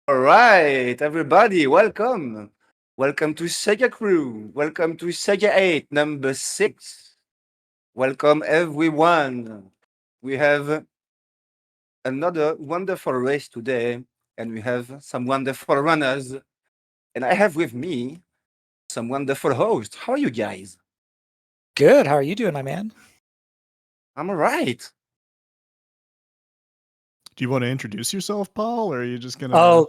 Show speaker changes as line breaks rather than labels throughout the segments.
All right, everybody, welcome. Welcome to SegaCrew. Welcome to SEGA8 number 6. Welcome, everyone. We have another wonderful race today, and we have some wonderful runners. And I have with me some wonderful hosts. How are you guys?
Good. How are you doing, my man?
I'm all right.
Do you want to introduce yourself, Paul, or are you just gonna?
Hello.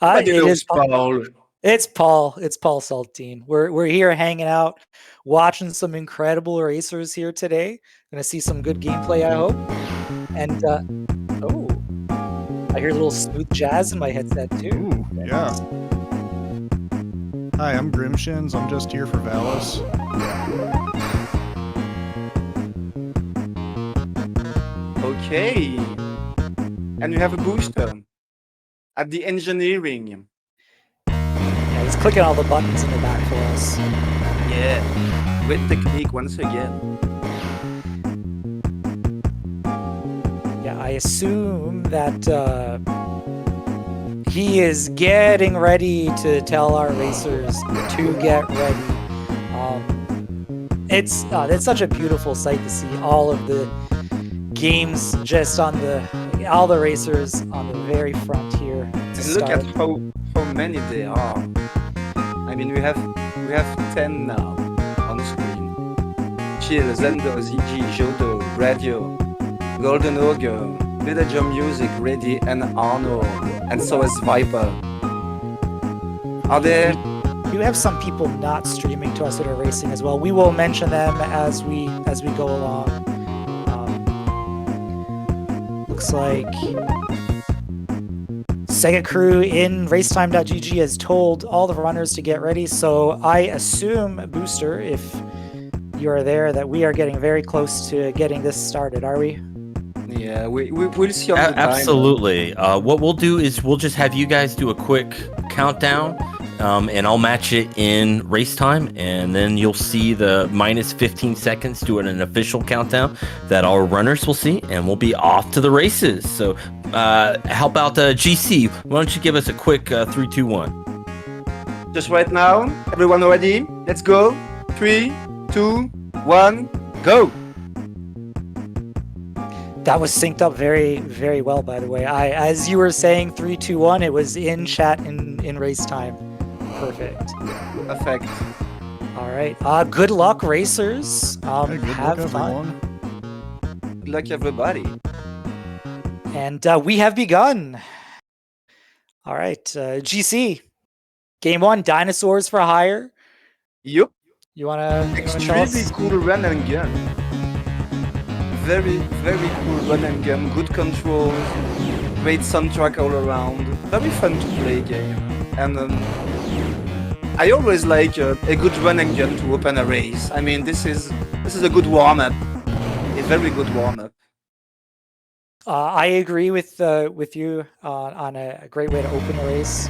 Nobody
It
knows
is Paul.
Paul.
It's Paul. It's Paul Saltine. We're here hanging out, watching some incredible racers here today. Gonna see some good gameplay, I hope. And I hear a little smooth jazz in my headset too.
Ooh, yeah. Hi, I'm Grimshins. I'm just here for Valis.
Okay. And we have a booster at the engineering.
Yeah, he's clicking all the buttons in the back for us.
Yeah, great technique once again.
Yeah, I assume that he is getting ready to tell our racers to get ready. It's such a beautiful sight to see all of the games just on all the racers on the very front here.
And look at how many there are. I mean, we have 10 now on screen. Chill, Zendo, ZG, Jodo, Radio, Golden Ogre, Villager Music, Ready, and Arnold, and so is Viper. Are there?
You have some people not streaming to us that are racing as well. We will mention them as we go along. Looks like SegaCrew in racetime.gg has told all the runners to get ready. So I assume, Booster, if you are there, that we are getting very close to getting this started. Are we?
Yeah, we'll see on the time.
Absolutely. What we'll do is we'll just have you guys do a quick countdown, and I'll match it in race time, and then you'll see the minus 15 seconds doing an official countdown that our runners will see, and we'll be off to the races. So how about GC? Why don't you give us a quick 3, 2, 1?
Just right now, everyone ready? Let's go. 3, 2, 1, go.
That was synced up very, very well, by the way. As you were saying 3, 2, 1, it was in chat in race time. Perfect.
Perfect.
All right. Good luck, racers.
Hey, good
have
luck,
fun.
everyone.
Good luck, everybody.
And we have begun. All right. GC. Game 1, Dinosaurs for Hire.
Yup.
You want to
Extremely cool run and gun. Very, very cool run and gun. Good controls. Great soundtrack all around. Very fun to play game. And I always like a good run and gun to open a race. I mean, this is a good warm-up. A very good warm-up.
I agree with you on a great way to open the race.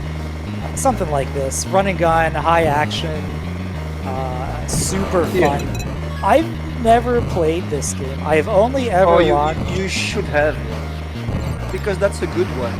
Something like this. Run and gun, high action, super fun.
Yeah.
I've never played this game. I've only ever watched...
You should have. Because that's a good one.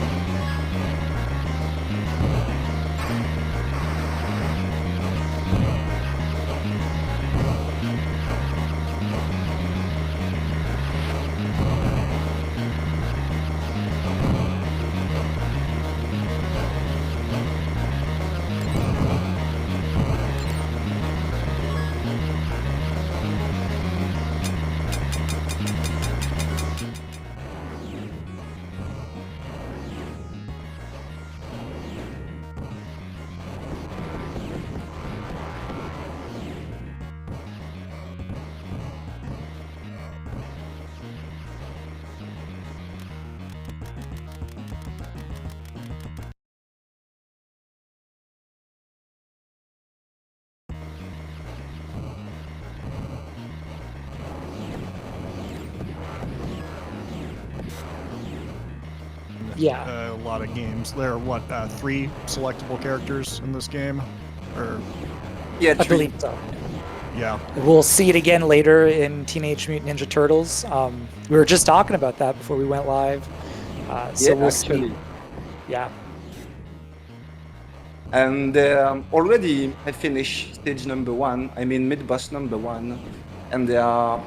Yeah.
A lot of games. There are 3 selectable characters in this game, or
Yeah,
I believe so.
yeah.
We'll see it again later in Teenage Mutant Ninja Turtles. We were just talking about that before we went live. So
Yeah,
we'll
actually.
see. Yeah.
And already I finished stage number 1, I mean mid-boss number 1, and they are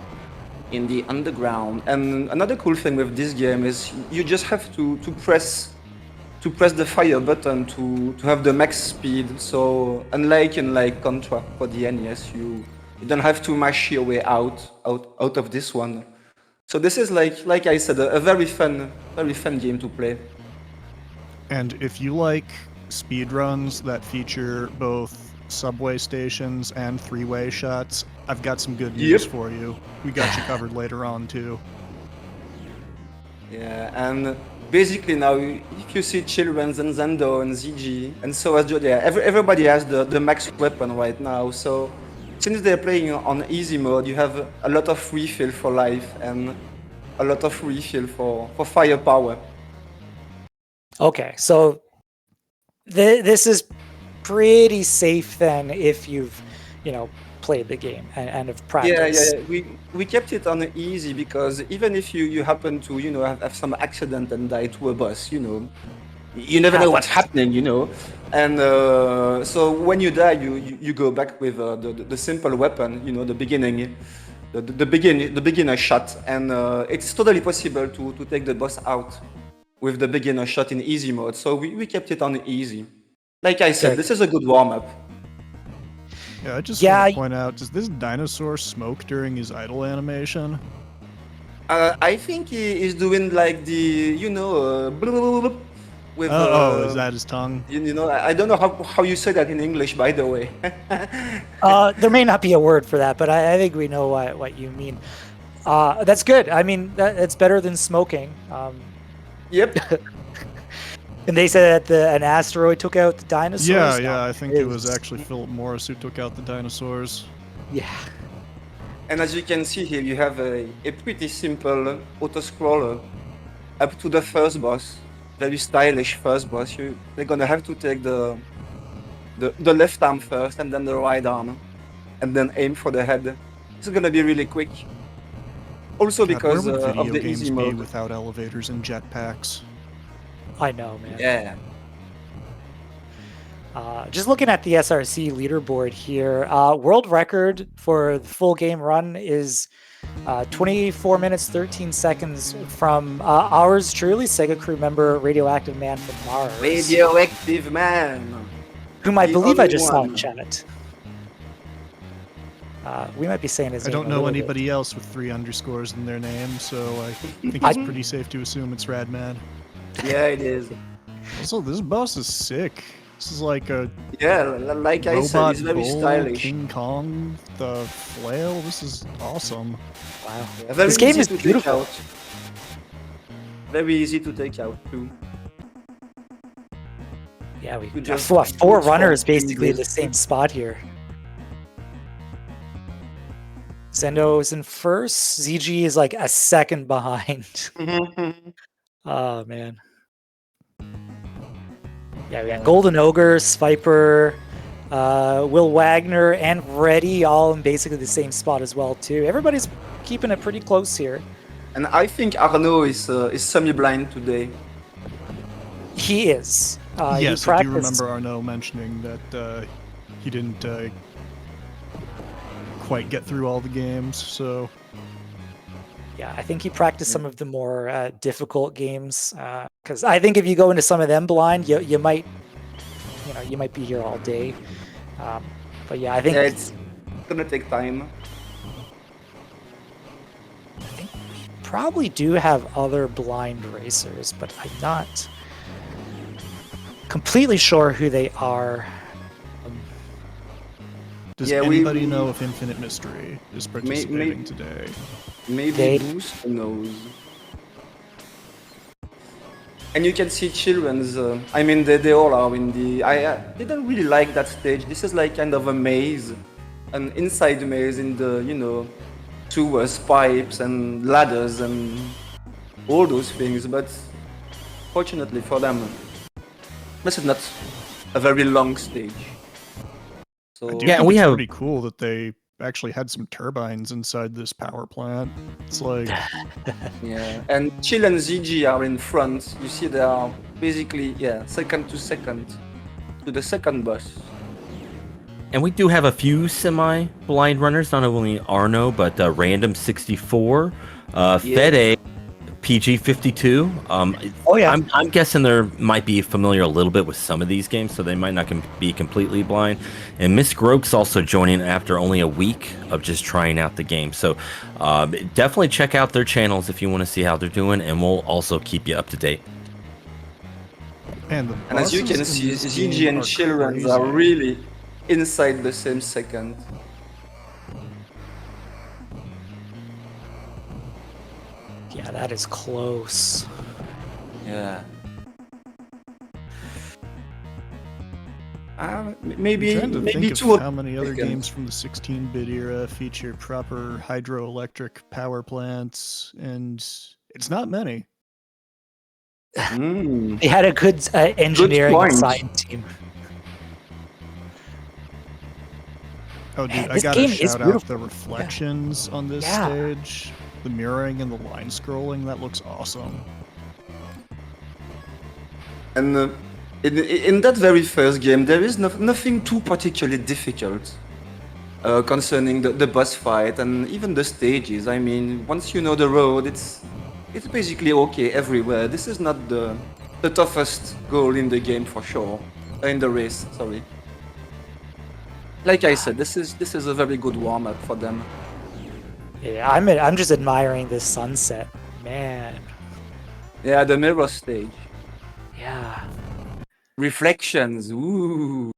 in the underground. And another cool thing with this game is you just have to press the fire button to have the max speed. So unlike in like Contra for the NES, you don't have to mash your way out of this one. So this is like I said, a very fun game to play.
And if you like speedruns that feature both subway stations and three-way shots, I've got some good news
Yep.
for you. We got you covered later on too.
Yeah, and basically now, if you see Children's and Zendo and ZG, and so as Jodia, everybody has the max weapon right now. So since they're playing on easy mode, you have a lot of refill for life and a lot of refill for firepower.
Okay, so this is pretty safe then if you've, played the game and have practiced.
Yeah. We kept it on easy because even if you happen to have some accident and die to a boss, you never know what's happening, And so when you die, you go back with the simple weapon, the beginning, the beginner shot, and it's totally possible to take the boss out with the beginner shot in easy mode. So we kept it on easy. Like I said, this is a good warm up.
Yeah, I just want to point out, does this dinosaur smoke during his idle animation?
I think he is doing like the, with.
Is that his tongue?
I don't know how you say that in English, by the way.
There may not be a word for that, but I think we know what you mean. That's good. I mean, it's better than smoking.
Yep.
And they said that an asteroid took out the dinosaurs.
Yeah, I think it was actually Philip Morris who took out the dinosaurs.
Yeah.
And as you can see here, you have a pretty simple auto-scroller up to the first boss. Very stylish first boss. They're gonna have to take the left arm first and then the right arm, and then aim for the head. This is gonna be really quick. Also because
where would
of the
video
easy
games be
mode.
without elevators and jetpacks?
I know, man.
Yeah.
Just looking at the SRC leaderboard here, world record for the full game run is 24 minutes 13 seconds from ours truly, SegaCrew member Radioactive Man from Mars.
Radioactive Man.
Whom I
The
believe I
only
just saw in
one.
chat. We might be saying his
I
name
don't
a
know
little bit.
anybody else with 3 underscores in their name, so I think it's pretty safe to assume it's Radman.
Yeah, it is.
Also, this boss is sick. This is like a
Yeah, like I said,
robot
it's very
bull,
stylish.
King Kong, the flail. This is awesome.
Wow.
Yeah, very
This game
easy
is
to take
beautiful.
out. Very easy to take out too.
Yeah, we
You
got
just
four
switch
runners
from
basically in the
this.
same spot here. Zendo's in first. ZG is like a second behind. Oh, man. Yeah, we got Golden Ogre, Sviper, Will Wagner, and Reddy all in basically the same spot as well, too. Everybody's keeping it pretty close here.
And I think Arnold is semi-blind today.
He is.
Yes,
he
I do
practiced-
remember Arnaud mentioning that he didn't quite get through all the games, so...
Yeah, I think he practiced some of the more difficult games. Because I think if you go into some of them blind, you might be here all day. But yeah, I think
Yeah, it's gonna take time.
probably do have other blind racers, but I'm not completely sure who they are.
Does
Yeah,
anybody know if Infinite Mystery is participating today?
Maybe
They-
Boost knows. And you can see children's. I mean, they all are in the. I didn't really like that stage. This is like kind of a maze, an inside maze in the sewers, pipes, and ladders, and all those things. But fortunately for them, this is not a very long stage. So
I do
Yeah,
think
we
it's
have-
pretty cool that they actually had some turbines inside this power plant. It's like,
Yeah, and Chill and ZG are in front. You see, they are basically second to the second boss.
And we do have a few semi-blind runners, not only Arno, but Random64, Fede, PG52.
Oh yeah.
I'm guessing they might be familiar a little bit with some of these games, so they might not be completely blind. And Miss Groke's also joining after only a week of just trying out the game. So definitely check out their channels if you want to see how they're doing, and we'll also keep you up to date.
and
as you can see, ZG and Children are really inside the same second.
Yeah, that is close.
Yeah. Maybe
I'm trying to
maybe
think
two
of
or
how many other
seconds.
games from the 16-bit era feature proper hydroelectric power plants, and it's not many.
Mm.
They had a good engineering and
point.
science team.
Oh, dude, I
This
gotta
game is
shout out
beautiful.
the reflections on this
Yeah.
stage, the mirroring and the line scrolling. That looks awesome.
And in that very first game, there is nothing too particularly difficult concerning the boss fight and even the stages. I mean, once you know the road, it's basically okay everywhere. This is not the toughest goal in the game for sure. In the race, sorry. Like I said, this is a very good warm up for them.
Yeah, I'm just admiring this sunset, man.
Yeah, the mirror stage,
Yeah.
reflections. Ooh.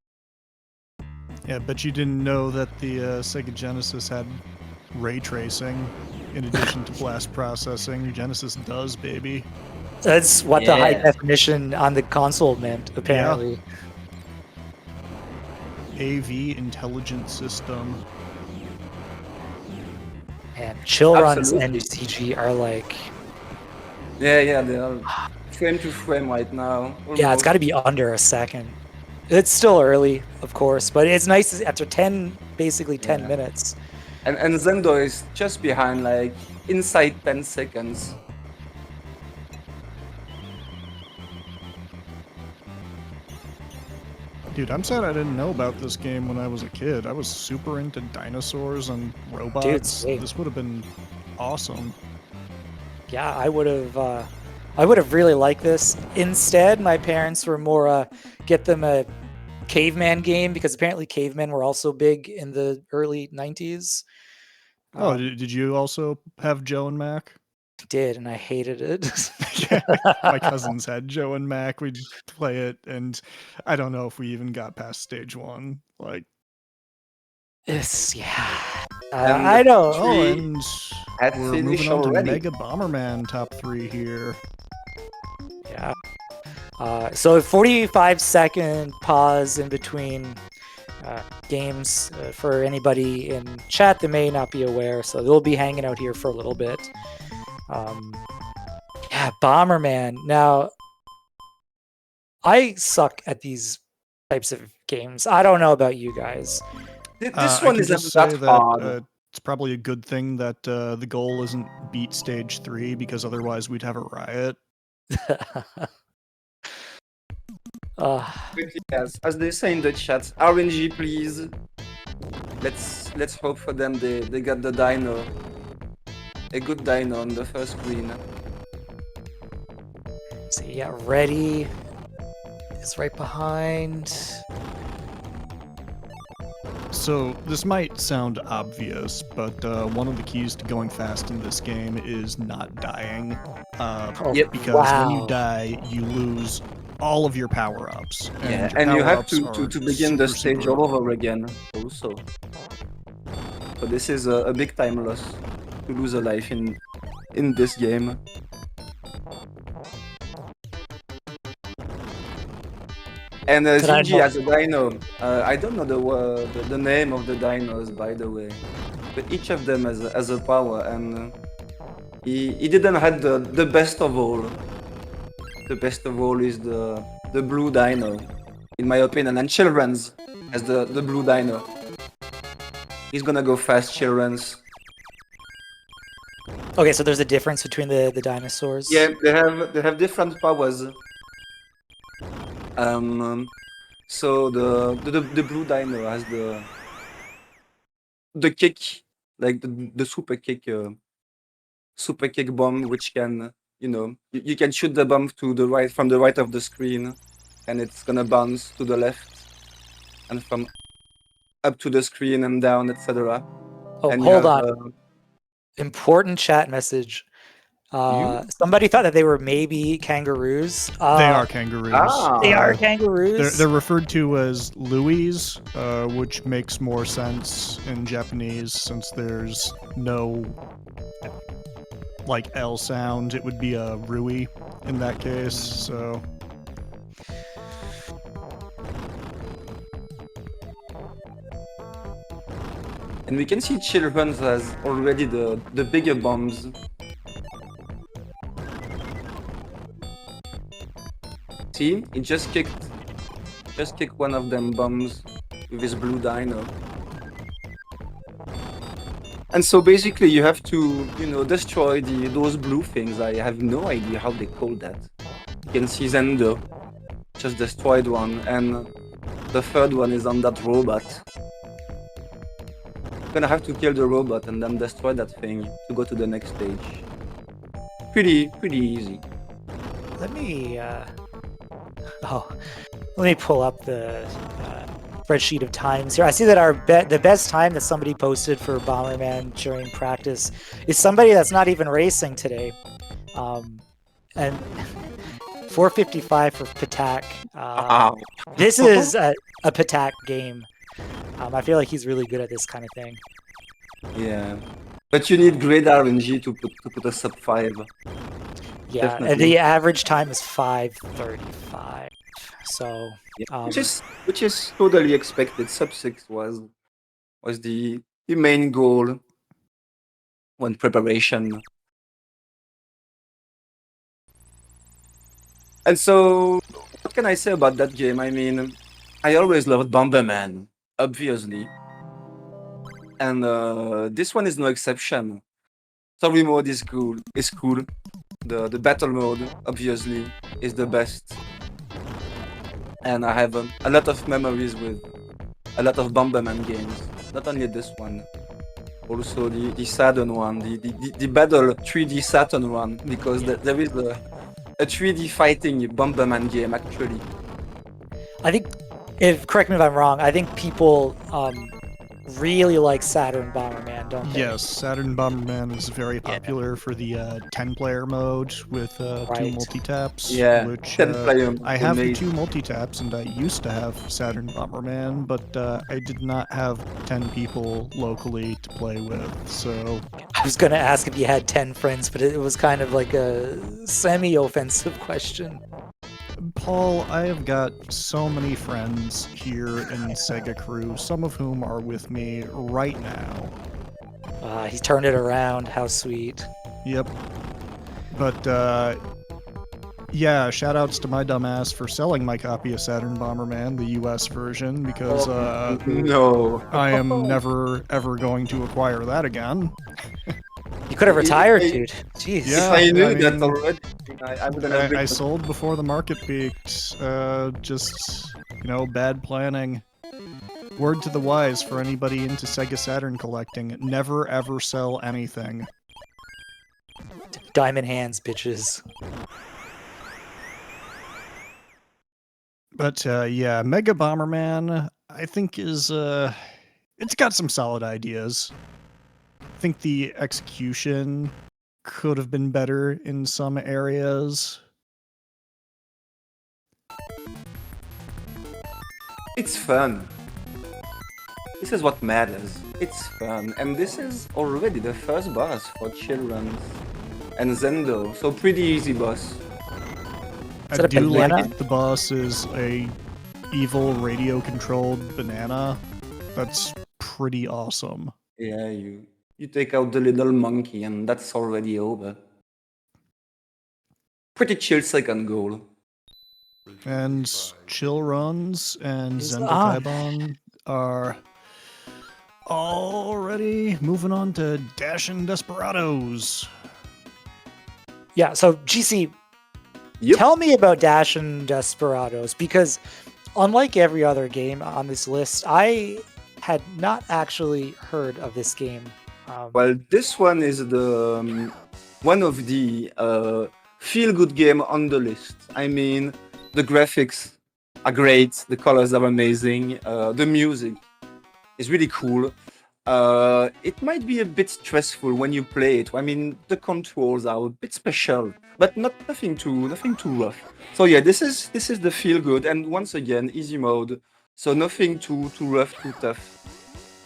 Yeah, but you didn't know that the Sega Genesis had ray tracing in addition to blast processing. Genesis does, baby.
That's what the high
Yeah.
definition on the console meant, apparently.
AV intelligent system.
And chill runs and
Absolutely.
CG are like,
Yeah, they are frame to frame right now.
yeah, it's
almost.
got to be under a second. It's still early, of course, but it's nice to, after basically 10
Yeah.
minutes.
And Zendo is just behind, like inside 10 seconds.
Dude, I'm sad I didn't know about this game when I was a kid. I was super into dinosaurs and robots.
Dude, same.
This would have been awesome.
Yeah, I would have really liked this. Instead, my parents were more get them a caveman game because apparently cavemen were also big in the early 90s.
Oh, did you also have Joe and Mac?
Did, and I hated it.
Yeah, my cousins had Joe and Mac. We'd play it, and I don't know if we even got past stage 1. Like,
Yeah.
And
I know.
oh,
Three
and
had
we're
finished
moving on to
already.
Mega Bomberman top 3 here.
Yeah. So a 45-second pause in between games for anybody in chat that may not be aware. So they'll be hanging out here for a little bit. Yeah, Bomberman. Now, I suck at these types of games. I don't know about you guys.
This
I
one
can
isn't
just say
that
that
hard.
it's probably a good thing that the goal isn't beat stage 3, because otherwise we'd have a riot.
But yes, as they say in the chat, RNG please. Let's hope for them they got the dino. A good dino on the first screen.
So yeah, ready is right behind.
So this might sound obvious, but one of the keys to going fast in this game is not dying.
Yep.
Because when
Wow.
you die, you lose all of your power-ups.
Yeah,
your
and you have
power-ups
to
are
begin the
super,
stage
super
all over again also. So this is a big time loss to lose a life in this game. And
Could I
ZG
know-
has a dino. I don't know the name of the dinos, by the way, but each of them has a power, and he didn't have the best of all. The best of all is the blue dino, in my opinion, and Children's has the blue dino. He's gonna go fast chill runs.
Okay, so there's a difference between the dinosaurs.
Yeah, they have different powers. So the blue dino has the kick, like the super kick bomb, which can you can shoot the bomb to the right from the right of the screen, and it's gonna bounce to the left, and from up to the screen and down, etc.
Oh,
And
hold on. Important chat message. Somebody thought that they were maybe kangaroos.
They are kangaroos.
They are kangaroos.
They're referred to as Louis, which makes more sense in Japanese since there's no like L sound. It would be a Rui in that case. So
And we can see children as already the bigger bombs. See, he just kicked one of them bombs with his blue dino. And so basically you have to, destroy those blue things. I have no idea how they call that. You can see Zendo just destroyed one, and the third one is on that robot. You're gonna have to kill the robot and then destroy that thing to go to the next stage. Pretty easy.
Let me let me pull up the spreadsheet of times here. I see that the best time that somebody posted for Bomberman during practice is somebody that's not even racing today, and 4:55 for Patak. This is a Patak game. I feel like he's really good at this kind of thing.
Yeah, but you need great RNG to put a sub 5.
Yeah,
Definitely.
and the average time is 5:35. So,
which is totally expected. Sub 6 was the main goal when preparation. And so, what can I say about that game? I mean, I always loved Bomberman, obviously, and this one is no exception. Story mode is cool. The battle mode, obviously, is the best. And I have a lot of memories with a lot of Bomberman games. Not only this one, also the Saturn one, the Battle 3D Saturn one, because there is a 3D fighting Bomberman game actually.
I think, correct me if I'm wrong, I think people really like Saturn Bomberman, don't they?
yes, Saturn Bomberman is very popular for the 10-player mode with 2 multi-taps.
Yeah,
which
10-player.
I have the 2 multi-taps, and I used to have Saturn Bomberman, but I did not have 10 people locally to play with, so...
I was going to ask if you had 10 friends, but it was kind of like a semi-offensive question.
Paul, I have got so many friends here in SegaCrew, some of whom are with me right now.
He turned it around. How sweet.
Yep. But, yeah, shoutouts to my dumbass for selling my copy of Saturn Bomberman, the US version, because,
no.
I am never, ever going to acquire that again.
You could have retired, dude. Jeez.
Yeah,
If I knew
I mean,
that already, I wouldn't have
I sold before the market peaked. Just, bad planning. Word to the wise for anybody into Sega Saturn collecting, never ever sell anything.
Diamond hands, bitches.
But, yeah, Mega Bomberman, I think is, it's got some solid ideas. I think the execution could have been better in some areas.
It's fun. This is what matters. It's fun. And this is already the first boss for children and Zendo. So pretty easy boss.
Is
I
that a
do
banana?
like the boss is a evil radio-controlled banana. That's pretty awesome.
Yeah, you take out the little monkey and that's already over. Pretty chill second goal.
And chill runs and
Is
Zendo
on.
Kaibon are Alrighty, moving on to Dashin Desperados.
Yeah, so GC,
Yep.
tell me about Dashin Desperados, because unlike every other game on this list, I had not actually heard of this game.
Well, this one is the one of the feel-good game on the list. I mean, the graphics are great, the colors are amazing, the music is really cool. It might be a bit stressful when you play it. I mean, the controls are a bit special, but nothing too rough. So yeah, this is the feel-good, and once again, easy mode. So nothing too rough, too tough.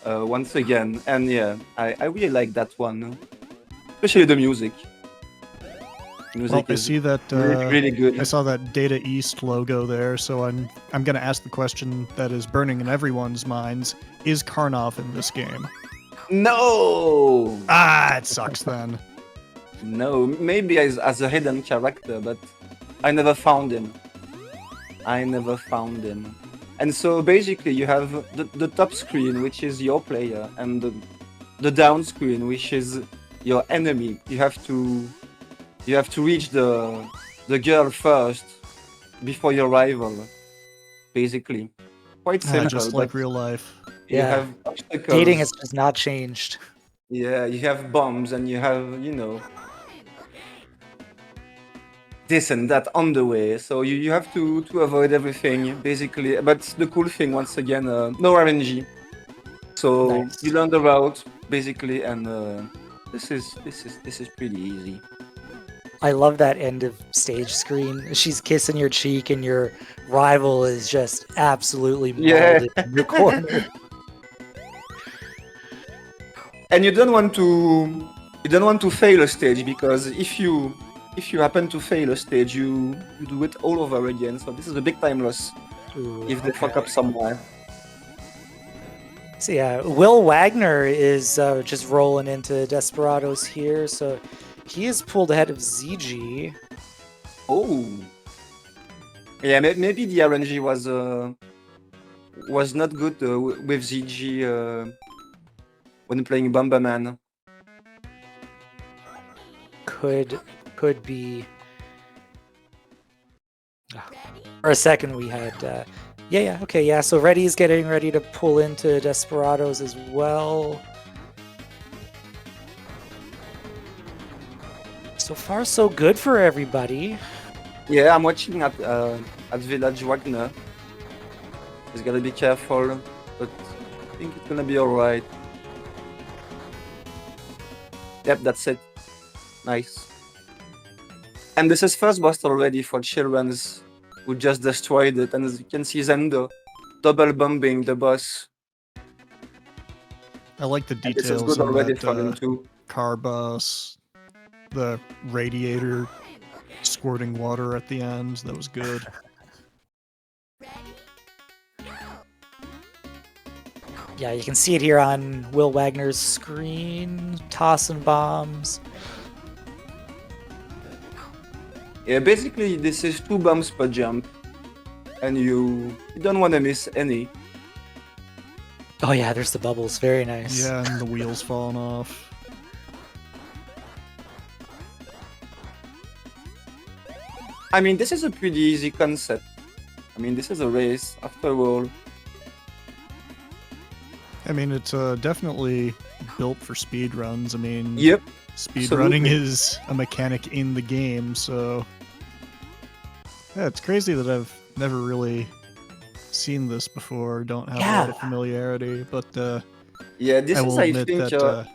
Once again, and yeah, I really like that one, especially the music.
Well, I
is
see that
really good.
I saw that Data East logo there, so I'm going to ask the question that is burning in everyone's minds: is Karnov in this game?
No,
Ah, it sucks then.
no, maybe as a hidden character, but I never found him. And so basically, you have the top screen, which is your player, and the down screen, which is your enemy. You have to reach the girl first before your rival. Basically, quite simple.
Just like
but
real life.
you
Yeah.
have obstacles.
Dating has just not changed.
Yeah, you have bombs, and you have this and that on the way. So you have to avoid everything basically. But the cool thing, once again, no RNG. So
Nice.
you learn the route basically, and this is pretty easy.
I love that end of stage screen. She's kissing your cheek, and your rival is just absolutely
Yeah.
mauled in the corner.
And you don't want to fail a stage, because if you happen to fail a stage, you do it all over again. So this is a big time loss
Ooh,
if they fuck up somewhere.
So yeah, Will Wagner is just rolling into Desperados here. So he is pulled ahead of ZG.
Oh, yeah. Maybe the RNG was not good with ZG when playing Bomberman.
Could be. For a second, we had. Okay, yeah. So Reddy's getting ready to pull into Desperados as well. So far, so good for everybody.
Yeah, I'm watching at Village Wagner. He's gotta be careful, but I think it's gonna be alright. Yep, that's it. Nice. And this is first boss already for Children's, who just destroyed it. And as you can see, Zendo double bombing the boss.
I like the
And this is
details
good
on
already for him
that
too.
car bus, the radiator squirting water at the end. That was good.
Yeah, you can see it here on Will Wagner's screen, tossing bombs.
Yeah, basically this is 2 bombs per jump, and you don't want to miss any.
Oh yeah, there's the bubbles. Very nice.
Yeah, and the wheels falling off.
I mean, this is a pretty easy concept. I mean, this is a race after all.
I mean, it's definitely built for speed runs. I mean,
Yep.
speed
absolutely.
running is a mechanic in the game, so yeah, it's crazy that I've never really seen this before. Don't have a lot of
Yeah.
familiarity, but
Yeah, this
I
is,
will
I
admit
think,
that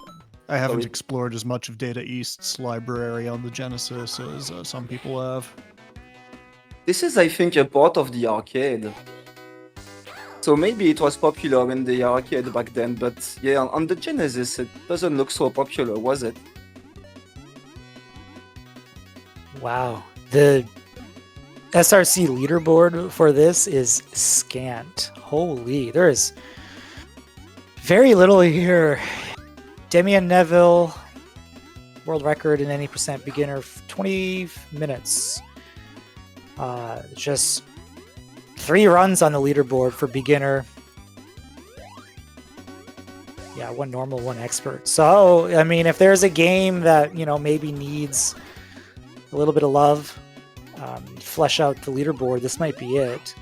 I haven't
sorry.
explored as much of Data East's library on the Genesis as some people have.
this is, I think, a part of the arcade. So maybe it was popular in the arcade back then, but yeah, on the Genesis, it doesn't look so popular, was it?
Wow. The SRC leaderboard for this is scant. Holy, there is very little here. Demian Neville, world record in any percent beginner, 20 minutes. Just 3 runs on the leaderboard for beginner. Yeah, Yeah, one normal, one expert. So, I mean, if there's a game that, maybe needs a little bit of love, flesh out the leaderboard, this might be it.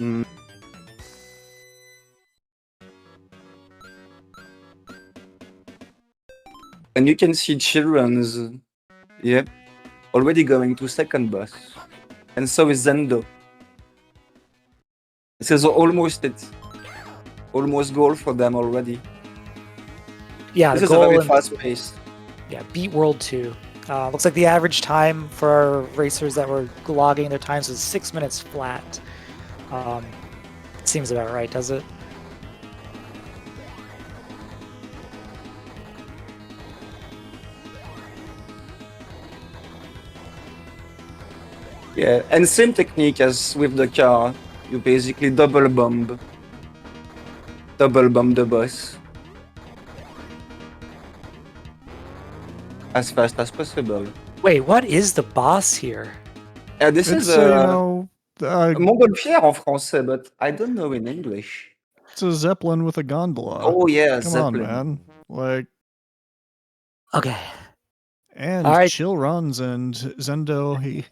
Mm. And you can see children's, yeah, already going to second boss. And so is Zendo. This is almost it. Almost goal for them already.
Yeah,
This
the
is a
goal
very
and
fast pace.
yeah, beat World 2. Looks like the average time for our racers that were logging their times was 6 minutes flat. It seems about right, does it?
Yeah, and same technique as with the car. You basically double bomb the boss as fast as possible.
Wait, what is the boss here?
This
It's
is
a
Montgolfière en français, but I don't know in English.
it's a zeppelin with a gondola.
Oh yeah,
Come on,
Zeppelin.
man. Like,
Okay.
and
All right.
chill runs and Zendo he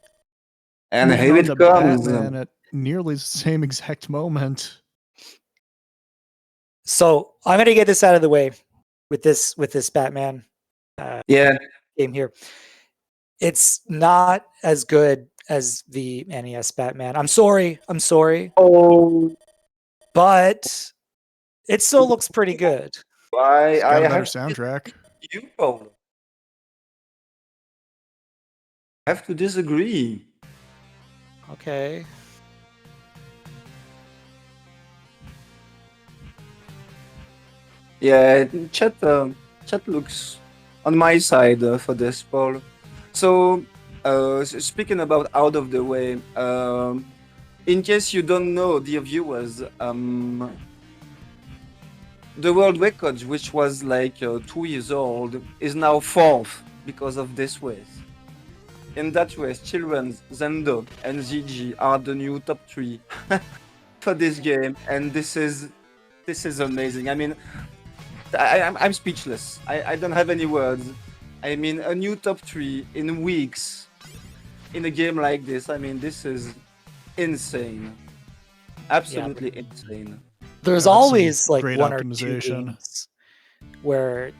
And
moving
here
on
it
to
comes.
Batman at nearly the same exact moment.
So I'm gonna get this out of the way with this Batman
Yeah,
game here. It's not as good as the NES Batman. I'm sorry,
oh,
but it still looks pretty good.
It's got
I
a better
have to
soundtrack.
disagree with you, Paul. I have to disagree.
Okay.
Yeah, chat looks on my side for this, Paul. So, speaking about out of the way, in case you don't know, dear viewers, the world record, which was like 2 years old, is now fourth because of this race. In that race, Children's, Zendo, and ZG are the new top 3 for this game, and this is amazing. I mean, I'm speechless. I don't have any words. I mean, a new top 3 in weeks in a game like this. I mean, this is insane. Absolutely insane.
There's
Yeah, that's some
always like
great
one or two
optimization.
games where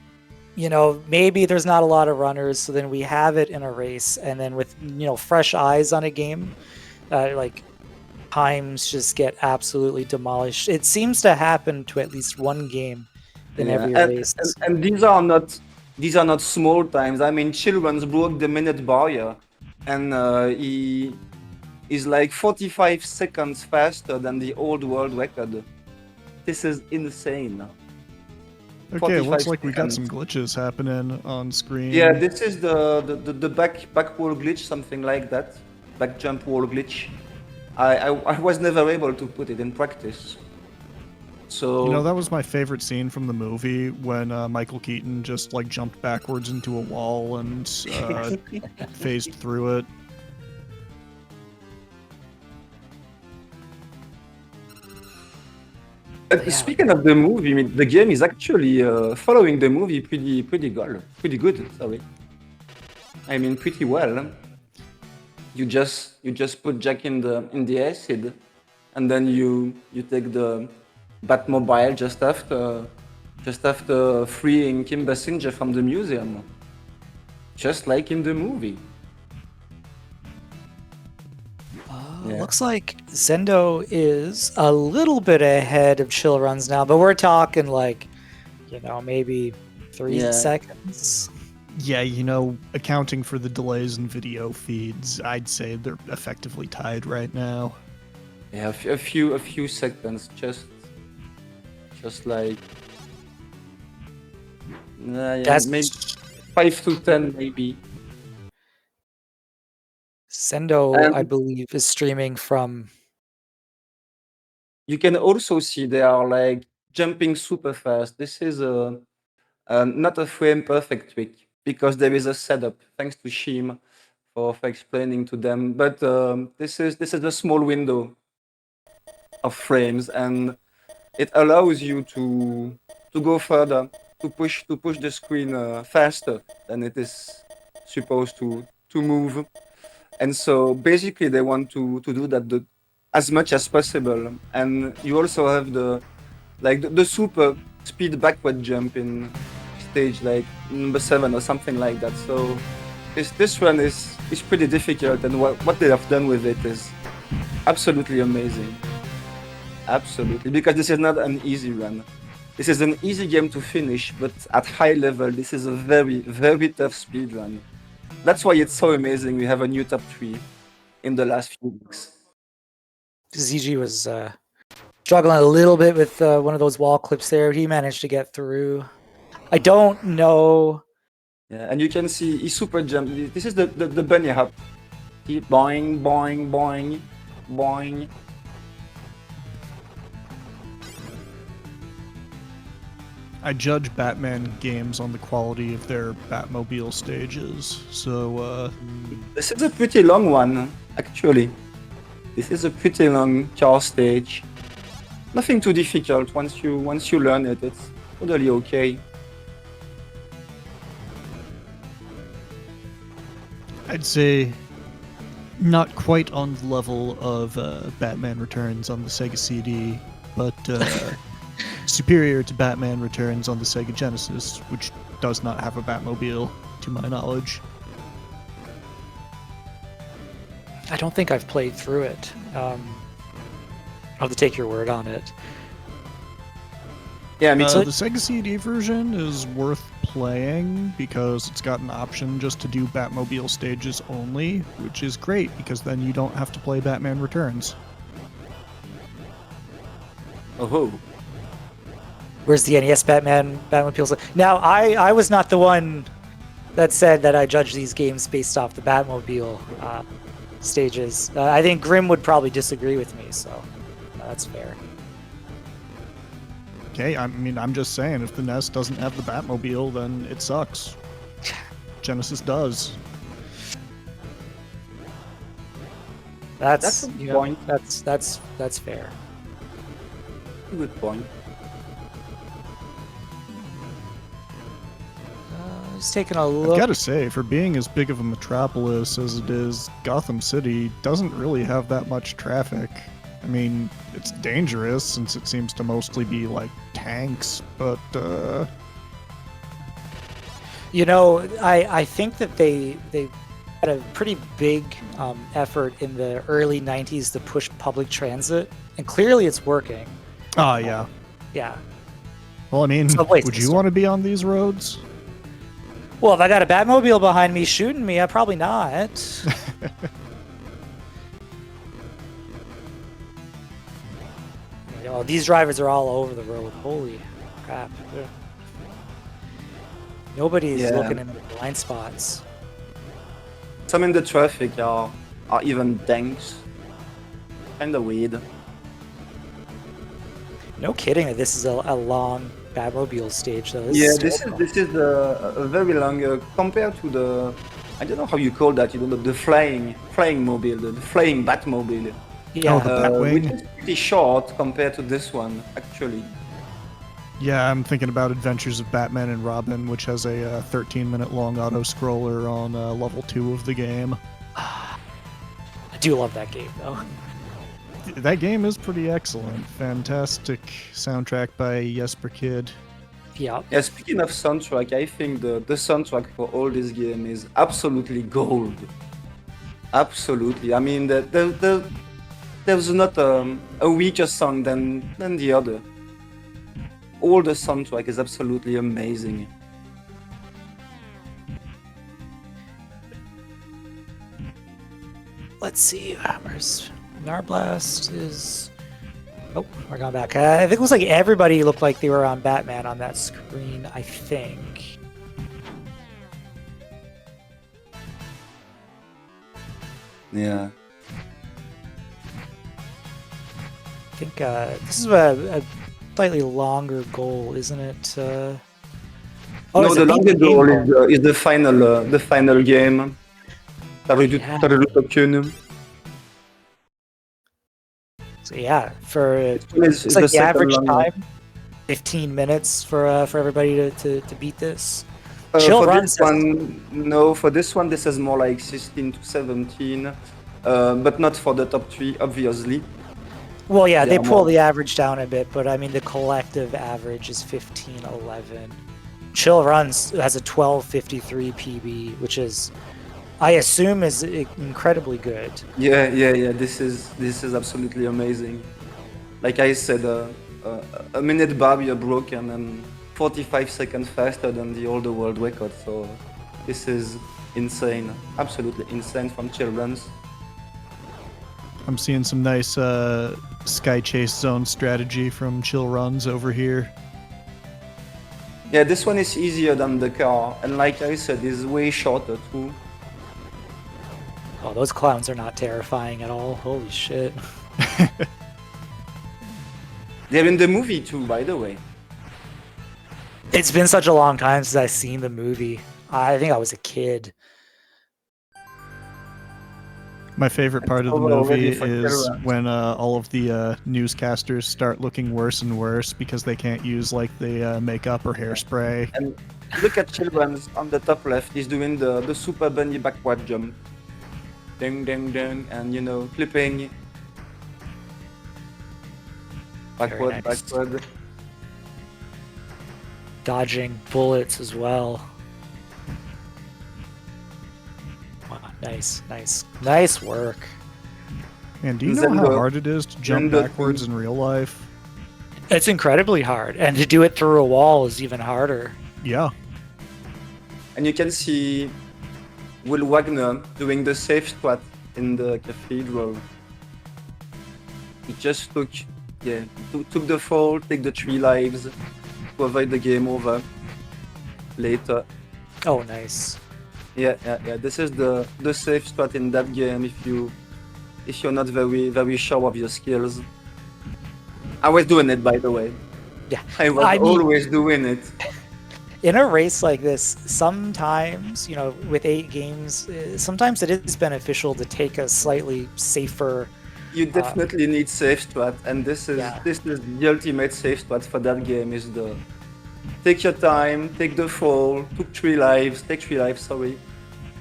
maybe there's not a lot of runners, so then we have it in a race, and then with fresh eyes on a game, like times just get absolutely demolished. It seems to happen to at least one game in every race.
And these are not small times. I mean, Children's broke the minute barrier, and he is like 45 seconds faster than the old world record. This is insane.
Okay, it looks
45
like we got
seconds.
some glitches happening on screen.
Yeah, this is the back wall glitch, something like that. Back jump wall glitch. I was never able to put it in practice. So
that was my favorite scene from the movie when Michael Keaton just like jumped backwards into a wall and phased through it.
Speaking of the movie, I mean, the game is actually following the movie pretty good. Sorry, I mean pretty well. You just put Jack in the acid, and then you take the Batmobile just after freeing Kim Basinger from the museum, just like in the movie. Yeah.
Looks like Zendo is a little bit ahead of Chill Runs now, but we're talking like, maybe 3 seconds.
Yeah, accounting for the delays in video feeds, I'd say they're effectively tied right now.
Yeah, a few seconds, just like
That's
maybe 5 to 10, maybe.
Zendo, I believe, is streaming from.
You can also see they are like jumping super fast. This is not a frame perfect trick because there is a setup. Thanks to Shim for explaining to them. But this is a small window of frames, and it allows you to go further, to push the screen faster than it is supposed to move. And so basically they want to do that as much as possible. And you also have the super speed backward jump in stage like number 7 or something like that. So this run is pretty difficult, and what they have done with it is absolutely amazing. Absolutely, because this is not an easy run. This is an easy game to finish, but at high level, this is a very, very tough speed run. That's why it's so amazing we have a new top 3 in the last few weeks.
ZG was struggling a little bit with one of those wall clips there. He managed to get through. I don't know.
Yeah, and you can see he super jump. This is the bunny hop. He boing, boing, boing, boing.
I judge Batman games on the quality of their Batmobile stages, so
This is a pretty long one, actually. This is a pretty long car stage. Nothing too difficult once you learn it. It's totally okay.
I'd say not quite on the level of Batman Returns on the Sega CD, but superior to Batman Returns on the Sega Genesis, which does not have a Batmobile, to my knowledge.
I don't think I've played through it. I'll have to take your word on it.
Yeah, I mean,
The Sega CD version is worth playing because it's got an option just to do Batmobile stages only, which is great because then you don't have to play Batman Returns.
oh,
Where's the NES Batmobile? Now, I was not the one that said that I judge these games based off the Batmobile stages. I think Grim would probably disagree with me, so that's fair.
Okay, I mean, I'm just saying, if the NES doesn't have the Batmobile, then it sucks. Genesis does.
That's
a good
you know,
point.
That's fair.
Good point.
Just taking a
I've
look.
got to say, for being as big of a metropolis as it is, Gotham City doesn't really have that much traffic. I mean, it's dangerous since it seems to mostly be like tanks, but
You know, I think that they had a pretty big effort in the early 90s to push public transit, and clearly it's working.
oh yeah.
Yeah.
Well, I mean,
Subway
would you
system.
want to be on these roads?
Well, if I got a Batmobile behind me shooting me, I probably not. Oh, these drivers are all over the road. Holy crap. Nobody's
Yeah.
looking in the blind spots.
Some in the traffic are even tanks. Kinda weird.
No kidding that this is a long Batmobile stage, though.
Yeah,
still
this is a very long compared to the, I don't know how you call that. You know, the flying mobile, the flying Batmobile.
Yeah.
Oh, the Batwing?
Which is pretty short compared to this one, actually.
Yeah, I'm thinking about Adventures of Batman and Robin, which has a 13-minute long auto-scroller on level 2 of the game.
I do love that game, though.
That game is pretty excellent. Fantastic soundtrack by Jesper Kid.
Yeah.
Yeah, speaking of soundtrack, I think the soundtrack for all this game is absolutely gold. Absolutely. I mean, there's not a weaker song than the other. All the soundtrack is absolutely amazing.
Let's see. Where's Narblast is... Oh, we're going back. I think it was like everybody looked like they were on Batman on that screen, I think.
Yeah.
I think this is a slightly longer goal, isn't it?
No,
it's a
the longer
beat the game
goal is the final game. Taruruuto-kun.
So yeah, for
It's
it's like the
second
average
longest.
time, 15 minutes for everybody to beat this.
For
Chill Run
this
says
one, no. For this one, this is more like 16 to 17, but not for the top 3, obviously.
well, yeah,
They
they
are
pull
more.
the average down a bit, but I mean the collective average is 15:11. Chill Runs has a 12:53 PB, which is, I assume, is incredibly good.
Yeah, yeah, yeah. This is absolutely amazing. Like I said, a minute barrier broken and 45 seconds faster than the older world record. So this is insane, absolutely insane from Children's.
I'm seeing some nice sky chase zone strategy from Chill Runs over here.
Yeah, this one is easier than the car, and like I said, is way shorter too.
Oh, those clowns are not terrifying at all. Holy shit.
They're in the movie too, by the way.
It's been such a long time since I've seen the movie. I think I was a kid.
My favorite part of the
over already
movie
for
is
Chill Runs.
when all of the newscasters start looking worse and worse because they can't use like the makeup or hairspray.
And look at Children's on the top left. He's doing the super bunny backward jump. Ding, ding, ding, and you know, flipping. Backward,
nice.
backward.
Dodging bullets as well. Wow, nice work.
And do you know how
Zendo-
hard it is to jump
Zendo-
backwards in real life?
It's incredibly hard, and to do it through a wall is even harder.
Yeah.
And you can see Will Wagner doing the safe strat in the cathedral. He just took the fall, take the 3 lives to avoid the game over later.
Oh, nice.
Yeah. This is the safe strat in that game if you're not very sure of your skills. I was doing it, by the way.
Yeah,
I was
I mean-
always doing it.
In a race like this, sometimes, you know, with 8 games, sometimes it is beneficial to take a slightly safer.
You definitely need safe strat, and this is
Yeah.
the ultimate safe strat for that game. Is the take your time, take the fall, take 3 lives, sorry,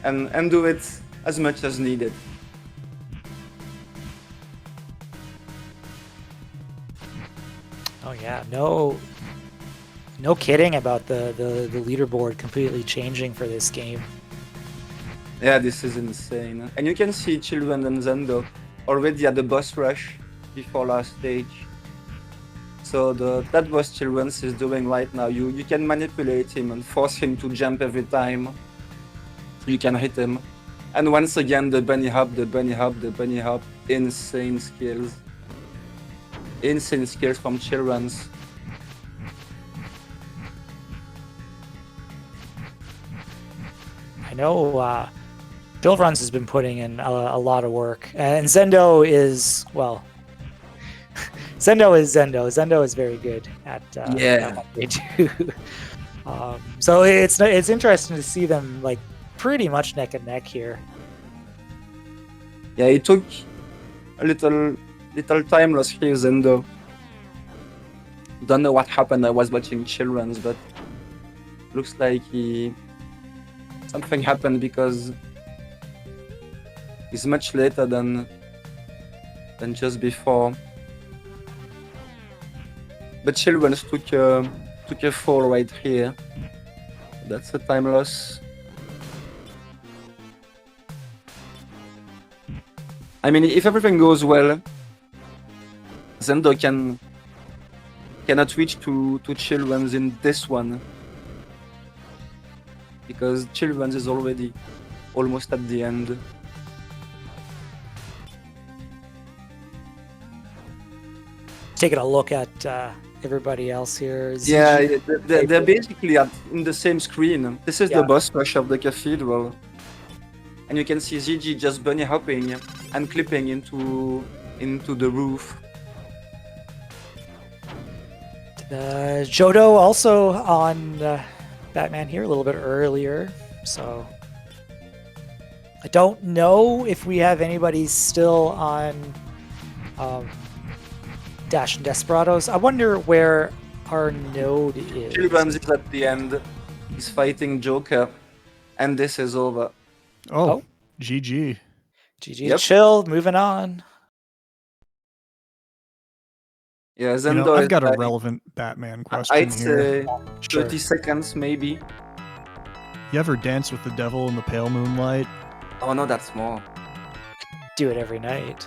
and do it as much as needed.
Oh yeah, no kidding about the leaderboard completely changing for this game.
Yeah, this is insane. And you can see Children and Zendo already at the boss rush before last stage. So that boss Children is doing right now. You can manipulate him and force him to jump every time. You can hit him. And once again, the bunny hop. Insane skills. Insane skills from Children's.
I know Bill Runs has been putting in a lot of work, and Zendo is, well, Zendo is Zendo. Zendo is very good at what they do. So it's interesting to see them like pretty much neck and neck here.
Yeah, it took a little time loss here, Zendo. Don't know what happened. I was watching Children's, but looks like something happened because it's much later than just before. But Children's took a fall right here. That's a time loss. I mean, if everything goes well, Zendo cannot reach to Children's in this one. Because Children's is already almost at the end.
Taking a look at everybody else here.
Yeah, they're basically in the same screen. This is the boss rush of the cathedral. And you can see ZG just bunny hopping and clipping into the roof.
Jodo also on Batman here a little bit earlier, so I don't know if we have anybody still on Dashin Desperados. I wonder where Arnold is.
Children's is at the end. He's fighting Joker, and this is over.
Oh, GG.
GG
Yep.
chill, moving on.
Yeah,
You
Zendo
know, I've
is
got a
like,
relevant Batman question
I'd
here.
say
Sure.
30 seconds maybe.
You ever dance with the devil in the pale moonlight?
Oh no, that's more.
Do it every night.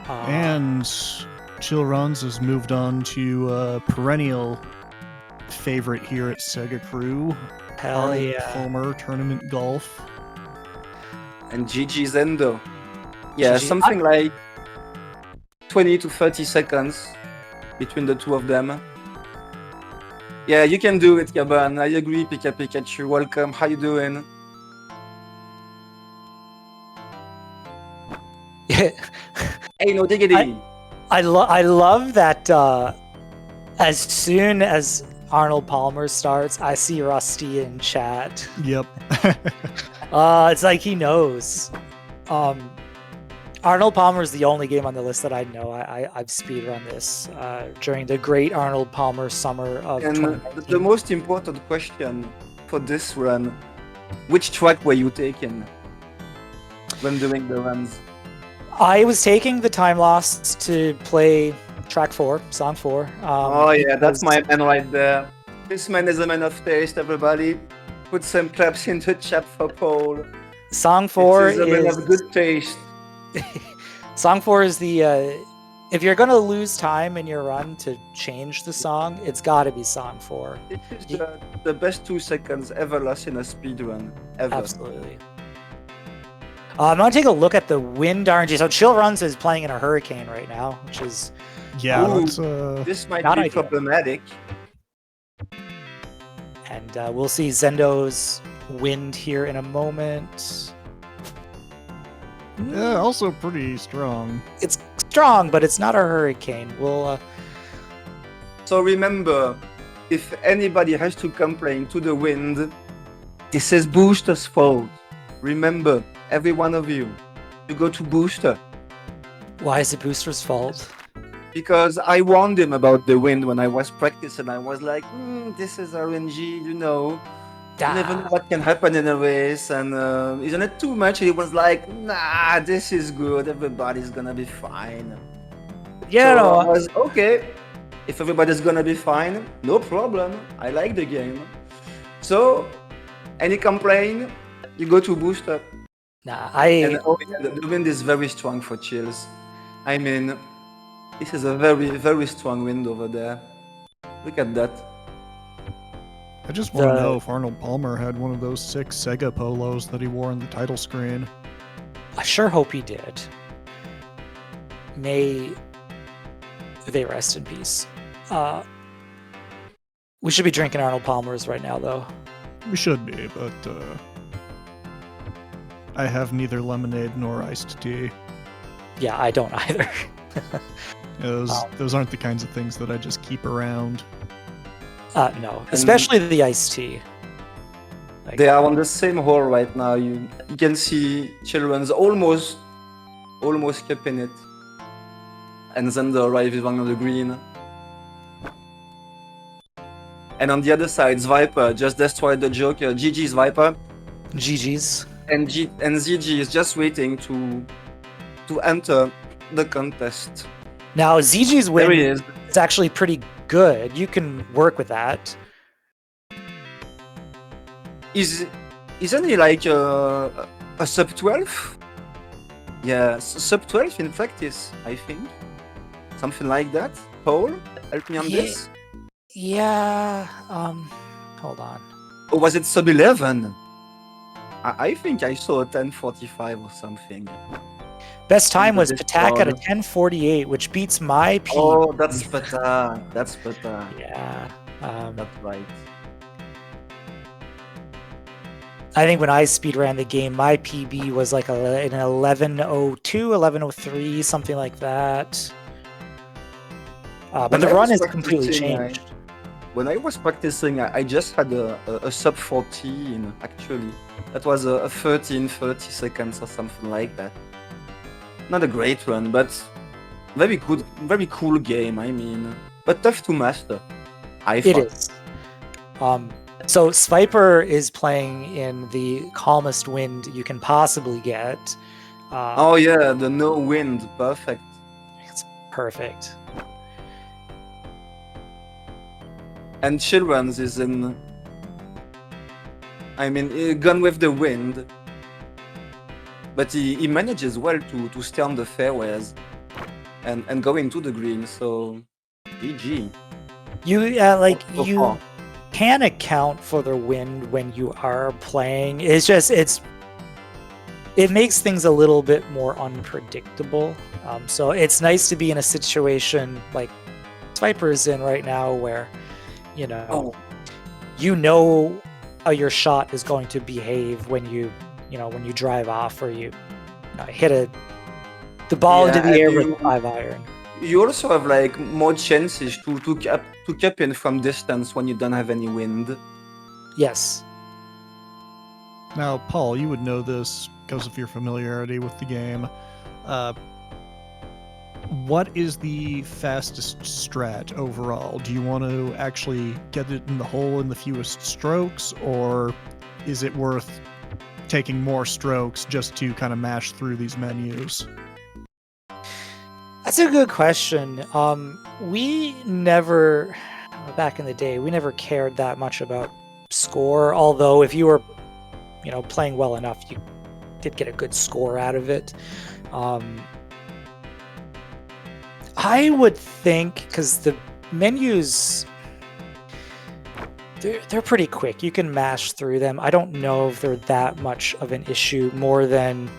And Chill Runs has moved on to a perennial favorite here at SegaCrew.
Hell
Arnold
yeah.
Palmer Tournament Golf.
And GG Zendo. Yeah,
GG.
something like 20 to 30 seconds between the two of them. Yeah, you can do it, Gaban. I agree, Pikachu. Welcome. How you doing? Hey, no diggity.
I love that as soon as Arnold Palmer starts, I see Rusty in chat.
Yep.
It's like he knows. Arnold Palmer is the only game on the list that I know. I've speedrun this during the great Arnold Palmer summer of
And
2019.
the most important question for this run, which track were you taking when doing the runs?
I was taking the time lost to play track 4, song 4.
Oh yeah, that's
because-
my man right there. This man is a man of taste, everybody. Put some claps in the chat for Paul.
Song 4
This is a man
is
of good taste.
Song 4 is the if you're gonna lose time in your run to change the song, it's gotta be Song 4.
It is the best 2 seconds ever lost in a speedrun, ever.
Absolutely. I'm gonna take a look at the wind RNG. So Chill Runs is playing in a hurricane right now, which is
Yeah,
Ooh.
that's
This might
Not
be
ideal.
problematic.
and we'll see Zendo's wind here in a moment.
yeah, also pretty strong.
It's strong, but it's not a hurricane. We'll
So remember, if anybody has to complain to the wind, this is Booster's fault. Remember, every one of you, you go to Booster.
why is it Booster's fault?
Because I warned him about the wind when I was practicing. I was like, this is RNG, you know. You never know what can happen in a race, and isn't it too much? He was like, nah, this is good. Everybody's gonna be fine.
Yeah,
So
no,
I was okay. If everybody's gonna be fine, no problem. I like the game. So, any complaint, you go to Booster.
nah,
And oh, yeah, the wind is very strong for chills. I mean, this is a very, very strong wind over there. Look at that.
I just want to
The-
know if Arnold Palmer had one of those sick Sega polos that he wore on the title screen.
I sure hope he did. May they rest in peace. We should be drinking Arnold Palmer's right now, though.
We should be, but I have neither lemonade nor iced tea.
Yeah, I don't either.
Those aren't the kinds of things that I just keep around.
No, especially the iced tea. Like,
They are on the same hole right now. You can see children's almost keeping it. And then the arrive is one on the green. And on the other side, Viper just destroyed the Joker. GG's Viper.
GG's.
And ZG is just waiting to enter the contest.
Now, ZG's
There he
win
is.
is actually pretty good. You can work with that.
Isn't he like a sub 12? Yeah, sub 12 in practice, I think. Something like that. Paul, help me on
Yeah.
this.
Yeah. Hold on.
Or was it sub 11? I think I saw a 10:45 or something.
Best time was
This
Patak at a
one.
10:48, which beats my P.
Oh, that's better. That's better.
Yeah.
That's right.
I think when I speedran the game, my PB was like an 11:02, 11:03, something like that. But
When
the
I
run
was
is completely
practicing,
changed.
When I was practicing, I just had a sub 14 actually. That was a 13, 30 seconds or something like that. not a great run, but very good, very cool game. I mean, but tough to master. I
It
thought.
is. So Sviper is playing in the calmest wind you can possibly get.
Oh yeah, the no wind, perfect.
It's perfect.
And Children's is in. I mean, gone with the wind, but he manages well to stay on the fairways and go into the green. So, GG.
You
So
you
far.
can account for the wind when you are playing. It's just it makes things a little bit more unpredictable. So it's nice to be in a situation like Viper's in right now, where you know how your shot is going to behave when you drive off or you hit the ball into
Yeah,
the air
and
with a 5-iron.
you also have like more chances to cap in from distance when you don't have any wind.
Yes.
Now, Paul, you would know this because of your familiarity with the game. What is the fastest strat overall? Do you want to actually get it in the hole in the fewest strokes, or is it worth taking more strokes just to kind of mash through these menus?
That's a good question. We never, back in the day, we never cared that much about score. Although if you were, playing well enough, you did get a good score out of it. I would think, because the menus, they're pretty quick. You can mash through them. I don't know if they're that much of an issue, more than,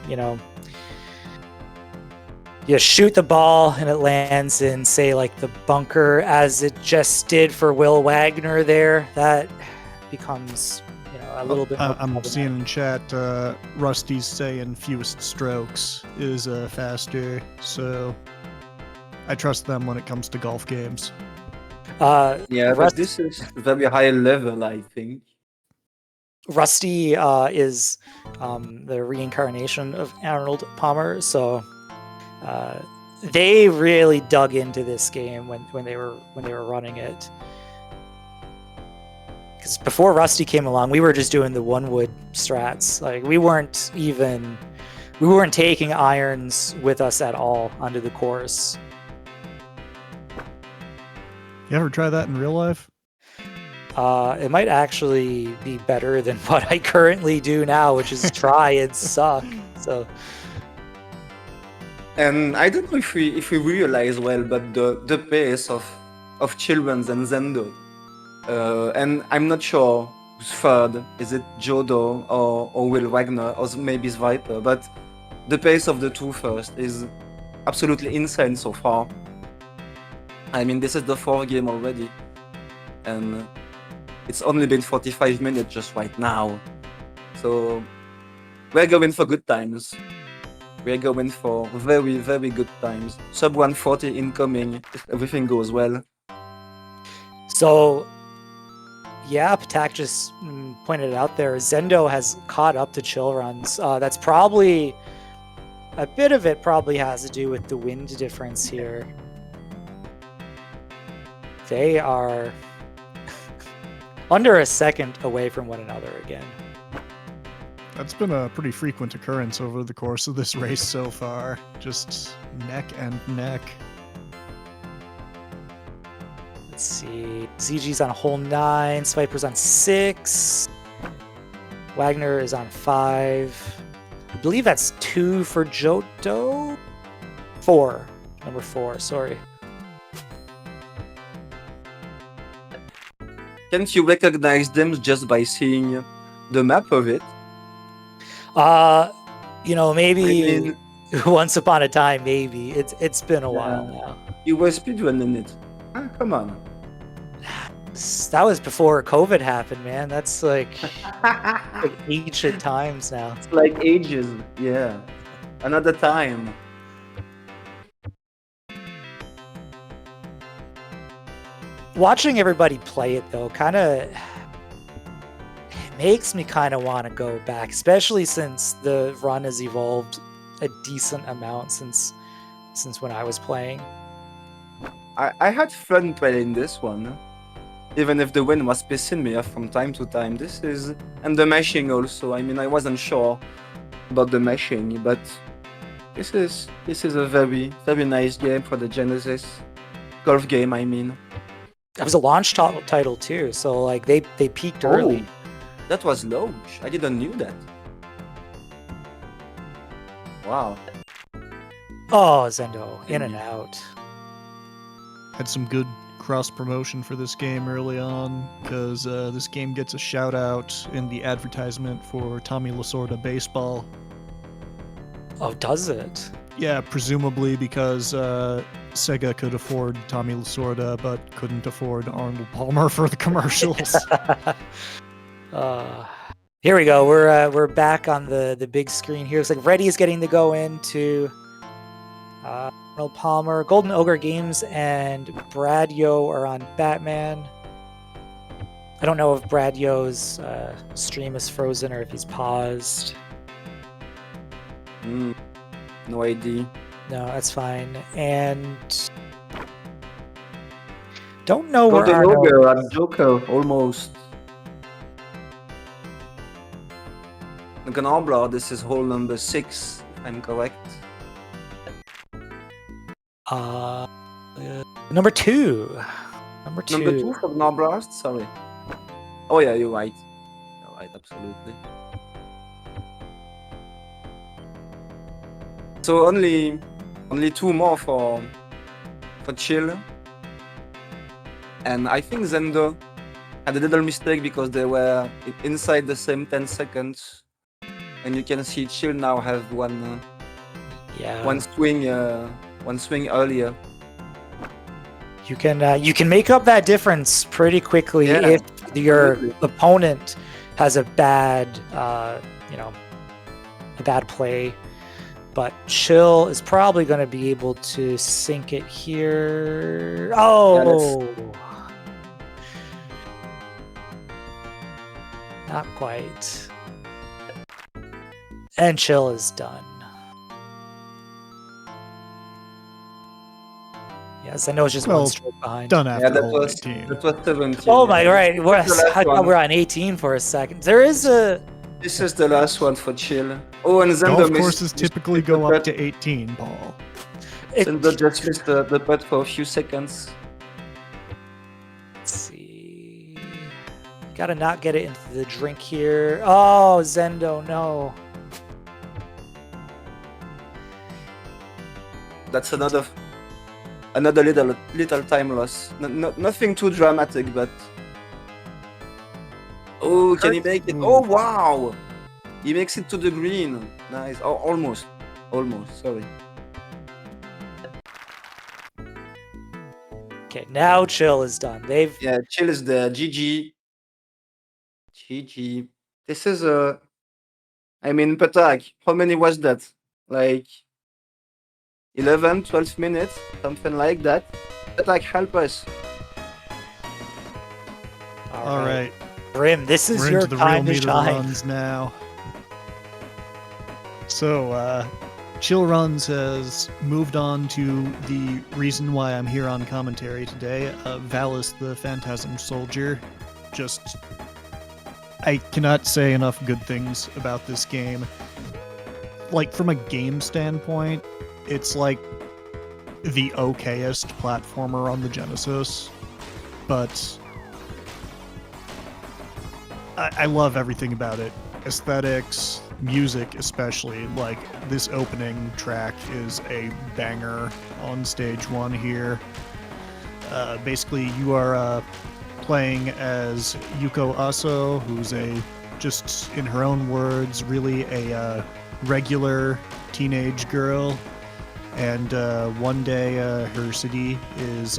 you shoot the ball and it lands in, say, like the bunker, as it just did for Will Wagner there. That becomes, a little bit more
I'm
problematic.
seeing in chat, Rusty's saying fewest strokes is faster, so I trust them when it comes to golf games.
Yeah, but this is very high level, I think.
Rusty is the reincarnation of Arnold Palmer, so they really dug into this game when they were running it. Because before Rusty came along, we were just doing the one wood strats. Like we weren't taking irons with us at all onto the course.
You ever try that in real life?
It might actually be better than what I currently do now, which is try and suck. So,
And I don't know if we realize well, but the pace of Children's and Zendo, and I'm not sure who's third. Is it Jodo or Will Wagner or maybe Viper? But the pace of the two first is absolutely insane so far. I mean, this is the fourth game already, and it's only been 45 minutes just right now. So we're going for good times. We're going for very, very good times. Sub 140 incoming, if everything goes well.
So yeah, Patak just pointed it out there. Zendo has caught up to chill runs. That's probably a bit of it. Probably has to do with the wind difference here. They are under a second away from one another again.
That's been a pretty frequent occurrence over the course of this race so far. Just neck and neck.
Let's see. ZG's on hole 9. Sviper's on 6. Wagner is on 5. I believe that's 2 for Jodo. 4. Number 4, sorry.
Can't you recognize them just by seeing the map of it?
Maybe
I mean,
once upon a time, maybe. It's been a while
Yeah.
now.
you were speedrunning it. Come on.
That was before COVID happened, man. That's like ancient times now.
It's like ages. Yeah. Another time.
Watching everybody play it, though, kind of makes me kind of want to go back, especially since the run has evolved a decent amount since when I was playing.
I had fun playing this one, even if the wind was pissing me off from time to time. This is, and the meshing also. I mean, I wasn't sure about the meshing, but this is a very nice game for the Genesis golf game. I mean,
It was a launch title too, so like they peaked early.
That was launch. I didn't knew that. Wow.
Oh, Zendo, in and out.
Had some good cross promotion for this game early on, because this game gets a shout out in the advertisement for Tommy Lasorda Baseball.
Oh, does it?
Yeah, presumably because Sega could afford Tommy Lasorda, but couldn't afford Arnold Palmer for the commercials.
Here we go. We're back on the big screen here. It's like Reddy is getting to go into Arnold Palmer. Golden Ogre Games and Brad Yo are on Batman. I don't know if Brad Yo's stream is frozen or if he's paused.
No idea.
No, that's fine. And don't know where
Golden
Arnold
Ogre
is.
and Joker almost. Gnobler, this is hole number 6, if I'm correct.
Number 2.
Number 2 for Gnobler, sorry. Oh yeah, you're right. You're right, absolutely. So only 2 more for Chill. And I think Zendo had a little mistake because they were inside the same 10 seconds. And you can see Chill now have one swing earlier.
You can make up that difference pretty quickly if your opponent has a bad play. But Chill is probably going to be able to sink it here. Oh, not quite. And Chill is done. Yes, I know it's just one stroke behind.
Done after
that
hole
was
18.
17.
Oh my, right. I thought
one.
we're on 18 for a second. There is a...
This is the last one for Chill. Oh, and Zendo
Golf
missed.
courses typically go up to 18, Paul.
Zendo just missed the putt for a few seconds.
Let's see. Gotta not get it into the drink here. Oh, Zendo, no.
That's another little time loss. Nothing too dramatic, but oh, can he make it? Oh wow, he makes it to the green. Nice. Oh, almost. Sorry.
Okay, now Chill is done.
Chill is there. GG. This is I mean, Patak. How many was that? Like 11, 12 minutes, something like that. Patak, help us.
All right.
Grim, this is
We're
your
into the real
time to
meat of the
shine.
runs now. So, Chill Runs has moved on to the reason why I'm here on commentary today. Valis, the Phantasm Soldier. I cannot say enough good things about this game. Like, from a game standpoint, it's like the okayest platformer on the Genesis, but I love everything about it. Aesthetics, music especially. Like, this opening track is a banger on stage 1 here. Basically, you are playing as Yuko Aso, who's just in her own words, really a regular teenage girl. And one day her city is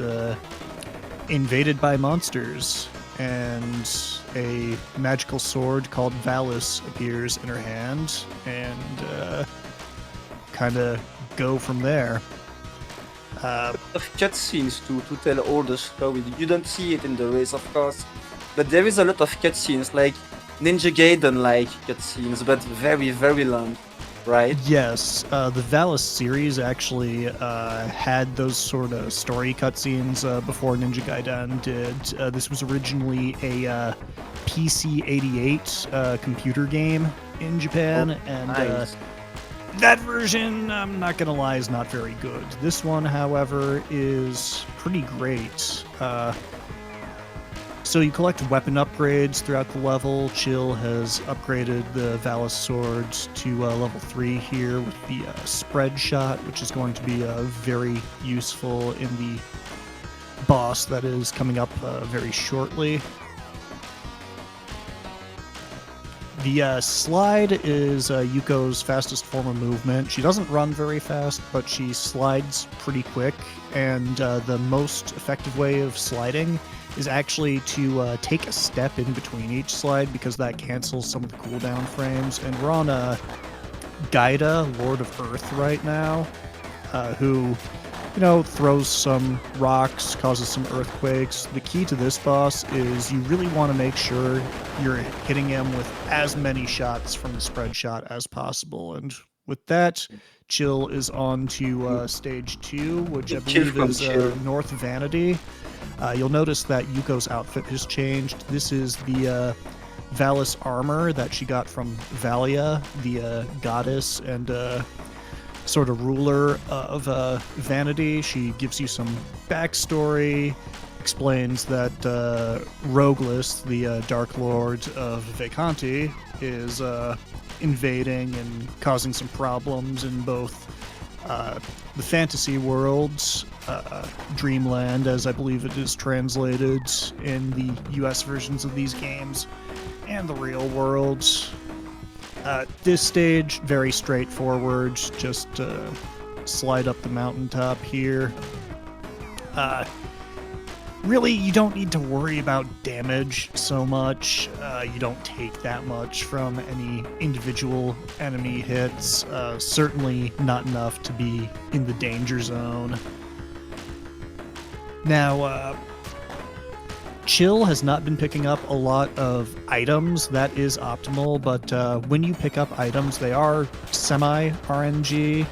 invaded by monsters, and a magical sword called Valis appears in her hand, and kind of go from there.
Of cutscenes to tell all the story. You don't see it in the race, of course, but there is a lot of cutscenes, like Ninja Gaiden like cutscenes, but very long, right?
Yes, the Valis series actually had those sort of story cutscenes before Ninja Gaiden did. This was originally a PC-88 computer game in Japan, and
Nice.
that version, I'm not gonna lie, is not very good. This one, however, is pretty great. So you collect weapon upgrades throughout the level. Chill has upgraded the Valis swords to level 3 here with the spread shot, which is going to be very useful in the boss that is coming up very shortly. The slide is Yuko's fastest form of movement. She doesn't run very fast, but she slides pretty quick, and the most effective way of sliding is actually to take a step in between each slide, because that cancels some of the cooldown frames. And we're on Gaida, Lord of Earth, right now, who, throws some rocks, causes some earthquakes. The key to this boss is you really want to make sure you're hitting him with as many shots from the spread shot as possible. And with that, Chill is on to stage 2, which I
Chill
believe
from
is
Chill.
North Vanity. You'll notice that Yuko's outfit has changed. This is the Valis armor that she got from Valia, the goddess and sort of ruler of Vanity. She gives you some backstory, explains that Rogueless, the Dark Lord of Vacanti, is invading and causing some problems in both the fantasy worlds, Dreamland, as I believe it is translated in the US versions of these games, and the real world. This stage, very straightforward, just slide up the mountaintop here. Really, you don't need to worry about damage so much. You don't take that much from any individual enemy hits. Certainly not enough to be in the danger zone. Now, Chill has not been picking up a lot of items. That is optimal, but when you pick up items, they are semi-RNG.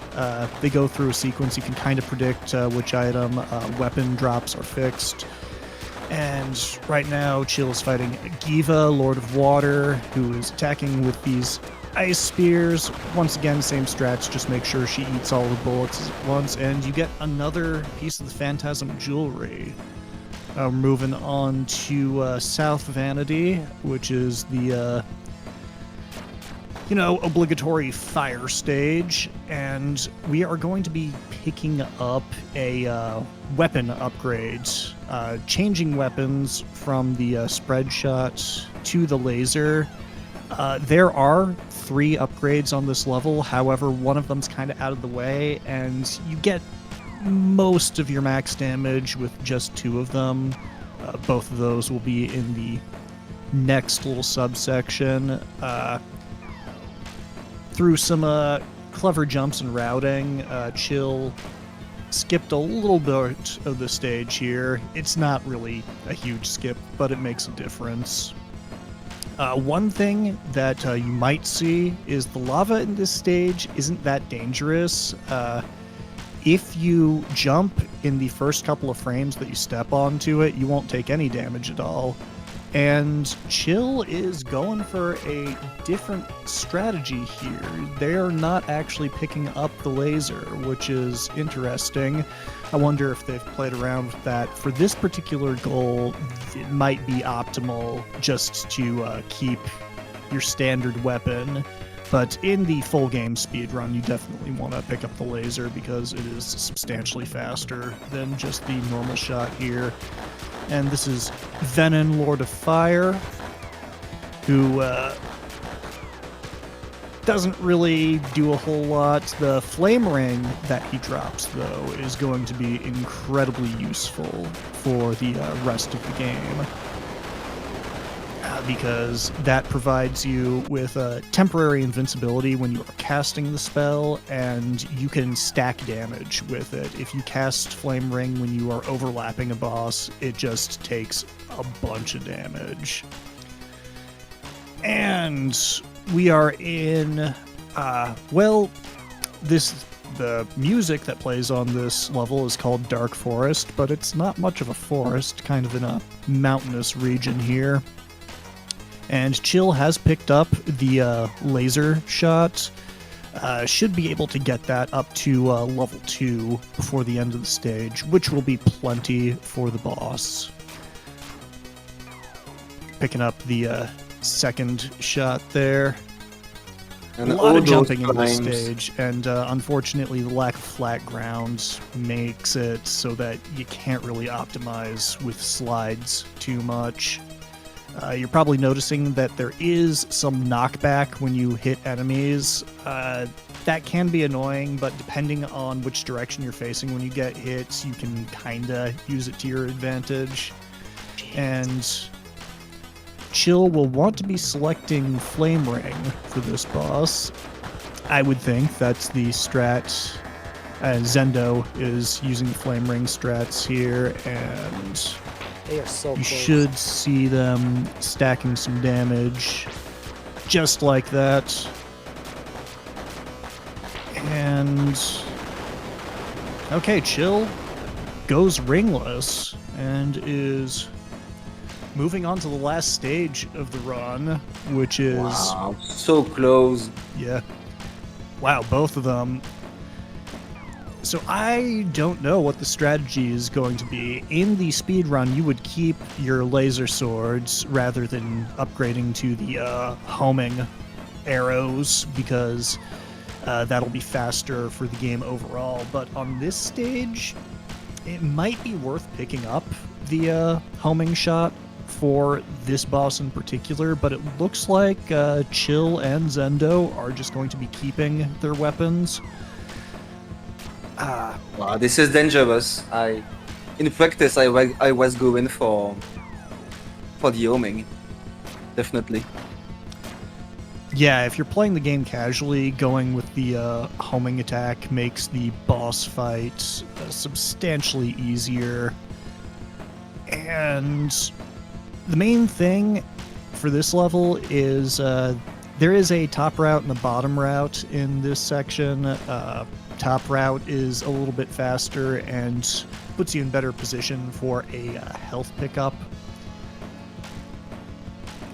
They go through a sequence. You can kind of predict which item weapon drops are fixed. And right now, Chill is fighting Giva, Lord of Water, who is attacking with these ice spears. Once again, same strats, just make sure she eats all the bullets at once, and you get another piece of the Phantasm jewelry. We're moving on to South Vanity, which is the, obligatory fire stage, and we are going to be picking up a weapon upgrade, changing weapons from the spread shot to the laser. There are 3 upgrades on this level, however, one of them's kind of out of the way, and you get most of your max damage with just 2 of them. Both of those will be in the next little subsection. Through some clever jumps and routing, Chill skipped a little bit of the stage here. It's not really a huge skip, but it makes a difference. One thing that you might see is the lava in this stage isn't that dangerous. If you jump in the first couple of frames that you step onto it, you won't take any damage at all. And Chill is going for a different strategy here. They're not actually picking up the laser, which is interesting. I wonder if they've played around with that. For this particular goal, it might be optimal just to keep your standard weapon. But in the full game speedrun, you definitely want to pick up the laser because it is substantially faster than just the normal shot here. And this is Venom, Lord of Fire, who doesn't really do a whole lot. The flame ring that he drops, though, is going to be incredibly useful for the rest of the game. Because that provides you with temporary invincibility when you are casting the spell, and you can stack damage with it. If you cast Flame Ring when you are overlapping a boss, it just takes a bunch of damage. And we are in Well, the music that plays on this level is called Dark Forest, but it's not much of a forest, kind of in a mountainous region here. And Chill has picked up the laser shot. Should be able to get that up to level 2 before the end of the stage, which will be plenty for the boss. Picking up the second shot there.
And
A lot
all
of jumping
those
in this
climbs.
stage, and unfortunately the lack of flat ground makes it so that you can't really optimize with slides too much. You're probably noticing that there is some knockback when you hit enemies. That can be annoying, but depending on which direction you're facing when you get hits, you can kinda use it to your advantage. And Chill will want to be selecting Flame Ring for this boss. I would think that's the strat. Zendo is using the Flame Ring strats here, and
They are so
you
close.
should see them stacking some damage just like that. And okay, Chill goes ringless and is moving on to the last stage of the run, which is
Wow, so close.
yeah. Wow, both of them. So I don't know what the strategy is going to be. In the speed run, you would keep your laser swords rather than upgrading to the homing arrows, because that'll be faster for the game overall. But on this stage, it might be worth picking up the homing shot for this boss in particular, but it looks like Chill and Zendo are just going to be keeping their weapons.
Wow, this is dangerous. In practice, I was going for the homing, definitely.
Yeah, if you're playing the game casually, going with the homing attack makes the boss fight substantially easier. And the main thing for this level is there is a top route and a bottom route in this section. Top route is a little bit faster and puts you in better position for a health pickup.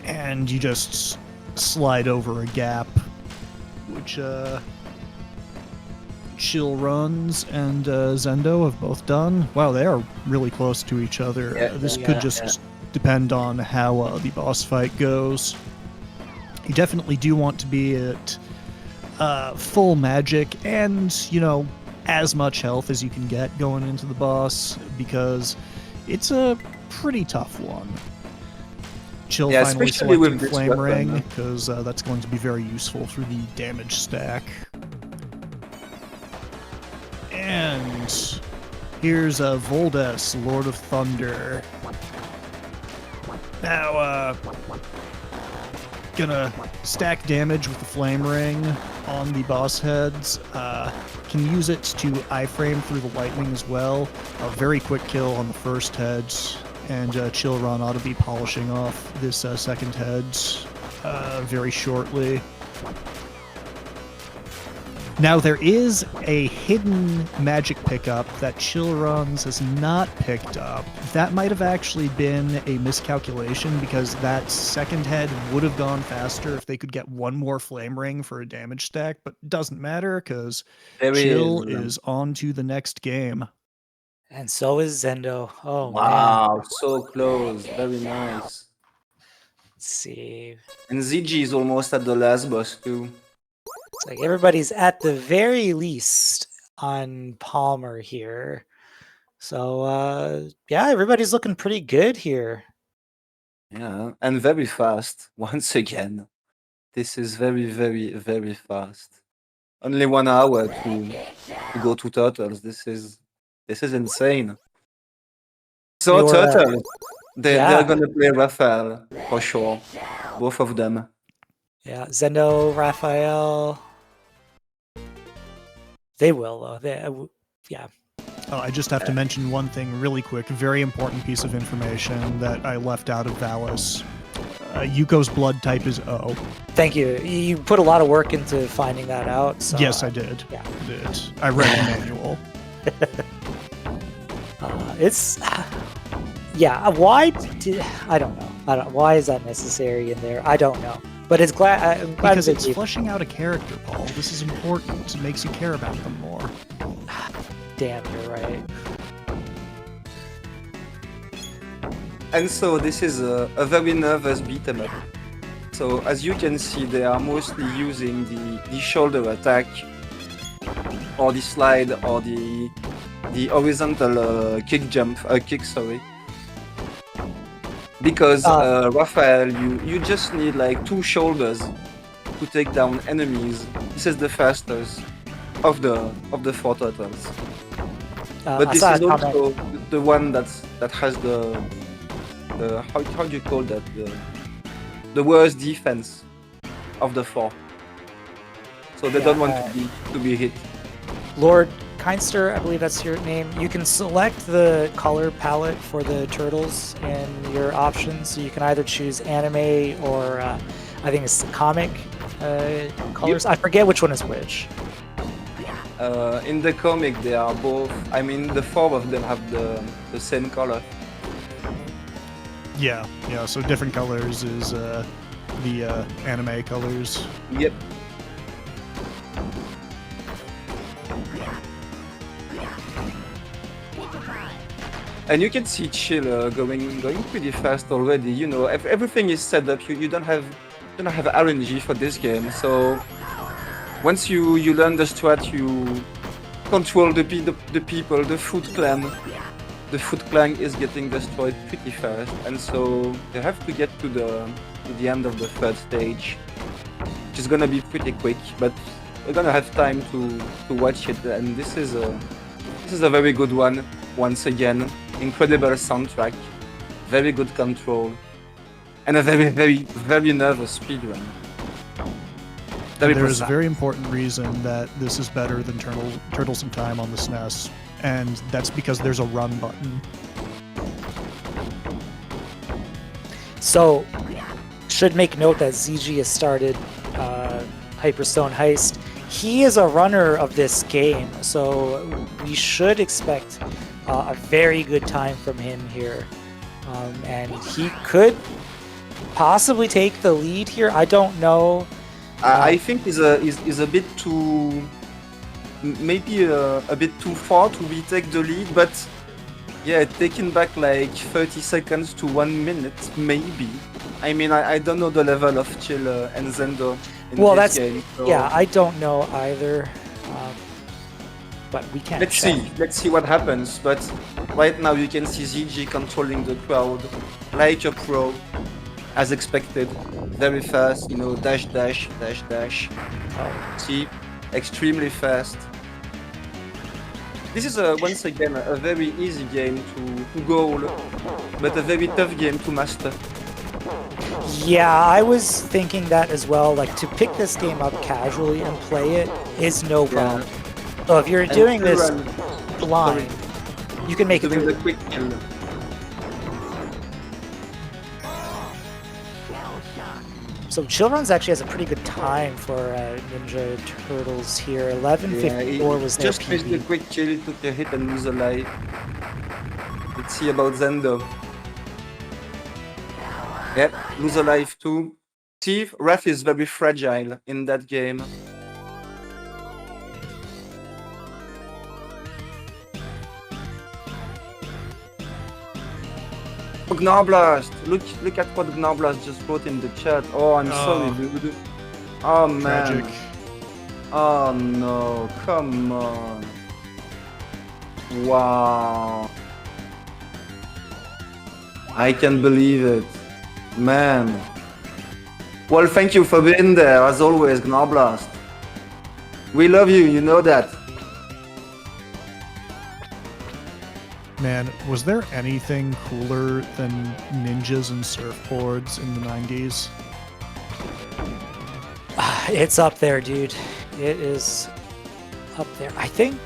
And you just slide over a gap, which Chill runs and Zendo have both done. Wow, they are really close to each other.
Yeah,
This
yeah,
could just depend on how the boss fight goes. You definitely do want to be at full magic and, you know, as much health as you can get going into the boss, because it's a pretty tough one. Chill
Yeah,
finally
especially with
selecting
this
Flame
weapon,
Ring,
huh?
because that's going to be very useful for the damage stack. And here's Voldes, Lord of Thunder. Now, gonna stack damage with the Flame Ring on the boss heads. Can use it to iframe through the lightning as well. A very quick kill on the first head, and Chill Run ought to be polishing off this second head very shortly. Now, there is a hidden magic pickup that Chill Runs has not picked up. That might have actually been a miscalculation, because that second head would have gone faster if they could get one more Flame Ring for a damage stack, but doesn't matter, because
There
Chill
is.
is on to the next game.
And so is Zendo. Oh man.
Wow, so close. Very nice.
Let's see.
And ZG is almost at the last boss too.
It's like everybody's at the very least on Palmer here. So yeah, everybody's looking pretty good here.
Yeah, and very fast once again. This is very, very, very fast. Only 1 hour to go to turtles. This is insane. So
You're,
turtle,
yeah.
they're gonna play Raphael for sure. Both of them.
Yeah, Zendo, Raphael. They will though. Yeah.
Oh, I just have to mention one thing really quick. Very important piece of information that I left out of Valis. Yuko's blood type is O.
Thank you. You put a lot of work into finding that out. So,
Yes, I did.
Yeah.
I did. I read the manual.
It's yeah. Why did I don't know. Why is that necessary in there? I don't know. But I'm glad
Because
that
it's fleshing out a character, Paul. This is important. It makes you care about them more.
Damn, you're right.
And so this is a very nervous beat 'em up. So as you can see, they are mostly using the shoulder attack, or the slide, or the horizontal kick, sorry. Because Raphael, you just need like 2 shoulders to take down enemies. This is the fastest of the 4 turtles. But
I
this
saw
is
a comment.
also the one that has the how do you call that, the worst defense of the 4. So they don't want to be hit.
Lord Kindster, I believe that's your name. You can select the color palette for the turtles in your options. So you can either choose anime or I think it's comic colors. I forget which one is which.
In the comic, they are both. I mean, the 4 of them have the same color.
Yeah. So different colors is the anime colors.
Yep. And you can see Chill going pretty fast already. You know, everything is set up. You don't have RNG for this game. So once you learn the strat, you control the people, the Foot Clan. The Foot Clan is getting destroyed pretty fast, and so you have to get to the end of the 3rd stage, which is gonna be pretty quick. But we're gonna have time to watch it, and this is a very good one. Once again, incredible soundtrack, very good control, and a very, very, very nervous speedrun.
There is a very important reason that this is better than Turtles in Time on the SNES, and that's because there's a run button.
So, should make note that ZG has started Hyperstone Heist. He is a runner of this game, so we should expect a very good time from him here. And he could possibly take the lead here. I don't know.
I think is a bit too, maybe a bit too far to take the lead, but yeah, taking back like 30 seconds to 1 minute, maybe. I mean, I don't know the level of Chill and Zendo in this game. So
yeah, I don't know either. But we can't.
Let's see what happens. But right now you can see ZG controlling the crowd like a pro, as expected. Very fast, you know, dash. See, extremely fast. This is once again a very easy game to goal, but a very tough game to master.
Yeah, I was thinking that as well. Like, to pick this game up casually and play it is no problem. So if you're doing this blind, you can make it
doing
through.
the quick kill.
So Children's actually has a pretty good time for Ninja Turtles here. 11:54 was their
just missed the
PB.
quick kill, took a hit and lose a life. Let's see about Zendo. Yep, lose a life too. See, Ref is very fragile in that game. Gnoblast! Look at what Gnoblast just wrote in the chat. Oh, I'm sorry, dude. Oh man.
Tragic.
Oh no, come on. Wow. I can't believe it. Man. Well, thank you for being there, as always, Gnoblast. We love you, you know that.
Man, was there anything cooler than ninjas and surfboards in the 90s?
It's up there, dude. It is up there. I think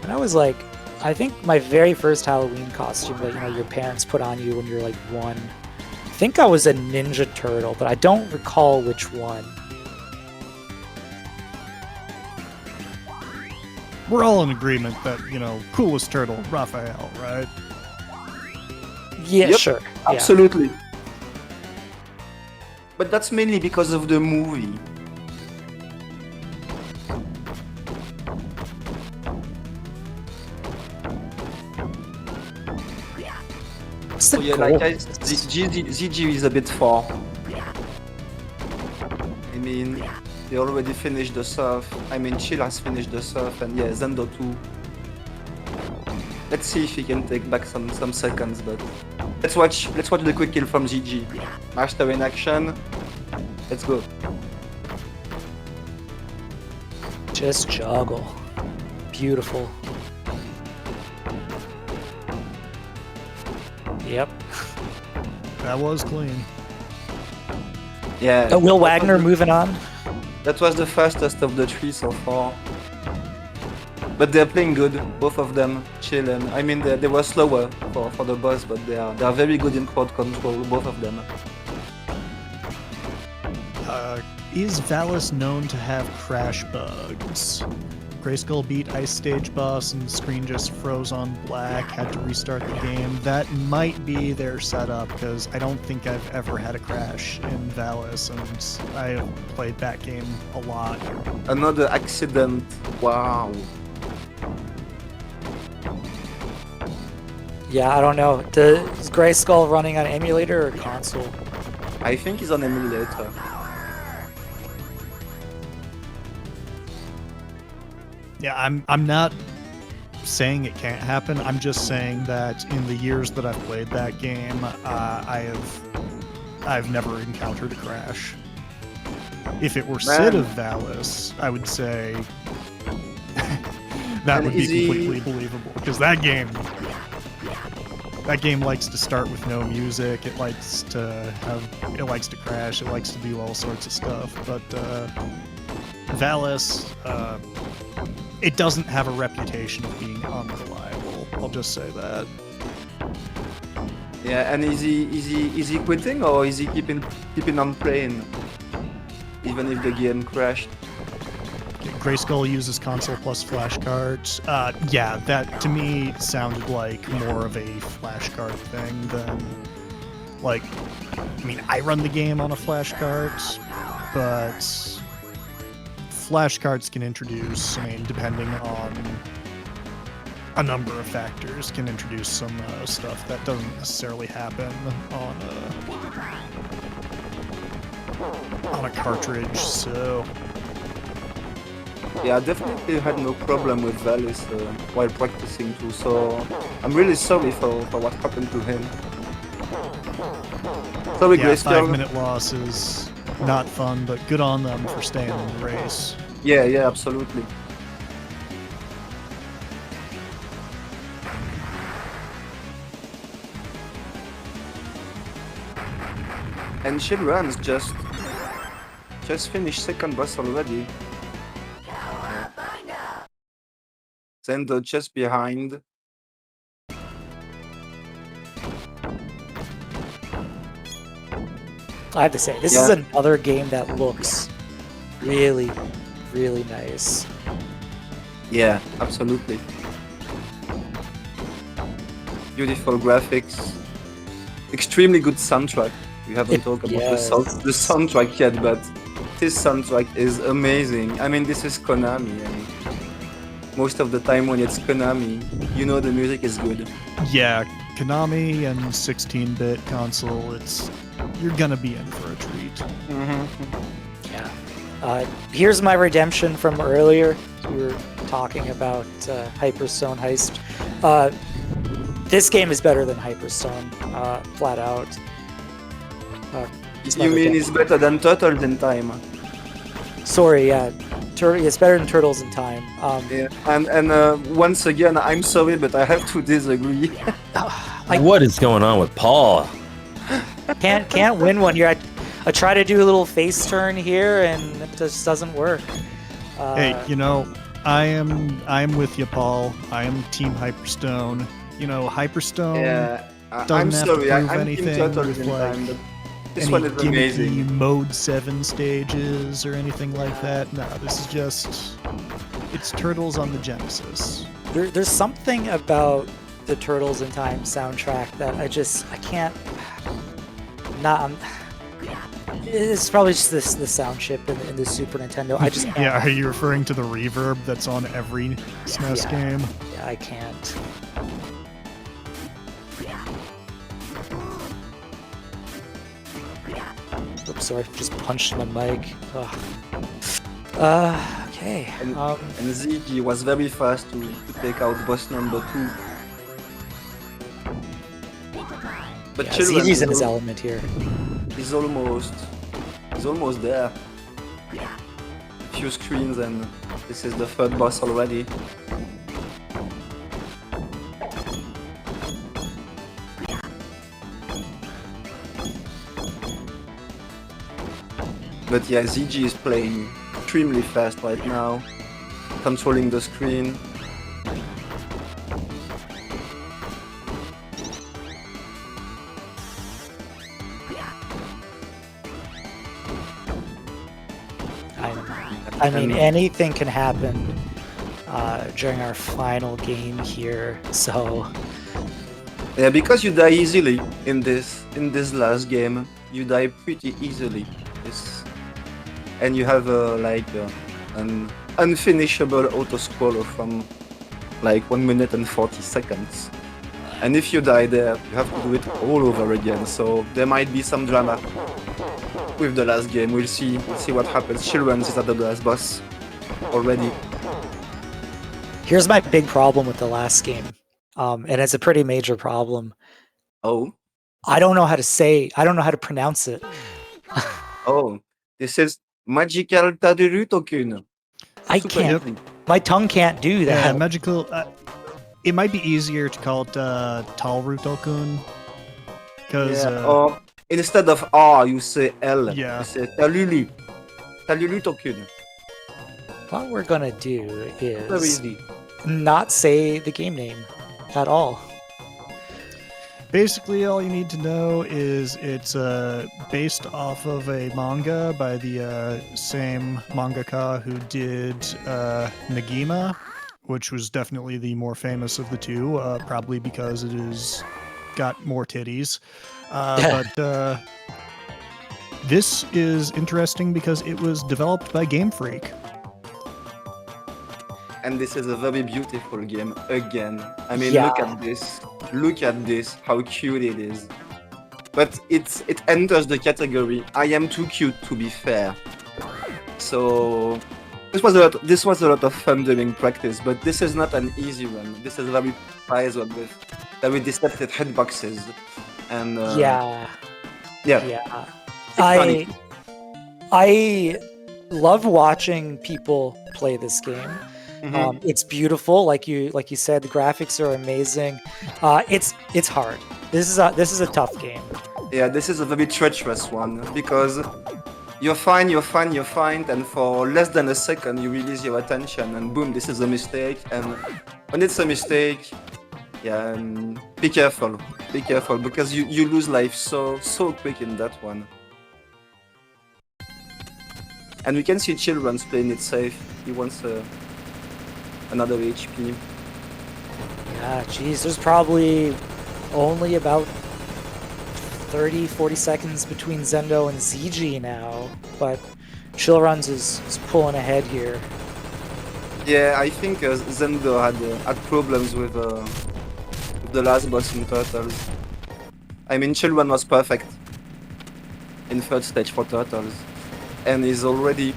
when I was like, I think my very first Halloween costume that your parents put on you when you're like 1 think I was a Ninja Turtle, but I don't recall which one.
We're all in agreement that, coolest turtle, Raphael, right?
Yeah,
Yep,
sure. Yeah.
Absolutely. But that's mainly because of the movie.
What's the
So yeah,
goal?
like ZG is a bit far. I mean, they already finished the surf. I mean, Chill has finished the surf, and yeah, Zendo too. Let's see if he can take back some seconds, but let's watch the quick kill from GG. Master in action. Let's go.
Just juggle. Beautiful. Yep.
That was clean.
Yeah.
Will Wagner moving on.
That was the fastest of the three so far. But they're playing good, both of them, chilling. I mean, they were slower for the boss, but they are very good in crowd control, both of them.
Is Valis known to have crash bugs? Grayskull beat Ice Stage boss and the screen just froze on black, had to restart the game. That might be their setup, because I don't think I've ever had a crash in Valis, and I have played that game a lot.
Another accident. Wow.
Yeah, I don't know. Is Grayskull running on emulator or console?
I think he's on emulator.
Yeah, I'm not saying it can't happen. I'm just saying that in the years that I've played that game, I've never encountered a crash. If it were Sid of Valis, I would say that would be completely believable, because that game likes to start with no music. It likes to crash. It likes to do all sorts of stuff. But Valis, it doesn't have a reputation of being unreliable. I'll just say that.
Yeah, and is he quitting, or is he keeping on playing, even if the game crashed?
Grayskull uses console plus flashcards. Yeah, that to me sounded like more of a flashcard thing than like. I mean, I run the game on a flashcard, but flashcards can introduce, I mean, depending on a number of factors, can introduce some stuff that doesn't necessarily happen on a cartridge. So
Yeah, I definitely had no problem with Valis while practicing too, so I'm really sorry for what happened to him. Sorry,
yeah,
Grayskull.
5-minute loss is not fun, but good on them for staying in the race.
Yeah, absolutely. And Shinran's just finished second boss already. Zendo just behind.
I have to say, this is another game that looks really, really nice.
Yeah, absolutely. Beautiful graphics. Extremely good soundtrack. We haven't talked about the soundtrack yet, but this soundtrack is amazing. I mean, this is Konami, and most of the time when it's Konami, you know the music is good.
Yeah, Konami and 16-bit console, you're gonna be in for a treat.
Yeah. Here's my redemption from earlier. We were talking about Hyperstone Heist. This game is better than Hyperstone, flat out.
You mean it's better than Turtles in Time?
Sorry, yeah. It's better than Turtles in Time.
Yeah. And once again, I'm sorry, but I have to disagree.
What is going on with Paul?
Can't win one here. I try to do a little face turn here, and it just doesn't work.
Hey, I am with you, Paul. I am Team Hyperstone. Hyperstone.
Yeah, I'm
Doesn't have to
sorry,
prove
I'm Team
anything
Turtles
with
in
like
time, but this
any
one is
gimmicky
amazing.
Mode 7 stages or anything like that. No, this is just it's Turtles on the Genesis.
There's something about the Turtles in Time soundtrack that I can't. It's probably just the sound chip in the Super Nintendo. I just can't.
Yeah, are you referring to the reverb that's on every SNES game?
Yeah, I can't. Oops, sorry, just punched my mic. Ugh. Okay.
And Ziggy was very fast to take out boss number 2. But
Yeah,
Children
ZZ's in his element here.
He's almost there. A few screens and this is the third boss already. But yeah, ZG is playing extremely fast right now, controlling the screen.
I mean, anything can happen during our final game here. So
yeah, because you die easily in this last game, you die pretty easily. And you have an unfinishable auto scroller from like 1 minute and 40 seconds. And if you die there, you have to do it all over again. So there might be some drama with the last game. We'll see what happens. Children is at the last boss already.
here's my big problem with the last game, and it's a pretty major problem.
Oh,
I don't know how to pronounce it.
oh, this is Magical Taruruuto-kun.
I
Super
can't.
easy.
My tongue can't do that.
Yeah, magical. It might be easier to call it Taruruuto-kun. Because
Yeah, or instead of R, you say L.
Yeah.
You say Taruruuto-kun.
What we're gonna do
Very
is
easy.
not say the game name at all.
basically all you need to know is it's based off of a manga by the same mangaka who did Negima, which was definitely the more famous of the two, probably because it is got more titties. But this is interesting because it was developed by Game Freak.
And this is a very beautiful game again. I mean,
Yeah.
look at this. Look at this, how cute it is. But it enters the category, I am too cute to be fair. So this was a lot of fun during practice, but this is not an easy one. This is very puzzle with very distorted hitboxes. And
Yeah.
yeah.
I love watching people play this game.
Mhm.
It's beautiful, like you said. The graphics are amazing. It's hard. This is a tough game.
Yeah, this is a very treacherous one because you're fine, and for less than a second you release your attention, and boom, this is a mistake. And when it's a mistake, yeah, be careful, because you lose life so quick in that one. And we can see children's playing it safe. He wants another HP.
Yeah, geez, there's probably only about 30-40 seconds between Zendo and ZG now, but Chillruns is pulling ahead here.
Yeah, I think Zendo had problems with the last boss in Turtles. I mean, Children was perfect in third stage for Turtles, and he's already.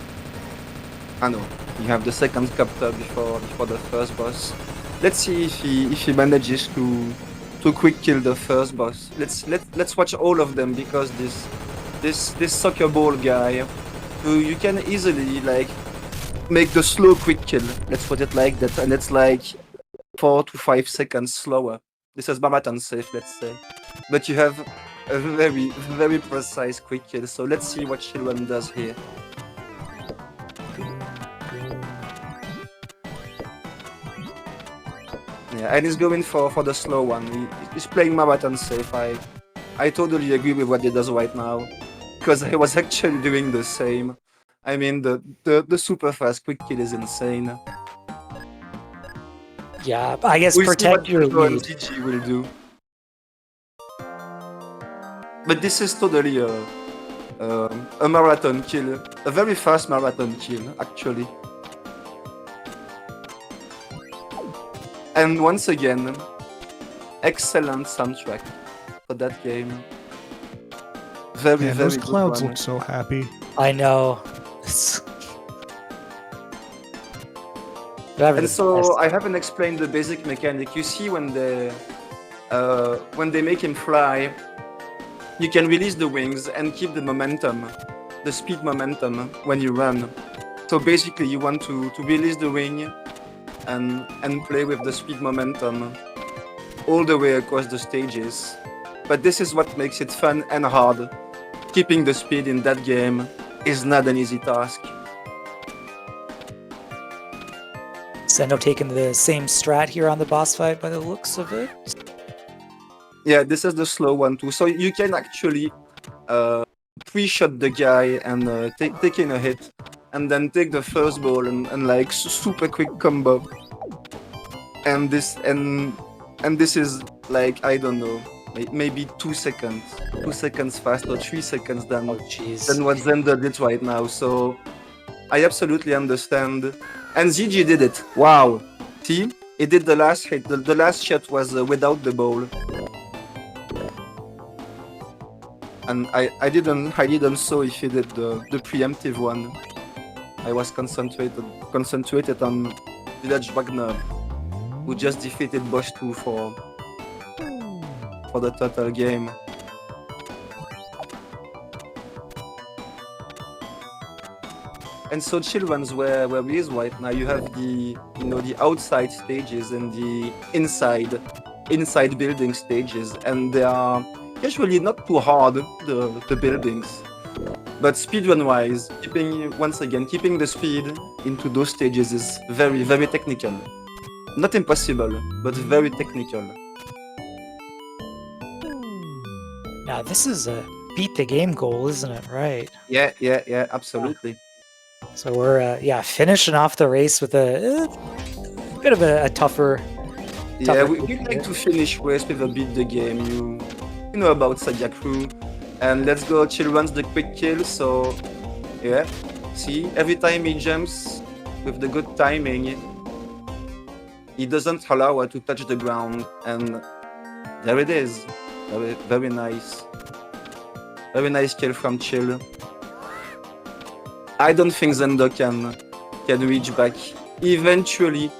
I know you have the second chapter before the first boss. Let's see if he manages to quick kill the first boss. Let's watch all of them, because this soccer ball guy, who you can easily like make the slow quick kill. Let's put it like that, and it's like 4 to 5 seconds slower. This is marathon safe, let's say, but you have a very precise quick kill. So let's see what Children does here. Yeah, and he's going for the slow one. He's playing marathon safe. I totally agree with what he does right now, because I was actually doing the same. I mean, the super fast quick kill is insane.
Yeah, I guess
We'll see
protect
what
your
Hugo and
lead.
GG will do. But this is totally a marathon kill, a very fast marathon kill, actually. And once again, excellent soundtrack for that game. Very,
Man,
very
those
good
clouds
one.
look so happy.
I know. They're having
And
the
so
best-
I haven't explained the basic mechanic. You see when they make him fly, you can release the wings and keep the momentum, the speed momentum when you run. So basically you want to release the wing and play with the speed momentum all the way across the stages. But this is what makes it fun and hard. Keeping the speed in that game is not an easy task.
Sendo taking the same strat here on the boss fight by the looks of it.
Yeah, this is the slow one too. So you can actually pre-shot the guy and take in a hit, and then take the first ball and like super quick combo. And this is like, I don't know, maybe 2 seconds, 2 seconds faster, 3 seconds than
Jeez.
what Zender did right now. So I absolutely understand. And ZG did it. Wow. See? He did the last hit. The last shot was without the ball. And I didn't saw if he did the preemptive one. I was concentrated on Village Wagner, who just defeated Bosch 2 for the total game. And so Children's where we is right now, you have the outside stages and the inside building stages, and they are usually not too hard, the buildings. But speedrun wise, keeping the speed into those stages is very, very technical. Not impossible, but very technical.
Now this is a beat the game goal, isn't it? Right.
Yeah, absolutely.
So we're finishing off the race with a bit of a tougher.
Yeah, we like to finish race with a beat the game. You know about SegaCrew. And let's go Children's the quick kill. So yeah, see, every time he jumps with the good timing, he doesn't allow her to touch the ground, and there it is. Very, very nice. Very nice kill from Chill. I don't think Zendo can reach back. Eventually,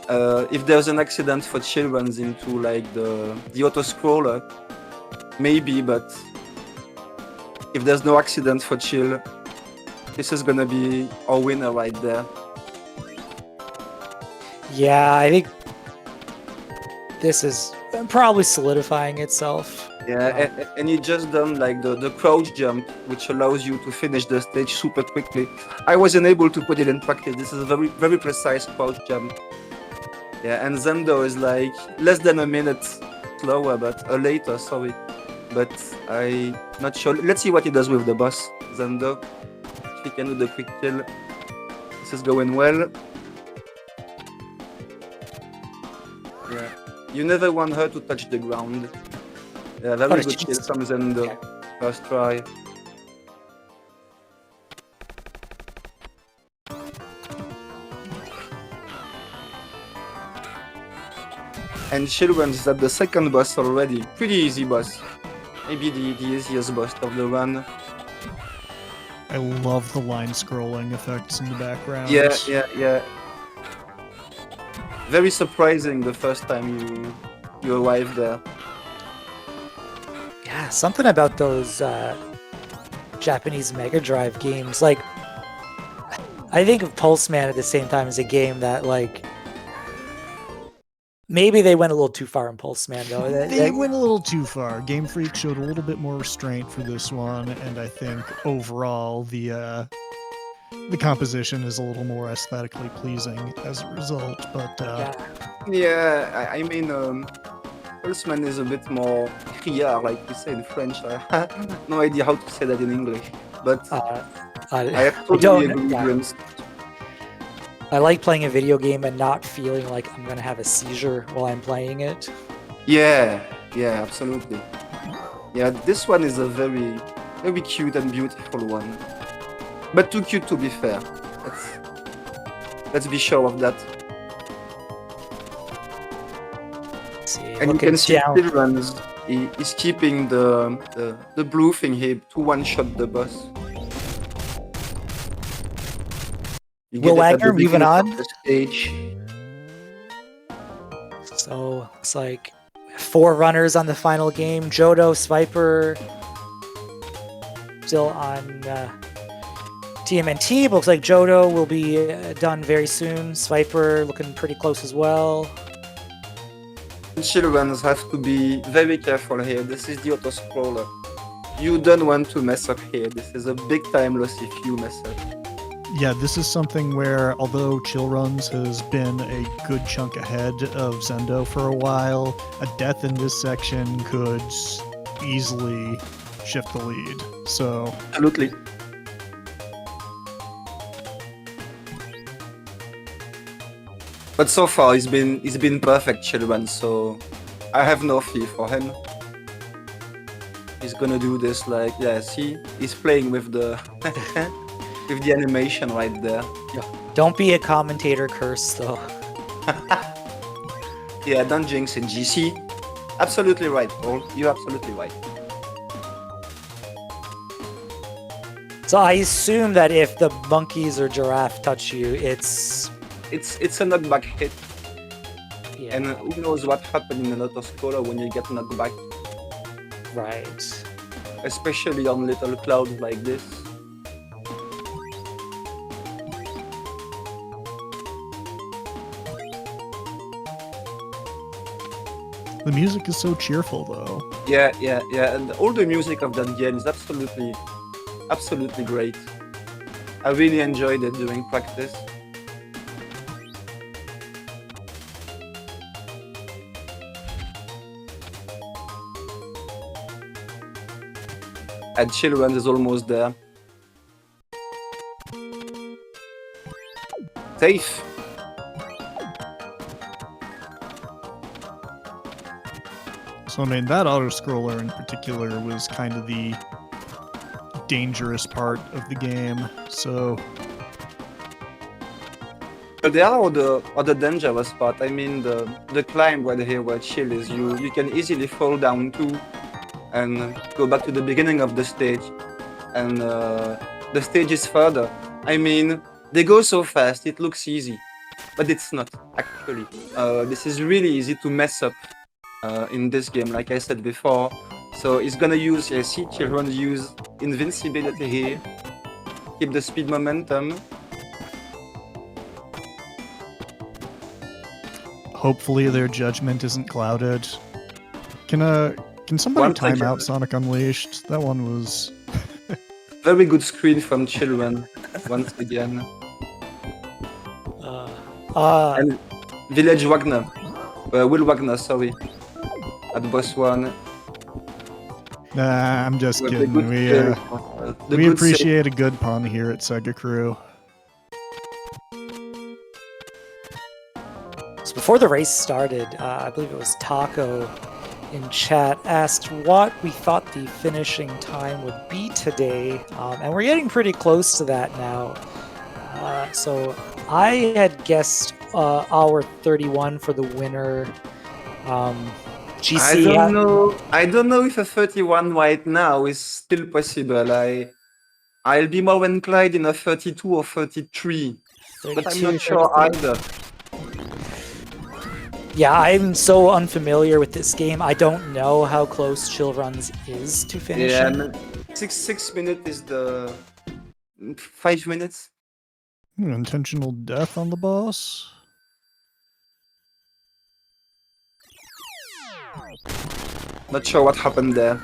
if there's an accident for Chill runs into like the auto scroller, maybe, but if there's no accident for Chill, this is gonna be our winner right there.
Yeah, I think this is probably solidifying itself.
Yeah, and you just done like the crouch jump, which allows you to finish the stage super quickly. I wasn't able to put it in practice. This is a very, very precise crouch jump. Yeah, and Zendo is like less than a minute slower, but later, sorry. But I'm not sure. Let's see what he does with the boss, Zendo. If he can do the quick kill. This is going well. Yeah, you never want her to touch the ground. Yeah, very good kill from Zendo. First try. And Children's at the second boss already. Pretty easy boss. Maybe the easiest boss of the run.
I love the line scrolling effects in the background.
Yeah. Very surprising the first time you arrive there.
Yeah, something about those Japanese Mega Drive games. Like, I think of Pulseman at the same time as a game that, like, maybe they went a little too far in Pulseman, though.
They went a little too far. Game Freak showed a little bit more restraint for this one, and I think overall the the composition is a little more aesthetically pleasing as a result. But
Yeah.
I mean, Pulseman is a bit more criard, like we say in French. I have no idea how to say that in English, but I have totally
don't-
agree with
yeah.
you.
I like playing a video game and not feeling like I'm gonna have a seizure while I'm playing it.
Yeah, absolutely. Yeah, this one is a very, very cute and beautiful one, but too cute to be fair. Let's be sure of that.
Let's see,
And you
looking
can see
down.
Children's is keeping the blue thing here to one-shot the boss. You
Will
get it at the
Wagner, moving
beginning of
on.
the stage.
So looks like 4 runners on the final game. Jodo, Sviper, still on TMNT. But looks like Jodo will be done very soon. Sviper looking pretty close as well.
Children have to be very careful here. This is the auto-scroller. You don't want to mess up here. This is a big time loss if you mess up.
yeah, this is something where, although Chill Runs has been a good chunk ahead of Zendo for a while, a death in this section could easily shift the lead. So
Absolutely. But so far he's been perfect, Children, so I have no fear for him. He's gonna do this like, yeah, see? He's playing with the with the animation right there.
Don't be a commentator curse though.
Yeah, don't jinx in GC. Absolutely right, Paul. You're absolutely right.
So I assume that if the monkeys or giraffe touch you, it's
It's a knockback hit,
yeah,
and who knows what happened in an auto-scroller when you get knocked back,
right.
especially on little clouds like this.
the music is so cheerful, though.
Yeah, and all the music of that game is absolutely great. I really enjoyed it during practice. And Children is almost there. Safe.
So I mean, that auto-scroller in particular was kind of the dangerous part of the game. So
But there are other dangerous part. I mean, the climb right here where Chill is, you can easily fall down too, and go back to the beginning of the stage, and the stage is further. I mean, they go so fast, it looks easy, but it's not actually. This is really easy to mess up in this game, like I said before. So he's gonna use, yeah, see, Children use invincibility here, keep the speed momentum.
hopefully their judgment isn't clouded. Can somebody
One
time
second.
out Sonic Unleashed? That one was
Very good screen from Children, once again. And Village Wagner, Will Wagner, sorry, at boss one.
Nah, I'm just
with the
kidding.
good
We
skill, the
we
good
appreciate a good pun here at SegaCrew.
So before the race started, I believe it was Taco in chat asked what we thought the finishing time would be today, and we're getting pretty close to that now. So I had guessed hour 31 for the winner. GC,
I don't know if a 31 right now is still possible. I'll be more inclined in a 32 or 33, but I'm
32,
not sure
33.
either.
Yeah, I'm so unfamiliar with this game. I don't know how close Chill Runs is to finishing.
Yeah, 6 minutes is the 5 minutes.
Intentional death on the boss.
Not sure what happened there.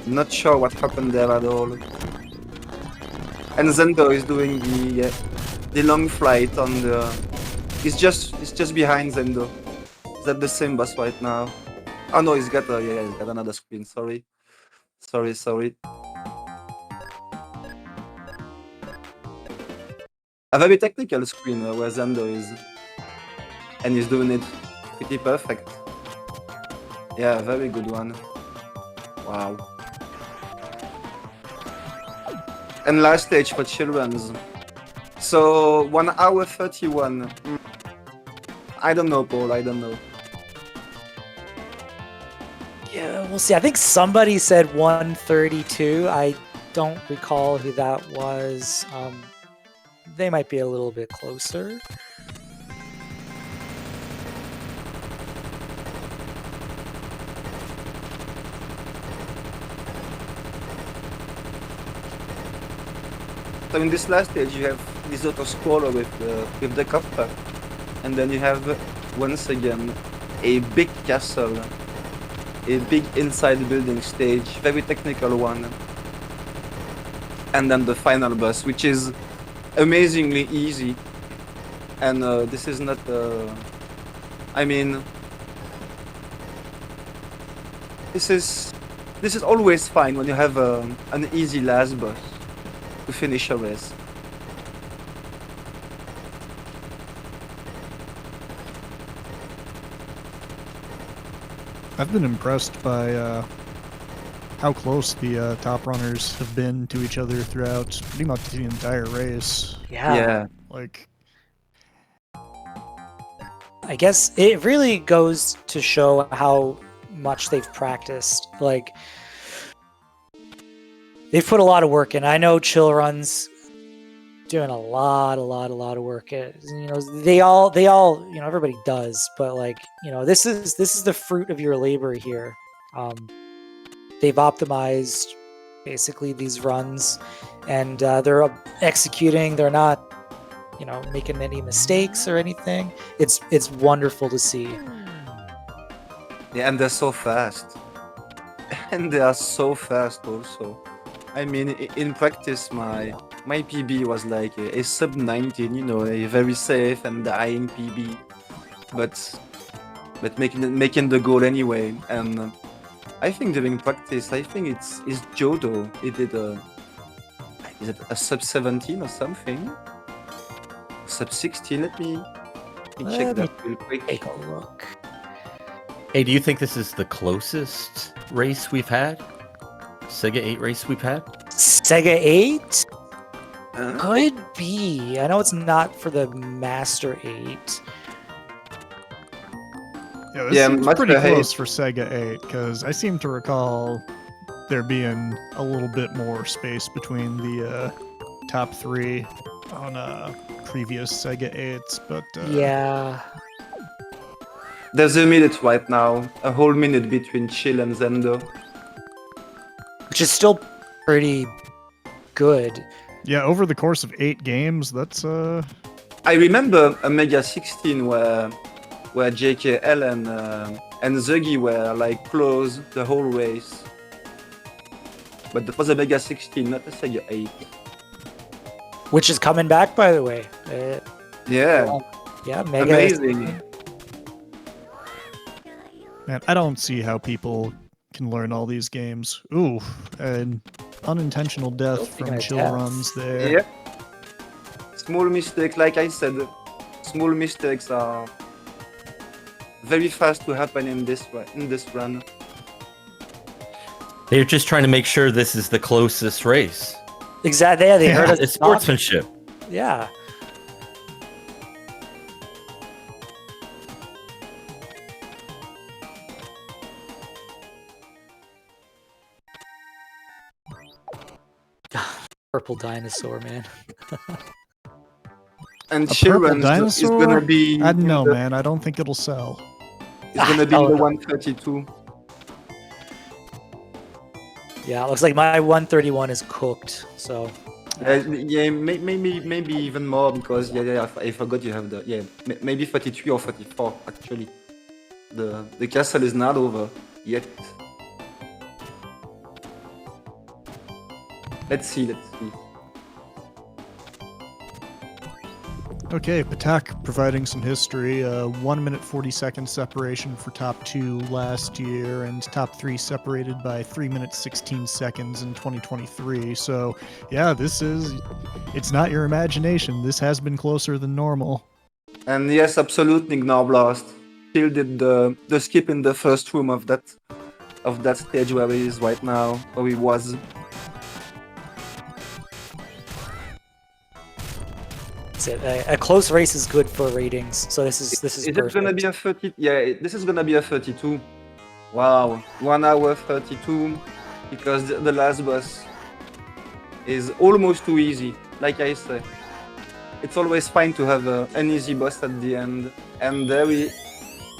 Not sure what happened there at all. And Zendo is doing the long flight on the. It's just behind Zendo. Is that the same boss right now? Oh no, he's got he's got another screen. Sorry. A very technical screen where Zendo is, and he's doing it pretty perfect. Yeah, very good one. Wow. And last stage for children's. So 1 hour 31. I don't know, Paul. I don't know.
Yeah, we'll see. I think somebody said 132. I don't recall who that was. They might be a little bit closer.
So in this last stage, you have this auto scroller with the copter, and then you have once again a big castle, a big inside building stage, very technical one, and then the final boss, which is amazingly easy. And this is not. I mean, this is always fine when you have an easy last boss to finish a race.
I've been impressed by how close the top runners have been to each other throughout pretty much the entire race.
Yeah.
Like,
I guess it really goes to show how much they've practiced. Like, they've put a lot of work in. I know Chill Run's doing a lot of work. They all, everybody does, but like, this is the fruit of your labor here. They've optimized basically these runs, and they're executing. They're not, making any mistakes or anything. It's wonderful to see.
Yeah, and they're so fast. And they are so fast also. I mean, in practice, my PB was like a sub 19, a very safe and dying PB, but making the goal anyway. And I think during practice, I think it's Jodo. He did is it a sub 17 or something? Sub 16. Let me check that real quick.
Take a look.
Hey, do you think this is the closest race we've had? SEGA8 race we've had?
SEGA8? Could be. I know it's not for the Master 8.
Yeah, this seems pretty close for Sega 8, because I seem to recall there being a little bit more space between the top three on previous Sega 8s, but...
Yeah.
There's a minute right now, a whole minute between Chill and Zendo.
Which is still pretty good.
Yeah, over the course of 8 games, that's...
I remember a Mega 16 where JKL and Zuggy were like close the whole race. But that was a Mega 16, not a Sega 8.
Which is coming back, by the way.
Yeah.
Yeah, Mega.
Amazing.
Man, I don't see how people can learn all these games. Ooh, an unintentional death from Chill Runs there.
Yeah. Small mistake, like I said, small mistakes are very fast to happen in this run.
They're just trying to make sure this is the closest race.
Exactly. Yeah, they heard us.
It's sportsmanship.
Yeah. Purple dinosaur, man.
And
A
Chill
purple
Runs is
dinosaur?
gonna be.
I don't know, man. I don't think it'll sell.
It's gonna be the 132.
Yeah, it looks like my 131 is cooked. So.
Yeah, maybe even more because I forgot you have the maybe 33 or 34 actually. The castle is not over yet. Let's see.
Okay, Patak providing some history. 1 minute 40-second separation for top 2 last year, and top 3 separated by 3 minutes 16 seconds in 2023. So, yeah, it's not your imagination. This has been closer than normal.
And yes, absolutely, Gnorblast. Still did the skip in the first room of that stage where he is right now, where he was.
A close race is good for ratings, so this is
Is it
perfect.
gonna be a 30? Yeah, this is gonna be a 32. Wow, 1 hour 32, because the last boss is almost too easy. Like I say, it's always fine to have an easy boss at the end, and there he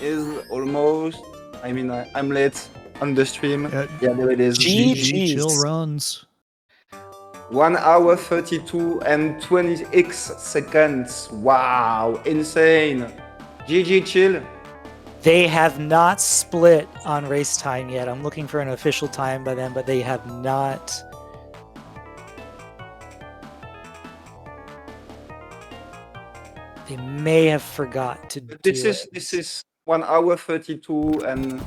is almost. I mean, I'm late on the stream. Yeah, there it is.
GG's.
Chill runs.
1 hour 32 and 20x seconds. Wow, insane. GG chill.
They have not split on race time yet. I'm looking for an official time by them, but they have not. They may have forgot to do it.
This is 1 hour 32 and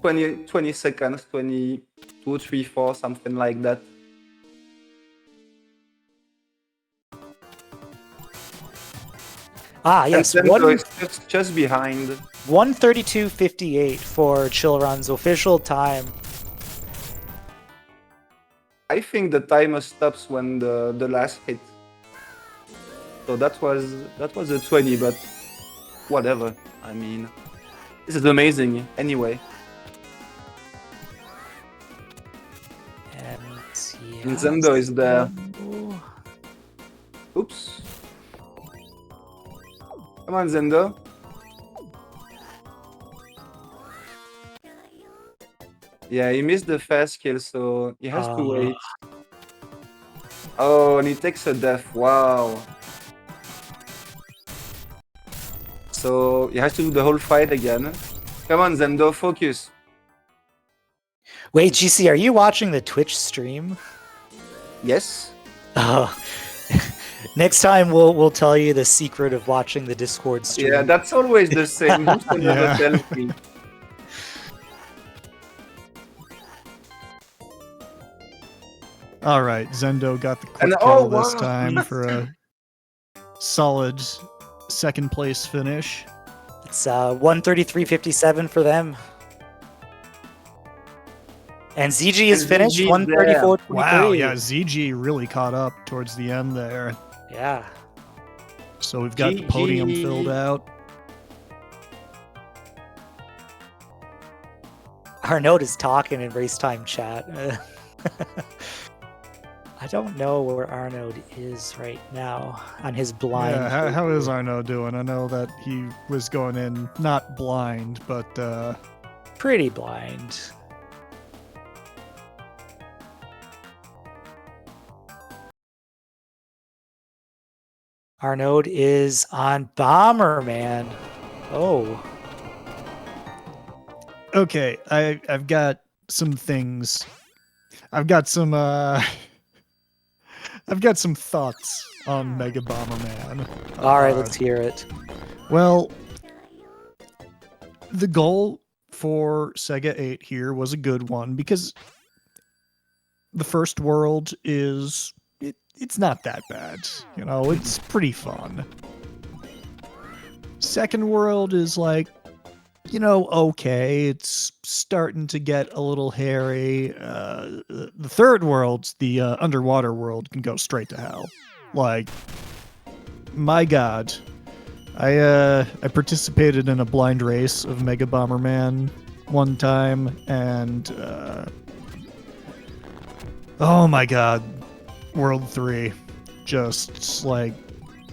20 seconds, 22, 3, 4, something like that.
Ah, yes,
And Zendo is just behind.
1:32:58 for Chill Run's official time.
I think the timer stops when the last hit. So that was a 20, but whatever. I mean, this is amazing. Anyway,
And
and Zendo is there. Oops. Come on, Zendo. Yeah, he missed the fast kill, so he has to wait. Oh, and he takes a death. Wow. So he has to do the whole fight again. Come on, Zendo, focus.
Wait, GC, are you watching the Twitch stream?
Yes.
Oh. Next time we'll tell you the secret of watching the Discord stream.
Yeah, that's always the same. Who's gonna
Yeah.
tell me?
All right, Zendo got the quick
And-
kill
oh,
this
wow.
time for a solid second place finish.
It's 1:33:57 for them. And ZG is
And
finished
ZG 's
1:34:23.
Wow, yeah, ZG really caught up towards the end there.
Yeah.
So we've got the podium
GG.
filled out.
Arnold is talking in race time chat. I don't know where Arnold is right now on his blind.
Yeah, how is Arno doing? I know that he was going in not blind, but
Pretty blind. Arnold is on Bomberman. Oh.
okay. I've got some things. I've got some I've got some thoughts on Mega Bomberman.
All right, let's hear it.
Well, the goal for SEGA8 here was a good one because the first world is it's not that bad. You know, it's pretty fun. Second world is like, you know, okay, it's starting to get a little hairy. The third world, the underwater world, can go straight to hell. Like, my God, I participated in a blind race of Mega Bomberman one time, and oh my God, World 3, just like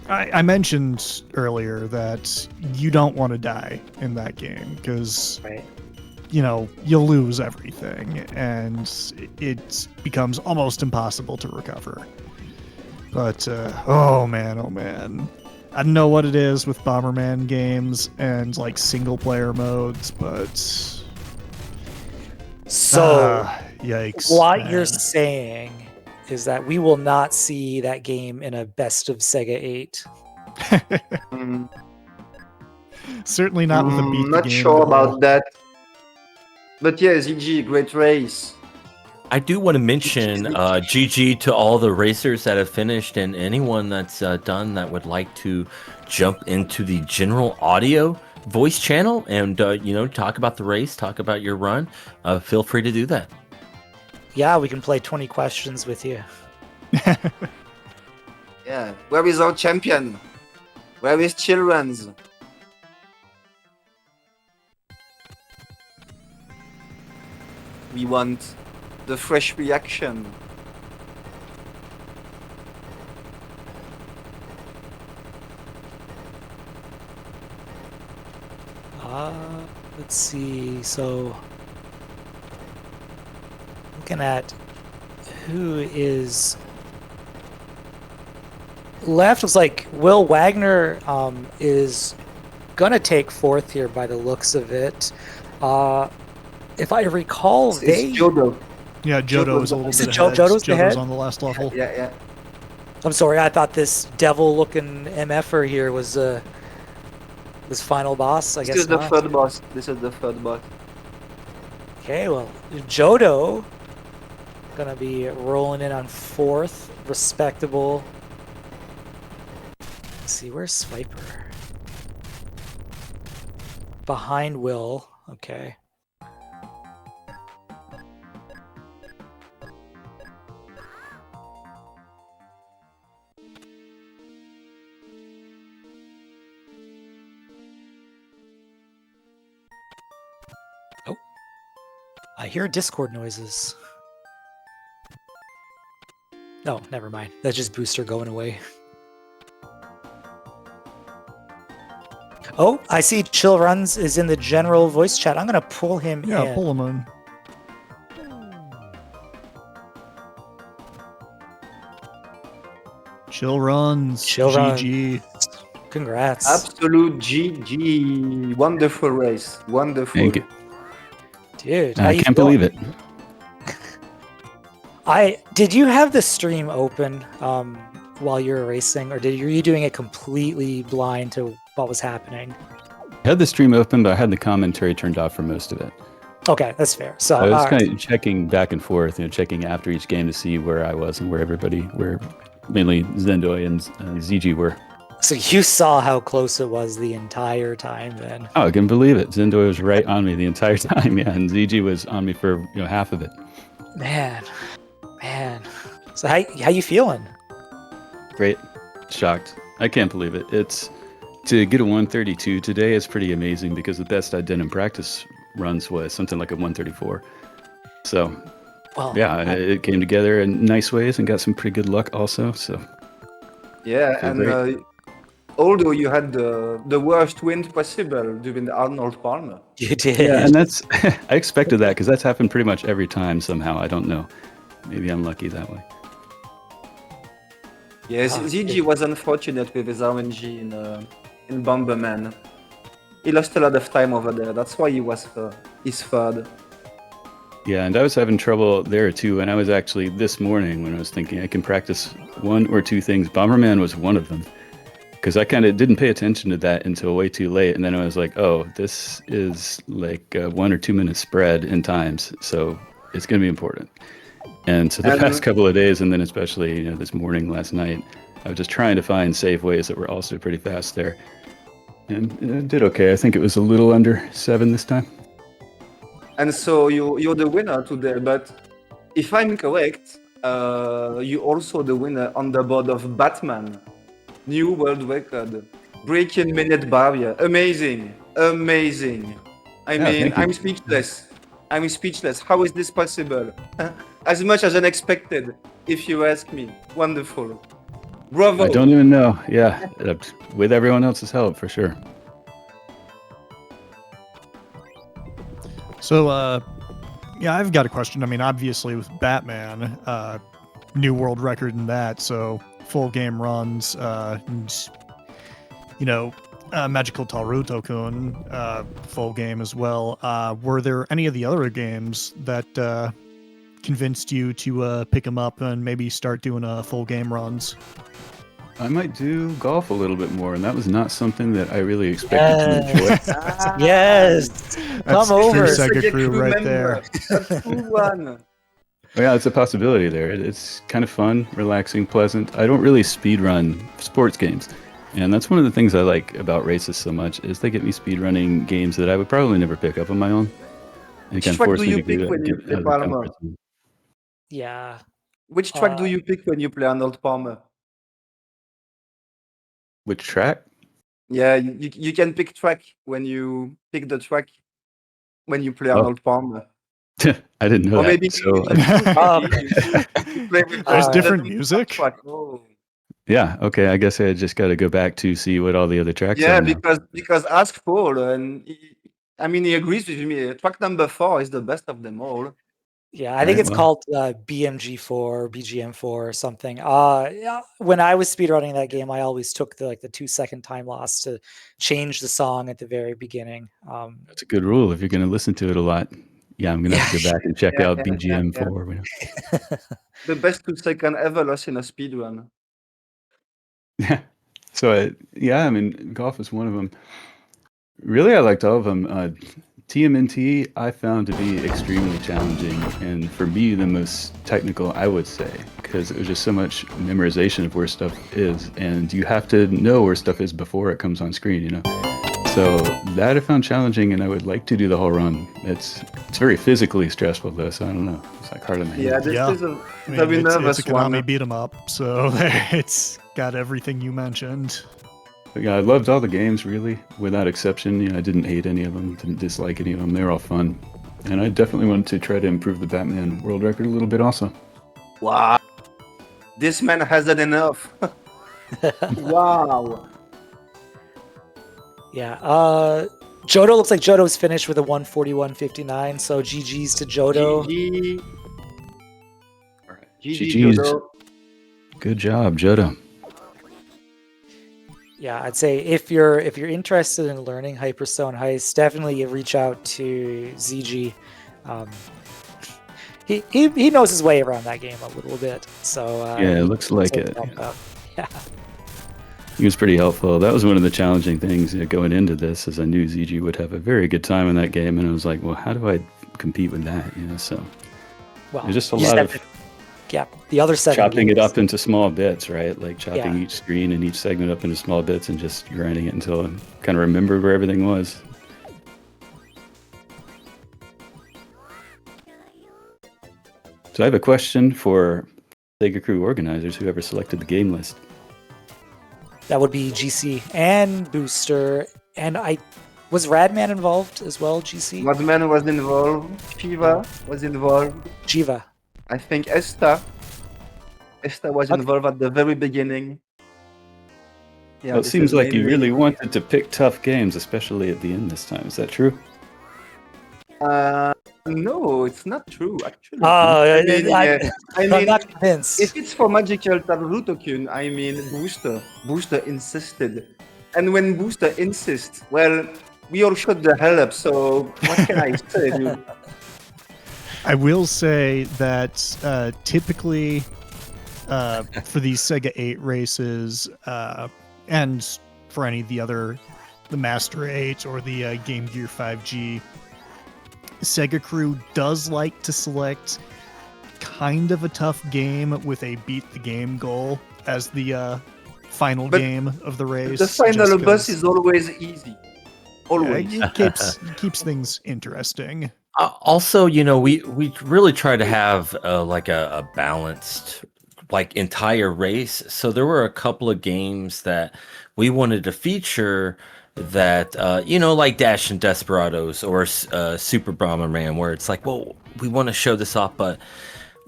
I mentioned earlier that you don't want to die in that game because,
Right.
you know, you'll lose everything and it becomes almost impossible to recover. But, oh man. I don't know what it is with Bomberman games and, like, single-player modes, but...
So,
yikes.
what
man.
you're saying is that we will not see that game in a best of Sega 8.
Mm,
Certainly not with a beat the
not
game
sure
goal.
about that. But yeah, ZG, great race.
I do want to mention GG to all the racers that have finished and anyone that's done that would like to jump into the general audio voice channel and talk about the race, talk about your run. Feel free to do that.
Yeah, we can play 20 questions with you.
Yeah. Where is our champion? Where is Children's? We want the fresh reaction.
Let's see. So, looking at who is left, was like Will Wagner is gonna take fourth here by the looks of it. If I recall,
It's Jodo.
Yeah, Jodo is a little
Is
bit
it
ahead.
Jodo's ahead?
on the last level.
Yeah.
I'm sorry, I thought this devil-looking MFer here was final boss. I guess
This is the
not.
third boss. This is the third boss.
Okay, well, Jodo gonna be rolling in on fourth, respectable. Let's see, where's Swiper? Behind Will. Okay. Oh, I hear Discord noises. No, never mind. That's just Booster going away. Oh, I see Chill Runs is in the general voice chat. I'm going to pull him
Yeah,
in.
pull him in. Chill runs.
Chill
GG.
Congrats.
Absolute GG. Wonderful race. Wonderful.
Thank you.
Dude, how
I
you
can't
feeling?
believe it.
Did you have the stream open while you were racing, or were you doing it completely blind to what was happening?
I had the stream open, but I had the commentary turned off for most of it.
Okay, that's fair. So
I was
all right.
kind of checking back and forth, checking after each game to see where I was and where mainly Zendoy and ZG were.
So you saw how close it was the entire time then.
Oh, I can believe it. Zendoy was right on me the entire time, yeah, and ZG was on me for half of it.
Man. So how you feeling?
Great. Shocked. I can't believe it. It's to get a 132 today is pretty amazing because the best I did in practice runs was something like a 134. So
Well,
yeah, it came together in nice ways and got some pretty good luck also. So
Yeah,
Feel
and
great.
although you had the worst wind possible during the Arnold Palmer.
you did.
yeah, and that's I expected that because that's happened pretty much every time somehow. I don't know. Maybe I'm lucky that way.
Yeah,
Ah,
ZG was unfortunate with his RNG in Bomberman. He lost a lot of time over there. That's why he's third.
Yeah, and I was having trouble there too. And I was actually this morning when I was thinking I can practice one or two things. Bomberman was one of them because I kind of didn't pay attention to that until way too late. And then I was like, oh, this is like a 1 or 2 minute spread in times. So it's going to be important. And so the
And-
past couple of days, and then especially this morning, last night, I was just trying to find safe ways that were also pretty fast there. And it did okay. I think it was a little under 7 this time.
And so you're the winner today. But if I'm correct, you're also the winner on the board of Batman. New world record. Breaking minute barrier. Amazing. I mean,
thank you.
I'm speechless. How is this possible? As much as unexpected, if you ask me. Wonderful. Bravo.
I don't even know. Yeah, with everyone else's help, for sure.
So, yeah, I've got a question. I mean, obviously with Batman, new world record in that, so full game runs, and, Magical Taruruuto-kun, full game as well. Were there any of the other games that convinced you to pick them up and maybe start doing full game runs?
I might do golf a little bit more, and that was not something that I really expected to enjoy.
Yes.
That's
Come
true
over.
SegaCrew right there.
A true one.
But yeah, it's a possibility there. It's kind of fun, relaxing, pleasant. I don't really speed run sports games, and that's one of the things I like about races so much is they get me speed running games that I would probably never pick up on my own. And
Which
kind of
track
force
do
me
you
to do
pick
that
when
and
you
get
play
out of the
Palmer?
comfort zone.
Yeah.
Which track do you pick when you play Arnold Palmer?
Which track?
Yeah, you can pick track when you pick the track when you play
Oh.
Arnold Palmer.
I didn't know
Or
that.
maybe
So
you play with
There's
Uh,
different
the
music.
track. Oh.
yeah, okay. I guess I just got to go back to see what all the other tracks
Yeah,
are now.
because ask Paul, and I mean he agrees with me. Track number 4 is the best of them all.
Yeah, I think
Right,
it's
well.
called BMG4 or BGM4 or something. Yeah, when I was speedrunning that game, I always took the 2-second time loss to change the song at the very beginning.
That's a good rule if you're going to listen to it a lot. Yeah, I'm going to have to go back and check
Yeah,
out
yeah,
BGM4.
The best 2-second ever lost in a speedrun.
Yeah. So, yeah, I mean, golf is one of them. Really, I liked all of them. TMNT I found to be extremely challenging, and for me, the most technical, I would say, because it was just so much memorization of where stuff is, and you have to know where stuff is before it comes on screen, you know? So that I found challenging, and I would like to do the whole run. It's very physically stressful, though, so I don't know. It's like hard on the
Yeah,
hands.
this
Yeah.
is a
I
very
mean, it's
nervous
a Konami
one.
beat 'em up, so it's got everything you mentioned.
But yeah, I loved all the games, really, without exception. You know, I didn't hate any of them, didn't dislike any of them. They were all fun. And I definitely wanted to try to improve the Batman world record a little bit also.
Wow. This man hasn't enough. Wow.
Yeah. Jodo looks like Jodo's finished with a 141.59, so GG's to Jodo.
GG.
All right.
GG,
GG's.
Jodo.
Good job, Jodo.
Yeah, I'd say if you're interested in learning Hyperstone Heist, definitely reach out to ZG. He knows his way around that game a little bit, so
Yeah, it looks like
so
it.
yeah.
He was pretty helpful. That was one of the challenging things going into this, is I knew ZG would have a very good time in that game, and I was like, well, how do I compete with that? You know, so
Well,
there's just a
you
lot
have
of
to- yeah, the other side
chopping it up into small bits, right? Like chopping
Yeah.
each screen and each segment up into small bits and just grinding it until I kind of remembered where everything was. So I have a question for SegaCrew organizers, whoever selected the game list.
That would be GC and Booster, and was Radman involved as well. GC,
Rodman was involved. Shiva was involved.
Jiva.
I think Esta was
Okay.
involved at the very beginning. Yeah,
Well, it
this
seems
is
like you
mainly-
really wanted to pick tough games, especially at the end this time. Is that true?
No, it's not true, actually.
I
I
I'm
mean,
not convinced.
if it's for magical Taruruuto-kun, I mean, Booster insisted. And when Booster insists, well, we all shut the hell up, so what can I say, dude?
I will say that typically for these SEGA8 races and for any of the Master 8 or the Game Gear 5G, SegaCrew does like to select kind of a tough game with a beat the game goal as the final
But
game of the race.
The final
just
boss
'cause-
is always easy. Always.
Yeah, it keeps things interesting.
Also, you know, we really try to have like a balanced, like, entire race. So there were a couple of games that we wanted to feature that, you know, like Dashin, Desperados, or Super Bomberman, where it's like, well, we want to show this off, but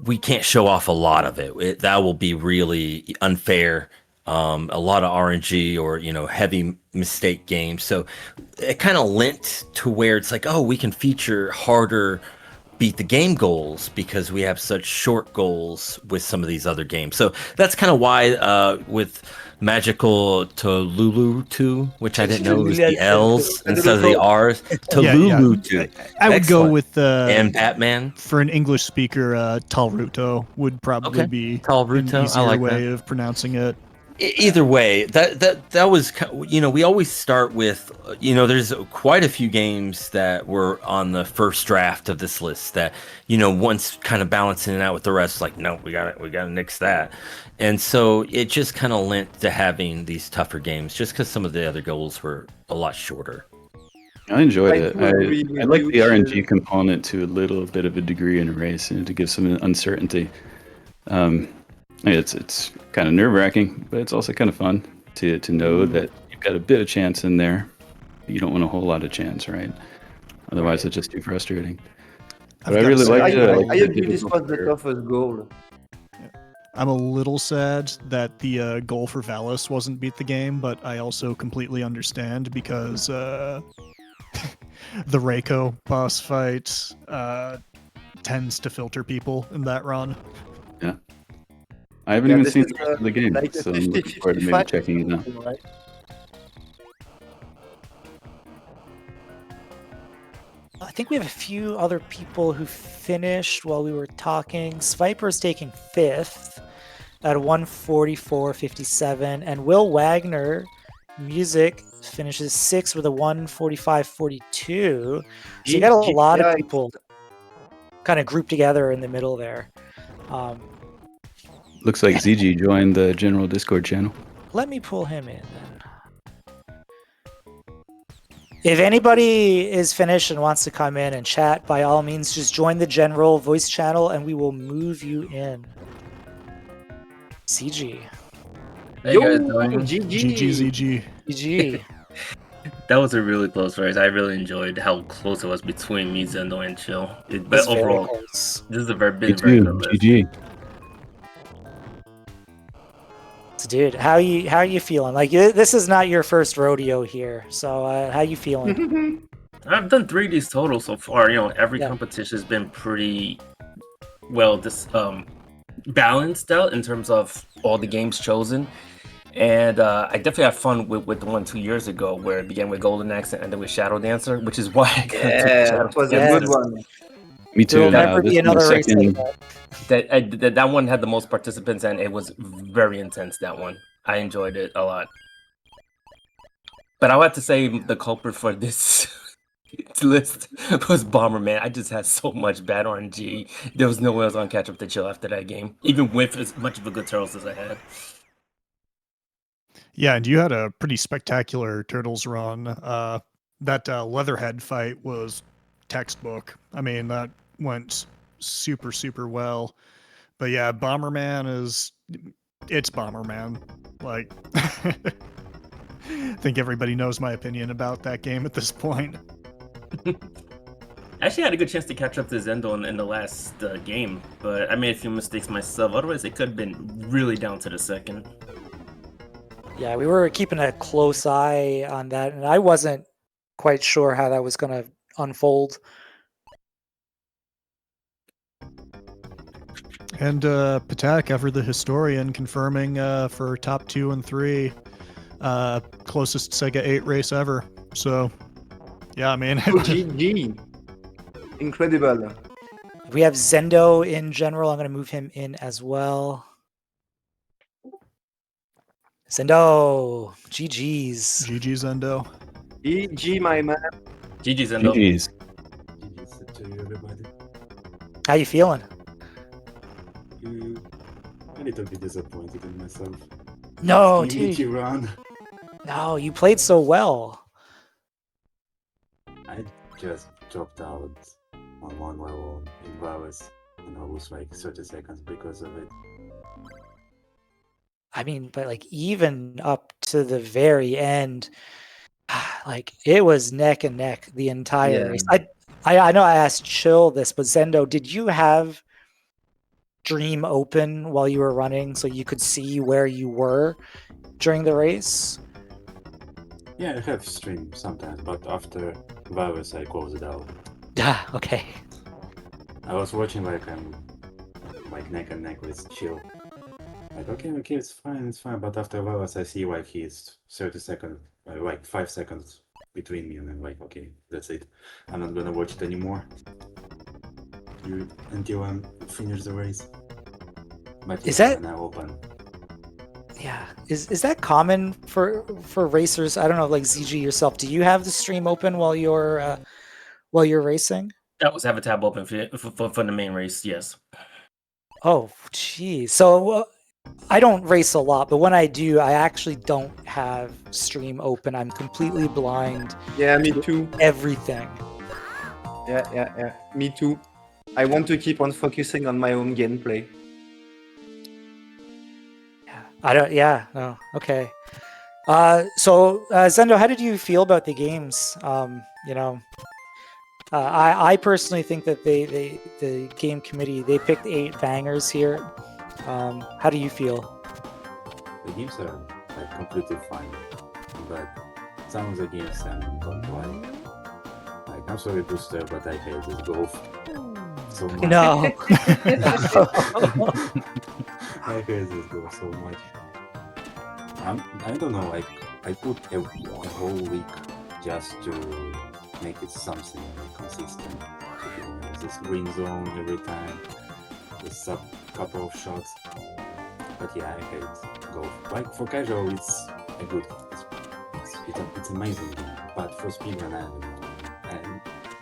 we can't show off a lot of it. That will be really unfair. A lot of RNG or, you know, heavy mistake games. So it kind of lent to where it's like, oh, we can feature harder beat the game goals because we have such short goals with some of these other games. So that's kind of why with Magical Taruruuto-kun, which I didn't know was the L's instead of the R's. Taruruuto-kun.
I would go
Excellent.
with
And Batman.
for an English speaker, Taruruuto would probably
Okay.
be
Taruruuto,
an
I
easier
like
way
that.
of pronouncing it.
Either way, that was, we always start with, there's quite a few games that were on the first draft of this list that, once kind of balancing it out with the rest, like, no, we gotta nix that. And so it just kind of lent to having these tougher games just because some of the other goals were a lot shorter.
I enjoyed it.
do agree
I
with
like
you,
the RNG
Chill.
component to a little bit of a degree in a race, to give some uncertainty. It's kind of nerve wracking, but it's also kind of fun to know that you've got a bit of chance in there. You don't want a whole lot of chance, right? Otherwise, it's just too frustrating. But I really
I,
liked it. I
I,
liked
I
the
agree this
difficult
was the
curve.
toughest goal.
I'm a little sad that the goal for Valis wasn't beat the game, but I also completely understand because the Reiko boss fight tends to filter people in that run.
Yeah. I haven't
Yeah,
even
this
seen
is
the rest of the game,
like a
so I'm looking forward to
50-50
maybe
fight,
checking it out.
right?
I think we have a few other people who finished while we were talking. Sviper's taking 5th at 1:44.57, and Will Wagner Music finishes 6th with a 1:45.42. So you got a lot of people kind of grouped together in the middle there.
Looks like ZG joined the general Discord channel.
Let me pull him in then. If anybody is finished and wants to come in and chat, by all means, just join the general voice channel and we will move you in. CG.
How you guys doing?
GG.
GG.
That was a really close race. I really enjoyed how close it was between me, Zendo, and Chill. But
It's very
overall,
close.
this is a very
Me
big, very
too.
good list.
GG.
So, dude, how you feeling? Like, this is not your first rodeo here. So, how you feeling?
I've done 3 of these total so far. Every
Yeah.
competition has been pretty well balanced out in terms of all the games chosen. And I definitely had fun with the one 2 years ago where it began with Golden Axe and ended with Shadow Dancer, which is why I got
Yeah,
Shadow
it was a
Dancer.
good one.
Me
There will
too.
never
This
be
is my
another race like
second.
that.
That one had the most participants and it was very intense. That one, I enjoyed it a lot. But I would have to say the culprit for this list was Bomberman. I just had so much bad RNG. There was no way I was gonna catch up to Chill after that game, even with as much of a good Turtles as I had.
Yeah, and you had a pretty spectacular Turtles run. That Leatherhead fight was textbook. I mean, that went super, super well. But yeah, it's Bomberman. Like, I think everybody knows my opinion about that game at this point.
I actually had a good chance to catch up to Zendo in the last game, but I made a few mistakes myself. Otherwise, it could have been really down to the second.
Yeah, we were keeping a close eye on that, and I wasn't quite sure how that was going to unfold.
And Patak, ever the historian, confirming for top 2 and 3, closest SEGA8 race ever. So, yeah, I mean,
GG. Incredible.
We have Zendo in general. I'm going to move him in as well. Zendo, GG's.
GG's Endo.
GG, my man.
GG, Zendo.
GG's.
to you, everybody.
How you feeling?
A little bit disappointed in myself.
No,
Unity
dude.
run.
No, you played so well.
I just dropped out on one level in Valis, and I was like 30 seconds because of it.
I mean, but like even up to the very end, like it was neck and neck the entire race. I know I asked Chill this, but Zendo, did you have Dream open while you were running so you could see where you were during the race?
Yeah, I have stream sometimes, but after Valis I closed it out.
Ah, okay.
I was watching like I'm like neck and neck with Chill. Like okay, it's fine, but after Valis I see like he's 30 seconds, like 5 seconds between me, and I'm like, okay, that's it. I'm not gonna watch it anymore until I finish the race. But
Is
yeah,
that-
when I open?
Yeah, is that common for racers? I don't know, like ZG yourself. Do you have the stream open while you're racing?
That was have a tab open for the main race. Yes.
Oh, geez. So I don't race a lot, but when I do, I actually don't have stream open. I'm completely blind.
Yeah, me too.
Everything.
Yeah. Me too. I want to keep on focusing on my own gameplay.
Yeah. I don't. Yeah. No. Okay. So Zendo, how did you feel about the games? You know, I personally think that the game committee, they picked 8 bangers here. How do you feel?
The games are like completely fine, but some of the games I don't like. Like, I'm sorry, Booster, but I hate this golf so much.
No.
I hate this golf so much. I don't know, like, I put a whole week just to make it something consistent. You know, this green zone every time, this couple of shots. But yeah, I hate golf. Like, for casual, it's a good, it's amazing game. But for speedrun,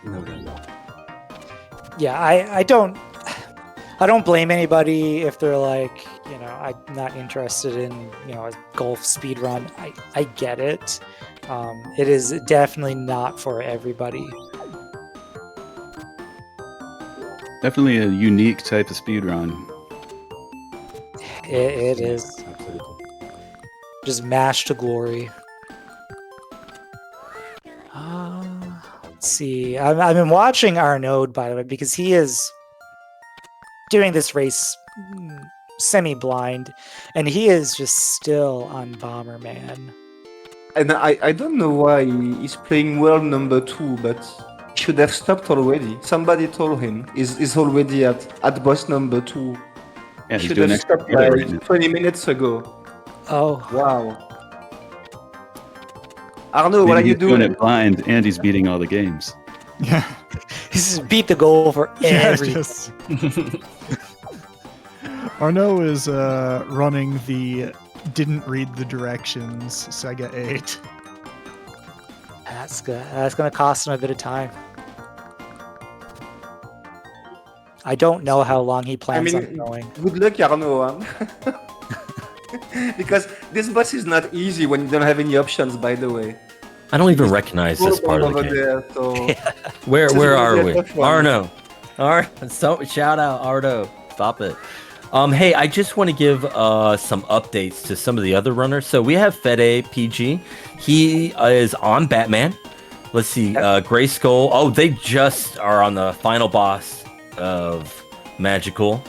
no.
Yeah, I don't blame anybody if they're like, you know, I'm not interested in, you know, a golf speed run. I get it. It is definitely not for everybody.
Definitely a unique type of speedrun.
It is
Absolutely.
just mash to glory. Let's see. I've been watching Arnold, by the way, because he is doing this race semi-blind, and he is just still on Bomberman.
And I don't know why he's playing world number 2, but he should have stopped already. Somebody told him he's already at boss number 2.
Yeah,
He
he's
should
doing
have
extra
stopped
together
like
right now.
20 minutes ago.
Oh,
Wow. Arno, what are
Maybe
you
he's doing
doing?
it blind, and he's beating all the games.
Yeah.
he's just beat the goal for everything.
just- Arno is running the didn't read the directions SEGA8.
That's good. That's going to cost him a bit of time. I don't know how long he plans on going.
Good luck, Arno. Huh? Because this boss is not easy when you don't have any options, by the way.
I don't even recognize this part of the
Over
game.
there, so
Where
This is
are
gonna
we?
be a tough one.
Arno. So shout out Arno. Stop it. Hey, I just want to give some updates to some of the other runners. So we have Fede PG. He is on Batman. Let's see, Gray Skull. Oh, they just are on the final boss of Magical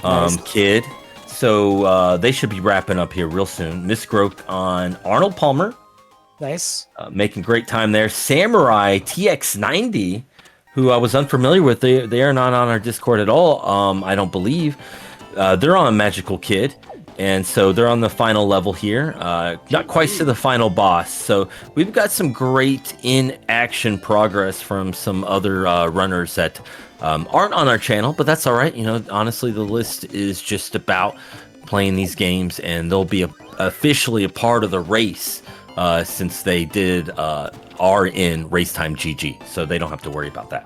Nice.
Kid. So they should be wrapping up here real soon. Miss Groke on Arnold Palmer.
Nice.
Making great time there. Samurai TX90, who I was unfamiliar with. They are not on our Discord at all. I don't believe. They're on Magical Kid, and so they're on the final level here. Not quite to the final boss. So we've got some great in-action progress from some other runners that aren't on our channel, but that's all right. You know, honestly, the list is just about playing these games, and they'll be officially a part of the race. Since they are in Race Time GG, so they don't have to worry about that.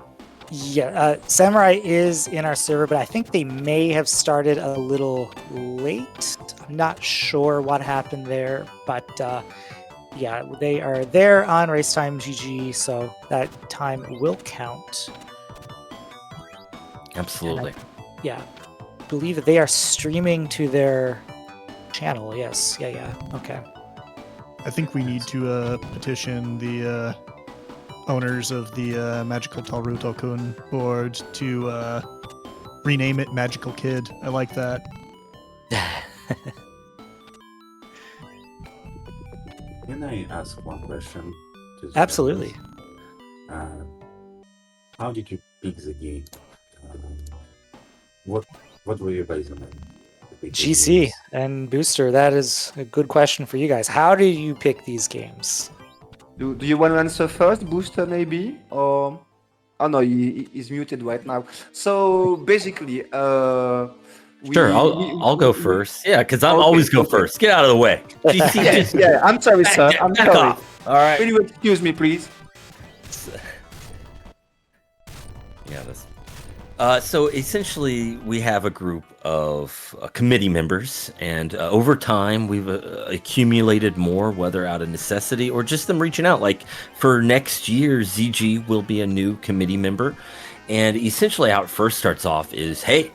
Yeah, Samurai is in our server, but I think they may have started a little late. I'm not sure what happened there, but yeah, they are there on Race Time GG, so that time will count.
Absolutely.
Yeah, believe that they are streaming to their channel. Yes, yeah. Okay.
I think we need to petition the owners of the Magical Taruruuto-kun board to rename it Magical Kid. I like that.
Can I ask one question? to the
Absolutely.
members? How did you pick the game? What were you based on? to pick the
GC
games?
and Booster, that is a good question for you guys. How do you pick these games?
do you want to answer first, Booster, maybe? Or oh no, he's muted right now. So basically,
Sure,
we,
I'll go first. Yeah, because I'm always go first. Get out of the way. GC,
Yeah,
just
yeah. I'm sorry, sir. I'm
back
sorry.
off. All right.
Will you excuse me, please?
Yeah, that's. So essentially, we have a group of committee members, and over time, we've accumulated more, whether out of necessity or just them reaching out. Like for next year, ZG will be a new committee member, and essentially, how it first starts off is, hey,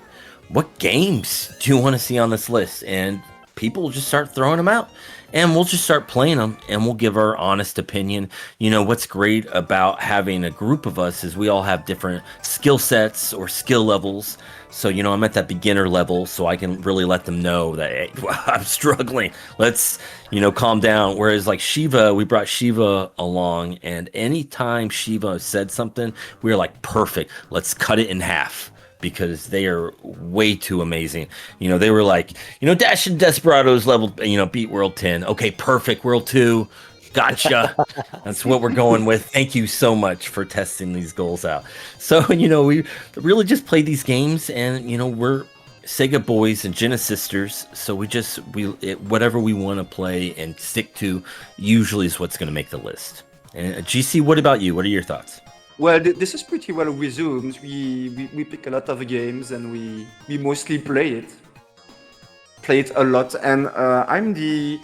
what games do you want to see on this list? And people will just start throwing them out. And we'll just start playing them, and we'll give our honest opinion. You know, what's great about having a group of us is we all have different skill sets or skill levels. So, you know, I'm at that beginner level, so I can really let them know that, hey, I'm struggling. Let's, you know, calm down. Whereas like Shiva, we brought Shiva along, and anytime Shiva said something, we were like, perfect. Let's cut it in half. Because they are way too amazing. You know, they were like, you know, Dashin Desperados level, you know, beat World 10. Okay, perfect. World 2. Gotcha. That's what we're going with. Thank you so much for testing these goals out. So, you know, we really just play these games, and, you know, we're Sega boys and Jenna sisters. So whatever we want to play and stick to usually is what's going to make the list. And GC, what about you? What are your thoughts?
Well, this is pretty well resumed. We pick a lot of games and we mostly play it a lot. And I'm the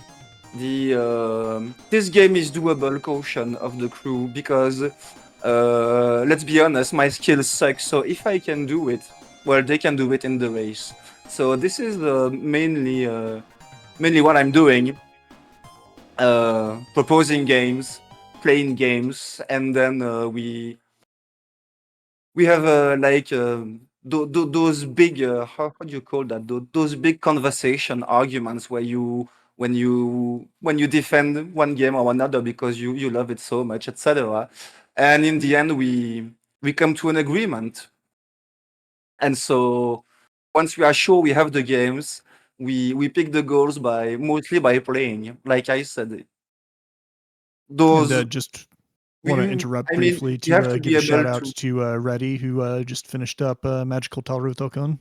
this game is doable caution of the crew because let's be honest, my skills suck. So if I can do it, well, they can do it in the race. So this is mainly what I'm doing. Proposing games, playing games, and then we have those big how do you call that? Those big conversation arguments where when you defend one game or another because you love it so much, etc. And in the end, we come to an agreement. And so once we are sure we have the games, we pick the goals mostly by playing. Like I said, those.
And just want to interrupt briefly
you have
to
to
give
be
a shout
able
out to Reddy, who just finished up Magical Taruruuto-kun.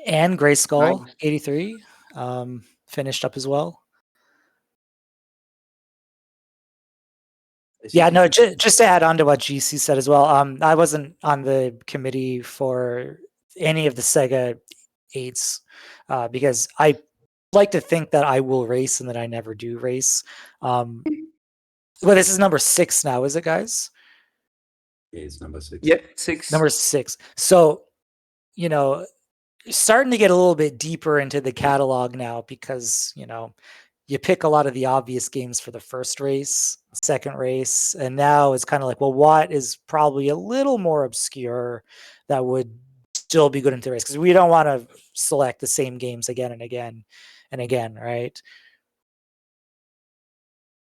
And Gray Skull
Nice.
83 finished up as well. Yeah, no, just to add on to what GC said as well. I wasn't on the committee for any of the Sega 8s because I like to think that I will race and that I never do race. Well, this is number 6 now, is it, guys?
Yeah, it's number 6.
Yep, 6.
Number 6. So, you know, starting to get a little bit deeper into the catalog now because, you know, you pick a lot of the obvious games for the first race, second race, and now it's kind of like, well, what is probably a little more obscure that would still be good into the race? Because we don't want to select the same games again and again and again, right?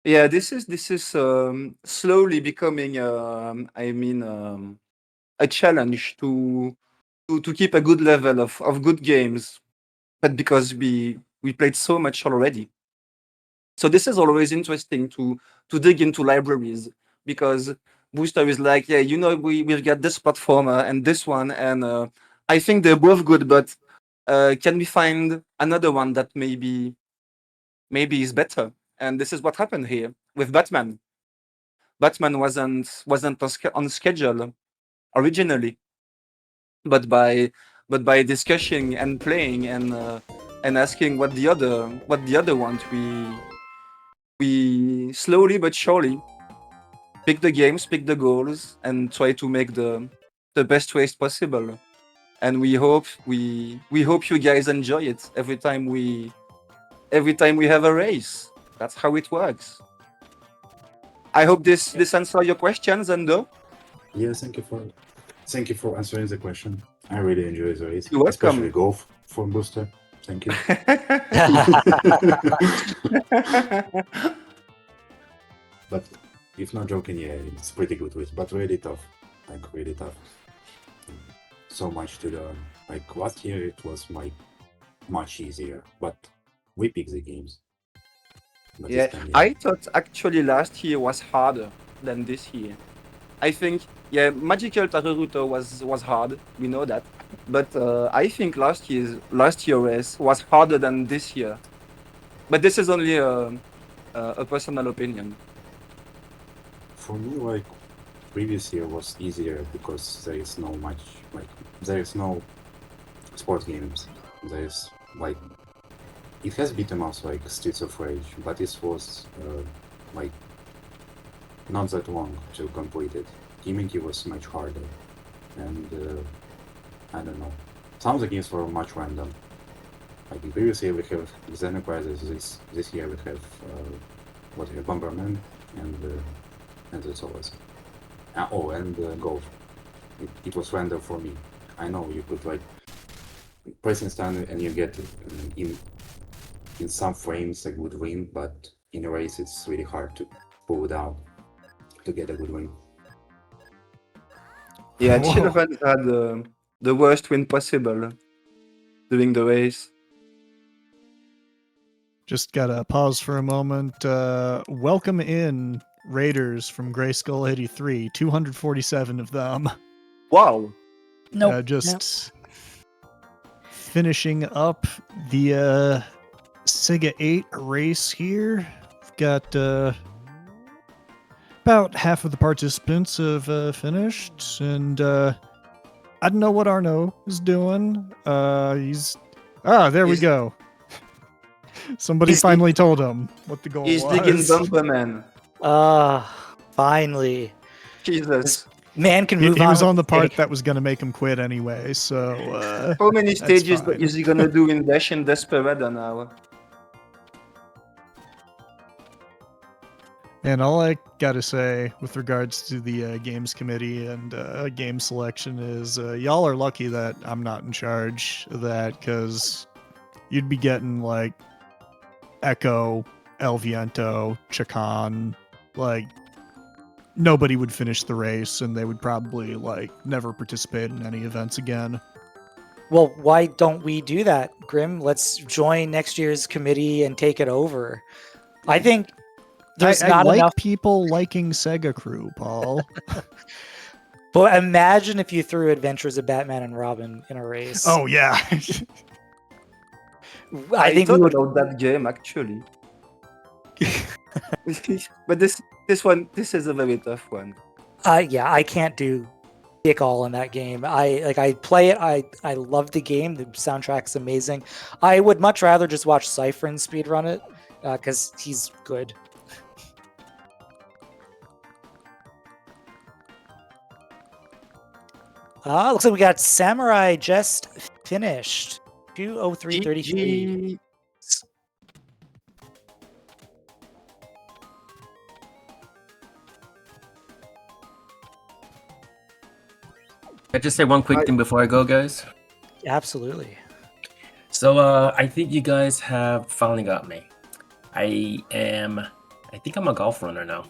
Yeah, this is slowly becoming, a challenge to keep a good level of good games, but because we played so much already. So this is always interesting to dig into libraries because Booster is like, yeah, you know, we've got this platformer and this one, and I think they're both good, but can we find another one that maybe is better? And this is what happened here with Batman. Batman wasn't on schedule originally, but by discussing and playing and asking what the other want, we slowly but surely pick the games, pick the goals, and try to make the best race possible. And we hope you guys enjoy it every time we have a race. That's how it works. I hope this answers your questions, Endo.
Yeah, thank you for answering the question. I really enjoy the race,
You're welcome.
especially golf for Booster. Thank you. But if not joking, yeah, it's pretty good race, but really tough. Like really tough. So much to learn. Like last year it was much easier, but we pick the games. But
Yeah,
this time,
I thought actually last year was harder than this year. I think, yeah, Magical Taruruuto was hard. We know that. but I think last year race was harder than this year. But this is only a personal opinion.
For me, like previous year was easier because there is no much like there is no sport games. There is like it has beat 'em ups like Streets of Rage, but this was like not that long to complete it. Teaming was much harder, and I don't know. Some of the games were much random. Like in previous year we have Xenocrisis, this year we have what we have Bomberman and that's always. And golf. It was random for me. I know you could like press instant and you get in some frames a good win, but in a race it's really hard to pull it out to get a good win.
Yeah,
Whoa.
Children had the worst win possible during the race.
Just gotta pause for a moment. Welcome in Raiders from Grayskull 83, 247 of them.
Wow.
Nope.
Just finishing up the SEGA8 race here. We've got about half of the participants have finished, and I don't know what Arno is doing. There we
He's-
go. Somebody
he's-
finally told him what the goal
He's
was.
digging Bomberman.
Finally.
Jesus.
Man can
He
move
was
on
on the
with
part
day.
that was going to make him quit anyway, so
How many
That's
stages
fine.
is he gonna do in Dashin Desperado now?
and all I gotta say with regards to the games committee and game selection is y'all are lucky that I'm not in charge of that, because you'd be getting like Echo, El Viento, Chacan, like nobody would finish the race and they would probably like never participate in any events again.
Well, why don't we do that, Grim? Let's join next year's committee and take it over. I think there's
I
not
like
enough.
people liking SegaCrew, Paul.
But imagine if you threw Adventures of Batman and Robin in a race.
Oh yeah.
I think we
thought
would.
about that game actually. But this is a very tough one.
Yeah, I can't do dick all in that game. I play it. I love the game. The soundtrack's amazing. I would much rather just watch Cypher speedrun it because he's good. Looks like we got Samurai just finished. 2:03:33.
GG.
Can I just say one quick thing before I go, guys?
Absolutely.
So I think you guys have finally got me. I think I'm a golf runner now.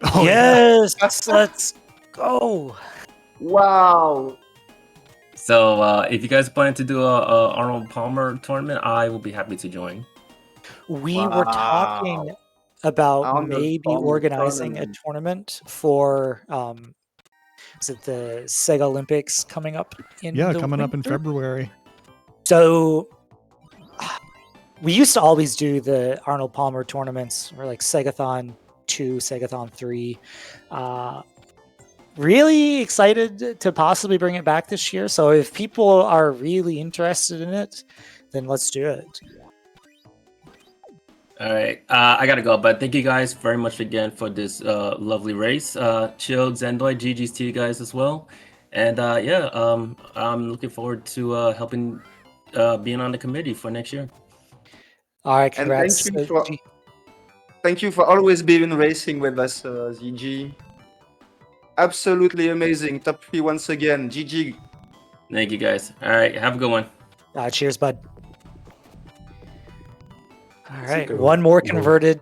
Oh, yeah.
Yes, let's go.
Wow.
So if you guys plan to do a Arnold Palmer tournament, I will be happy to join.
We were talking
Wow.
about
Arnold
maybe
Palmer
organizing
tournament.
a tournament for is it the Sega Olympics coming up in
Yeah,
the
coming up in
winter?
February.
So we used to always do the Arnold Palmer tournaments, or like Segathon 2, Segathon 3. Really excited to possibly bring it back this year. So if people are really interested in it, then let's do it.
All right, I gotta go, but thank you guys very much again for this lovely race. Chill, Zendoy, GG's to you guys as well, and I'm looking forward to helping being on the committee for next year.
All right,
And
congrats.
thank you for always being racing with us, ZG. Absolutely amazing. Top 3 once again. GG.
Thank you guys. All right, have a good one.
Cheers, bud. All right,
Super.
one more
Go.
converted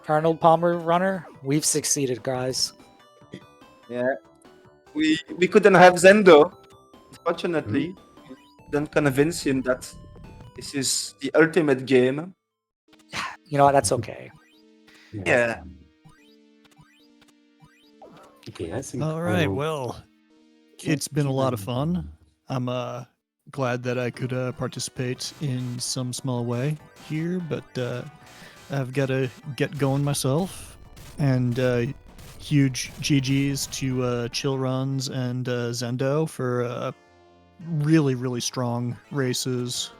Arnold Palmer runner. We've succeeded, guys.
Yeah. We couldn't have Zendo. Unfortunately. Don't convince him that this is the ultimate game.
You know what? That's okay.
Yeah.
Okay, I think.
All right,
I'll-
well, it's been a lot of fun. I'm glad that I could participate in some small way here, but I've got to get going myself. And huge GGs to Chill Runs and Zendo for really, really strong races.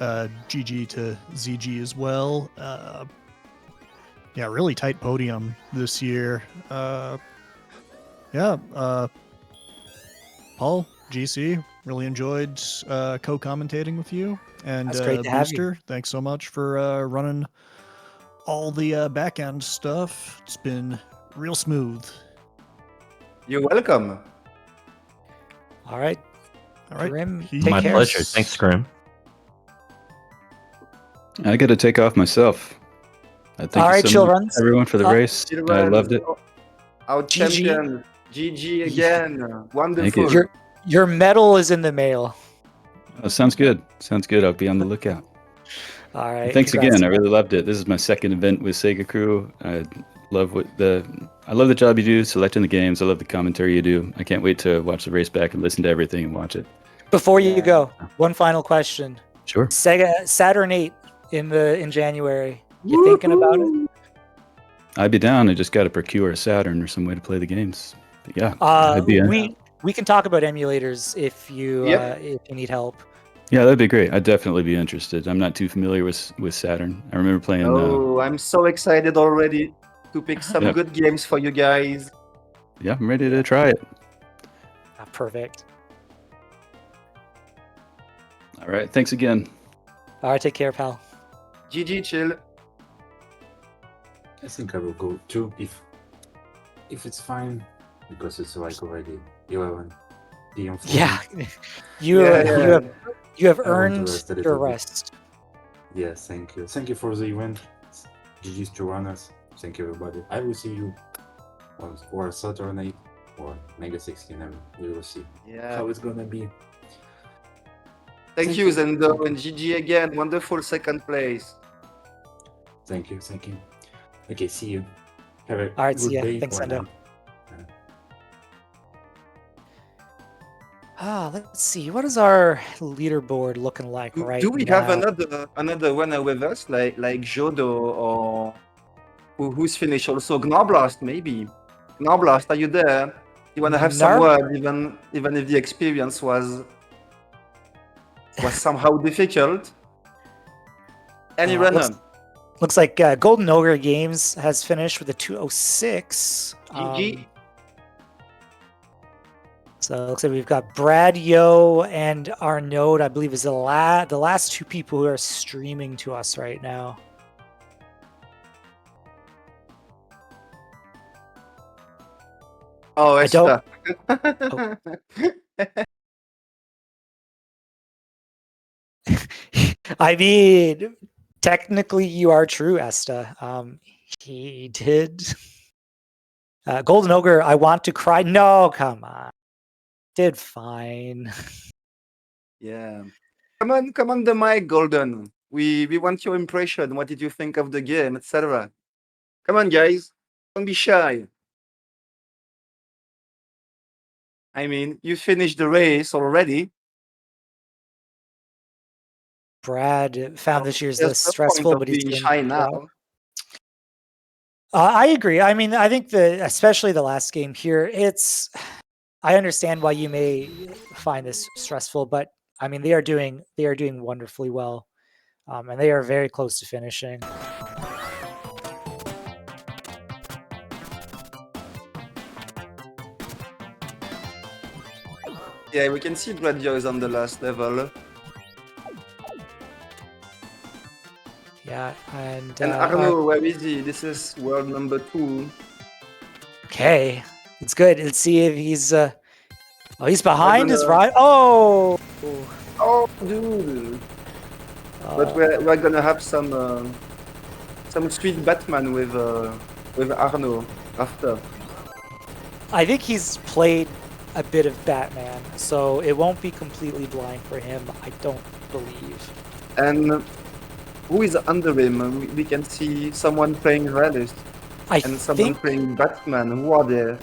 GG to ZG as well. Yeah, really tight podium this year. Paul, GC, really enjoyed co-commentating with you. And
That's great to have you.
Booster, thanks so much for running all the back-end stuff. It's been real smooth.
You're welcome.
All right.
All right.
Grim,
Peace.
take
My
care.
pleasure. Thanks, Grim.
I got to take off myself. Thank
All
you
right,
so
Chill
much,
Runs.
everyone, for the race.
Chill
I
Runs.
loved it.
Our
GG.
champion. GG again. Wonderful.
you.
Your medal is in the mail.
Oh, sounds good. Sounds good. I'll be on the lookout.
All right.
Thanks
congrats.
again. I really loved it. This is my second event with SegaCrew. I love the job you do selecting the games. I love the commentary you do. I can't wait to watch the race back and listen to everything and watch it.
Before you go, one final question.
Sure.
Sega Saturn 8 in January. You thinking about it?
I'd be down. I just got to procure a Saturn or some way to play the games. But yeah, I'd be in.
We can talk about emulators if you need help.
Yeah, that'd be great. I'd definitely be interested. I'm not too familiar with Saturn. I remember playing.
Oh, I'm so excited already to pick some
Yeah.
good games for you guys.
Yeah, I'm ready to try it.
Perfect.
All right. Thanks again.
All right, take care, pal.
GG, chill.
I think I will go 2 if it's fine, because it's like already 11 p.m. for me.
Yeah, you have
I want to
earned
rest a
your
little bit.
rest.
Yes, thank you. Thank you for the event. GG's to runners. Thank you, everybody. I will see you on or Saturn 8 or Mega 16, and we will see
Yeah.
how it's gonna be.
Thank you, Zendo, and GG again. Wonderful second place.
Thank you. Okay, see you. Have a
All right,
good
see ya.
day.
Thanks,
or
Zendo.
night.
Let's see. What is our leaderboard looking like right
Do we
now?
have another runner with us, like Jodo or who's finished also? Gnorblast, maybe. Gnorblast, are you there? You wanna have some word, even if the experience was somehow difficult? Any runner?
Looks like Golden Ogre Games has finished with a 206.
GG.
So it looks like we've got Brad Yo and Arnold, I believe, is the last two people who are streaming to us right now.
Oh,
I
Esther.
I mean, technically, you are true, Esta. He did. Golden Ogre, I want to cry. No, come on. Did fine.
Yeah. Come on the mic, Golden. We want your impression. What did you think of the game, etc. Come on, guys. Don't be shy. I mean, you finished the race already.
Brad found this year's
There's
list
no
stressful,
point of
but he's
being
doing
shy
well.
now.
I agree. I mean, I think especially the last game here, I understand why you may find this stressful, but I mean, they are doing wonderfully well, and they are very close to finishing.
Yeah, we can see Bradio is on the last level.
Yeah, and
Arno, where is he? This is world number 2.
okay, it's good. Let's see if he's he's behind his
gonna-
ride. Oh,
Oh, dude. But we're gonna have some sweet Batman with Arno after.
I think he's played a bit of Batman, so it won't be completely blind for him. I don't believe.
And who is under him? We can see someone playing Valis
I
and someone
think
playing Batman. Who are there?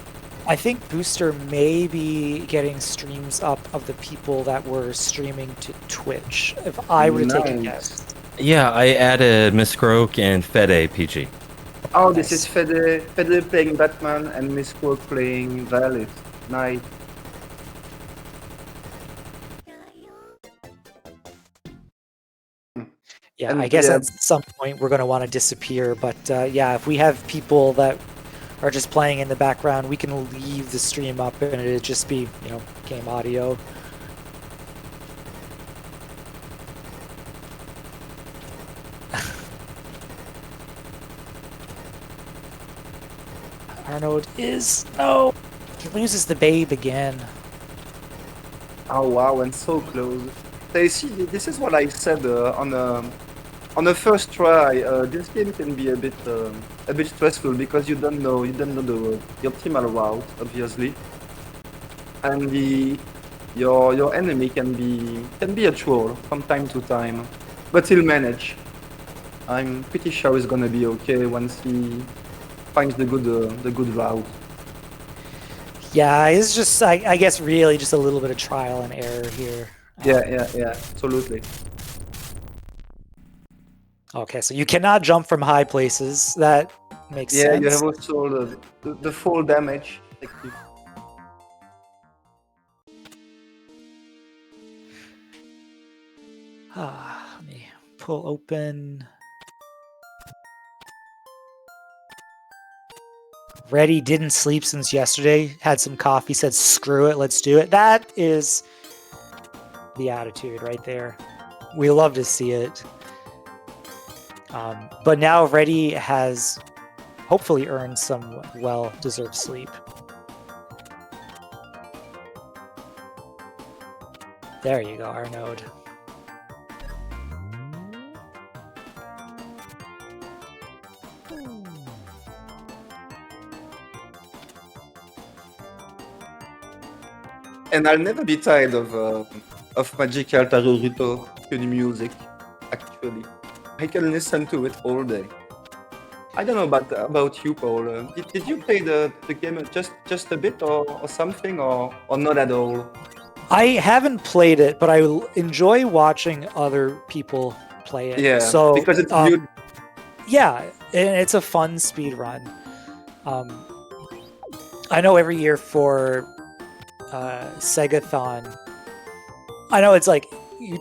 I think Booster may be getting streams up of the people that were streaming to Twitch. If I were to take a
Nice.
guess.
Yeah, I added Miss Croak and Fede PG.
Oh, this
Nice.
is Fede playing Batman and Miss Quirk playing Valis. Nice.
Yeah,
And
I guess
yeah.
at some point we're going to want to disappear. But yeah, if we have people that are just playing in the background, we can leave the stream up and it'd just be, game audio. Arnold is... No! He loses the babe again.
Oh wow, and so close. So you see, this is what I said on the first try. This game can be a bit stressful because you don't know the optimal route, obviously, and your enemy can be a troll from time to time, but he'll manage. I'm pretty sure he's gonna be okay once he finds the good route.
Yeah, it's just, I guess, really just a little bit of trial and error here.
Yeah, absolutely.
Okay, so you cannot jump from high places. That makes
Yeah,
sense.
you have also the full damage.
Let me pull open. Reddy didn't sleep since yesterday. Had some coffee, said, screw it, let's do it. That is the attitude right there. We love to see it. But now Reddy has hopefully earned some well-deserved sleep. There you go, Arnold.
And I'll never be tired of magical Taruruuto-kun music. Actually, I can listen to it all day. I don't know about you, Paul. Did you play the game just a bit or something or not at all?
I haven't played it, but I enjoy watching other people play it.
Yeah,
so
because it's good.
Yeah, and it's a fun speed run. I know every year for Segathon, I know it's like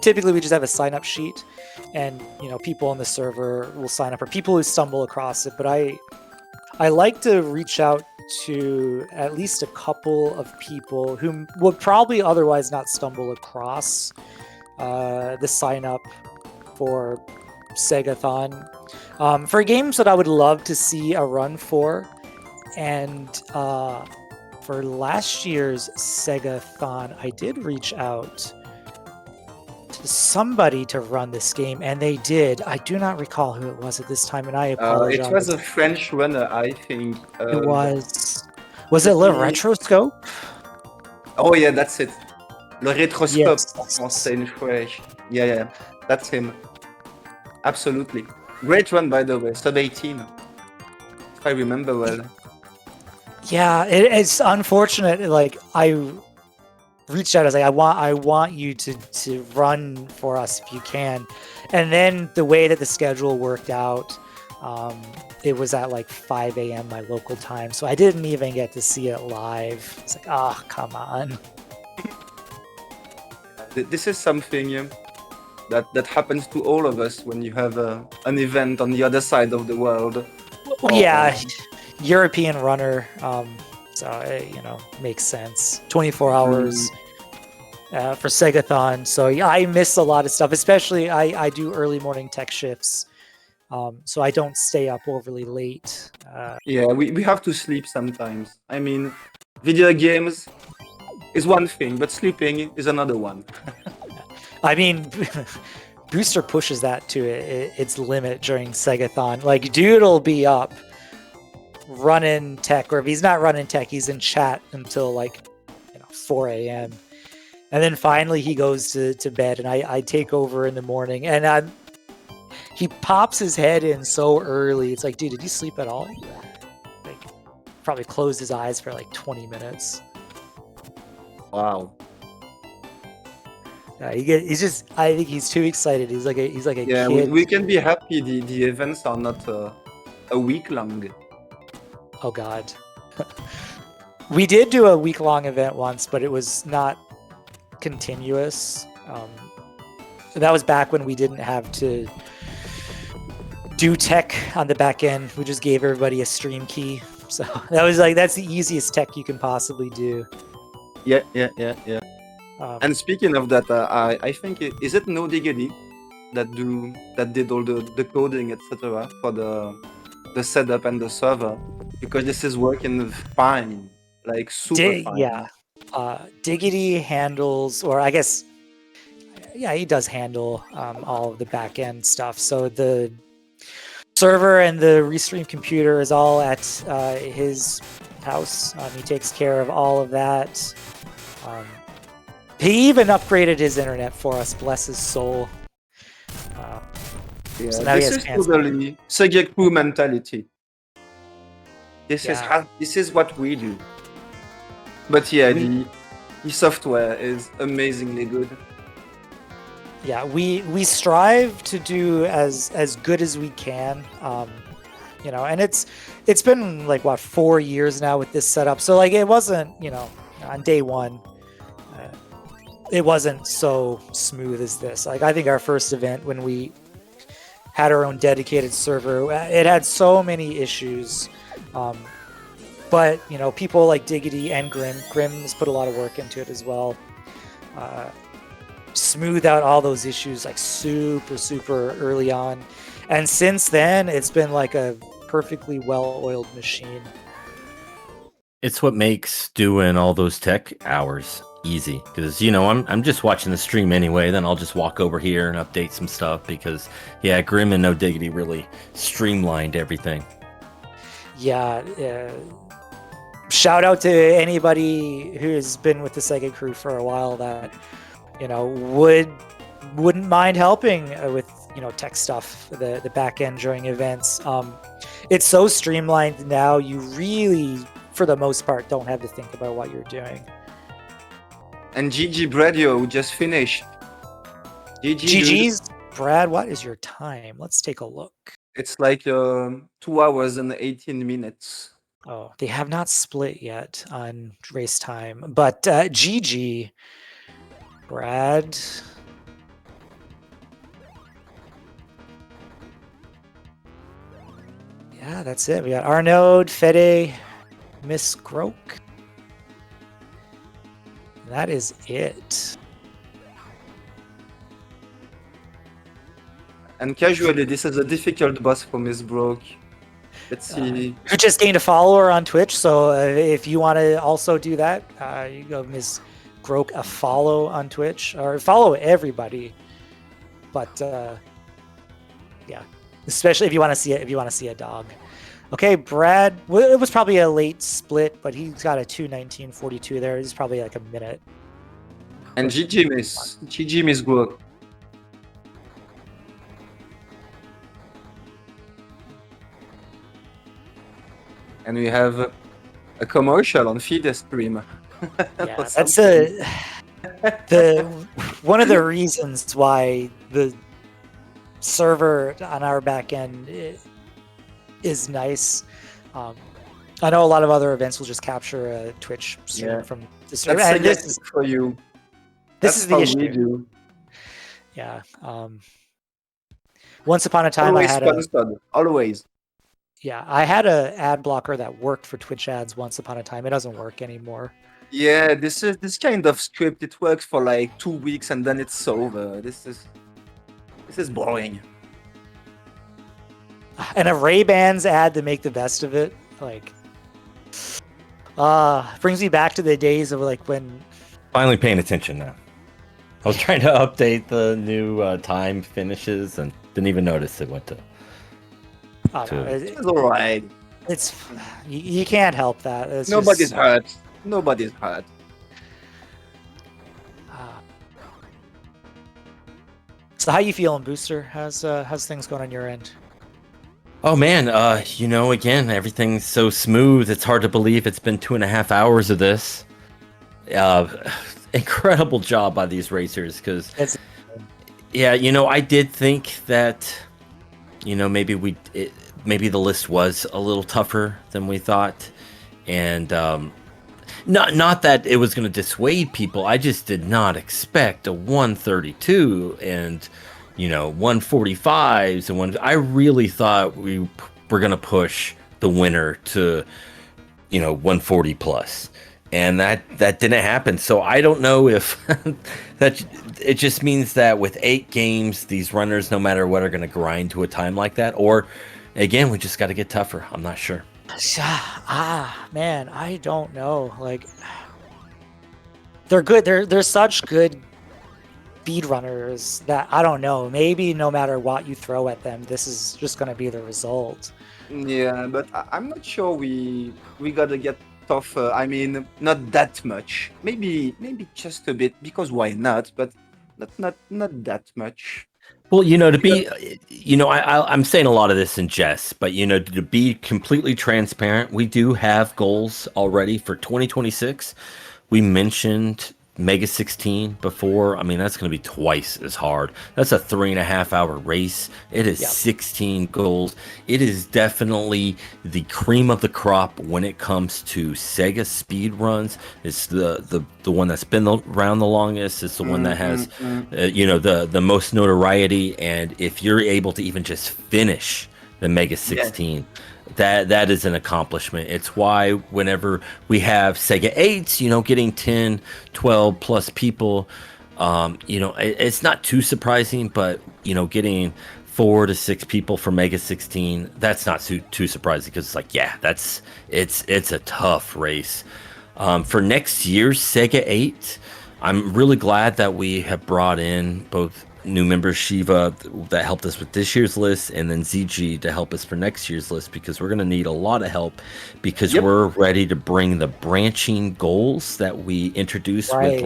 typically we just have a sign up sheet, and people on the server will sign up, or people who stumble across it. But I like to reach out to at least a couple of people who would probably otherwise not stumble across the sign up for Segathon. For games that I would love to see a run for, and for last year's Segathon, I did reach out to somebody to run this game, and they did. I do not recall who it was at this time, and I apologize.
It was a French runner, I think.
It was. Was it Le Retroscope?
Oh yeah, that's it. Le Retroscope
Yes.
en français in French. Yeah, that's him. Absolutely. Great run, by the way. Sub 18. If I remember well.
Yeah, it's unfortunate. Like, I reached out, I was like, I want you to run for us if you can. And then the way that the schedule worked out, it was at like 5 a.m. my local time, so I didn't even get to see it live. It's like, oh, come on.
This is something that happens to all of us when you have an event on the other side of the world.
Yeah, European runner, so it, makes sense. 24 hours for Segathon, so yeah, I miss a lot of stuff. Especially, I do early morning tech shifts, so I don't stay up overly late.
Yeah, we have to sleep sometimes. I mean, video games is one thing, but sleeping is another one.
I mean, Booster pushes that to its limit during Segathon. Like, dude will be up running tech, or if he's not running tech, he's in chat until like 4 a.m. And then finally he goes to bed, and I take over in the morning, and he pops his head in so early. It's like, dude, did you sleep at all? Like, probably closed his eyes for like 20 minutes.
Wow.
He's just. I think he's too excited. He's like a
Yeah,
kid.
we can be happy the events are not a week long.
Oh God. We did do a week-long event once, but it was not continuous. That was back when we didn't have to do tech on the back end. We just gave everybody a stream key. So that's the easiest tech you can possibly do.
Yeah. And speaking of that, I think is it No Diggity that did all the coding, etc. for the setup and the server, because this is working fine, like super fine.
Yeah. Diggity handles, or I guess, yeah, he does handle all of the back end stuff. So the server and the restream computer is all at his house. He takes care of all of that. He even upgraded his internet for us, bless his soul.
Yeah,
So now he
this
has
is
pants.
totally SegaCrew mentality.
Yeah.
This is what we do. But yeah, the software is amazingly good.
Yeah, we strive to do as good as we can. And it's been like 4 years now with this setup. So like it wasn't, on day one, it wasn't so smooth as this. Like I think our first event when we had our own dedicated server, it had so many issues. But people like Diggity and Grim has put a lot of work into it as well. Smooth out all those issues like super early on, and since then it's been like a perfectly well-oiled machine.
It's what makes doing all those tech hours easy, because I'm just watching the stream anyway, then I'll just walk over here and update some stuff, because Grim and No Diggity really streamlined everything.
Shout out to anybody who's been with the SegaCrew for a while that wouldn't mind helping with tech stuff, the back end during events. It's so streamlined now, you really for the most part don't have to think about what you're doing.
And GG Bradio, who just finished.
GG's Brad, what is your time? Let's take a look.
It's like 2 hours and 18 minutes.
Oh, they have not split yet on race time, but GG Brad. Yeah, that's it. We got Arnold, Fede, Miss Groke. That is it.
And casually, this is a difficult boss for Miss Broke. Let's see.
Who just gained a follower on Twitch, so if you want to also do that, you go Miss Groke a follow on Twitch, or follow everybody. But especially if you want to see it, if you want to see a dog. Okay, Brad. Well, it was probably a late split, but he's got a 2:19:42 there. It's probably like a minute.
And GG Miss Groke. And we have a commercial on Feed Stream.
Yeah, that's one of the reasons why the server on our back end is nice. I know a lot of other events will just capture a Twitch stream from the server.
That's
And this is
for you.
this
That's
is the
how
issue.
we do.
Yeah. Once upon a time,
Always
I had
sponsored. Always.
I had a ad blocker that worked for Twitch ads once upon a time. It doesn't work anymore.
Yeah, this kind of script. It works for like 2 weeks and then it's over. This is boring.
And a Ray-Bans ad to make the best of it, like, brings me back to the days of like when.
Finally paying attention now. I was trying to update the new time finishes and didn't even notice it went to.
Oh, no,
It's alright.
it's you can't help that. It's
Nobody's
just,
hurt. Nobody's hurt.
So how you feeling, Booster? How's things going on your end?
Oh man, again, everything's so smooth. It's hard to believe it's been 2.5 hours of this. Uh, Incredible job by these racers, because
It's
yeah, I did think that, maybe the list was a little tougher than we thought, and not that it was going to dissuade people. I just did not expect a 132 and 145s and one. I really thought we were going to push the winner to 140 plus, and that didn't happen. So I don't know if that it just means that with 8 games, these runners, no matter what, are going to grind to a time like that, or again, we just got to get tougher. I'm not sure.
Man, I don't know. Like, they're good. They're such good speed runners that I don't know. Maybe no matter what you throw at them, this is just gonna be the result.
Yeah, but I'm not sure we gotta get tougher. I mean, not that much. Maybe just a bit, because why not? But not that much.
Well, to be, I'm saying a lot of this in jest, but to be completely transparent, we do have goals already for 2026. We mentioned Mega 16 before. I mean, that's going to be twice as hard. That's a 3.5 hour race. It is 16 goals. It is definitely the cream of the crop when it comes to Sega speed runs. It's the one that's been around the longest. It's the one that has, the most notoriety. And if you're able to even just finish the Mega 16, that is an accomplishment. It's why whenever we have SEGA8s, getting 10, 12 plus people, it's not too surprising, but, getting 4 to 6 people for Mega 16, that's not too surprising, because it's like, it's a tough race. For next year's SEGA8, I'm really glad that we have brought in both new members, Shiva, that helped us with this year's list, and then ZG to help us for next year's list, because we're going to need a lot of help, because we're ready to bring the branching goals that we introduced with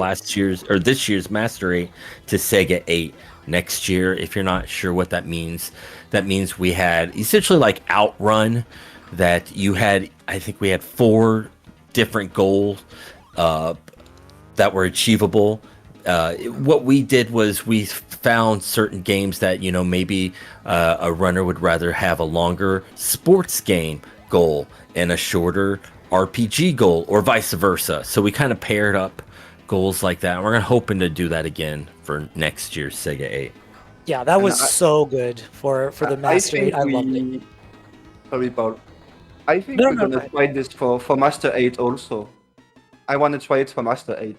this year's Master 8 to Sega 8 next year. If you're not sure what that means we had essentially like Outrun, that you had, I think we had 4 different goals that were achievable. What we did was we found certain games that maybe a runner would rather have a longer sports game goal and a shorter RPG goal, or vice versa. So we kind of paired up goals like that. We're hoping to do that again for next year's Sega 8.
Yeah, that was so good for the Master 8. I loved it.
Sorry, Paul. I think we're gonna try this for Master 8 also. I want to try it for Master 8.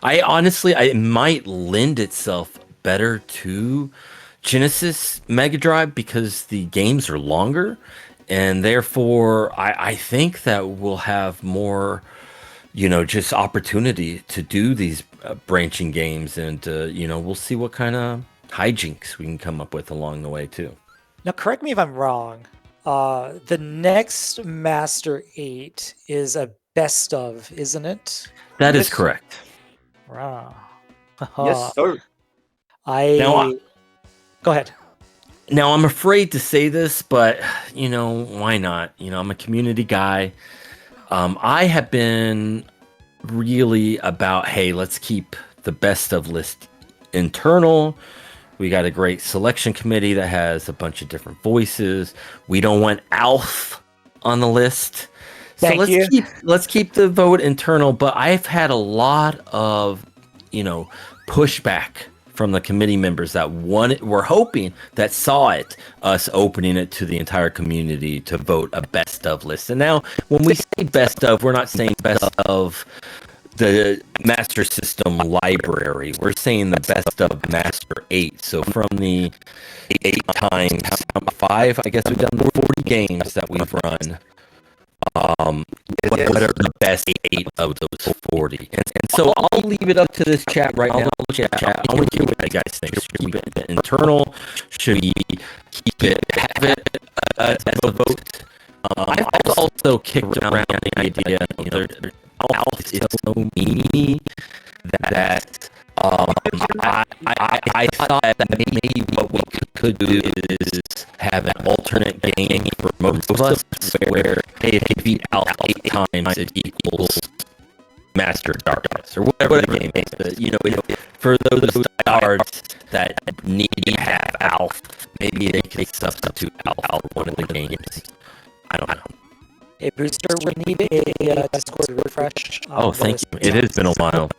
It might lend itself better to Genesis Mega Drive, because the games are longer, and therefore I think that we'll have more, just opportunity to do these branching games, and we'll see what kind of hijinks we can come up with along the way too.
Now, correct me if I'm wrong. The next Master 8 is a best of, isn't it?
That is correct.
Wow.
Yes, sir.
Go ahead.
Now, I'm afraid to say this, but, why not? I'm a community guy. I have been really about, hey, let's keep the best of list internal. We got a great selection committee that has a bunch of different voices. We don't want Alf on the list. So let's keep the vote internal, but I've had a lot of, pushback from the committee members that were hoping, that saw us opening it to the entire community to vote a best of list. And now when we say best of, we're not saying best of the Master System library. We're saying the best of Master 8. So from the 8 times 5, I guess we've done 40 games that we've run. What are the best 8 of those 40? And so I'll leave it up to this chat right now. Chat. I want to hear what you guys think. Should we keep it internal? Should we have it as a vote? I've also kicked around the idea. Alf is so meany that I thought that maybe what we could do is have an alternate game for most of us, where hey, if you beat Alpha 8 times, it equals Master of Darkness, or whatever the game is. But, for those stars that need to have Alpha, maybe they could substitute Alpha for one of the games. I don't know.
Hey, Booster, we need a Discord refresh.
Oh, thank you. It has been a while.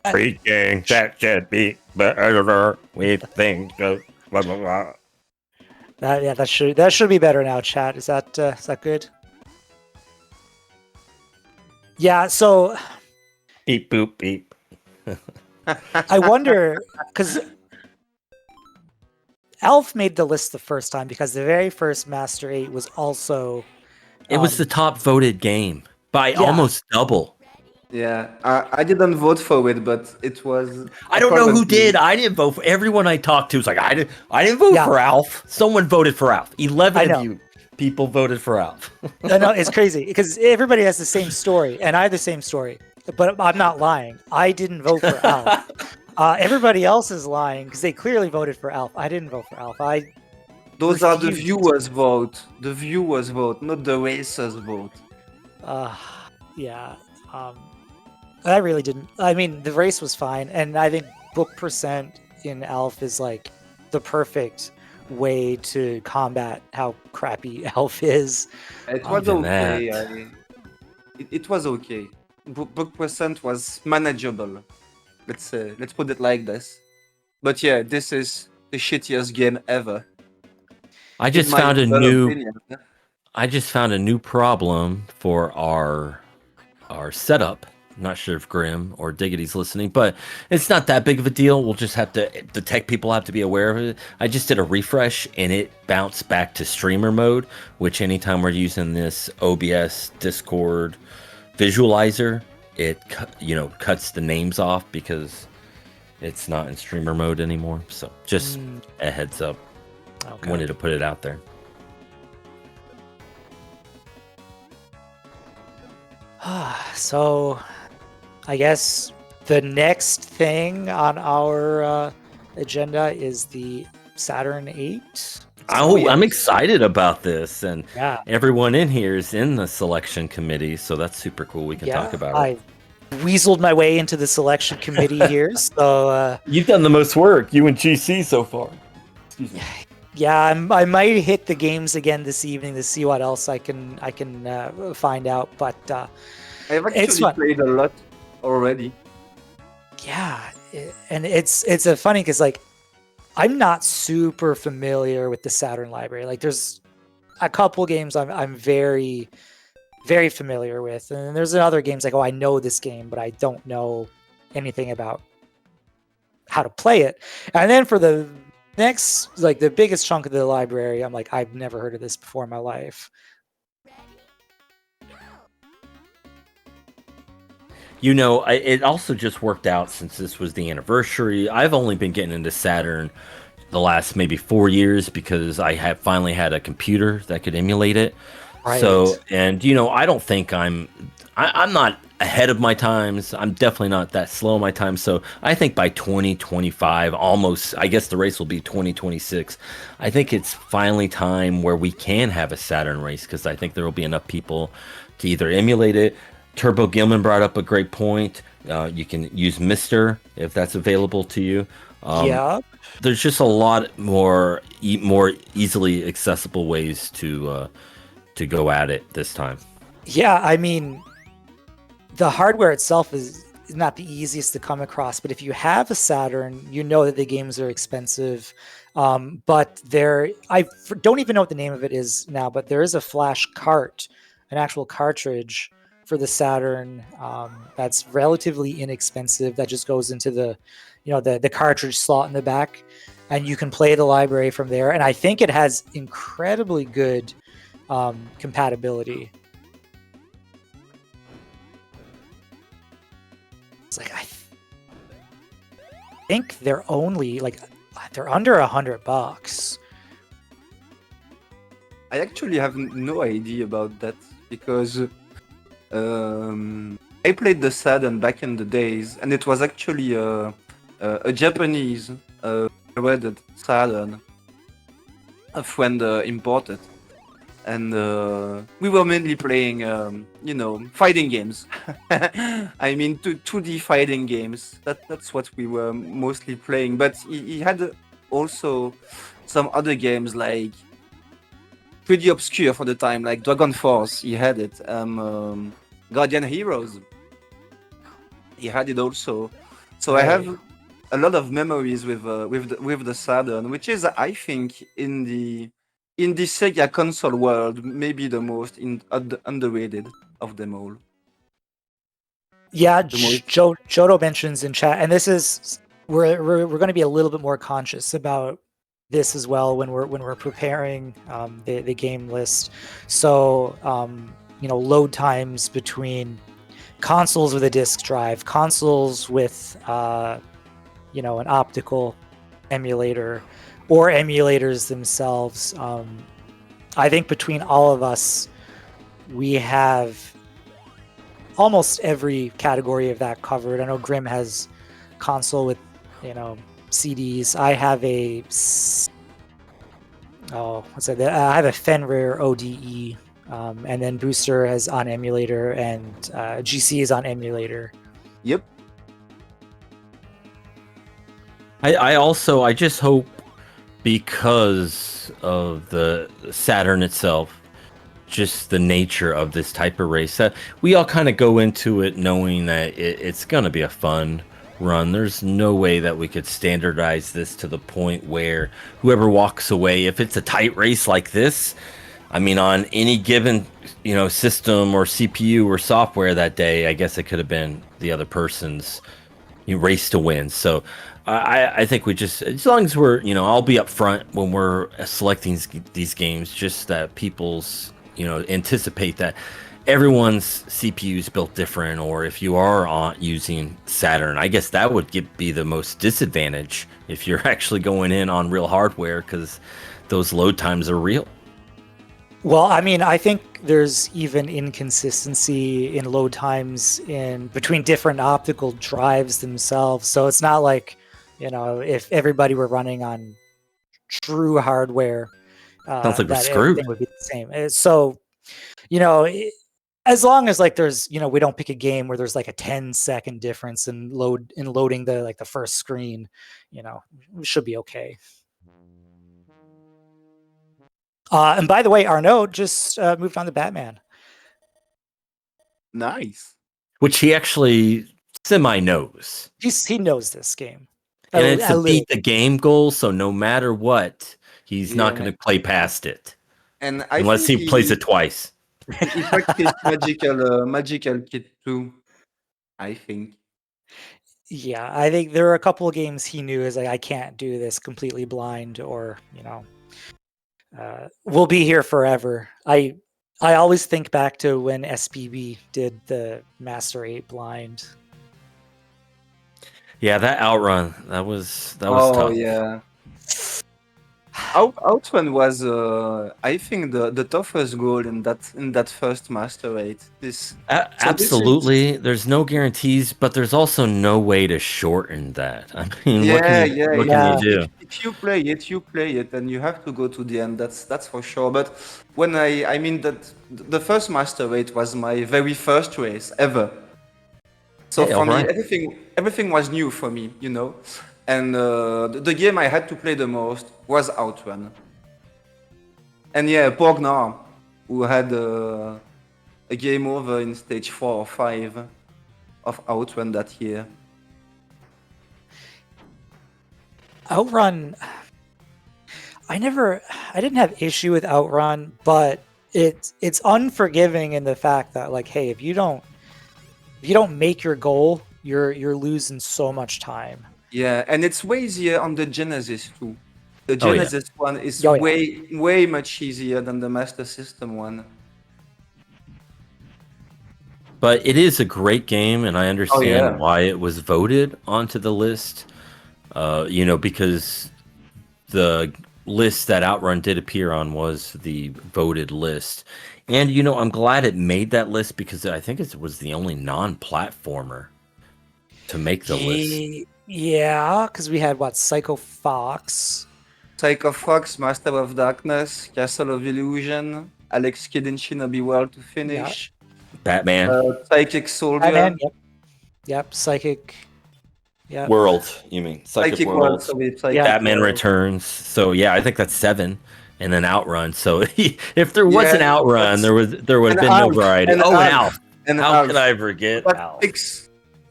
Freaking that should be better. We think blah blah blah.
That should be better now, chat. Is that good? Yeah, so
Beep boop beep.
I wonder, because Elf made the list the first time because the very first Master 8 was also...
It was the top voted game by almost double.
Yeah, I didn't vote for it, but it was.
I don't know who did. I didn't vote for. Everyone I talked to was like, I didn't vote for Alf. Someone voted for Alf. 11 of you people voted for Alf.
I know, it's crazy because everybody has the same story, and I have the same story. But I'm not lying. I didn't vote for Alf. Everybody else is lying because they clearly voted for Alf. I didn't vote for Alf.
Those are the viewers' vote. The viewers' vote, not the racers' vote.
Yeah. I really didn't. I mean, the race was fine, and I think book percent in Alf is like the perfect way to combat how crappy Alf is.
It was okay. It was okay. Book percent was manageable. Let's put it like this. But yeah, this is the shittiest game ever.
I just found a new problem for our setup. I'm not sure if Grim or Diggity's listening, but it's not that big of a deal. We'll just have to, the tech people have to be aware of it. I just did a refresh and it bounced back to streamer mode, which anytime we're using this OBS Discord visualizer, it cuts the names off because it's not in streamer mode anymore. So just a heads up. Okay. Wanted to put it out there.
So, I guess the next thing on our agenda is the Saturn 8.
I'm excited about this, and everyone in here is in the selection committee, so that's super cool. We can talk about it.
I weaseled my way into the selection committee here, so
you've done the most work, you and GC so far. Excuse me.
Yeah, I might hit the games again this evening to see what else I can find out. But
I've actually played a lot already.
Yeah, and it's funny because like I'm not super familiar with the Saturn library. Like there's a couple games I'm very, very familiar with, and there's other games like I know this game, but I don't know anything about how to play it. And then for the next, like the biggest chunk of the library, I'm like, I've never heard of this before in my life.
It also just worked out since this was the anniversary. I've only been getting into Saturn the last maybe 4 years because I have finally had a computer that could emulate it. Right. So, and I don't think I'm not ahead of my times. I'm definitely not that slow in my time. So I think by 2025, almost, I guess the race will be 2026. I think it's finally time where we can have a Saturn race because I think there will be enough people to either emulate it. Turbo Gilman brought up a great point. You can use Mister if that's available to you. There's just a lot more easily accessible ways to go at it this time.
Yeah, I mean, the hardware itself is not the easiest to come across, but if you have a Saturn, you know that the games are expensive. But I don't even know what the name of it is now, but there is a flash cart, an actual cartridge for the Saturn that's relatively inexpensive. That just goes into the cartridge slot in the back, and you can play the library from there. And I think it has incredibly good compatibility. It's like I think they're only like they're under $100.
I actually have no idea about that because I played the Saturn back in the days, and it was actually a Japanese red Saturn a friend imported, and we were mainly playing, fighting games. I mean, 2D fighting games. That's what we were mostly playing. But he had also some other games like pretty obscure for the time, like Dragon Force. He had it. Guardian Heroes. He had it also. So I have a lot of memories with the Saturn, which is, I think, in the Sega console world, maybe the most underrated of them all.
Yeah, Jodo mentions in chat, and this is we're going to be a little bit more conscious about this as well when we're preparing the game list. So load times between consoles with a disk drive, consoles with an optical emulator, or emulators themselves. I think between all of us, we have almost every category of that covered. I know Grim has console with CDs. I have I have a Fenrir ODE, and then Booster has on emulator, and GC is on emulator.
Yep.
I just hope, because of the Saturn itself, just the nature of this type of race, that we all kind of go into it knowing that it's going to be a fun run. There's no way that we could standardize this to the point where whoever walks away, if it's a tight race like this, I mean, on any given system or CPU or software that day, I guess it could have been the other person's race to win. So I think we just, as long as we're, I'll be up front when we're selecting these games, just that people's, anticipate that everyone's CPU is built different, or if you are using Saturn, I guess that would be the most disadvantage if you're actually going in on real hardware, because those load times are real.
Well, I mean, I think there's even inconsistency in load times between different optical drives themselves. So it's not like, if everybody were running on true hardware,
sounds like we're
that
screwed.
everything would be the same. So, as long as there's, we don't pick a game where there's like a 10-second difference in loading the first screen, we should be okay. And by the way, Arnold just moved on to Batman.
Nice.
Which he actually semi-knows.
He knows this game.
And it's a beat the game goal, so no matter what, he's not going to play past it.
And
unless he plays it twice.
He practiced magical kit too, I think.
Yeah, I think there are a couple of games he knew is like, I can't do this completely blind, or we'll be here forever. I always think back to when SPB did the Master 8 blind.
Yeah, that outrun, that was tough.
Oh yeah. Outrun was, I think, the toughest goal in that first Master 8.
Absolutely, there's no guarantees, but there's also no way to shorten that. I mean, what can you do?
If you play it, and you have to go to the end. That's for sure. But when the first Master 8 was my very first race ever. So for me, everything was new for me, And the game I had to play the most was Outrun. And yeah, Pognar, who had a game over in stage 4 or 5 of Outrun that year.
Outrun, I didn't have issue with Outrun, but it's unforgiving in the fact that, like, hey, if you don't make your goal, you're losing so much time.
Yeah, and it's way easier on the Genesis too. The Genesis one is way much easier than the Master System one.
But it is a great game, and I understand why it was voted onto the list. Because the list that Outrun did appear on was the voted list. And I'm glad it made that list because I think it was the only non-platformer to make the list.
Yeah, because we had Psycho Fox.
Psycho Fox, Master of Darkness, Castle of Illusion, Alex Kidd in Shinobi World to finish.
Batman.
Psychic Soldier.
Batman, yep. Psychic. Yep.
World, you mean? Psychic World. Batman
World.
Returns. So yeah, I think that's 7. And then Outrun. So if there was an Outrun, there would have been no variety.
And
Alf.
And
How
Alf.
could I forget Alf?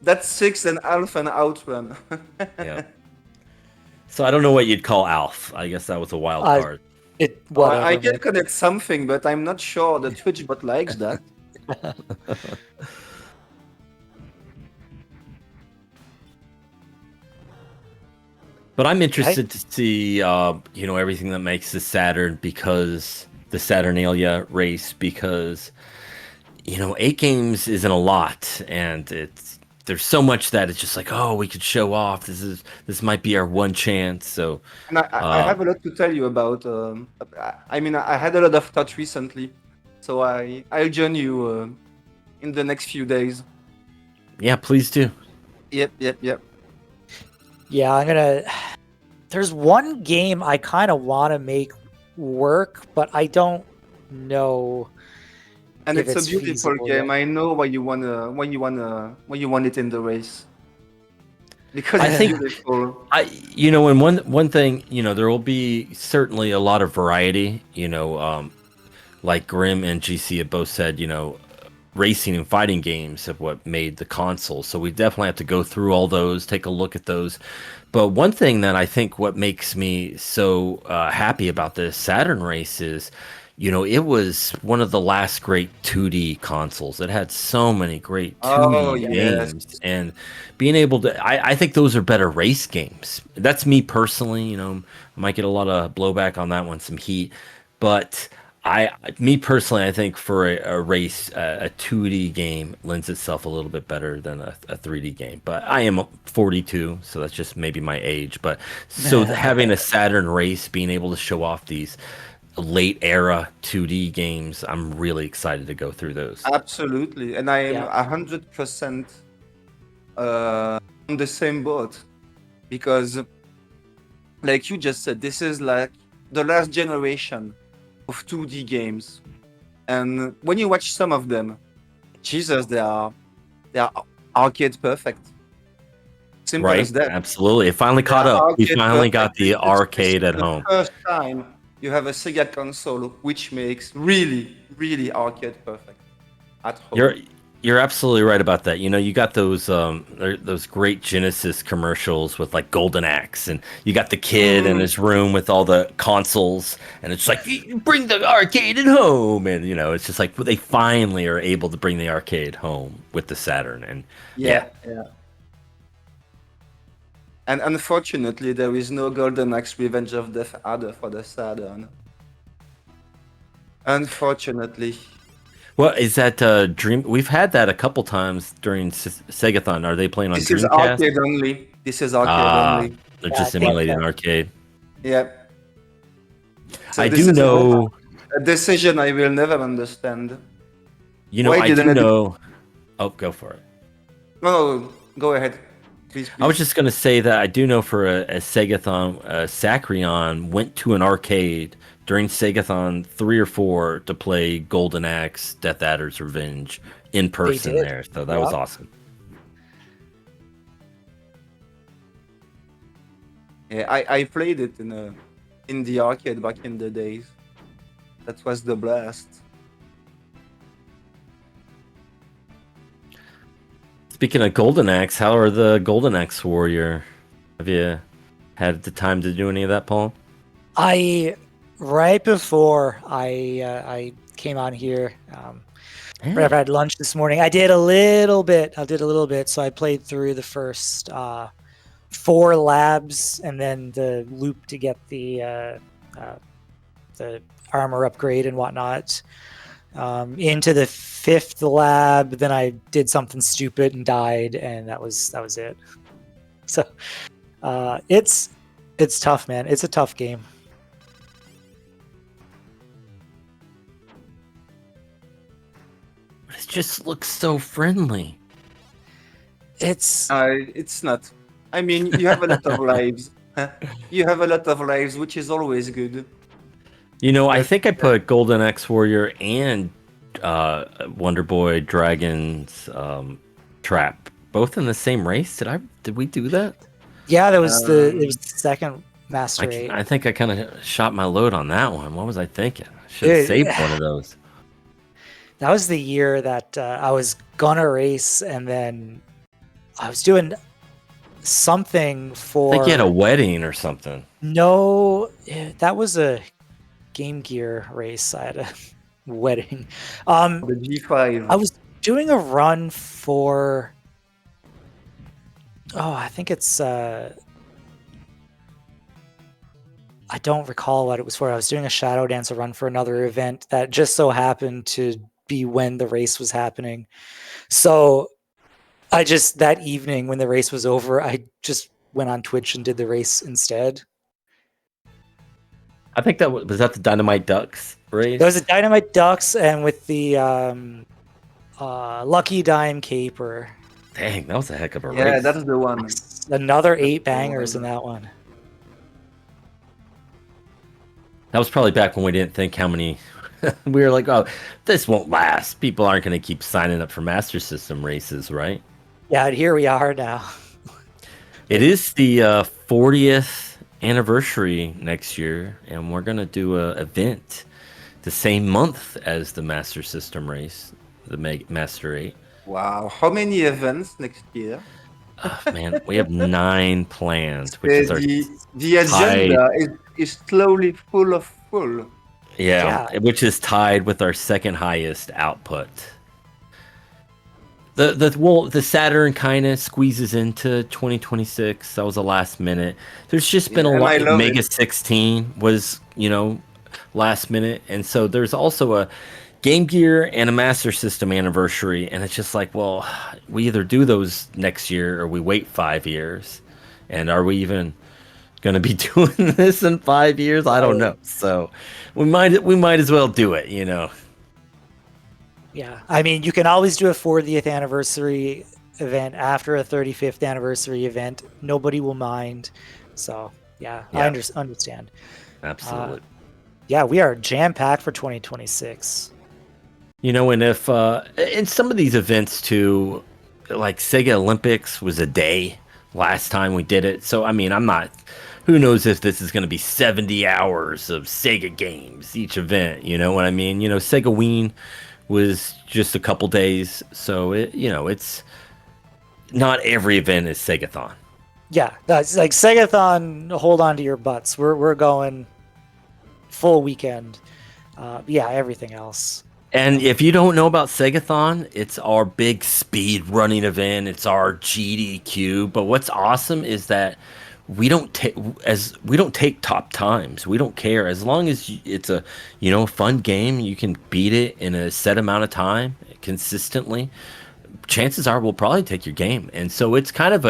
That's 6 and Alf and Outrun.
Yeah. So I don't know what you'd call Alf. I guess that was a wild card.
I can connect something, but I'm not sure the Twitch bot likes that.
But I'm interested to see, everything that makes the Saturn because the Saturnalia race because, 8 games isn't a lot, and there's so much that it's just like, oh, we could show off. This might be our one chance. So,
and I have a lot to tell you about. I had a lot of thoughts recently, so I'll join you in the next few days.
Yeah, please do.
Yep.
Yeah, there's one game I kind of want to make work, but I don't know.
And
if
it's a beautiful game.
Yet.
I know why you want it in the race. Because
I
it's
think
beautiful.
And one thing, there will be certainly a lot of variety. Like Grim and GC have both said, racing and fighting games have what made the console. So we definitely have to go through all those, take a look at those. But one thing that I think what makes me so happy about this Saturn race is, it was one of the last great 2D consoles. It had so many great 2D games, and being able to, I think those are better race games. That's me personally. I might get a lot of blowback on that one, some heat, but I think for a race, a 2D game lends itself a little bit better than a 3D game. But I am 42, so that's just maybe my age. But so having a Saturn race, being able to show off these late era 2D games, I'm really excited to go through those.
Absolutely, and I am 100% on the same boat because, like you just said, this is like the last generation of 2D games, and when you watch some of them, Jesus, they are arcade perfect. Simple as that.
Absolutely, it finally caught up. We finally got the arcade at home.
First time you have a Sega console which makes really, really arcade perfect at home.
You're absolutely right about that. You got those great Genesis commercials with like Golden Axe, and you got the kid in his room with all the consoles, and it's like, you bring the arcade at home, and it's just like they finally are able to bring the arcade home with the Saturn, and
yeah. And unfortunately, there is no Golden Axe Revenge of the Father for the Saturn. Unfortunately.
Well, is that Dream? We've had that a couple times during Segathon. Are they playing on Dreamcast?
This is arcade only. This is arcade only.
They're just emulating arcade.
Yeah. So
I do know
a decision I will never understand.
I do know. Oh, go for it.
No, go ahead. Please.
I was just going to say that I do know for a Segathon, Sacrion went to an arcade during Segathon 3 or 4 to play Golden Axe, Death Adder's Revenge in person there. So that was awesome.
Yeah, I played it in the arcade back in the days. That was the blast.
Speaking of Golden Axe, how are the Golden Axe Warrior? Have you had the time to do any of that, Paul?
Right before I came on here, right after I had lunch this morning, I did a little bit. So I played through the first 4 labs and then the loop to get the armor upgrade and whatnot. Into the 5th lab, then I did something stupid and died, and that was it. So it's It's tough, man. It's a tough game.
It just looks so friendly.
It's
not. I mean, you have a lot of lives. You have a lot of lives, which is always good.
You know, I
But-
think I put Golden Axe Warrior and Wonder Boy Dragon's Trap both in the same race. Did we do that?
yeah, it was the second Master 8.
I think I kind of shot my load on that one. What was I thinking? I should have
Dude,
saved one of those.
That was the year that I was gonna race, and then I was doing something
I
for.
think you had a wedding or something.
No, that was a Game Gear race. I had a wedding.
The G5.
I was doing a run for. Oh, I think it's. I don't recall what it was for. I was doing a Shadow Dancer run for another event that just so happened to be when the race was happening. So I just, that evening when the race was over, I just went on Twitch and did the race instead.
I think that was that the Dynamite Ducks race.
There was a Dynamite Ducks and with the Lucky Dime Caper.
Dang, that was a heck of a
Yeah,
race.
that's the one.
Another 8 bangers in that one.
That was probably back when we didn't think how many. We were like, oh, this won't last. People aren't going to keep signing up for Master System races, right?
Yeah, and here we are now.
It is the 40th anniversary next year, and we're going to do an event the same month as the Master System race, the Master 8.
Wow. How many events next year?
Oh, man, we have 9 planned, which is our
the agenda is slowly full.
yeah, which is tied with our second highest output. The Saturn kind of squeezes into 2026. That was a last minute. There's just been a
And
lot.
I love
Mega
it.
16 was, last minute, and so there's also a Game Gear and a Master System anniversary, and it's just like, well, we either do those next year or we wait 5 years. And are we even going to be doing this in 5 years? I don't know. So we might as well do it,
Yeah, I mean, you can always do a 40th anniversary event after a 35th anniversary event. Nobody will mind. So, I understand.
Absolutely.
Yeah, we are jam-packed for 2026.
And if in some of these events too, like Sega Olympics was a day last time we did it. So, I mean, who knows if this is going to be 70 hours of Sega games each event, you know what I mean? Sega Ween was just a couple days. So, it's not every event is Segathon.
Yeah, that's like Segathon, hold on to your butts. We're going full weekend. Everything else.
And if you don't know about Segathon, it's our big speed running event. It's our GDQ. But what's awesome is that we don't take top times. We don't care as long as it's a fun game. You can beat it in a set amount of time consistently. Chances are we'll probably take your game. And so it's kind of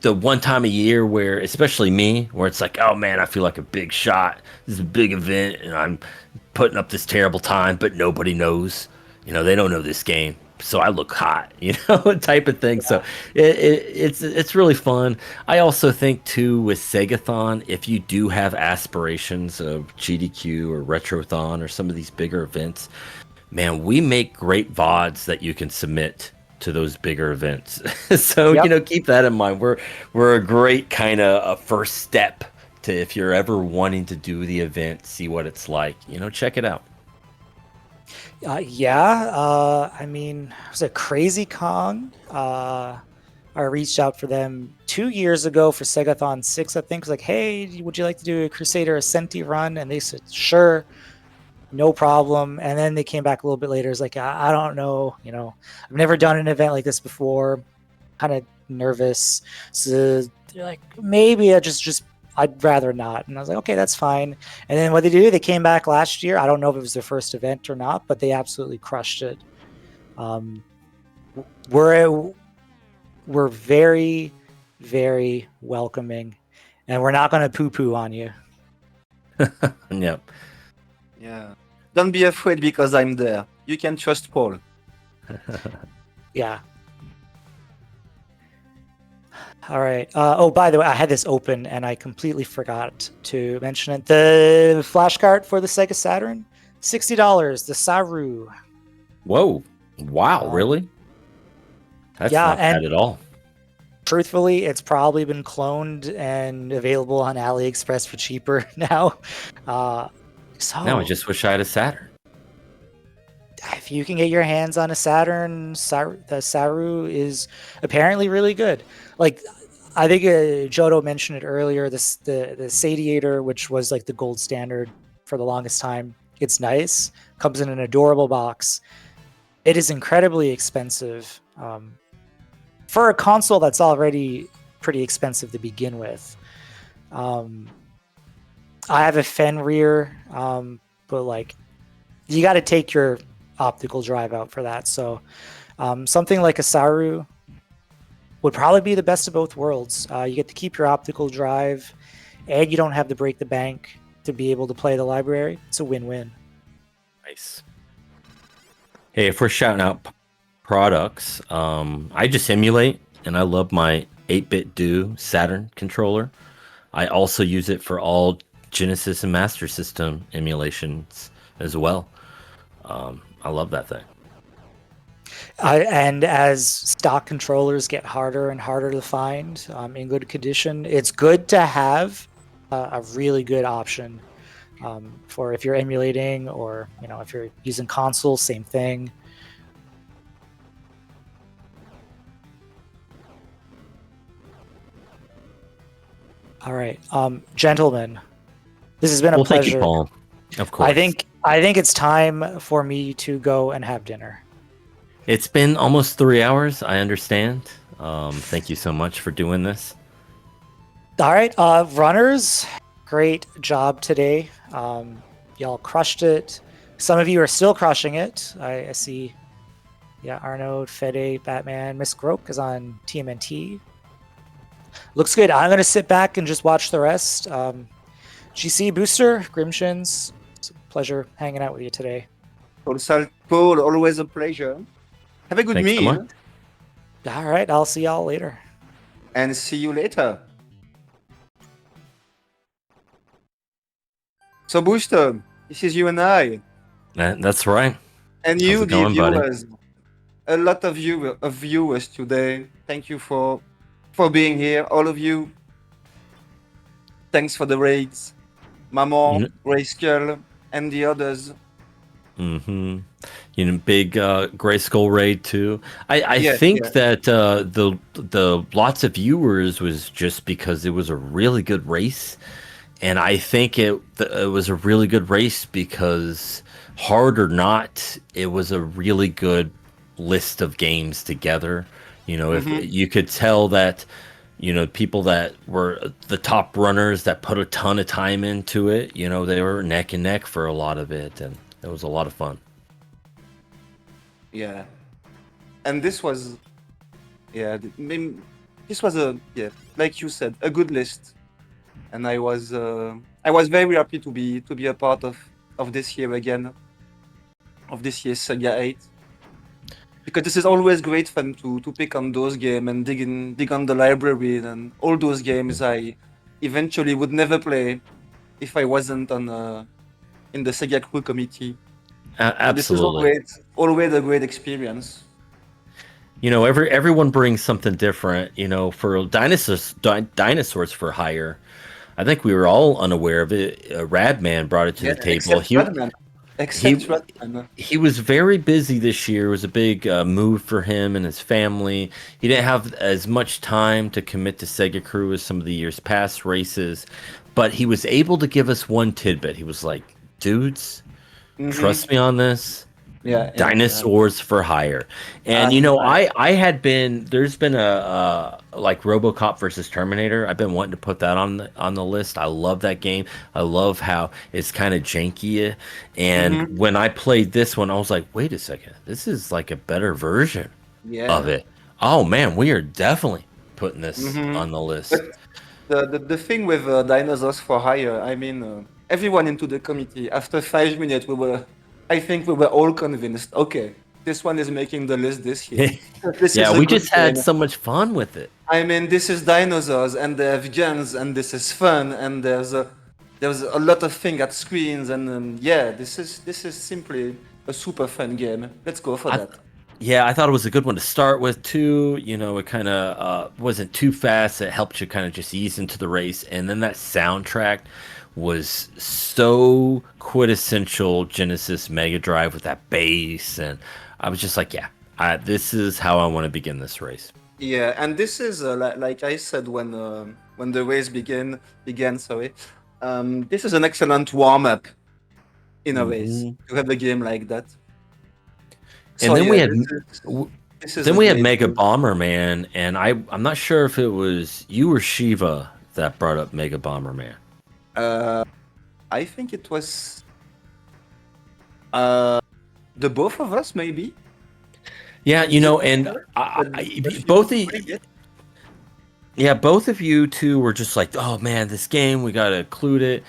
the one time a year where, especially me, where it's like, oh man, I feel like a big shot. This is a big event, and I'm putting up this terrible time, but nobody knows. They don't know this game, so I look hot, type of thing. Yeah. So it's really fun. I also think too with Segathon, if you do have aspirations of GDQ or Retrothon or some of these bigger events, man, we make great VODs that you can submit to those bigger events. So keep that in mind. We're a great kind of a first step to, if you're ever wanting to do the event, see what it's like, check it out.
I mean, it was a Crazy Kong. I reached out for them 2 years ago for Segathon 6, I think. It was like, hey, would you like to do a Crusader Ascenti run? And they said, sure, no problem. And then they came back a little bit later. It's like, I don't know, I've never done an event like this before. Kind of nervous. So they're like, maybe I'd rather not. And I was like, okay, that's fine. And then what they came back last year. I don't know if it was their first event or not, but they absolutely crushed it. We're very, very welcoming. and we're not going to poo-poo on you.
Yep.
Yeah. Don't be afraid because I'm there. You can trust Paul.
Yeah. All right. Oh, by the way, I had this open and I completely forgot to mention it. The flash card for the Sega Saturn, $60. The Saru.
Whoa. Wow, really? That's
yeah,
not bad at all.
Truthfully, it's probably been cloned and available on AliExpress for cheaper now.
No, I just wish I had a Saturn.
If you can get your hands on a Saturn, the Saru is apparently really good. Like, I think Jodo mentioned it earlier. The Sadiator, which was like the gold standard for the longest time, it's nice. Comes in an adorable box. It is incredibly expensive for a console that's already pretty expensive to begin with. I have a Fenrir, but like, you got to take your optical drive out for that. So something like a Saru would probably be the best of both worlds. You get to keep your optical drive, and you don't have to break the bank to be able to play the library. It's a win-win.
Nice. Hey, if we're shouting out products, I just emulate, and I love my 8-bit Do Saturn controller. I also use it for all Genesis and Master System emulations as well. I love that thing.
And as stock controllers get harder and harder to find in good condition, it's good to have a really good option for if you're emulating, or if you're using consoles, same thing. All right, gentlemen, this has been a pleasure.
Thank you, Paul. Of course.
I think it's time for me to go and have dinner.
It's been almost 3 hours. I understand. Thank you so much for doing this.
All right, runners, great job today. Y'all crushed it. Some of you are still crushing it. I see. Yeah, Arnold, Fede, Batman, Miss Groke is on TMNT. Looks good. I'm gonna sit back and just watch the rest. GC Booster, Grimshins, it's a pleasure hanging out with you today.
Paul, always a pleasure. Have a good
Thanks so
meal.
much.
All right, I'll see y'all later.
And see you later. So Booster, this is you and I.
That's right.
And
How's
you,
it going, buddy?
viewers, a lot of viewers today. Thank you for being here, all of you. Thanks for the raids, Maman, Grayskull, and the others.
Big Grayskull raid too. I think that the lots of viewers was just because it was a really good race, and I think it was a really good race because, hard or not, it was a really good list of games together. If you could tell that, people that were the top runners that put a ton of time into it, they were neck and neck for a lot of it, and it was a lot of fun.
Yeah. And this was, this was like you said, a good list. And I was very happy to be a part of this year again, of this year's SEGA8. Because this is always great fun to pick on those games and dig on the library, and all those games I eventually would never play if I wasn't in the SegaCrew committee.
Absolutely.
This is always a great experience.
Everyone brings something different. For Dinosaurs for Hire, I think we were all unaware of it. Radman brought it to the table. He was very busy this year. It was a big move for him and his family. He didn't have as much time to commit to SegaCrew as some of the years past races, but he was able to give us one tidbit. He was like, dudes, trust me on this. Dinosaurs for Hire. And I had been, there's been a like RoboCop versus Terminator. I've been wanting to put that on the list. I love that game. I love how it's kind of janky, and when I played this one, I was like, wait a second, this is like a better version of it. Oh man, we are definitely putting this on the list.
The thing with Dinosaurs for Hire, I mean, everyone into the committee, after 5 minutes, I think we were all convinced, okay, this one is making the list this year. This
Yeah,
is a
we
good
just had
game.
so much fun with it.
I mean, this is Dinosaurs, and they have gens, and this is fun, and there's a lot of thing at screens, and yeah, this is simply a super fun game. Let's go for that.
Yeah, I thought it was a good one to start with too. You know, it kind of wasn't too fast. It helped you kind of just ease into the race, and then that soundtrack was so quintessential Genesis Mega Drive with that bass, and I was just like, yeah, this is how I want to begin this race.
Yeah, and this is like I said when the race began. Sorry, this is an excellent warm up in a race to have a game like that.
And
So
then we
yeah,
had
this is
then
a
we had
great
Mega
game.
Bomberman, and I'm not sure if it was you or Shiva that brought up Mega Bomberman.
I think it was the both of us maybe.
Yeah, you know, and both both of you two were just like, oh man, this game, we gotta include it.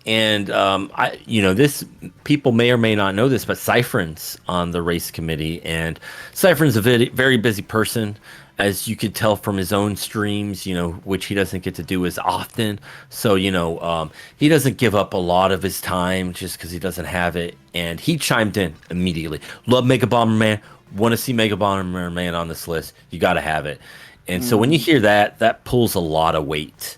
And this people may or may not know this, but Cyphron's on the race committee, and Cyphron's a very, very busy person, as you could tell from his own streams, which he doesn't get to do as often. So, he doesn't give up a lot of his time just because he doesn't have it. And he chimed in immediately. Love Mega Bomberman. Want to see Mega Bomberman on this list. You got to have it. And so when you hear that, that pulls a lot of weight.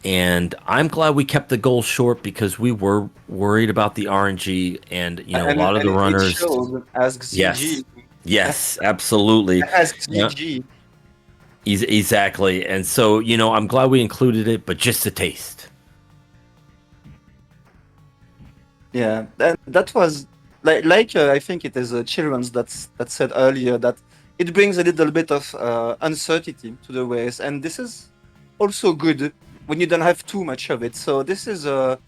And I'm glad we kept the goal short because we were worried about the RNG and a lot of the runners.
It showed, ask CG.
Yes, absolutely.
Ask CG.
Exactly. And so, I'm glad we included it, but just a taste.
Yeah, that was like I think it is Children's that said earlier that it brings a little bit of uncertainty to the race, and this is also good when you don't have too much of it. So this is like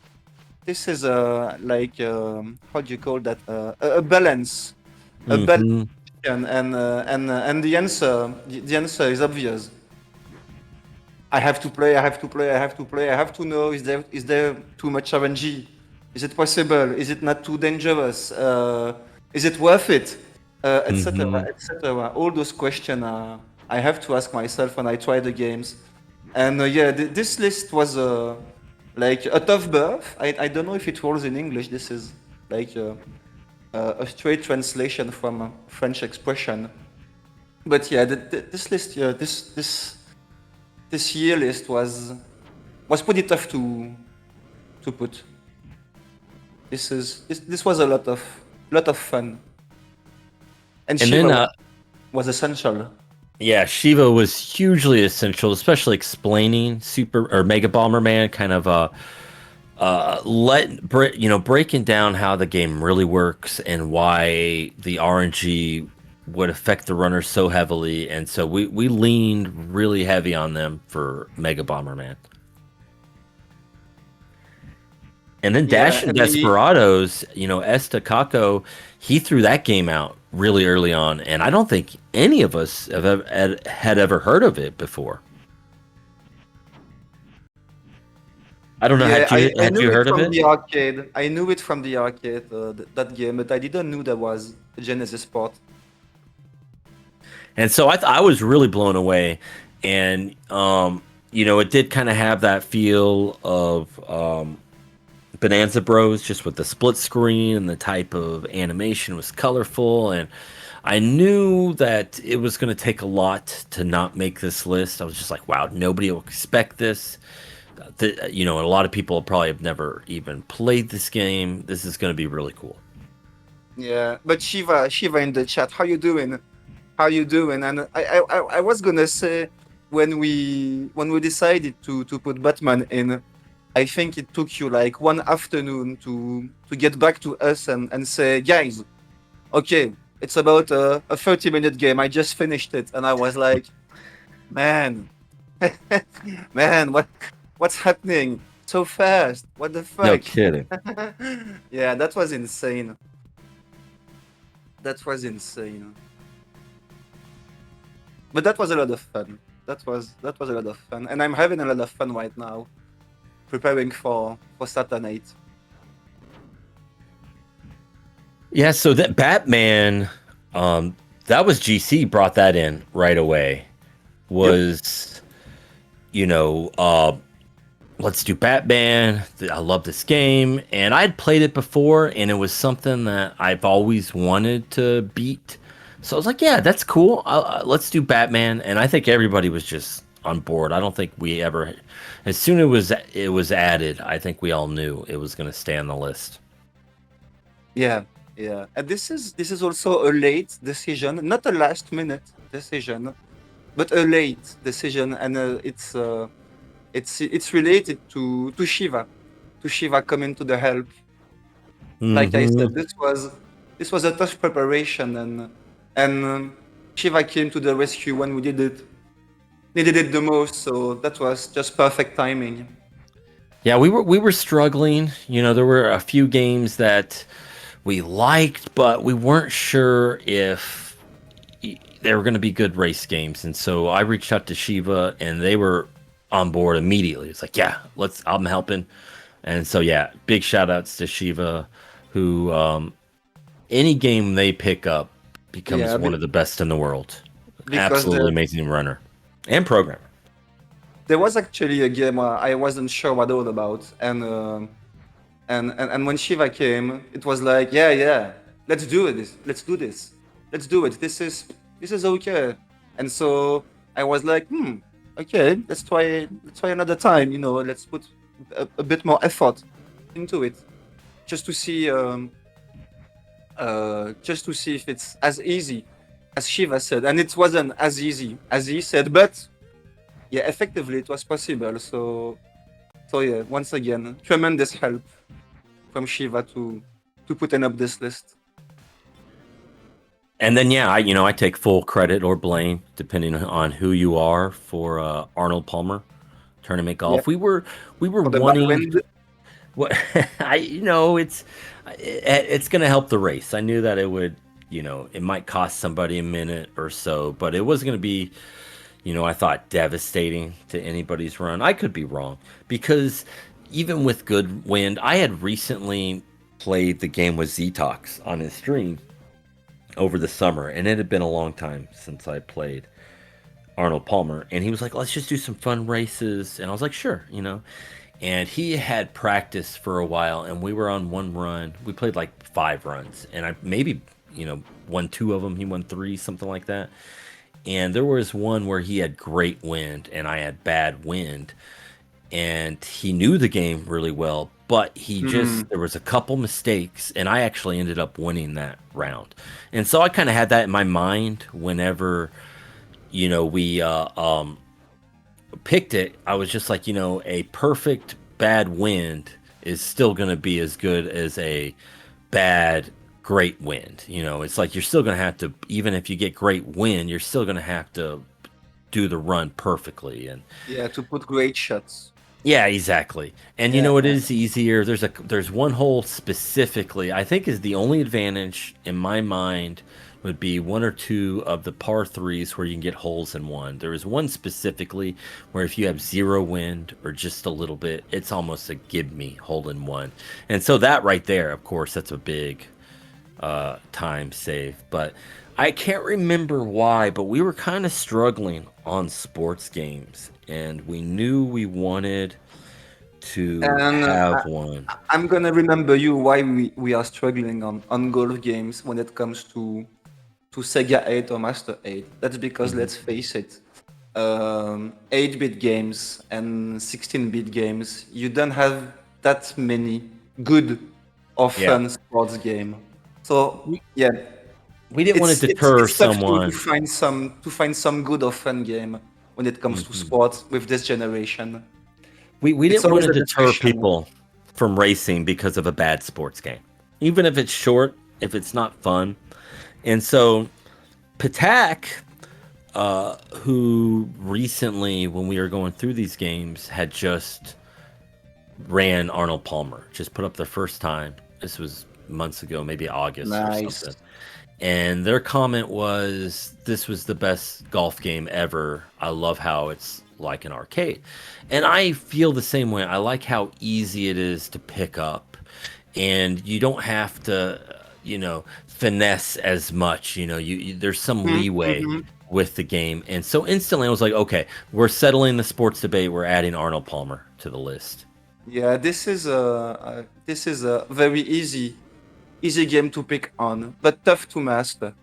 how do you call that, a balance, balance, and the answer is obvious. I have to play. I have to know, is there too much RNG? Is it possible? Is it not too dangerous? Is it worth it? Etc. etc. All those questions I have to ask myself when I try the games. And this list was like a tough birth. I don't know if it rolls in English. This is like a straight translation from a French expression. But yeah, this list, this year list was pretty tough to put. This was a lot of fun, and Shiva
then
was essential.
Yeah, Shiva was hugely essential, especially explaining Super or Mega Bomberman, kind of breaking down how the game really works and why the RNG would affect the runners so heavily, and so we leaned really heavy on them for Mega Bomberman. And then Dashin Desperados, Esta Kako, he threw that game out really early on, and I don't think any of us had ever heard of it before. I don't know. Had you heard of it?
The arcade. I knew it from the arcade, that game, but I didn't know there was a Genesis port.
And so I was really blown away, and it did kind of have that feel of Bonanza Bros, just with the split screen and the type of animation was colorful, and I knew that it was going to take a lot to not make this list. I was just like, wow, nobody will expect this. A lot of people probably have never even played this game. This is going to be really cool.
Yeah, but Shiva in the chat, how you doing? And I was gonna say when we decided to put Batman in, I think it took you like one afternoon to get back to us and say, guys, okay, it's about a 30-minute game. I just finished it, and I was like, man, what's happening so fast? What the fuck?
No kidding.
Yeah, that was insane. But that was a lot of fun. that was a lot of fun, and I'm having a lot of fun right now, preparing for Saturn 8.
Yeah, so that Batman, that was GC brought that in right away. Was, let's do Batman. I love this game, and I'd played it before, and it was something that I've always wanted to beat. So I was like, yeah, that's cool. Let's do Batman, and I think everybody was just on board. I don't think we ever, as soon as it was added, I think we all knew it was going to stay on the list.
Yeah, and this is also a late decision, not a last minute decision, but a late decision, and it's related to Shiva coming to the help. Like I said, this was a tough preparation, and Shiva came to the rescue when we needed it the most. So that was just perfect timing.
Yeah, we were struggling. There were a few games that we liked, but we weren't sure if they were going to be good race games. And so I reached out to Shiva, and they were on board immediately. It's like, yeah, I'm helping. And so, yeah, big shout outs to Shiva, who any game they pick up becomes one of the best in the world. Absolutely amazing runner and programmer.
There was actually a game I wasn't sure what it was about, and when Shiva came, it was like, yeah, let's do it. Let's do this. Let's do it. This is okay. And so I was like, okay, let's try another time. Let's put a bit more effort into it, just to see if it's as easy as Shiva said. And it wasn't as easy as he said, but yeah, effectively it was possible. So yeah, once again, tremendous help from Shiva to putting up this list.
And then, yeah, I take full credit or blame depending on who you are for Arnold Palmer tournament golf.
Yeah.
We were wanting. What it's going to help the race. I knew that it would, it might cost somebody a minute or so, but it wasn't going to be, I thought devastating to anybody's run. I could be wrong, because even with good wind, I had recently played the game with Zetox on his stream over the summer, and it had been a long time since I played Arnold Palmer, and he was like, let's just do some fun races, and I was like, sure, and he had practiced for a while, and we were on one run. We played like 5 runs, and I maybe won 2 of them. He won 3, something like that. And there was one where he had great wind and I had bad wind, and he knew the game really well, but he there was a couple mistakes, and I actually ended up winning that round. And so I kind of had that in my mind whenever we picked it. I was just like, a perfect bad wind is still going to be as good as a bad great wind. It's like you're still going to have to, even if you get great wind, you're still going to have to do the run perfectly. And
yeah, to put great shots.
Yeah, exactly. And it is easier. There's one hole specifically, I think is the only advantage in my mind would be 1 or 2 of the par 3s where you can get holes in one. There is one specifically where if you have 0 wind or just a little bit, it's almost a give me hole in one. And so that right there, of course, that's a big time save. But I can't remember why, but we were kind of struggling on sports games, and we knew we wanted to have one.
I'm gonna remember you why we are struggling on golf games when it comes to SEGA8 or Master 8. That's because, let's face it, 8-bit games and 16-bit games, you don't have that many good or fun sports game. So yeah,
we didn't want to deter
it's tough
someone
to find some good or fun game when it comes to sports with this generation.
We didn't want to deter people from racing because of a bad sports game, even if it's short, if it's not fun. And so Patak, who recently, when we were going through these games, had just ran Arnold Palmer, just put up the first time. This was months ago, maybe August or something. and their comment was, "This was the best golf game ever. I love how it's like an arcade," and I feel the same way. I like how easy it is to pick up, and you don't have to, finesse as much. There's some leeway
Mhm.
with the game, and so instantly I was like, okay, we're settling the sports debate. We're adding Arnold Palmer to the list.
Yeah, this is a very easy game to pick on, but tough to master.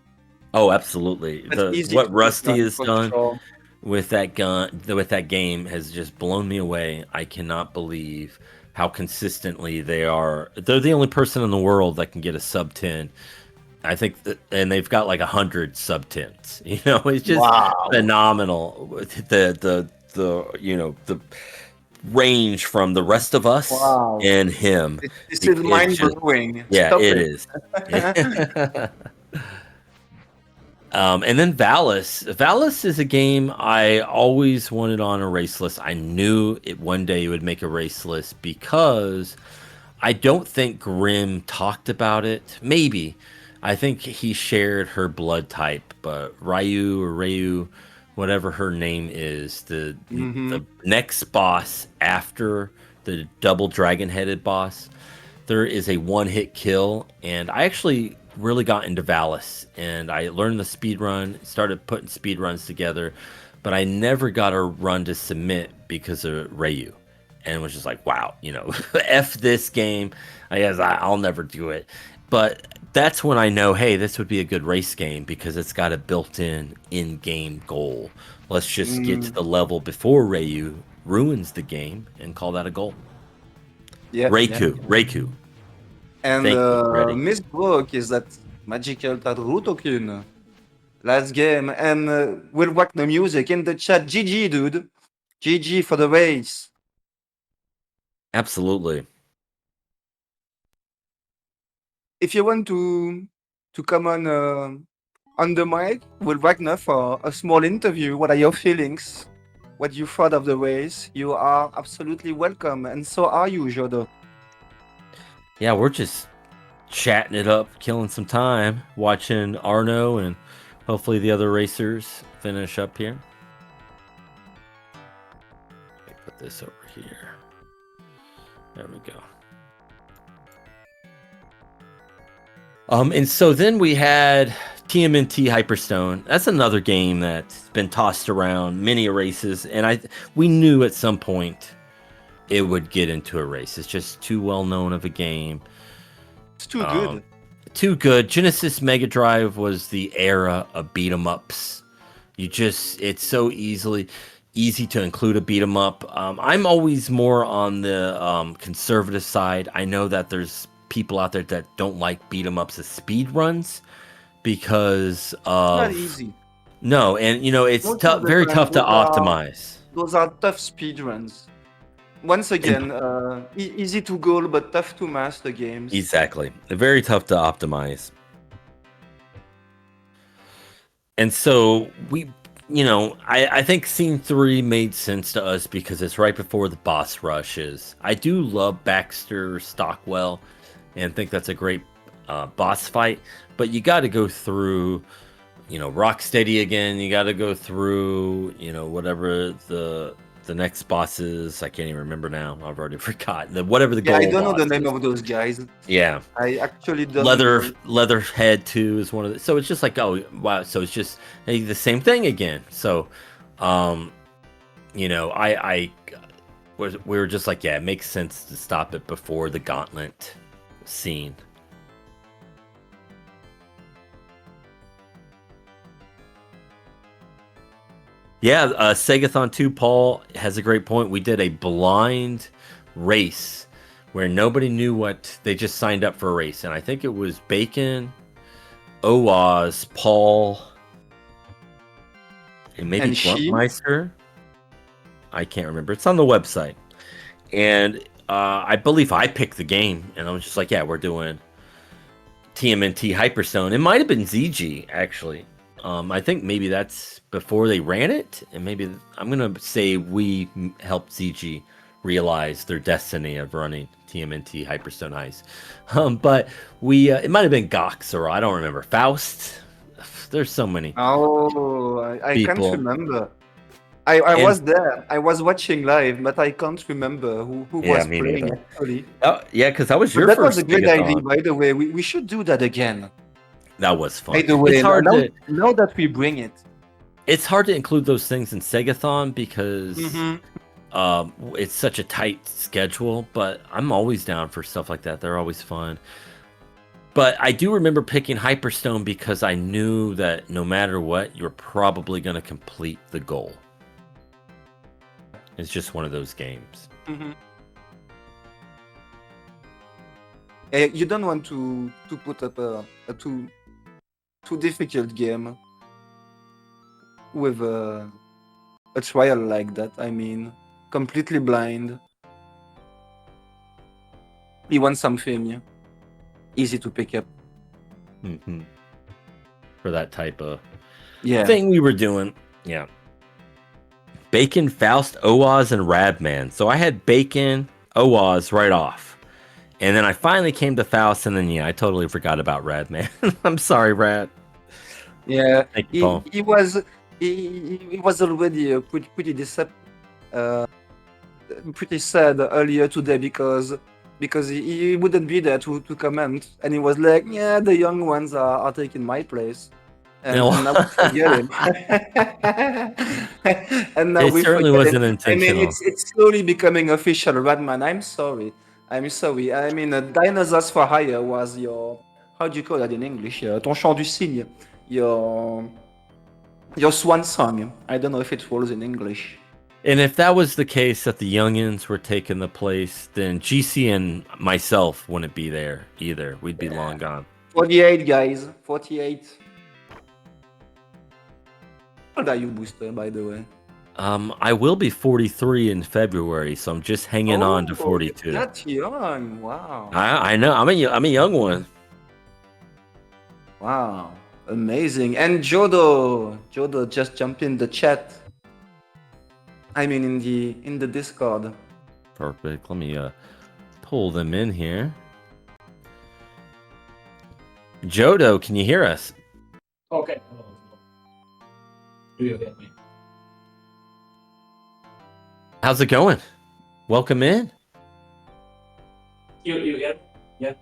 Oh, absolutely.
But easy
What
to pick
Rusty
on
has
for
done
sure.
with that game has just blown me away. I cannot believe how consistently they're the only person in the world that can get a sub 10. I think and they've got like 100 sub 10s. It's just
Wow.
phenomenal. The range from the rest of us
Wow.
and him.
This
It-
is
it's
mind
just-
blowing.
Yeah,
Stop
it
it.
is. And then Valis. Valis is a game I always wanted on a race list. I knew it one day it would make a race list because I don't think Grimm talked about it. Maybe. I think he shared her blood type, but Ryu, whatever her name is, the next boss after the double dragon-headed boss, there is a one-hit kill, and I actually really got into Valis, and I learned the speed run, started putting speed runs together, but I never got a run to submit because of Ryu, and was just like, wow, F this game. I guess I'll never do it. But that's when I know, hey, this would be a good race game because it's got a built-in in-game goal. Let's just get to the level before Ryu ruins the game and call that a goal.
Yeah.
Reiku.
And
Thank you, Freddy.
Miss Brooke is that magical Taruruuto-kun. Last game. And we'll whack the music in the chat. GG, dude. GG for the race.
Absolutely.
If you want to come on the mic with Wagner for a small interview, what are your feelings? What you thought of the race? You are absolutely welcome, and so are you, Jodo.
Yeah, we're just chatting it up, killing some time, watching Arno and hopefully the other racers finish up here. Let me put this over here. There we go. And so then we had TMNT Hyperstone. That's another game that's been tossed around many races, and we knew at some point it would get into a race. It's just too well known of a game.
It's too good.
Too good. Genesis Mega Drive was the era of beat 'em ups. It's so easy to include a beat 'em up. I'm always more on the conservative side. I know that there's people out there that don't like beat 'em ups as speed runs because of
Not easy.
No, and it's
Most
tough,
of the
very
time,
tough to
those are-
optimize.
Those are tough speedruns. Once again, easy to goal but tough to master games.
Exactly. Very tough to optimize. And so I think Scene 3 made sense to us because it's right before the boss rushes. I do love Baxter Stockwell and think that's a great boss fight, but you got to go through, Rocksteady again. You got to go through, whatever the next boss is. I can't even remember now. I've already forgotten. Whatever the goal
I don't know the
boss
name
is.
of those guys.
Yeah.
I actually don't know.
Leatherhead 2 is one of the, so it's just like, oh wow, so it's just the same thing again. So we were just like, yeah, it makes sense to stop it before the gauntlet scene. Yeah, Segathon 2, Paul has a great point. We did a blind race where nobody knew what, they just signed up for a race. And I think it was Bacon, Oaz, Paul, and maybe
And she?
Gruntmeister. I can't remember. It's on the website. And I believe I picked the game. And I was just like, yeah, we're doing TMNT Hyperstone. It might have been ZG, actually. I think maybe that's before they ran it. And maybe I'm going to say we helped ZG realize their destiny of running TMNT Hyperstone Heist. But we it might have been Gox, or I don't remember. Faust. There's so many
Oh, I can't
people.
remember. I
And-
was there. I was watching live, but I can't remember who
Yeah,
was
me
playing
neither.
actually.
Oh, yeah, because that was
But
your
that was
first
a great idea,
Megathon.
by the way. We should do that again.
That was fun.
By the way,
It's hard
now,
to
now that we bring it.
it's hard to include those things in Segathon because
Mhm.
it's such a tight schedule. But I'm always down for stuff like that. They're always fun. But I do remember picking Hyperstone because I knew that no matter what, you're probably going to complete the goal. It's just one of those games.
Mhm. You don't want to put up a too difficult game with a trial like that. I mean, completely blind. You want something easy to pick up.
Hmm. For that type of
Yeah.
thing we were doing. Yeah. Bacon, Faust, Oaz, and Radman. So I had Bacon, Oaz right off. And then I finally came to Faust, and then, yeah, I totally forgot about Radman. I'm sorry, Rad.
Yeah.
Thank you, Paul.
He was already pretty sad earlier today because he wouldn't be there to comment, and he was like, yeah, the young ones are taking my place. And,
No.
and now we forget him. And now
It
we
certainly
forget
wasn't
him. I mean,
intentional.
it's slowly becoming official, Radman. I'm sorry. I mean, Dinosaurs for Hire was your, how do you call that in English? Ton chant du cygne. Your swan song. I don't know if it rolls in English.
And if that was the case, that the youngins were taking the place, then GC and myself wouldn't be there either. We'd be long gone.
48, guys. 48. How old are you, Booster, by the way?
I will be 43 in February, so I'm just hanging on to
Oh,
42.
That's young. Wow.
I know. I'm a young one.
Wow. Amazing. And Jodo just jumped in the chat. I mean, in the Discord.
Perfect. Let me pull them in here. Jodo, can you hear us?
Okay. Do you get me?
How's it going? Welcome in.
You get? Yeah.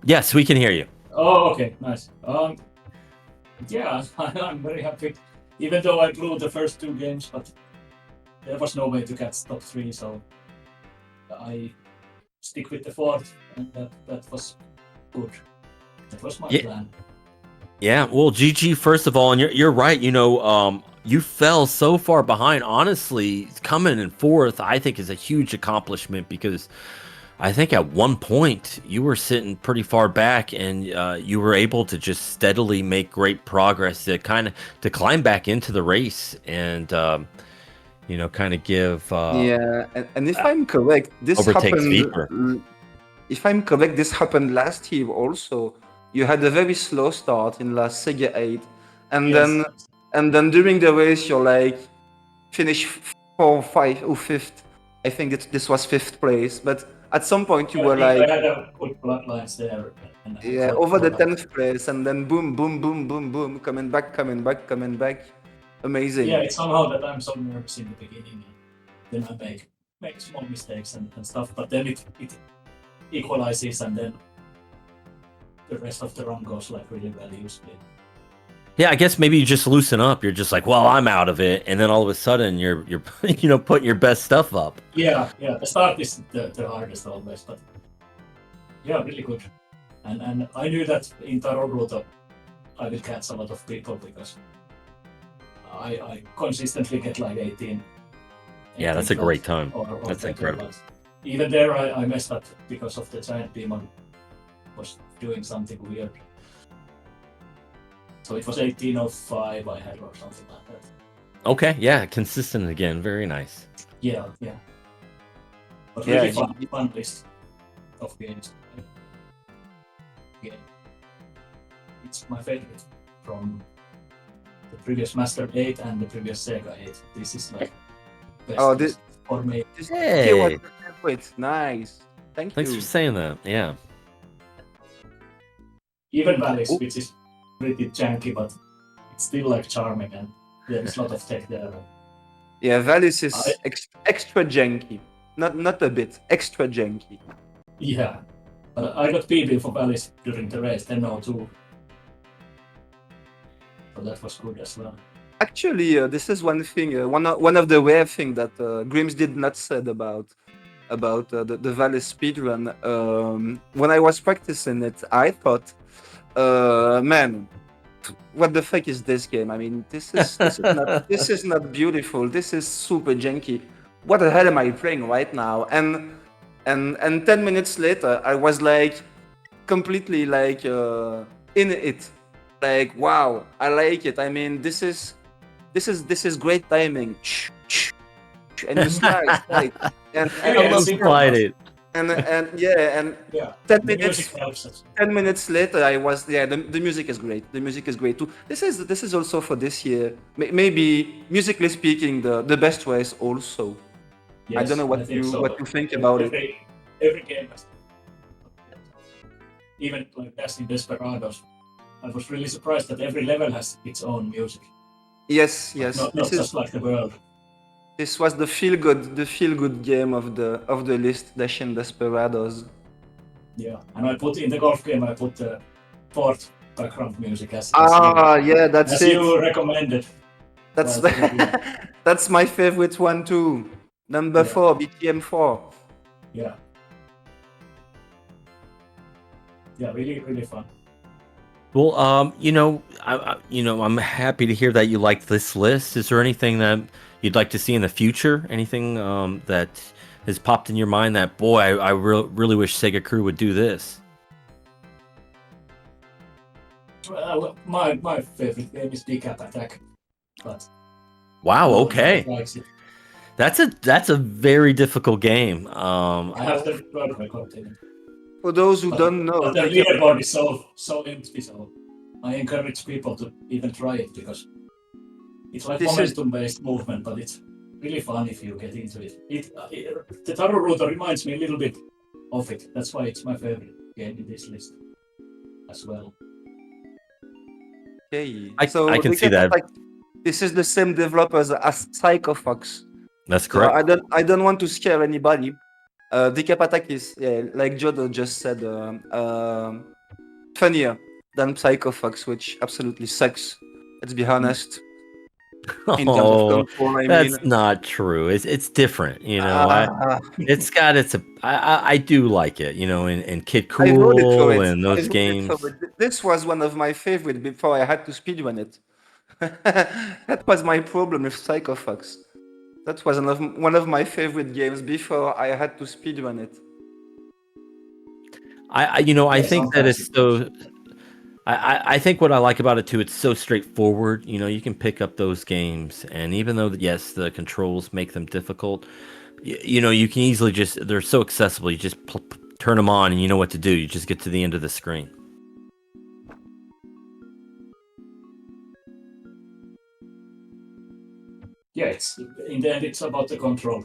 Yes, we can hear you.
Oh, okay, nice. Yeah, I'm very happy. Even though I blew the first two games, but there was no way to catch top 3, so I stick with the fourth, and that was good. That was my plan.
Yeah, well, GG, first of all, and you're right. You know, you fell so far behind. Honestly, coming in fourth, I think, is a huge accomplishment because I think at one point you were sitting pretty far back, and you were able to just steadily make great progress to climb back into the race and kind of give.
Yeah, and if I'm correct, this
overtakes
happened. If I'm correct, this happened last year also. You had a very slow start in last SEGA8, and
Yes.
then during the race you're like finish 4, 5, or 5th. I think this was 5th place, but at some point you were
I
like,
had a good bloodlines there. And
yeah, over the 10th place, and then boom, boom, boom, boom, boom, coming back. Amazing.
Yeah, it's somehow that I'm so nervous in the beginning, and then I make small mistakes and stuff, but then it equalizes, and then the rest of the run goes like really well usually.
Yeah, I guess maybe you just loosen up. You're just like, well, I'm out of it, and then all of a sudden you're putting your best stuff up.
Yeah. The start is the hardest always, but yeah, really good. And I knew that in Taruruuto I will catch a lot of people because I consistently get like 18.
Yeah, that's a great time.
Or
That's
better,
incredible.
but even there I messed up because of the giant demon was doing something weird. So it was 18:05 I had or something like that.
Okay, yeah, consistent again. Very nice.
Yeah. But
Yeah,
really fun list of games. Yeah. It's my favorite from the previous Master 8 and the previous Sega 8. This is like best.
Oh,
list. for me.
This
Hey.
tier was my favorite. Nice. Thank
Thanks
you.
for saying that. Yeah.
Even Valis,
Oh.
which is pretty janky, but it's still like charming, and there's a lot of tech there.
Yeah, Valis is
I-
extra janky. Not a bit, extra janky.
Yeah, but I got PB for Valis during the race, 10:02. So that was good as well.
Actually, this is one thing, one of the rare thing that Grims did not said about the Valis speedrun. When I was practicing it, I thought, man, what the fuck is this game? I mean, this is not beautiful. This is super janky. What the hell am I playing right now? And 10 minutes later, I was like completely like in it. Like, wow, I like it. I mean, this is great timing. And you slide. And
I love
slide
and yeah, and
Yeah,
10
the
minutes
music helps us.
10 minutes later, I was the music is great. The music is great too. This is also for this year. Maybe musically speaking, the best race also. I don't know what
think
you think about it.
Every game has, even like Dashin Desperados. I was really surprised that every level has its own music.
Yes.
Not
This
just like the world.
this was the feel good game of the list. Dashin Desperados.
Yeah, and I put in the golf game. I put the fourth background music as
Yeah, that's
as
it.
you recommended.
That's
Well,
that's my favorite one too. Number 4, BTM 4.
Yeah. Yeah, really fun.
Well, I'm happy to hear that you like this list. Is there anything that you'd like to see in the future? Anything that has popped in your mind that, boy, I really wish SegaCrew would do this?
Well, my favorite game is Decap Attack, but
Wow.
no one
Okay.
likes it.
That's a very difficult game.
I have the world record in it.
For those who
But-
don't know,
But the leaderboard is so empty, so I encourage people to even try it because it's like
This is-
momentum-based movement, but it's really fun if you get into it. The Taruruuto reminds me a little bit of it. That's why it's my favorite game in this list as well.
okay.
I can
the
see that.
This is the same developers as Psychofox.
That's
So
correct.
I don't want to scare anybody. Decap Attack is, like Jodo just said, funnier than Psychofox, which absolutely sucks. Let's be honest. In terms of
Oh,
control, I
that's
mean,
not true. It's different, you know. It's got I do like it, you know, and Kid
I voted for
Cool
it.
and
I
those
voted
games.
for it. This was one of my favorite before I had to speedrun it. That was my problem with Psychofox. That was one of my favorite games before I had to speedrun it.
I think that it's so. I think what I like about it too, it's so straightforward. You know, you can pick up those games, and even though yes, the controls make them difficult, you know, you can easily they're so accessible. You just turn them on, and you know what to do. You just get to the end of the screen.
Yeah, it's in the end it's about the control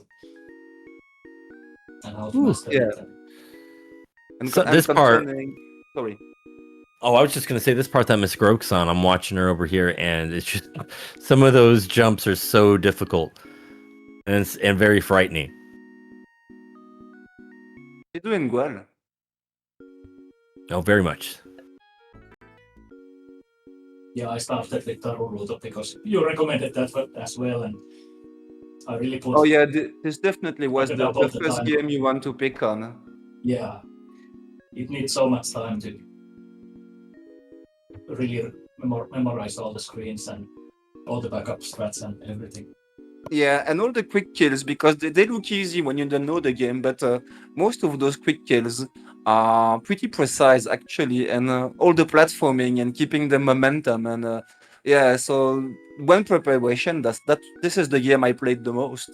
and how to
Ooh,
master
yeah.
it.
And
So this part-
Sorry.
Oh, I was just gonna say this part that Miss Groke's on. I'm watching her over here, and it's just some of those jumps are so difficult and very frightening.
You're doing well.
Oh, very much.
Yeah, I started with Taruruuto because you recommended that as well, and I really put.
Oh yeah, this definitely was
Like
the
about the
first
time.
game you want to pick on.
Yeah, it needs so much time to really memorize all the screens and all the backup strats and everything.
Yeah, and all the quick kills, because they look easy when you don't know the game, but most of those quick kills are pretty precise actually, and all the platforming and keeping the momentum, and yeah, so when preparation, this is the game I played the most,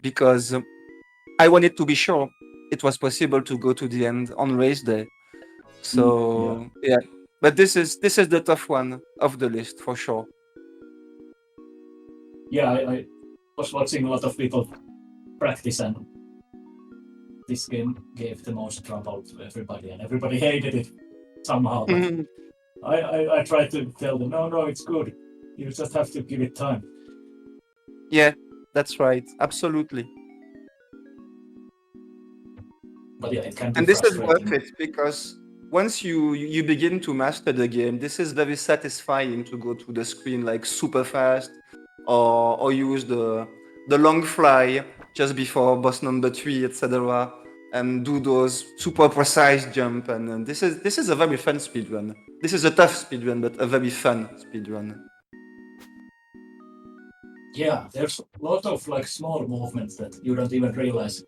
because I wanted to be sure it was possible to go to the end on race day. So yeah, but this is the tough one of the list for sure.
Yeah, I was watching a lot of people practice, and this game gave the most trouble to everybody, and everybody hated it somehow. But
Mhm.
I tried to tell them, no, it's good. You just have to give it time.
Yeah, that's right. Absolutely.
But yeah, it can be
And this is
frustrating.
worth it because once you begin to master the game, this is very satisfying to go to the screen like super fast, or use the long fly just before boss number 3, etc., and do those super precise jump. And this is a very fun speedrun. This is a tough speedrun, but a very fun speedrun.
Yeah, there's a lot of like small movements that you don't even realize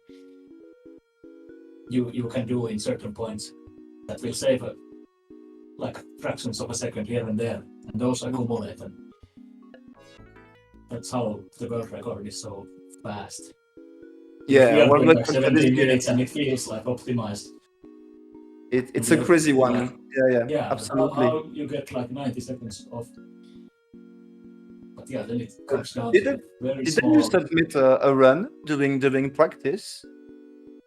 you can do in certain points that will save like fractions of a second here and there, and those accumulate, and that's how the world record is so fast.
Yeah,
we are
well,
doing like
welcome to
17
this
minutes,
game.
and it feels like optimized.
It's a
Yeah,
crazy one.
like-
Yeah,
Yeah,
absolutely.
how you get like 90 seconds off. But yeah, then it comes down
Didn't-
to very
Didn't
small.
you submit a run during practice?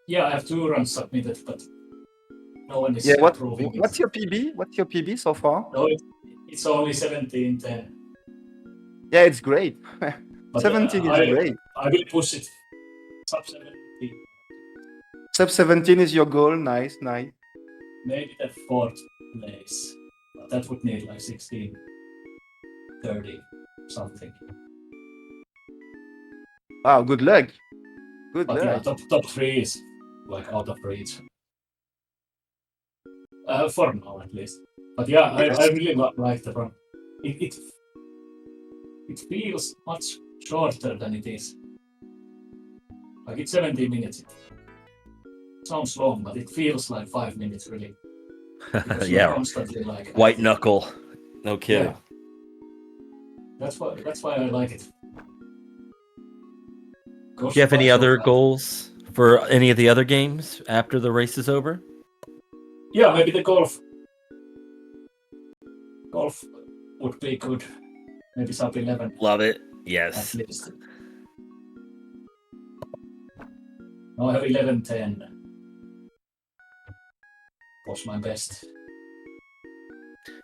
Yeah, I have 2 runs submitted, but no one is
Yeah,
approving it.
what's your PB? What's your PB so far?
No, it's only 17:10.
Yeah, it's great.
But
17 is great.
I will push it sub 17.
Sub 17 is your goal. Nice.
Maybe the 4th place. But that would need like 16, 30, something.
Wow, good luck. Good
But yeah,
luck.
top 3 is like out of reach. For now at least. But yeah, I really like the run. It feels much shorter than it is. Like it's 17 minutes. It sounds long, but it feels like 5 minutes really. Because you're
Yeah,
constantly like
white knuckle. No kidding.
Yeah. That's why I like it.
Do you have any other goals for any of the other games after the race is over?
Yeah, maybe the golf. Golf would be good. Maybe sub 11
Love it.
at
Yes.
least. No, I have 11:10. Was my best.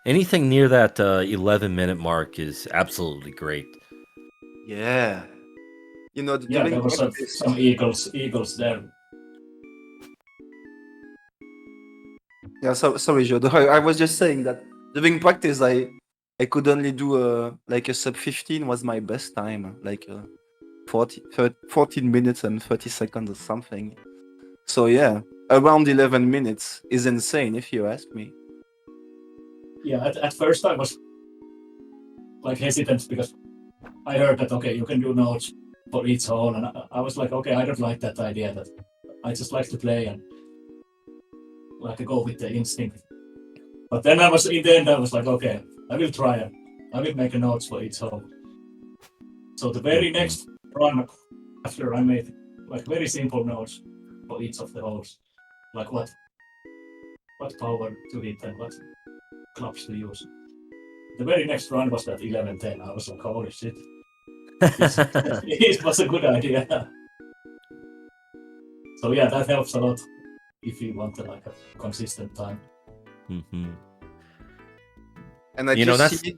Anything near that 11-minute mark is absolutely great.
Yeah. You know,
Yeah,
during
there were
practice,
some eagles there.
yeah, sorry, Jodo. I was just saying that during practice, I could only do like a sub 15 was my best time, like 14 minutes and 30 seconds or something. So yeah, around 11 minutes is insane if you ask me.
Yeah, at first I was like hesitant because I heard that okay, you can do notes for each hole, and I was like, okay, I don't like that idea. That I just like to play and like go with the instinct. But then I was in the end, I was like, okay, I will try it. I will make a notes for each hole. So the very next run after I made like very simple notes for each of the holes, like what power to hit and what clubs to use. The very next run was that 11:10. I was like, holy shit. It was a good idea. So yeah, that helps a lot if you want like a consistent time.
Mm-hmm.
And I
You know,
just see,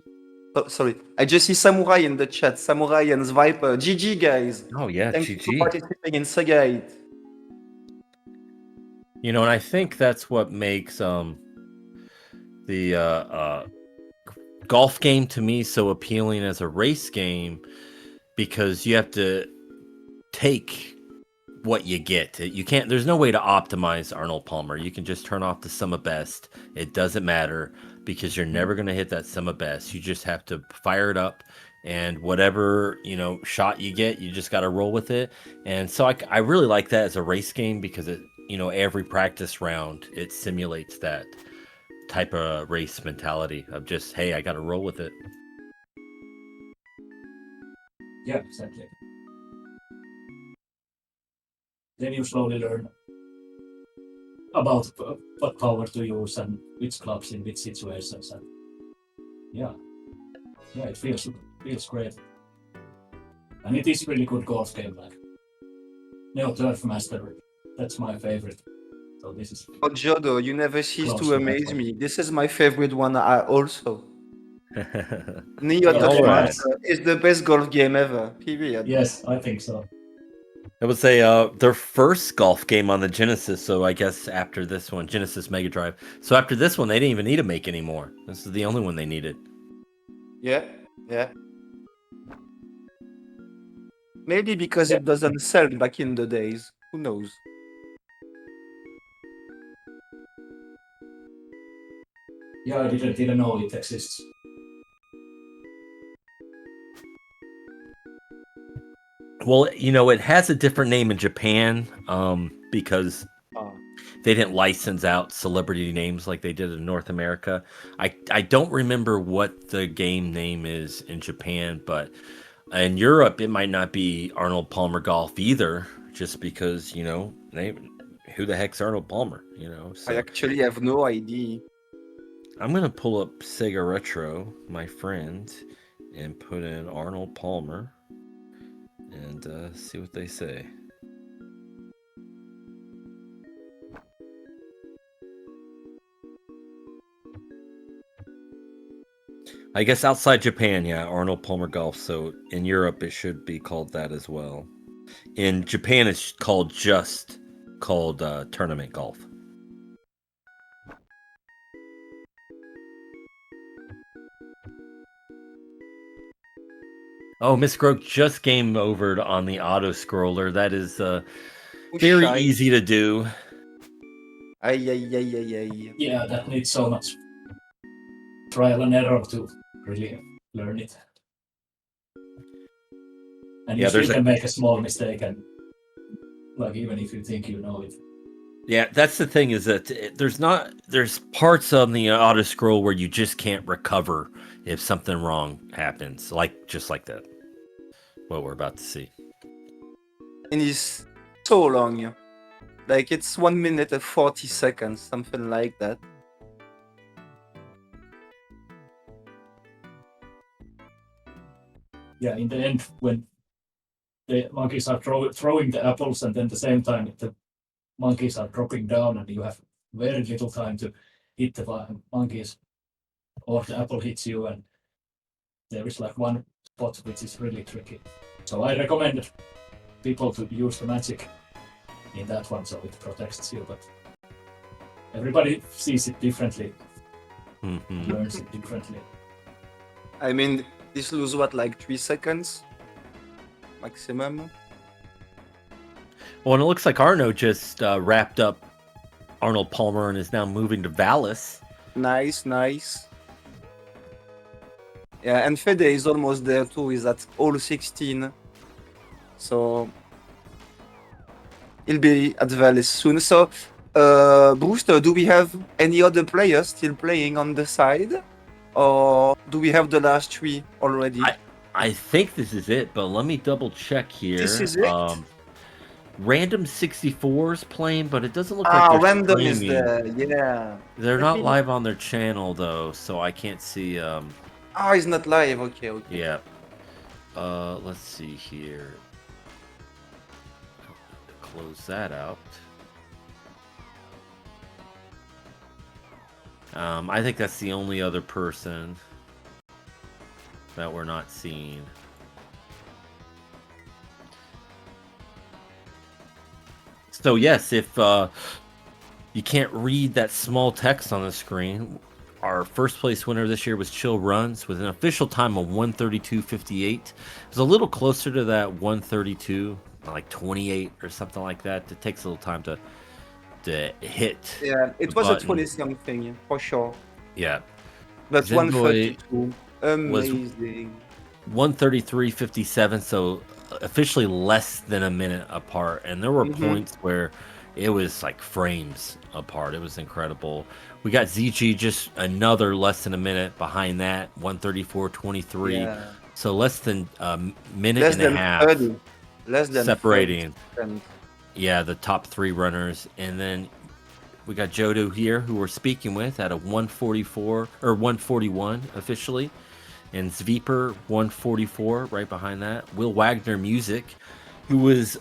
sorry, I just see Samurai in the chat. Samurai and Viper. GG guys.
Oh yeah,
Thanks for
GG.
participating in SEGA8.
You know, and I think that's what makes the golf game to me so appealing as a race game, because you have to take what you get. You can't, there's no way to optimize Arnold Palmer. You can just turn off the sum of best. It doesn't matter, because you're never going to hit that sum of best. You just have to fire it up, and whatever, you know, shot you get, you just got to roll with it. And so I really like that as a race game, because it, you know, every practice round it simulates that type of race mentality of just, hey, I got to roll with it.
Yeah, exactly. Then you slowly learn about what power to use and which clubs in which situations, and yeah, it feels great, and it is really good golf game. Like Neo Turf Master. That's my favorite. So this is
Oh, Jodo, you never cease
close
to
to that
amaze
one.
me. This is my favorite one also. Neo
Yeah,
Turf
all right.
Master is the best golf game ever, period.
Yes, I think so.
I would say their first golf game on the Genesis. So I guess after this one, Genesis Mega Drive. So after this one, they didn't even need to make anymore. This is the only one they needed.
Yeah, yeah. Maybe because
Yeah.
it doesn't sell back in the days. Who knows?
Yeah, I didn't even know it exists.
Well, you know, it has a different name in Japan because
Oh.
they didn't license out celebrity names like they did in North America. I don't remember what the game name is in Japan, but in Europe it might not be Arnold Palmer Golf either, just because, you know, who the heck's Arnold Palmer, you know?
I
So
actually have no idea.
I'm gonna pull up Sega Retro, my friend, and put in Arnold Palmer and see what they say. I guess outside Japan, yeah, Arnold Palmer Golf. So in Europe, it should be called that as well. In Japan, it's called Tournament Golf. Oh, Miss Groke just game overed on the auto scroller. That is very
Shy.
easy to do.
Ay, ay, ay, ay, ay.
Yeah, that needs so much trial and error to really learn it. And
Yeah,
you still
there's a-
can make a small mistake, and like even if you think you know it.
Yeah, that's the thing is that there's parts on the auto scroll where you just can't recover if something wrong happens, just like that. What we're about to see.
And it's so long. Like it's 1 minute and 40 seconds, something like that.
Yeah, in the end, when the monkeys are throwing the apples, and then at the same time the monkeys are dropping down, and you have very little time to hit the monkeys, or the apple hits you, and there is like one spot which is really tricky. So I recommend people to use the magic in that one, so it protects you. But everybody sees it differently,
Mhm.
learns it differently.
I mean, this lose what, like 3 seconds maximum?
Well, and it looks like Arno just wrapped up Arnold Palmer and is now moving to Valis.
Nice, nice. Yeah, and Fede is almost there too. He's at all 16. So he'll be at Valis soon. So, Brewster, do we have any other players still playing on the side? Or do we have the last 3 already?
I think this is it, but let me double check here.
This is it?
Random 64's playing, but it doesn't look like they're
Random is
streaming.
there. Yeah.
They're
Let
not
me-
live on their channel though, so I can't see.
He's not live. Okay, okay.
Yeah. Let's see here. Close that out. I think that's the only other person that we're not seeing. So yes, if you can't read that small text on the screen, our first place winner this year was Chill Runs with an official time of 1:32.58. It was a little closer to that 1:32, like 28 or something like that. It takes a little time to hit.
Yeah, it
the
was a
button.
20 something for sure.
Yeah,
But
Zenboy
132. Amazing.
1:33.57. So officially less than a minute apart, and there were
Mhm.
points where it was like frames apart. It was incredible. We got ZG just another less than a minute behind that, 1:34.23.
Yeah.
So less than a minute
Less
and
than
a half
30. Less than 30
separating.
seconds.
Yeah, the top 3 runners, and then we got Jodo here, who we're speaking with, at a 1:44 or 1:41 officially, and Zveeper 1:44 right behind that. Will Wagner Music, who was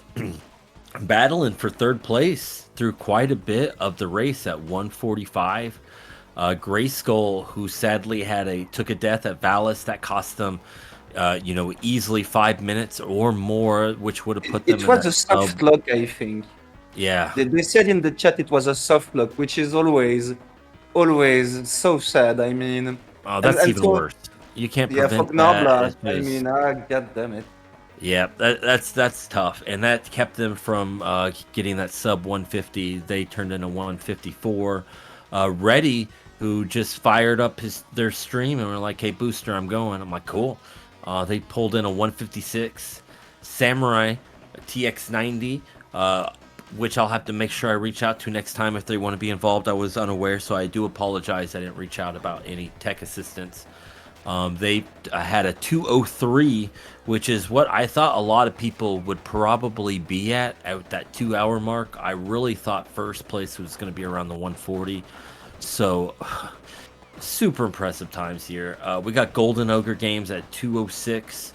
battling for third place through quite a bit of the race at 145. Grayskull, who sadly took a death at Valis, that cost them, easily 5 minutes or more, which would have put them
It
in
was
that
a soft
sub.
lock, I think.
Yeah.
They said in the chat it was a soft lock, which is always so sad. I mean,
Oh, that's
and
even
so
worse. You can't
yeah, for
prevent that.
Gnabla,
It's
I
just-
mean, god damn it.
Yeah, that's tough, and that kept them from getting that sub 150. They turned into 154. Reddy, who just fired up their stream and were like, "Hey, Booster, I'm going." I'm like, "Cool." They pulled in a 156. Samurai TX90, which I'll have to make sure I reach out to next time if they want to be involved. I was unaware, so I do apologize. I didn't reach out about any tech assistance. They had a 203, which is what I thought a lot of people would probably be at that 2 hour mark. I really thought first place was going to be around the 140. So super impressive times here. We got Golden Ogre Games at 206.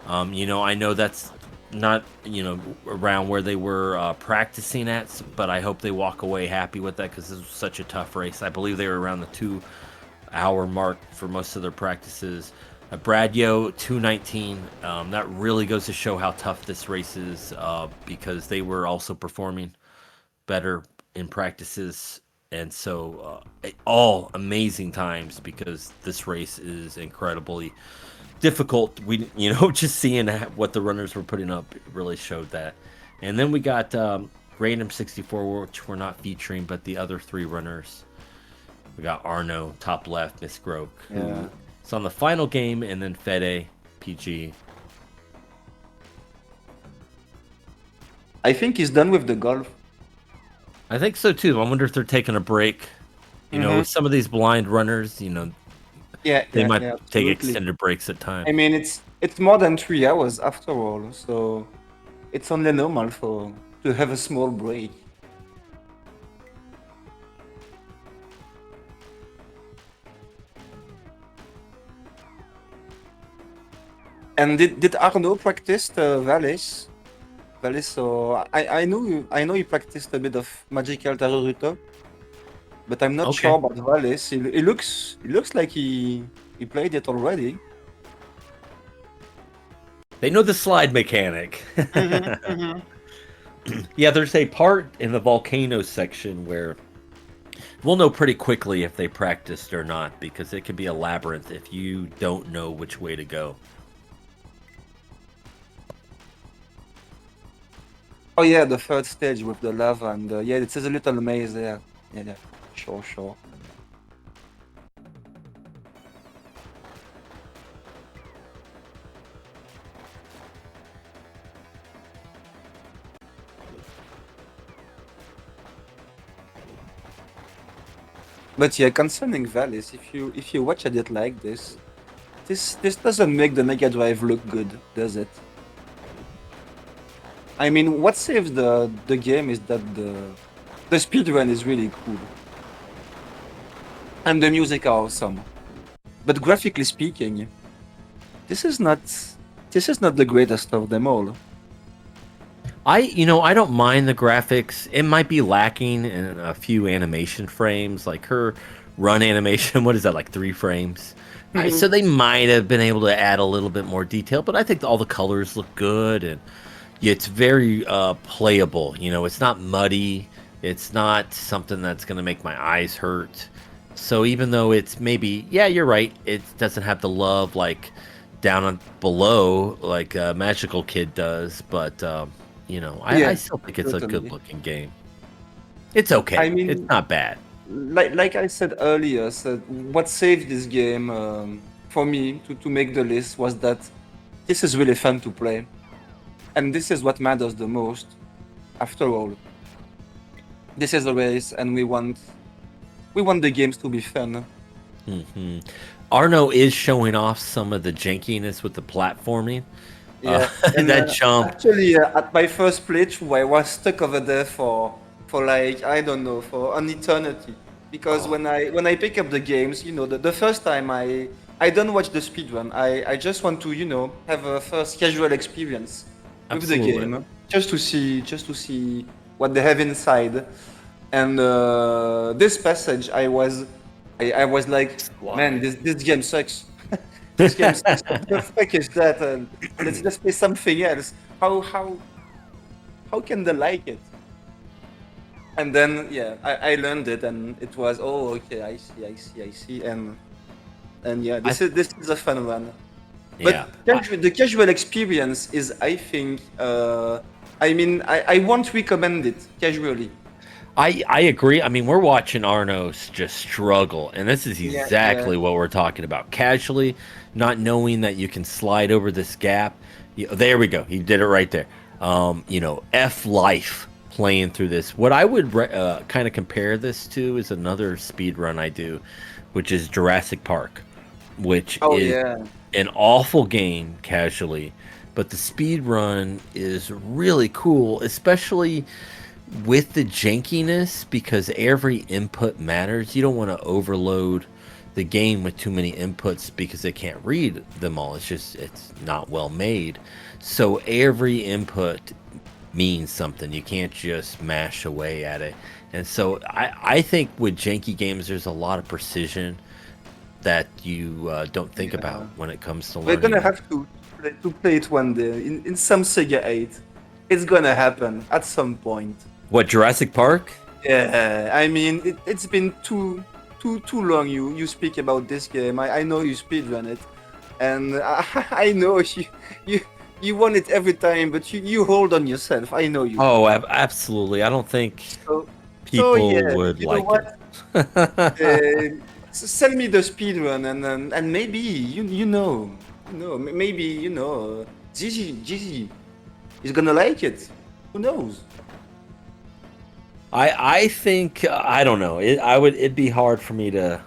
I know that's not, around where they were practicing at, but I hope they walk away happy with that because this was such a tough race. I believe they were around the 2 hour mark for most of their practices. Brad Yo 219. That really goes to show how tough this race is because they were also performing better in practices, and so all amazing times because this race is incredibly difficult. We just seeing what the runners were putting up really showed that. And then we got Random 64, which we're not featuring, but the other three runners. We got Arno, top left, Miss Groke.
Yeah.
It's on the final game, and then Fede, PG.
I think he's done with the golf.
I think so too. I wonder if they're taking a break. With some of these blind runners, they might take
absolutely.
extended breaks at times.
I mean, it's more than 3 hours after all, so it's only normal to have a small break. And did Arnaud practice Valis? Valis, so I know he practiced a bit of Magical Taruruuto, but I'm not
Okay.
sure about Valis. It looks like he played it already.
They know the slide mechanic. Yeah, there's a part in the volcano section where we'll know pretty quickly if they practiced or not, because it can be a labyrinth if you don't know which way to go.
Oh yeah, the third stage with the lava and yeah, it is a little maze there. Yeah, sure. But yeah, concerning Valis, if you watch it like this doesn't make the Mega Drive look good, does it? I mean, what saves the game is that the speedrun is really cool. And the music are awesome. But graphically speaking, this is not the greatest of them all.
I don't mind the graphics. It might be lacking in a few animation frames, like her run animation. What is that, like 3 frames? So they might have been able to add a little bit more detail, but I think all the colors look good, and it's very playable. It's not muddy. It's not something that's going to make my eyes hurt. So even though it's maybe, yeah, you're right, it doesn't have the love like down below like Magical Kid does, but I still think it's a good-looking game. It's okay.
I mean,
it's not bad.
Like I said earlier, what saved this game for me to make the list was that this is really fun to play. And this is what matters the most. After all, this is a race, and we want the games to be fun.
Arno is showing off some of the jankiness with the platforming.
Yeah,
and that jump.
Actually, at my first playthrough, I was stuck over there for like, I don't know, for an eternity. Because when I pick up the games, the first time I don't watch the speedrun. I just want to, have a first casual experience with the
Absolutely.
game. just to see what they have inside. And this passage, I was like, man, this game sucks. This game sucks. What the fuck is that? Let's just play something else. How can they like it? And then yeah, I learned it, and it was okay. I see, and yeah, this is a fun one. But the casual experience is, I think, I mean, I won't recommend it casually.
I agree. I mean, we're watching Arnos just struggle, and this is exactly what we're talking about. Casually, not knowing that you can slide over this gap. There we go. He did it right there. F life playing through this. What I would kind of compare this to is another speed run I do, which is Jurassic Park, which is an awful game casually, but the speed run is really cool, especially with the jankiness, because every input matters. You don't want to overload the game with too many inputs because they can't read them all. It's not well made. So every input means something. You can't just mash away at it. And so I think with janky games, there's a lot of precision that you don't think about when it comes to learning.
We're gonna have to play it one day in some SEGA8. It's gonna happen at some point.
What, Jurassic Park?
Yeah, I mean, it's been too long. You speak about this game. I know you speedrun it, and I know you want it every time, but you hold on yourself. I know you.
Oh, absolutely. I don't think people would like it.
Sell me the speedrun, and maybe maybe Gigi is gonna like it. Who knows?
I think I don't know. It'd be hard for me to.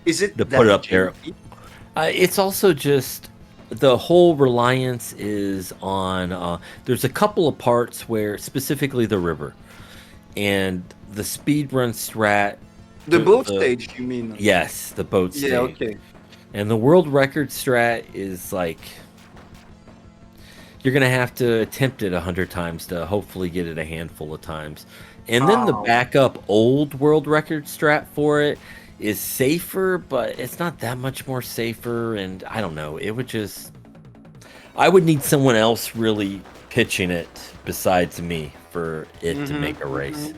Is it
to put it up there? It's also just the whole reliance is on. There's a couple of parts where specifically the river, and the speedrun strat.
The boat stage, you mean?
Yes, the boat stage.
Yeah, okay.
And the world record strat is like. You're going to have to attempt it 100 times to hopefully get it a handful of times. And then the backup old world record strat for it is safer, but it's not that much more safer. And I don't know. It would just... I would need someone else really pitching it besides me for it to make a race.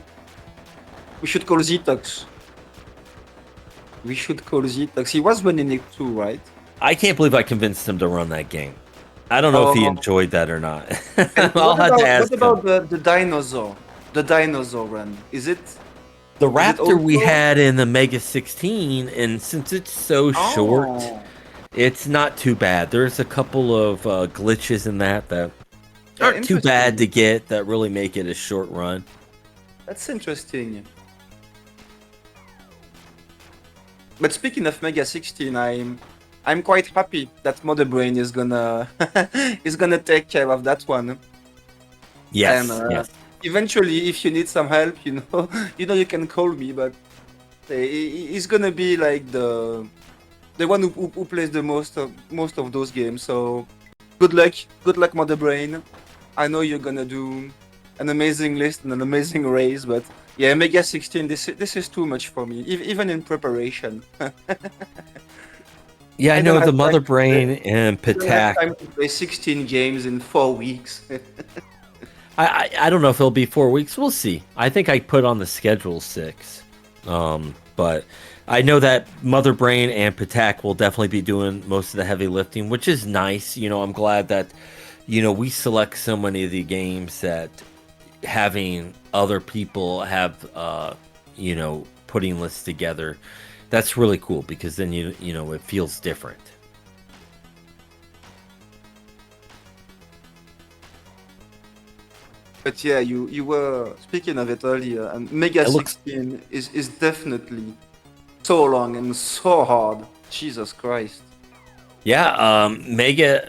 We should call Zetox. He was winning it too, right?
I can't believe I convinced him to run that game. I don't know if he enjoyed that or not. I'll have to ask him.
What about the dinosaur? The dinosaur run? Is it
the Raptor we had in the Mega 16? And since it's so short, it's not too bad. There's a couple of glitches in that aren't too bad to get that really make it a short run.
That's interesting. But speaking of Mega 16, I'm quite happy that Mother Brain is gonna take care of that one.
Yes,
and, eventually, if you need some help, you can call me. But he's gonna be like the one who plays the most of those games. So good luck, Mother Brain. I know you're gonna do an amazing list and an amazing race, but yeah, Mega 16. This is too much for me, even in preparation.
Yeah, I know the Mother Brain and Patak.
Time to play 16 games in 4 weeks.
I don't know if it'll be 4 weeks. We'll see. I think I put on the schedule 6. But I know that Mother Brain and Patak will definitely be doing most of the heavy lifting, which is nice. I'm glad that, we select so many of the games that having other people have, putting lists together. That's really cool because then it feels different.
But yeah, you were speaking of it earlier, and Mega 16 is definitely so long and so hard. Jesus Christ.
Yeah,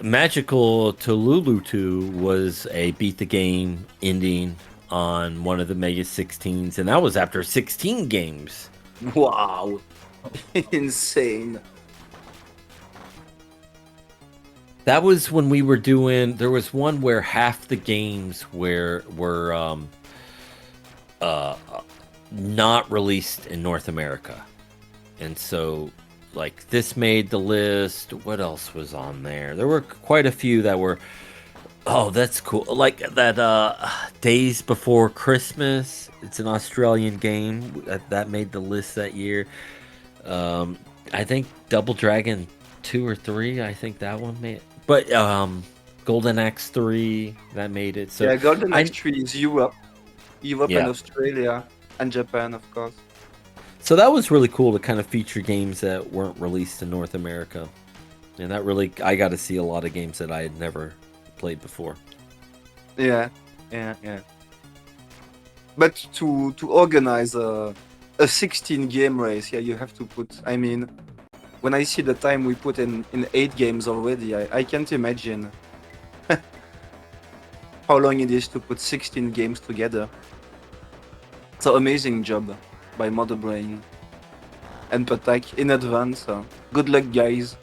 Magical Taruruuto-kun was a beat the game ending on one of the Mega 16s, and that was after 16 games.
Wow. Insane.
That was when we were doing. There was one where half the games were not released in North America, and so like this made the list. What else was on there? There were quite a few that were. Oh, that's cool. Like that Days Before Christmas. It's an Australian game that made the list that year. I think Double Dragon 2 or 3. I think that one made. But Golden Axe 3 that made it. So
yeah, Golden Axe 3 is Europe,
Yeah.
and Australia, and Japan, of course.
So that was really cool to kind of feature games that weren't released in North America, and that really I got to see a lot of games that I had never played before.
Yeah. But to organize a 16 game race, yeah, you have to put. I mean, when I see the time we put in 8 games already, I can't imagine how long it is to put 16 games together. So amazing job by Mother Brain and Patak in advance. Good luck, guys.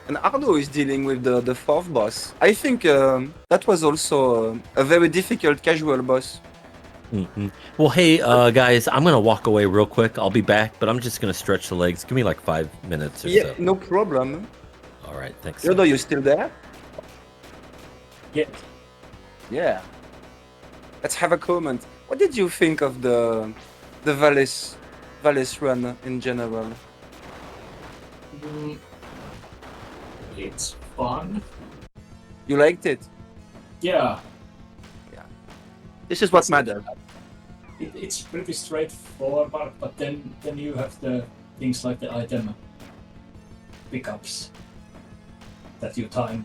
And Arno is dealing with the fourth boss. I think that was also a very difficult casual boss.
Well, hey guys, I'm gonna walk away real quick. I'll be back, but I'm just gonna stretch the legs. Give me like 5 minutes or
Yeah,
so.
no problem.
All right, thanks.
Yodo, you still there?
Yeah.
Yeah. Let's have a comment. What did you think of the Valis run in general?
It's fun.
You liked it?
Yeah.
This is what matters.
It's pretty straightforward, but then you have the things like the item pickups that you time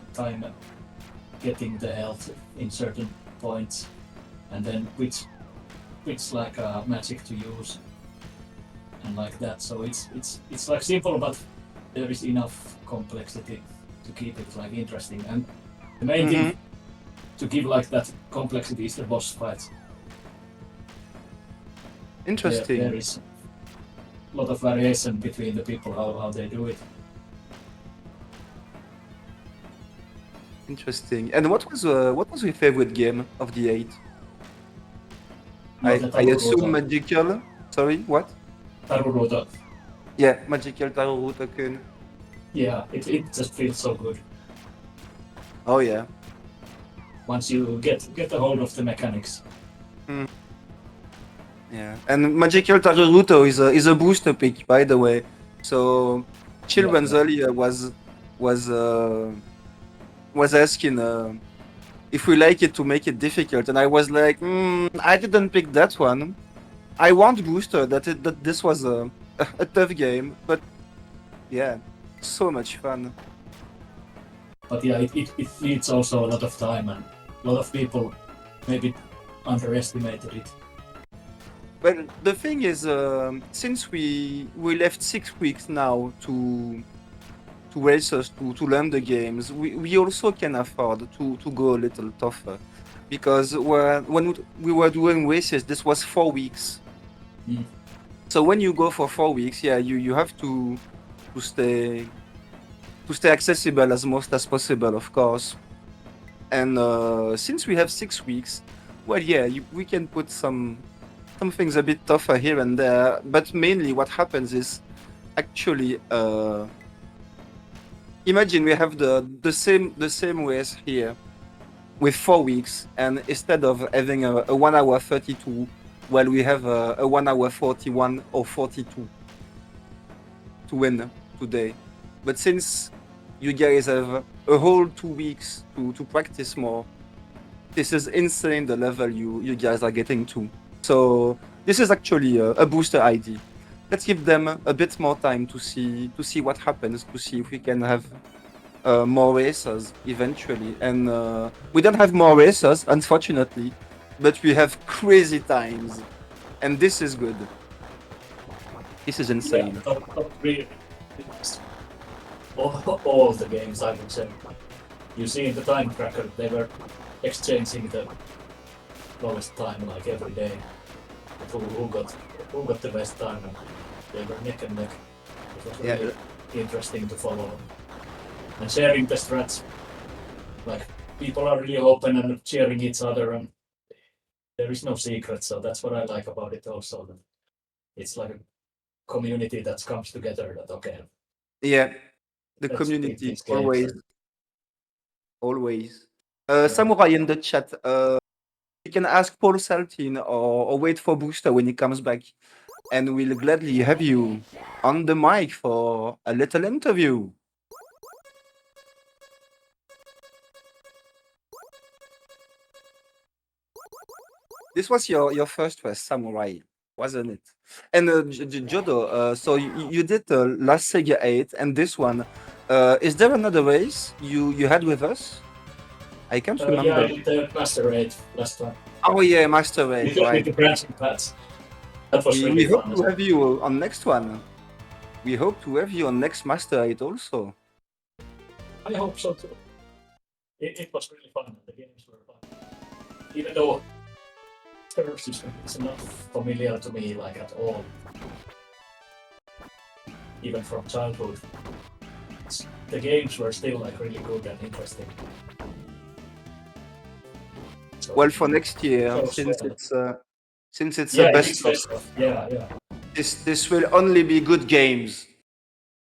getting the health in certain points, and then which like magic to use and like that. So it's like simple, but there is enough complexity to keep it like interesting. And the main thing to give like that complexity is the boss fights.
Interesting.
There is a lot of variation between the people how they do it.
Interesting. And what was your favorite game of the 8?
No,
I
the
assume
Taruruuto.
Magical. Sorry, what?
Taruruuto.
Yeah, Magical Taruruuto-kun.
Yeah, it just feels so good
Oh yeah.
once you get a hold of the mechanics.
Yeah, and Magical Taruruuto is a booster pick, by the way. So Children's earlier was asking if we like it to make it difficult, and I was like, I didn't pick that one. I want booster. That this was a tough game, but yeah, so much fun.
But yeah, it needs also a lot of time, and a lot of people maybe underestimated it.
Well, the thing is, since we left 6 weeks now to racers to learn the games, we also can afford to go a little tougher, because when we were doing races, this was 4 weeks. So when you go for 4 weeks, yeah, you have to stay accessible as most as possible, of course. And since we have 6 weeks, well, yeah, we can put some things a bit tougher here and there, but mainly what happens is actually imagine we have the same race here with 4 weeks, and instead of having a 1 hour 32, well, we have a 1 hour 41 or 42 to win today. But since you guys have a whole 2 weeks to practice more, this is insane the level you guys are getting to. So this is actually a booster ID. Let's give them a bit more time to see what happens, to see if we can have more racers eventually. And we don't have more racers, unfortunately, but we have crazy times, and this is good. This is insane.
Yeah, top 3. All the games, I would say. you see in the time tracker, they were exchanging the lowest time like every day. Who got the best time, and they were neck and neck. It was really interesting to follow. And sharing the strats, like people are really open and cheering each other, and there is no secret. So that's what I like about it also. That it's like a community that comes together. That okay,
Yeah, the
let's beat
community
these games.
always. Samurai in the chat. You can ask Paul Saltin or wait for Booster when he comes back, and we'll gladly have you on the mic for a little interview. This was your first race, Samurai, wasn't it? And Jodo, so you did the last SEGA8 and this one. Is there another race you had with us? I can't remember.
Yeah, I did the Master 8 last time.
Oh yeah, Master Race,
With
right.
the branching pads. That was
We
really
hope
fun.
to have you on next one. We hope to have you on next Master 8 also.
I hope so too. It was really fun. The games were fun. Even though Terror system is not familiar to me like at all. Even from childhood. The games were still like really good and interesting. So,
Well, for next year,
so
since it's
yeah,
the
it's
best of,
best of. Yeah.
this will only be good games.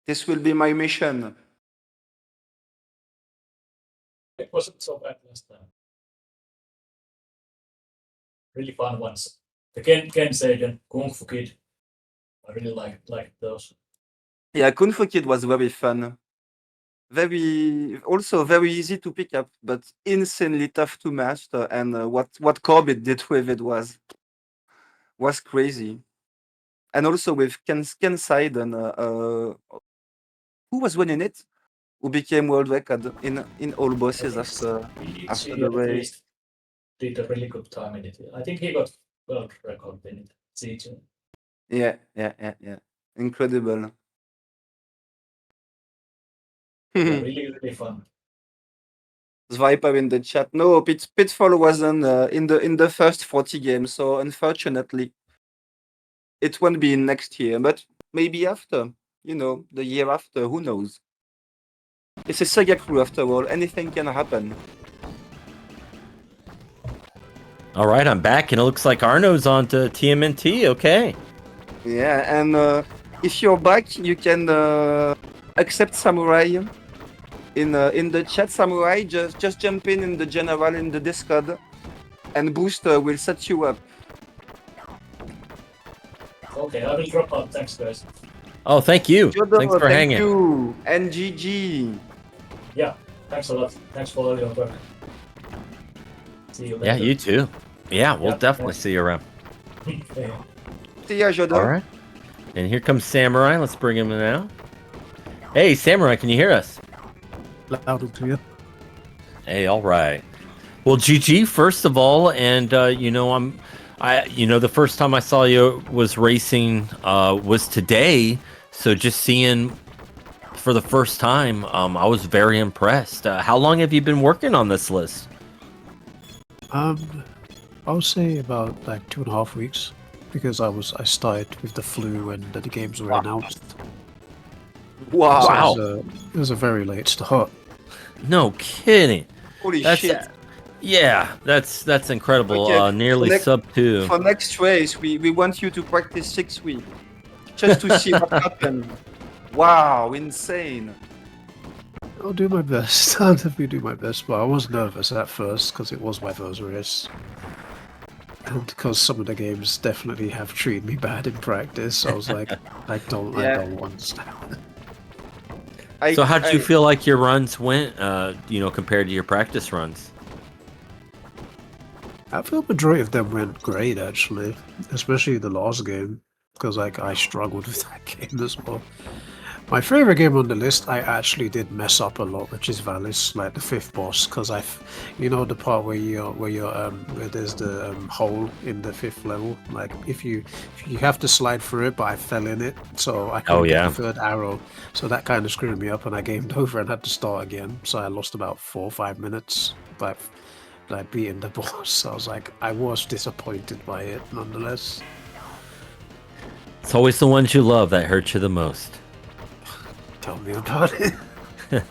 This will be my mission.
It wasn't so bad last time. Really fun ones. The Ken Seigen, Kung Fu Kid. I really liked those.
Yeah, Kung Fu Kid was very fun. Also very easy to pick up, but insanely tough to master. And what Corbett did with it was crazy. And also with Ken Seiden, who was winning it? Who became world record in all bosses after
He
the
at
race.
least did a really good time in it. I think he got world record in it. CJ.
Yeah. Incredible.
Really, really fun.
Swiper in the chat. No, Pitfall wasn't in the first 40 games, so unfortunately, it won't be in next year, but maybe after. The year after, who knows? It's a SegaCrew after all. Anything can happen.
All right, I'm back, and it looks like Arno's on to TMNT. Okay.
Yeah, and if you're back, you can accept Samurai in the chat. Samurai, just jump in the general in the Discord, and Booster will set you up.
Okay, I will drop out. Thanks, guys.
Oh, thank you.
Jodo,
Thanks for
thank
hanging.
you. And GG.
Yeah, thanks a lot. Thanks for all your work. See you later.
Yeah, you too. Yeah, we'll
Yeah,
definitely
yeah.
see you around.
Yeah.
See ya, Jodo.
All right. And here comes Samurai. Let's bring him in now. Hey, Samurai, can you hear us?
Loud and clear.
Hey, all right. Well, GG, first of all, and the first time I saw you was racing was today. So just seeing for the first time, I was very impressed. How long have you been working on this list?
I would say about like 2.5 weeks, because I started with the flu and the games were announced.
Wow.
Wow.
So it was a very late start.
No kidding.
Holy
That's
shit.
Yeah, that's incredible.
Okay,
Nearly
next-
sub 2.
For next race, we want you to practice 6 weeks just to see what happens. Wow, insane.
I'll do my best. I'll definitely do my best, but I was nervous at first because it was my first race. And because some of the games definitely have treated me bad in practice, I was like, I don't want to.
So how did you feel like your runs went, compared to your practice runs?
I feel the majority of them went great, actually. Especially the last game, because I struggled with that game as well. My favorite game on the list, I actually did mess up a lot, which is Valis, like the 5th boss, because you know, the part where where there's the hole in the 5th level. Like if you have to slide through it, but I fell in it, so I couldn't get the 3rd arrow. So that kind of screwed me up, and I gamed over and had to start again. So I lost about 4 or 5 minutes by like beating the boss. I was like, I was disappointed by it, nonetheless.
It's always the ones you love that hurt you the most.
Tell me about it. The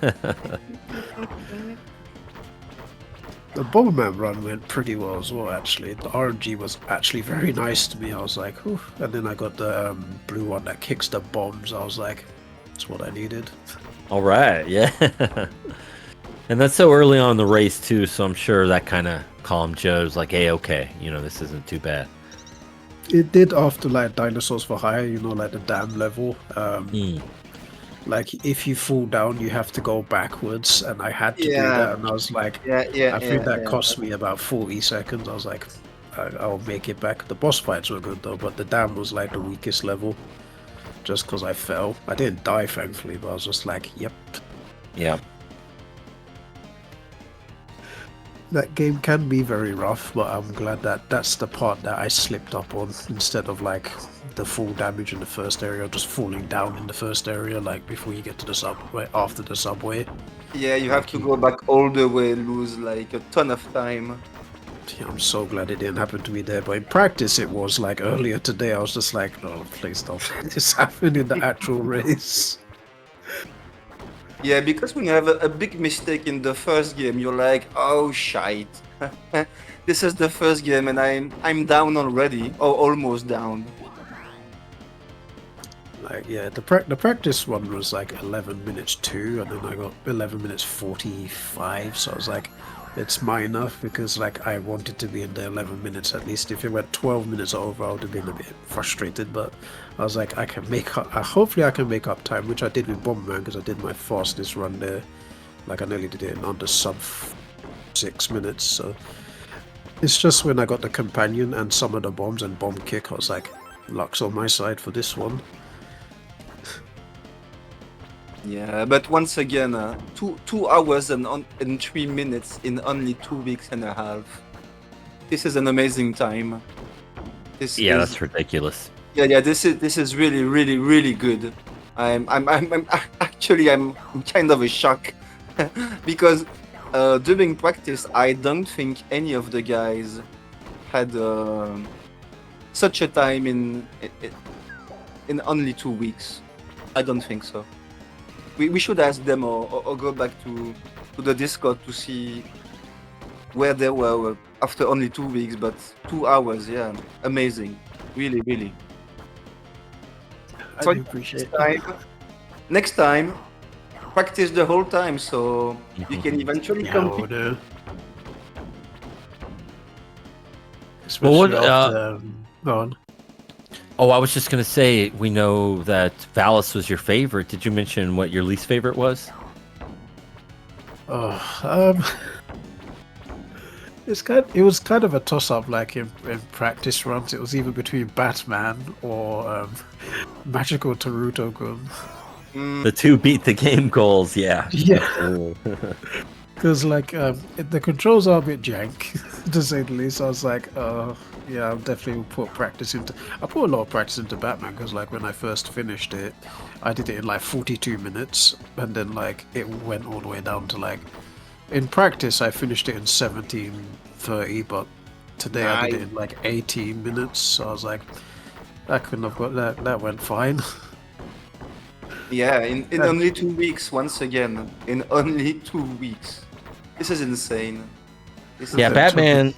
Bomberman run went pretty well as well, actually. The RNG was actually very nice to me. I was like, whew. And then I got the blue one that kicks the bombs. I was like, that's what I needed.
All right, yeah. And that's so early on in the race, too, so I'm sure that kind of calmed Joe's like, hey, okay, you know, this isn't too bad.
It did after, like, Dinosaurs for Hire, you know, like the dam level. Like, if you fall down, you have to go backwards, and I had to do that, and I was like, I think that cost me about 40 seconds. I was like, I'll make it back. The boss fights were good, though, but the dam was, like, the weakest level, just because I fell. I didn't die, thankfully, but I was just like, yep.
Yeah.
That game can be very rough, but I'm glad that that's the part that I slipped up on, instead of, like, the full damage in the first area, just falling down in the first area, like before you get to the subway, after the subway.
Yeah, you have to go back all the way, lose like a ton of time.
Yeah, I'm so glad it didn't happen to me there, but in practice it was like earlier today. I was just like, oh, please don't let this happen in the actual race.
Yeah, because when you have a big mistake in the first game, you're like, oh shite. This is the first game and I'm down already, or almost down.
Like, yeah, the practice one was like 11 minutes 2, and then I got 11 minutes 45, so I was like, it's minor, because like I wanted to be in the 11 minutes at least. If it went 12 minutes over, I would have been a bit frustrated, but I was like, I can make up, hopefully I can make up time, which I did with Bomberman, because I did my fastest run there. Like, I nearly did it in under sub 6 minutes, so it's just when I got the companion and some of the bombs and bomb kick, I was like, luck's on my side for this one.
Yeah, but once again, 2 hours and 3 minutes in only 2 weeks and a half. This is an amazing time.
That's ridiculous.
Yeah. This is really good. I'm actually I'm kind of a shock because during practice I don't think any of the guys had such a time in only 2 weeks. I don't think so. We should ask them or go back to the Discord to see where they were after only 2 weeks, but 2 hours, yeah, amazing, really.
I do appreciate it.
Next time, practice the whole time so you can eventually compete.
No.
Well,
Especially after, go on.
Oh, I was just going to say, we know that Valis was your favorite. Did you mention what your least favorite was?
It was kind of a toss-up, like in practice runs. It was either between Batman or Magical Taruruuto-kun.
The 2 beat the game goals, yeah.
Yeah. Because like the controls are a bit jank, to say the least. I was like, yeah, I'll definitely put practice into. I put a lot of practice into Batman because like when I first finished it, I did it in like 42 minutes, and then like it went all the way down to like. In practice, I finished it in 17:30, but today I did it in like 18 minutes. So I was like, I couldn't have got that. That went fine.
Yeah, in only 2 weeks. Once again, in only 2 weeks. This is insane.
Batman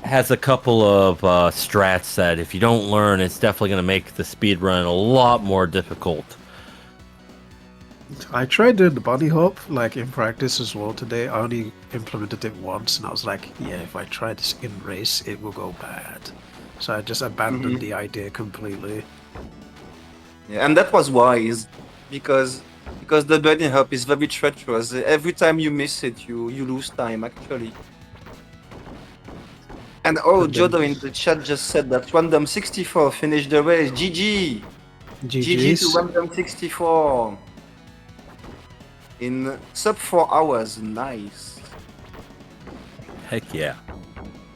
has a couple of strats that if you don't learn, it's definitely going to make the speed run a lot more difficult.
I tried doing the bunny hop like in practice as well today. I only implemented it once, and I was like, yeah, if I try this in race, it will go bad. So I just abandoned the idea completely.
Yeah, and that was wise because the bunny hop is very treacherous. Every time you miss it, you lose time actually. And Jodo in the chat just said that Random64 finished the race. GG! GG to
GG's.
Random64 in sub 4 hours. Nice.
Heck yeah.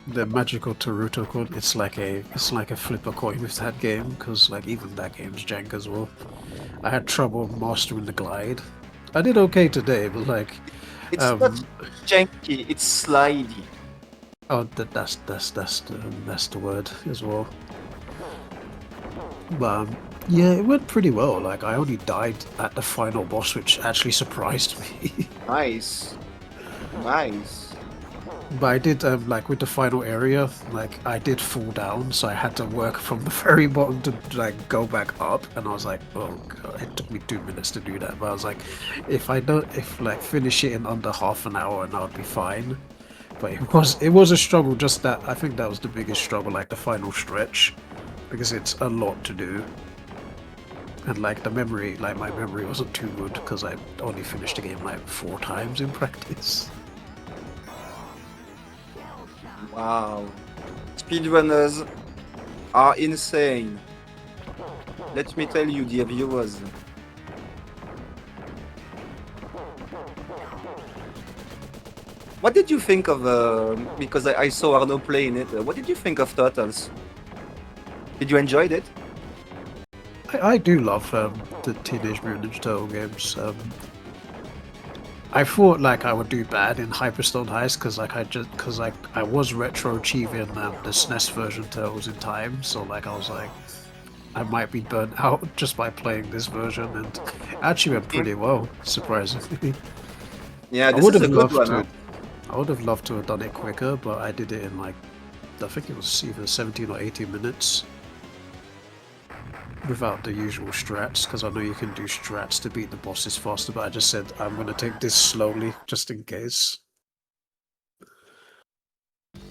The magical Taruruuto-kun. It's like a flipper coin with that game, because like even that game's jank as well. I had trouble mastering the glide. I did okay today, but like
It's not janky, it's slidey.
oh, that's the word as well. But yeah, it went pretty well. Like I only died at the final boss, which actually surprised me.
Nice. Nice.
But I did like with the final area, like I did fall down, so I had to work from the very bottom to like go back up, and I was like, oh god, it took me 2 minutes to do that. But I was like, if like finish it in under half an hour, and I would be fine. But it was a struggle. Just that I think that was the biggest struggle, like the final stretch, because it's a lot to do. And like my memory wasn't too good because I only finished the game like 4 times in practice.
Wow. Speedrunners are insane. Let me tell you, dear viewers. What did you think of, because I saw Arnold playing it, what did you think of Turtles? Did you enjoy it?
I do love the Teenage Mutant Ninja Turtle games. I thought like I would do bad in Hyperstone Heist because I was retro achieving the SNES version Turtles in time, so like I was like I might be burnt out just by playing this version, and it actually went pretty well, surprisingly.
Yeah, this is a good one. Huh?
I would have loved to have done it quicker, but I did it in like I think it was either 17 or 18 minutes. Without the usual strats, because I know you can do strats to beat the bosses faster, but I just said I'm going to take this slowly, just in case.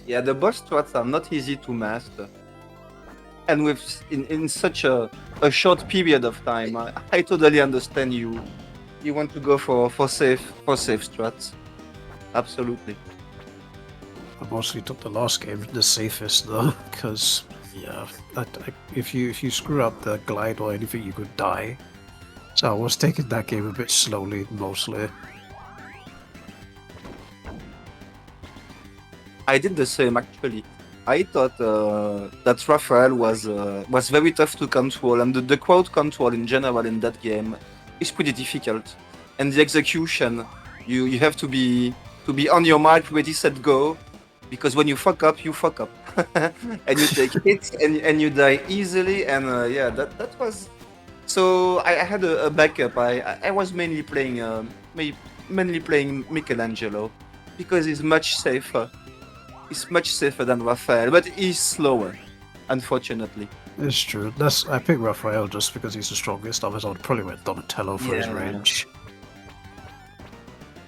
Yeah, the boss strats are not easy to master. And with in such a short period of time, I totally understand you. You want to go for safe strats. Absolutely.
I mostly took the last game the safest though, because yeah, if you screw up the glide or anything, you could die. So I was taking that game a bit slowly, mostly.
I did the same actually. I thought that Raphael was very tough to control, and the crowd control in general in that game is pretty difficult. And the execution, you have to be on your mark, ready, set, go, because when you fuck up, you fuck up. And you take hits and you die easily, and yeah, that was. So I had a backup. I was mainly playing Michelangelo because he's much safer. He's much safer than Raphael, but he's slower, unfortunately.
It's true. I picked Raphael just because he's the strongest. Otherwise, I would probably went Donatello for his range.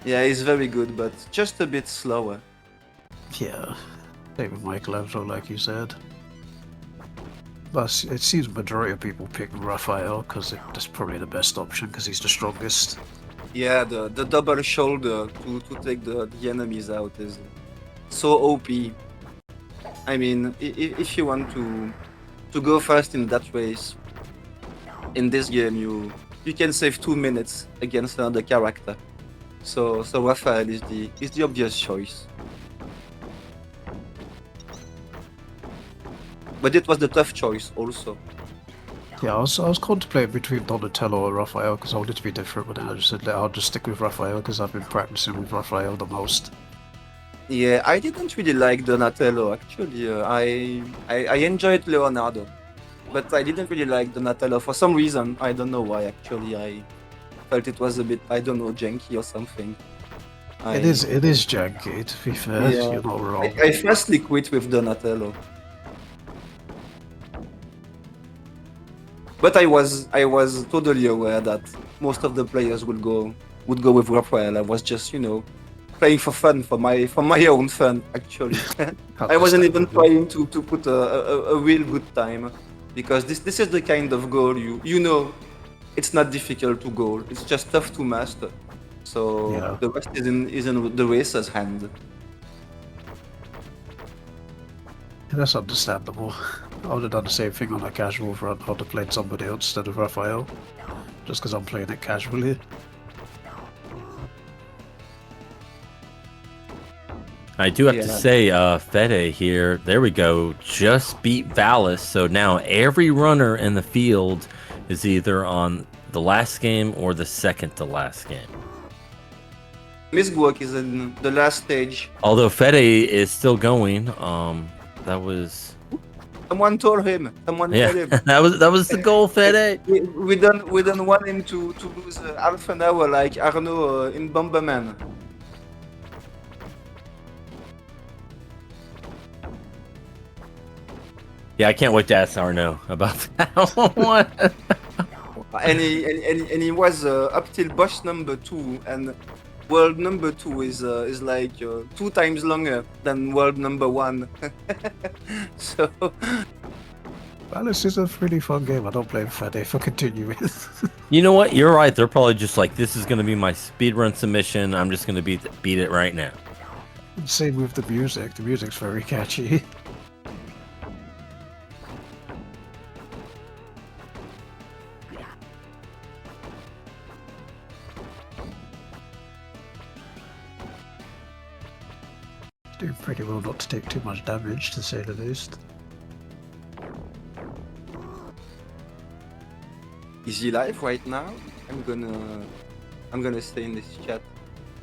Yeah, he's very good, but just a bit slower.
Yeah. Same with Michelangelo, like you said. But it seems the majority of people pick Raphael because that's probably the best option because he's the strongest.
Yeah, the double shoulder to take the enemies out is so OP. I mean, if you want to go fast in that race, in this game, you can save 2 minutes against another character. So Raphael is the obvious choice. But it was the tough choice also.
Yeah, I was contemplating between Donatello or Raphael because I wanted to be different, but then I just said I'll just stick with Raphael because I've been practicing with Raphael the most.
Yeah, I didn't really like Donatello actually. I enjoyed Leonardo, but I didn't really like Donatello for some reason. I don't know why actually. I felt it was a bit, I don't know, janky or something.
It is janky, to be fair.
Yeah,
You're not wrong.
I firstly quit with Donatello. But I was totally aware that most of the players would go with Raphael. I was just, playing for fun, for my own fun, actually. I wasn't even trying to put a real good time, because this is the kind of goal it's not difficult to goal. It's just tough to master. So
Yeah.
the rest is in the racer's hand.
That's understandable. I would have done the same thing on a casual run. I would have played somebody else instead of Raphael. Just because I'm playing it casually.
I do have to
Yeah.
say, Fede here, there we go, just beat Valis. So now every runner in the field is either on the last game or the second to last game.
Misgwok is in the last stage.
Although Fede is still going, that was
Someone told him. Someone told
yeah,
him.
that was the goal, Fede.
We don't want him to lose half an hour like Arnold in Bomberman.
Yeah, I can't wait to ask Arno about that one.
And he was up till boss number 2, and world number 2 is like 2 times longer than world number 1. So
Valis is a really fun game. I don't blame Fede for continuing.
You know what? You're right. They're probably just like, this is going to be my speedrun submission. I'm just going to beat it right now.
Same with the music. The music's very catchy. Doing pretty well not to take too much damage, to say the least.
is he live right now? I'm gonna stay in this chat.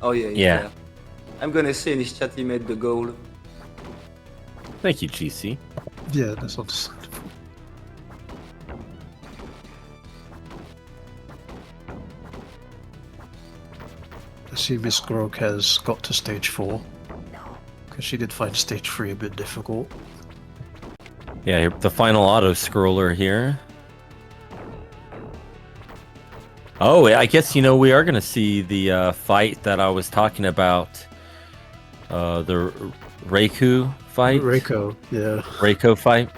Oh yeah, he's
Yeah.
there. I'm gonna say in his chat he made the goal.
Thank you, GC.
Yeah, that's understandable. I see Miss Grog has got to stage 4. Because she did find stage 3 a bit difficult.
Yeah, the final auto scroller here. Oh, I guess, you know, we are going to see the fight that I was talking about. The Reiku fight.
Reiko, yeah.
Reiko fight.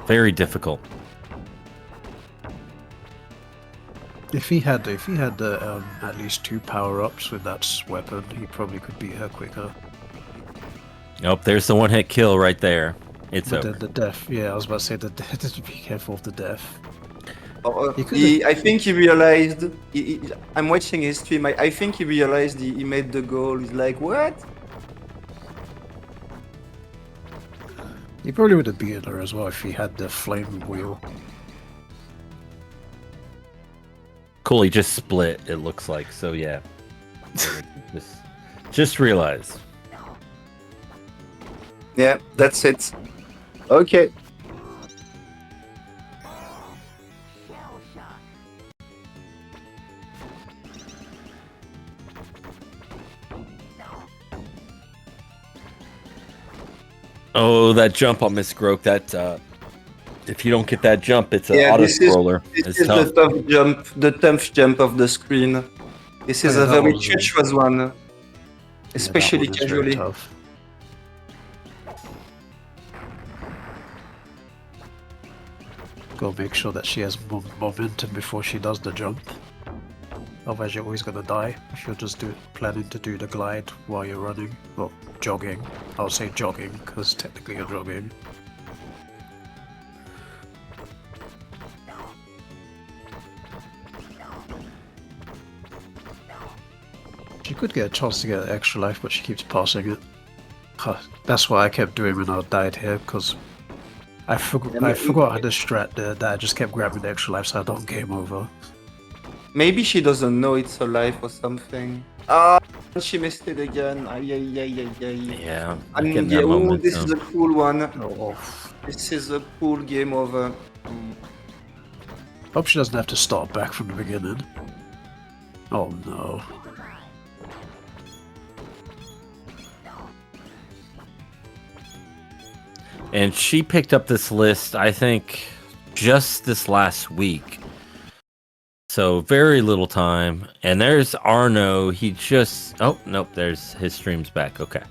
Very difficult.
If he had at least 2 power-ups with that weapon, he probably could beat her quicker.
Nope, there's the one-hit kill right there. It's
But
over.
then the death, yeah, I was about to say the death. Be careful of the death.
I think he realized. I'm watching his stream. I think he realized he made the goal. He's like, what?
He probably would have beaten her as well if he had the flame wheel.
Cool, he just split, it looks like. So, yeah. just realized.
Yeah, that's it. Okay.
Oh, that jump on Miss Groke, that if you don't get that jump, it's an
Yeah,
auto
this is
scroller. It's
the
tough.
tough jump, the 10th jump of the screen. This is
Oh, yeah,
a
that
very
was,
treacherous one, especially
yeah, that one is very
casually.
tough. Gotta make sure that she has momentum before she does the jump. Otherwise you're always gonna die if you're just planning to do the glide while you're running. Well, jogging. I'll say jogging, because technically you're jogging. She could get a chance to get an extra life, but she keeps passing it. Huh, that's what I kept doing when I died here, because I forgot how to strat there, that I just kept grabbing the extra life so I don't game over.
Maybe she doesn't know it's her life or something. Ah, she missed it again. Ay.
Yeah, I'm getting
And
that
yeah, this is
momentum.
a cool one.
Oh,
This is a cool game over.
hope she doesn't have to start back from the beginning. Oh no.
And she picked up this list, I think, just this last week. So very little time. And there's Arno. He just... Oh, nope. There's his stream's back. Okay.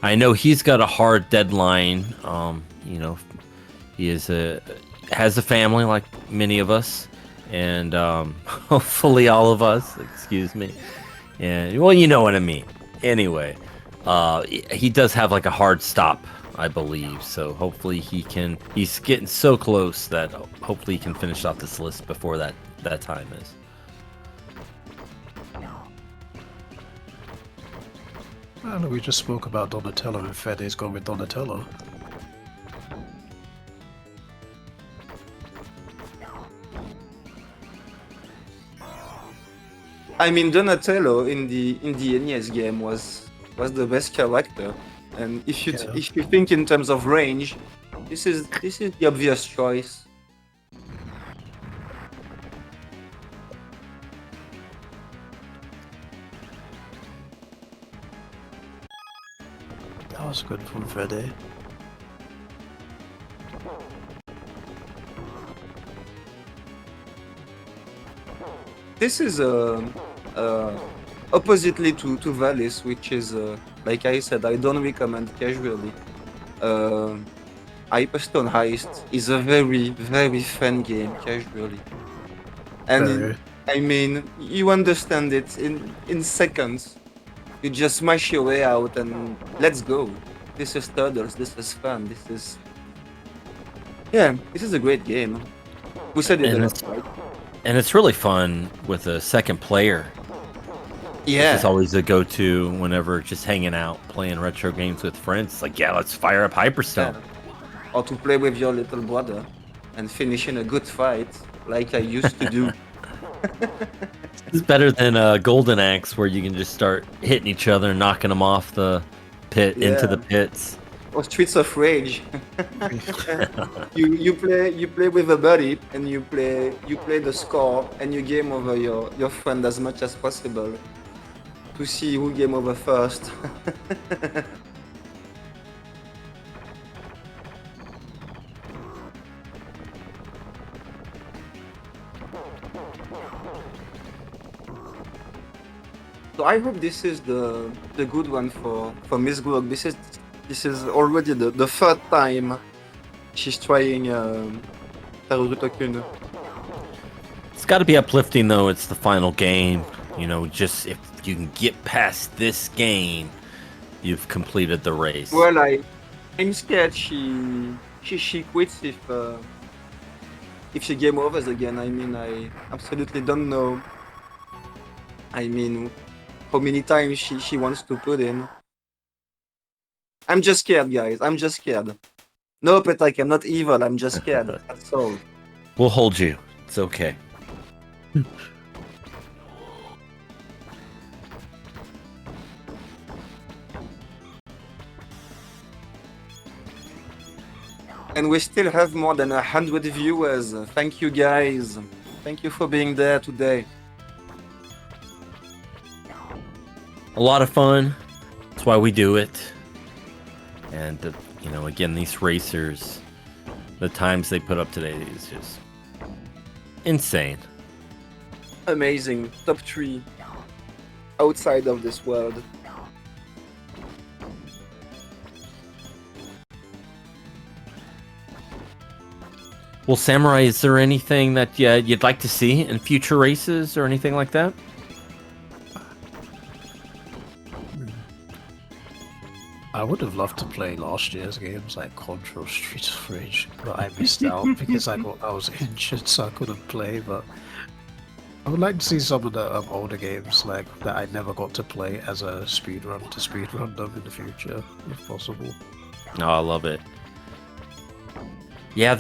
I know he's got a hard deadline. You know, he has a family like many of us. And hopefully all of us. Excuse me. And, well, you know what I mean. Anyway, he does have like a hard stop I believe. So hopefully he can. He's getting so close that hopefully he can finish off this list before that time is.
Well, we just spoke about Donatello, and Fede's gone with Donatello.
I mean, Donatello in the NES game was the best character, and if you if you think in terms of range, this is the obvious choice.
That was good from Fede.
This is oppositely to Valis, which is like I said, I don't recommend casually. Hyperstone Heist is a very fun game casually, and
Very.
I mean you understand it in seconds. You just smash your way out and let's go. This is Turtles. This is fun. This is a great game. We said it.
And And it's really fun with a second player.
Yeah.
It's always a go-to whenever just hanging out, playing retro games with friends. It's like, yeah, let's fire up Hyperstone.
Yeah. Or to play with your little brother and finish in a good fight, like I used to do.
It's better than Golden Axe, where you can just start hitting each other and knocking them off the pit into the pits.
Or Streets of Rage. you play with a buddy and you play the score and you game over your friend as much as possible to see who game over first. So I hope this is the good one for Miss Grog. This is already the third time she's trying Taruruuto-kun.
It's got to be uplifting, though. It's the final game. You know, just if you can get past this game, you've completed the race.
Well, I'm scared she quits if she game overs again. I mean, I absolutely don't know. I mean, how many times she wants to put in. I'm just scared, guys. I'm just scared. No, Petak, I'm not evil. I'm just scared. That's all.
We'll hold you. It's okay.
And we still have more than 100 viewers. Thank you, guys. Thank you for being there today.
A lot of fun. That's why we do it. And, you know, again, these racers, the times they put up today is just insane.
Amazing. Top 3. Outside of this world.
Well, Samurai, is there anything that you'd like to see in future races or anything like that?
I would have loved to play last year's games like Contra or Streets of Rage, but I missed out because I was injured, so I couldn't play. But I would like to see some of the older games like that I never got to play as a speedrun to speedrun them in the future, if possible.
Oh, I love it. Yeah,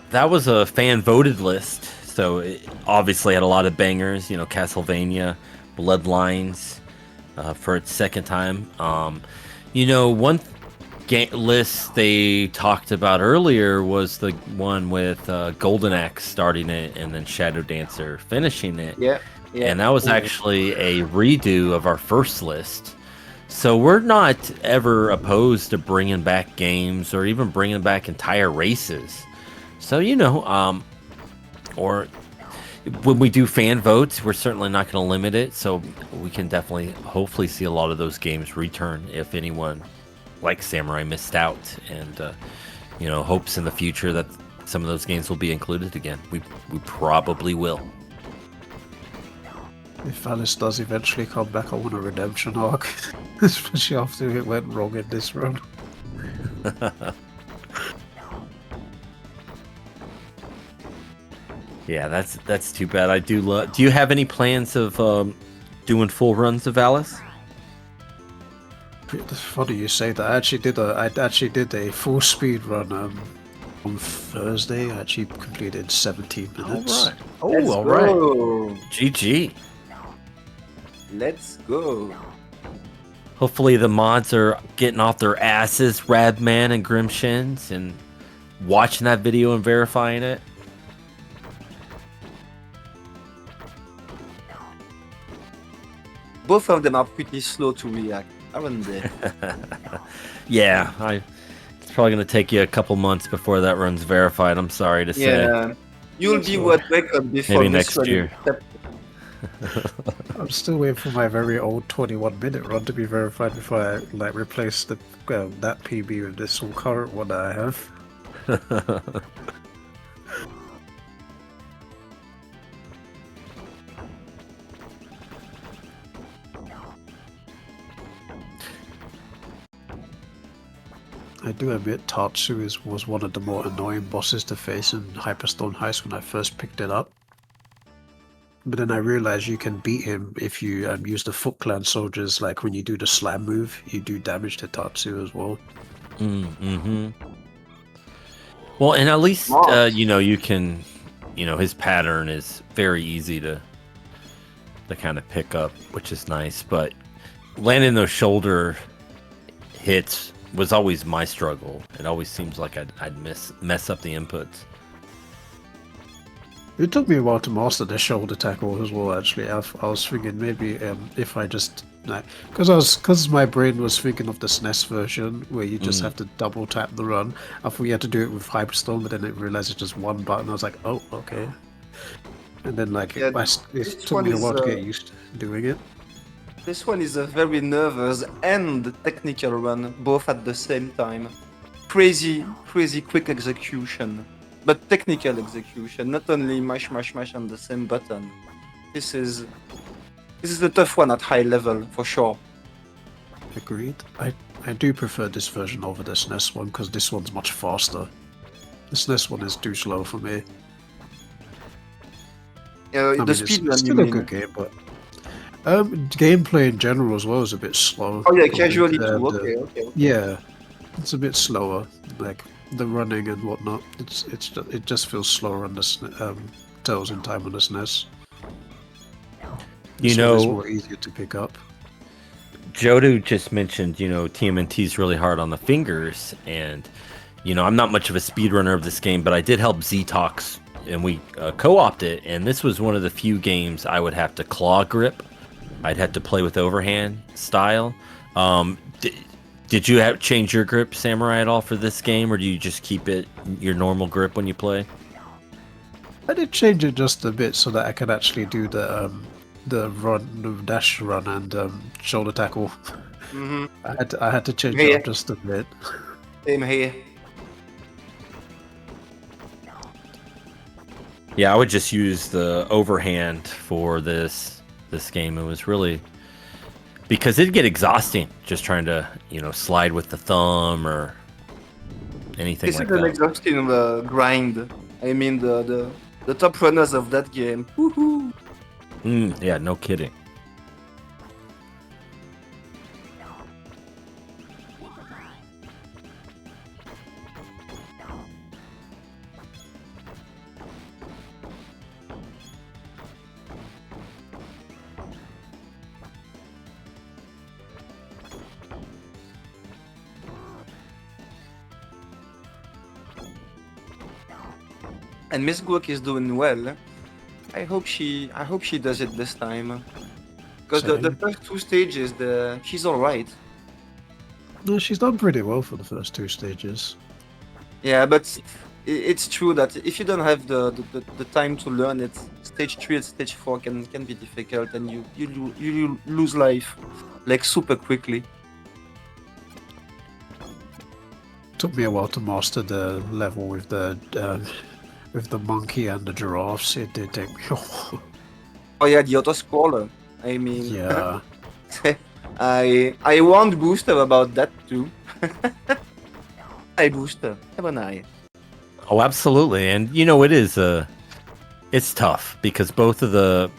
that was a fan voted list, so it obviously had a lot of bangers. You know, Castlevania, Bloodlines, for its second time. You know, one list they talked about earlier was the one with Golden Axe starting it and then Shadow Dancer finishing it.
Yeah.
And that was actually a redo of our first list. So we're not ever opposed to bringing back games or even bringing back entire races. So, you know, or when we do fan votes, we're certainly not going to limit it. So we can definitely, hopefully, see a lot of those games return if anyone like Samurai missed out. And, you know, hopes in the future that some of those games will be included again. We probably will.
If Valis does eventually come back, I want a redemption arc, especially after it went wrong in this run.
Yeah, that's too bad. I do love. Do you have any plans of doing full runs of Valis?
It's funny you say that. I actually did a full speed run on Thursday. I actually completed 17 minutes.
All right. Oh,
Let's
all right.
go.
GG.
Let's go.
Hopefully the mods are getting off their asses, Radman and Grimshins, and watching that video and verifying it.
Both of them are pretty slow to react, aren't they?
Yeah, it's probably going to take you a couple months before that run's verified. I'm sorry to say.
Yeah. You'll be what wake up before
Maybe
this
next
run is
year.
I'm still waiting for my very old 21-minute run to be verified before I like replace that PB with this current one that I have. I do admit Tatsu was one of the more annoying bosses to face in Hyperstone Heist when I first picked it up. But then I realized you can beat him if you use the Foot Clan soldiers, like when you do the slam move, you do damage to Tatsu as well.
Mm-hmm. Well, and at least, you can, his pattern is very easy to kind of pick up, which is nice. But landing those shoulder hits was always my struggle. It always seems like I'd mess up the inputs.
It took me a while to master the shoulder tackle as well. Actually, I was thinking maybe if I just because my brain was thinking of the SNES version where you just have to double tap the run. I thought you had to do it with Hyperstone, but then I realized it's just one button. I was like, oh, okay. And then it took me a while to get used to doing it.
This one is a very nervous and technical run, both at the same time. Crazy quick execution. But technical execution, not only mash on the same button. This is a tough one at high level, for sure.
Agreed. I do prefer this version over the SNES one, because this one's much faster. The SNES one is too slow for me.
The speed run,
it's still a good game, but gameplay in general as well is a bit slow.
Oh yeah, casually too, okay.
Yeah, it's a bit slower, like the running and whatnot. It just feels slower on the Tales in Time on the SNES.
It's
more easier to pick up.
Jodu just mentioned, TMNT's really hard on the fingers, and I'm not much of a speedrunner of this game, but I did help Ztox, and we co-opted it, and this was one of the few games I would have to claw grip. I'd have to play with overhand style. Did you change your grip, Samurai, at all for this game, or do you just keep it your normal grip when you play?
I did change it just a bit so that I could actually do the dash run and shoulder tackle.
Mm-hmm.
I had to change it up just a bit.
Same here.
Yeah, I would just use the overhand for this game. It was really, because it'd get exhausting just trying to slide with the thumb or anything like that.
This is an exhausting grind. I mean the top runners of that game. Woohoo!
Yeah, no kidding.
And Miss Guok is doing well. I hope she does it this time. Because the first two stages, she's alright.
No, she's done pretty well for the first two stages.
Yeah, but it's true that if you don't have the time to learn it, stage 3 and stage 4 can be difficult, and you lose life like super quickly.
Took me a while to master the level with the monkey and the giraffes. It did take me a while.
Oh yeah, the auto-scroller. I mean,
Yeah.
I warned Booster about that too. eye, Booster. Have an eye.
Oh, absolutely. And you know, it's tough because both of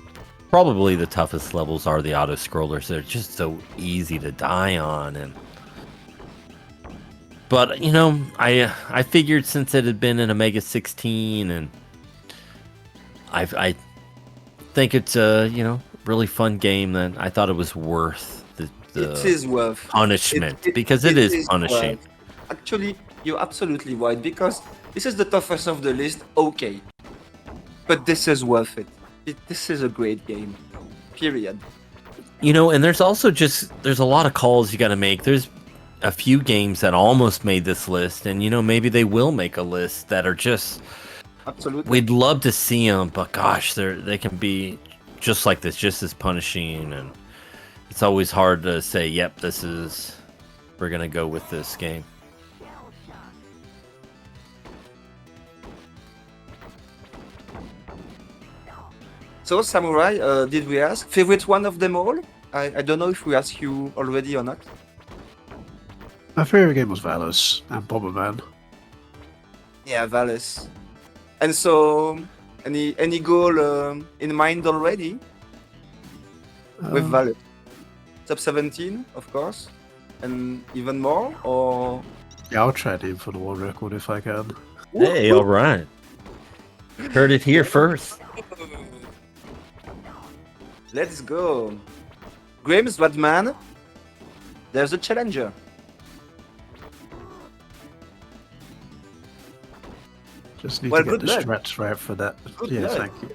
probably the toughest levels are the auto scrollers. They're just so easy to die on, but you know, I figured since it had been in Omega 16, and I think it's a really fun game, that I thought it was worth the
It is worth
punishment, because it is punishing.
worth. Actually, you're absolutely right, because this is the toughest of the list. Okay, but this is worth it. This is a great game. Period.
You know, and there's also there's a lot of calls you got to make. There's a few games that almost made this list, and maybe they will make a list that are just.
Absolutely.
We'd love to see them, but gosh, they can be just like this, just as punishing, and it's always hard to say, yep, we're gonna go with this game.
So, Samurai, did we ask favorite one of them all? I don't know if we asked you already or not.
My favorite game was Valis and Bomberman.
Yeah, Valis. And so, any goal in mind already with Valis? Top 17, of course, and even more, or
Yeah, I'll try to aim for the world record if I can.
Hey, all right. Heard it here first.
Let's go. Grimm's Batman. There's a challenger.
Just need
Well,
to get
good
the
luck.
strats right for that.
Good
Yeah,
luck.
thank you.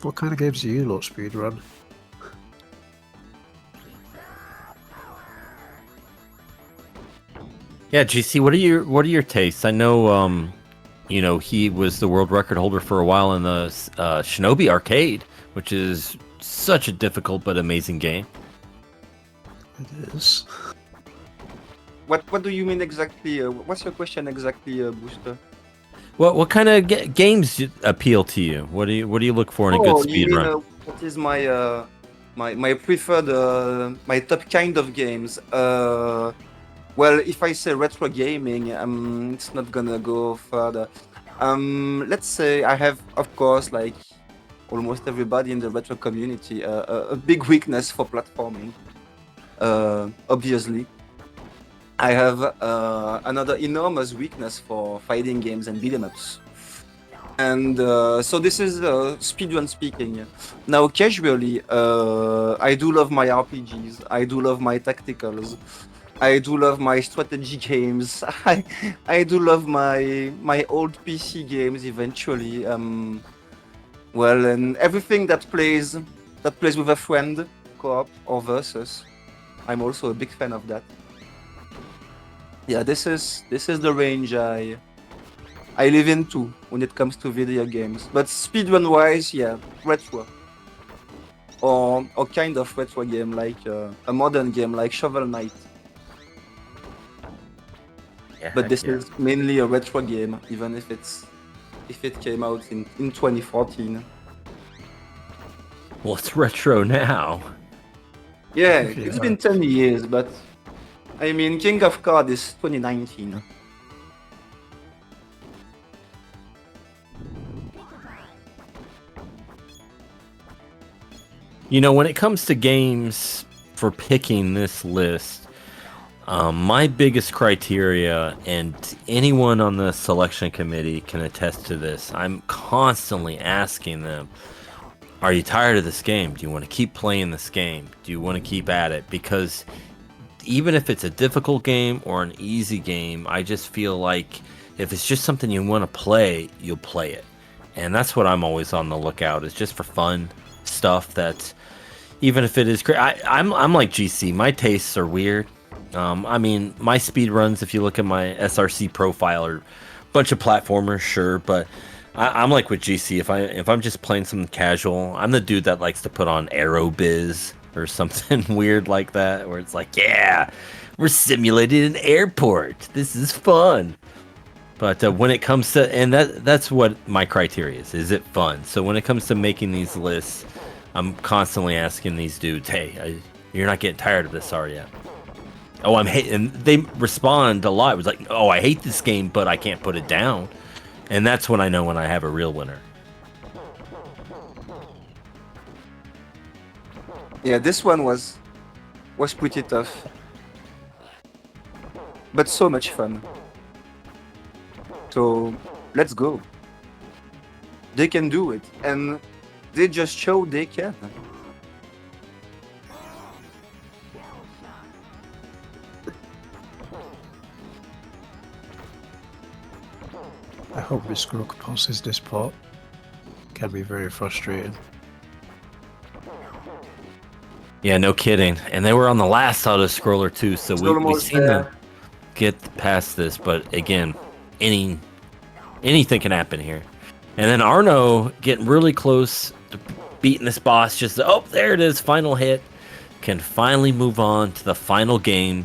What kind of games do you lot speedrun?
Yeah, GC, what are your tastes? I know, he was the world record holder for a while in the Shinobi Arcade, which is such a difficult but amazing game.
It is.
What do you mean exactly? What's your question exactly, Booster?
What kind of games appeal to you? What do you look for in a good
You
speed
mean,
run?
what is my preferred my top kind of games? Well, if I say retro gaming, it's not gonna go further. Let's say I have, of course, like almost everybody in the retro community, a big weakness for platforming. Obviously, I have another enormous weakness for fighting games and beat 'em ups. And so this is speedrun speaking. Now, casually, I do love my RPGs. I do love my tacticals. I do love my strategy games. I do love my old PC games eventually. Well, and everything that plays with a friend, co-op or versus. I'm also a big fan of that. Yeah, this is the range I live into when it comes to video games. But speedrun wise, yeah, retro. Or kind of retro game, like a modern game like Shovel Knight.
Yeah,
But this is mainly a retro game, even if it came out in 2014.
Well, it's retro now.
Yeah,
Okay,
it's been 10 years, but I mean, King of Card is 2019.
When it comes to games for picking this list, my biggest criteria, and anyone on the selection committee can attest to this, I'm constantly asking them, are you tired of this game? Do you want to keep playing this game? Do you want to keep at it? Because even if it's a difficult game or an easy game, I just feel like if it's just something you want to play, you'll play it. And that's what I'm always on the lookout, is just for fun stuff that, even if it is great, I'm like GC, my tastes are weird. I mean, my speed runs, if you look at my SRC profile, are a bunch of platformers, sure, but I'm like with GC. If I'm just playing something casual, I'm the dude that likes to put on Aerobiz or something weird like that, where it's like, yeah, we're simulating an airport. This is fun. But when it comes to, and that's what my criteria is it fun? So when it comes to making these lists, I'm constantly asking these dudes, hey, you're not getting tired of this, are you? Oh, I'm hate, and they respond a lot. It was like, oh, I hate this game, but I can't put it down. And that's when I know when I have a real winner.
Yeah, this one was pretty tough, but so much fun. So let's go. They can do it, and they just show they can.
I hope Miss Grook passes this part. Can be very frustrating.
Yeah, no kidding. And they were on the last auto scroller too, so we've
almost
seen them
there.
get past this. But again, anything can happen here. And then Arno getting really close to beating this boss. Just there it is, final hit. Can finally move on to the final game.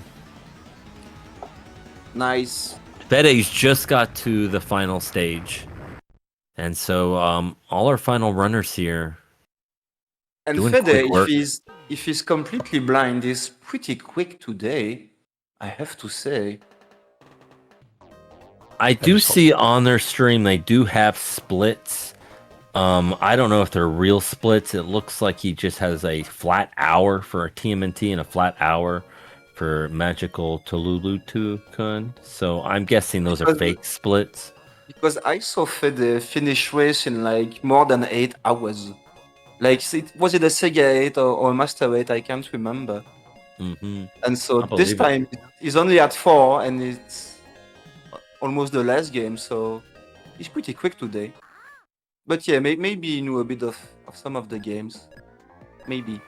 Nice.
Fede's just got to the final stage. And so all our final runners here.
And
Doing
Fede,
quick work.
if he's completely blind, is pretty quick today, I have to say.
I do see on their stream they do have splits. I don't know if they're real splits. It looks like he just has a flat hour for TMNT and a flat hour for Magical Taruruuto-kun. So I'm guessing those are fake splits.
Because I saw Fede finish race in like more than 8 hours. Like, was it a SEGA8 or a Master 8? I can't remember.
Mm-hmm.
And so
I
this
believe it.
time he's only at 4 and it's almost the last game, so he's pretty quick today. But yeah, maybe he knew a bit of some of the games. Maybe.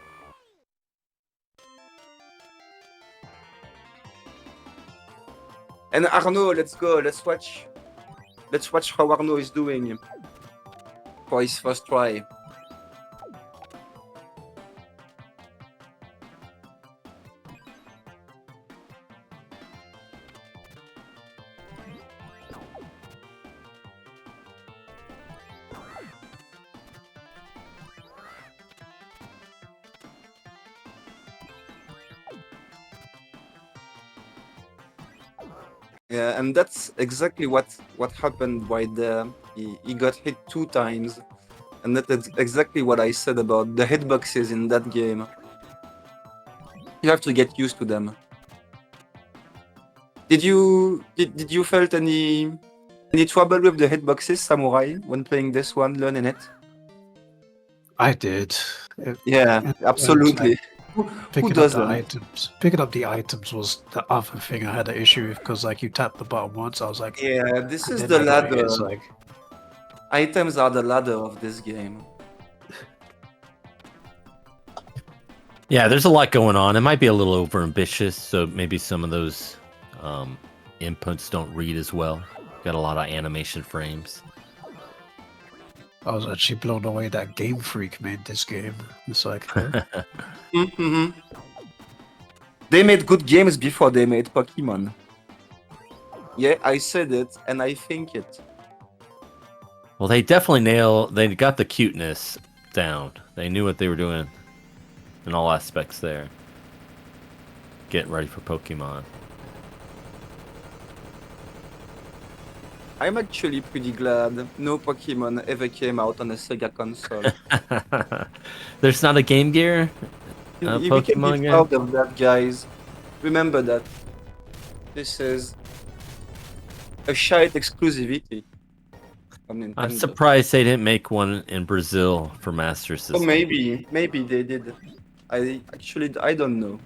And Arno, let's go. Let's watch how Arno is doing for his first try. Yeah, and that's exactly what happened right there. He got hit 2 times, and that's exactly what I said about the hitboxes in that game. You have to get used to them. Did you felt any trouble with the hitboxes, Samurai, when playing this one, learning it?
I did.
Yeah, absolutely. Who
Picking up
does
the
that?
items. Picking up the items was the other thing I had an issue with because, like, you tap the button once. I was like,
Yeah, this is
and
the
then I got it,
ladder.
It's like,
Items are the ladder of this game.
Yeah, there's a lot going on. It might be a little over ambitious, so maybe some of those inputs don't read as well. Got a lot of animation frames.
I was actually blown away that Game Freak made this game. It's like,
Mm-hmm. They made good games before they made Pokemon. Yeah, I said it, and I think it.
Well, they definitely they got the cuteness down. They knew what they were doing in all aspects there. Getting ready for Pokemon.
I'm actually pretty glad no Pokemon ever came out on a Sega console.
There's not a Game Gear
You can
Pokemon
be
game?
proud of that, guys. Remember that. This is a shite exclusivity from Nintendo.
I'm surprised they didn't make one in Brazil for Master System.
Oh, maybe they did. I don't know.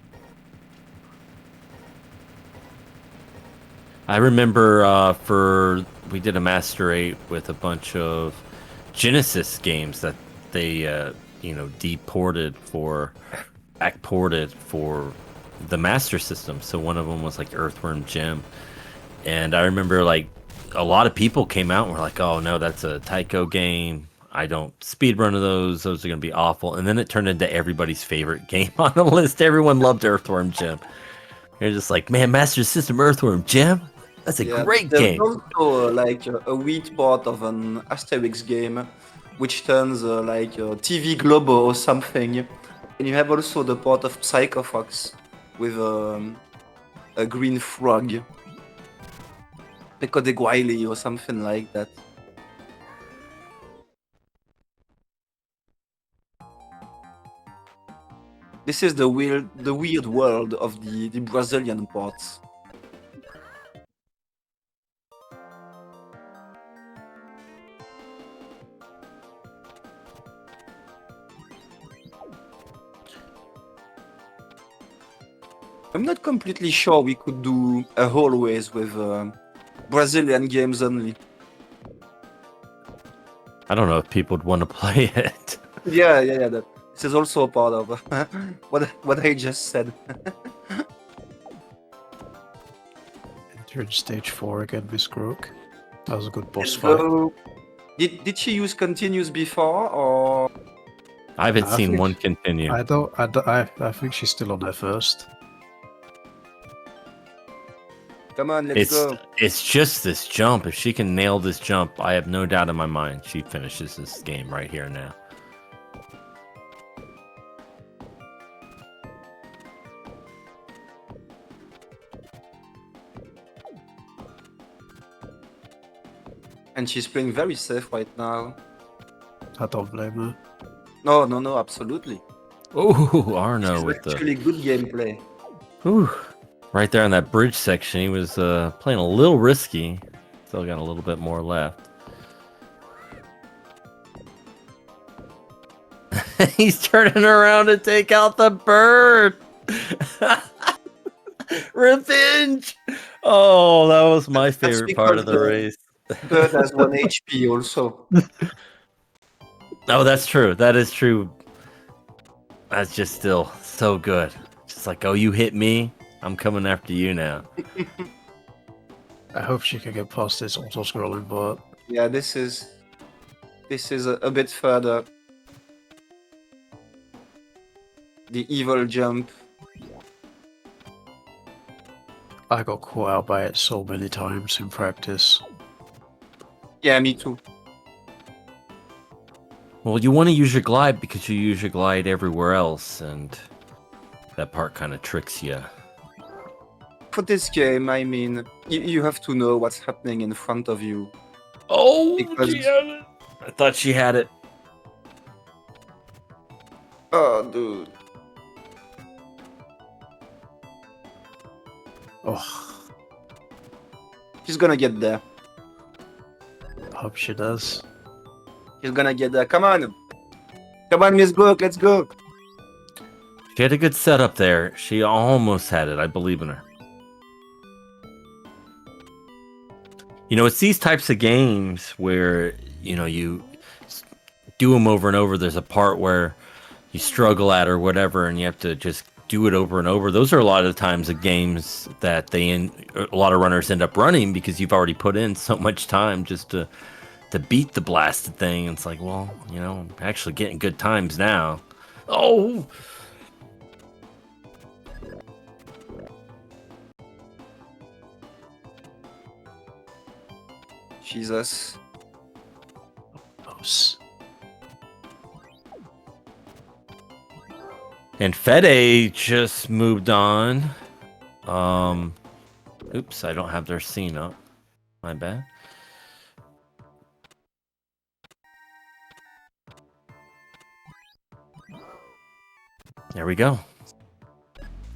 I remember we did a Master 8 with a bunch of Genesis games that they backported for the Master System. So one of them was like Earthworm Jim, and I remember like a lot of people came out and were like, "Oh no, that's a Tycho game. I don't speedrun of those. Those are gonna be awful." And then it turned into everybody's favorite game on the list. Everyone loved Earthworm Jim. You're just like, man, Master System Earthworm Jim. That's a
Yeah,
great
there's
game.
also like a wheat part of an Asterix game, which turns like TV Globo or something. And you have also the part of Psycho Fox with a green frog, Pico de Guaili or something like that. This is the weird world of the Brazilian parts. I'm not completely sure we could do a whole race with Brazilian games only.
I don't know if people would want to play it.
Yeah. This is also a part of what I just said.
Enter in stage 4 again, Miss Crook. That was a good boss
Let's
fight.
go. Did she use continues before or?
I haven't
I
seen
think-
one continue.
I think she's still on there first.
Come on, let's go.
It's just this jump. If she can nail this jump, I have no doubt in my mind she finishes this game right here now.
And she's playing very safe right now.
I don't blame her.
No, absolutely.
Ooh, Arno
She's
with the
actually good gameplay.
ooh, right there in that bridge section. He was playing a little risky. Still got a little bit more left. He's turning around to take out the bird. Revenge. Oh, that was my favorite part of the
because
race.
Bird has 1 HP also.
Oh, that's true. That is true. That's just still so good. Just like, oh, you hit me, I'm coming after you now.
I hope she can get past this auto-scrolling part.
Yeah, this is a bit further. The evil jump.
I got caught out by it so many times in practice.
Yeah, me too.
Well, you want to use your glide because you use your glide everywhere else, and that part kind of tricks you.
For this game, I mean, you have to know what's happening in front of you.
Oh,
Because-
she had it. I thought she had it.
Oh, dude.
Oh,
She's gonna get there.
I hope she does.
She's gonna get there. Come on. Come on, Miss Brook, let's go.
She had a good setup there. She almost had it. I believe in her. You know, it's these types of games where, you know, you do them over and over. There's a part where you struggle at or whatever, and you have to just do it over and over. Those are a lot of times the games that a lot of runners end up running because you've already put in so much time just to beat the blasted thing. It's like, well, you know, I'm actually getting good times now. Oh!
Jesus.
Close.
And Fede just moved on. Oops, I don't have their scene up. My bad. There we go.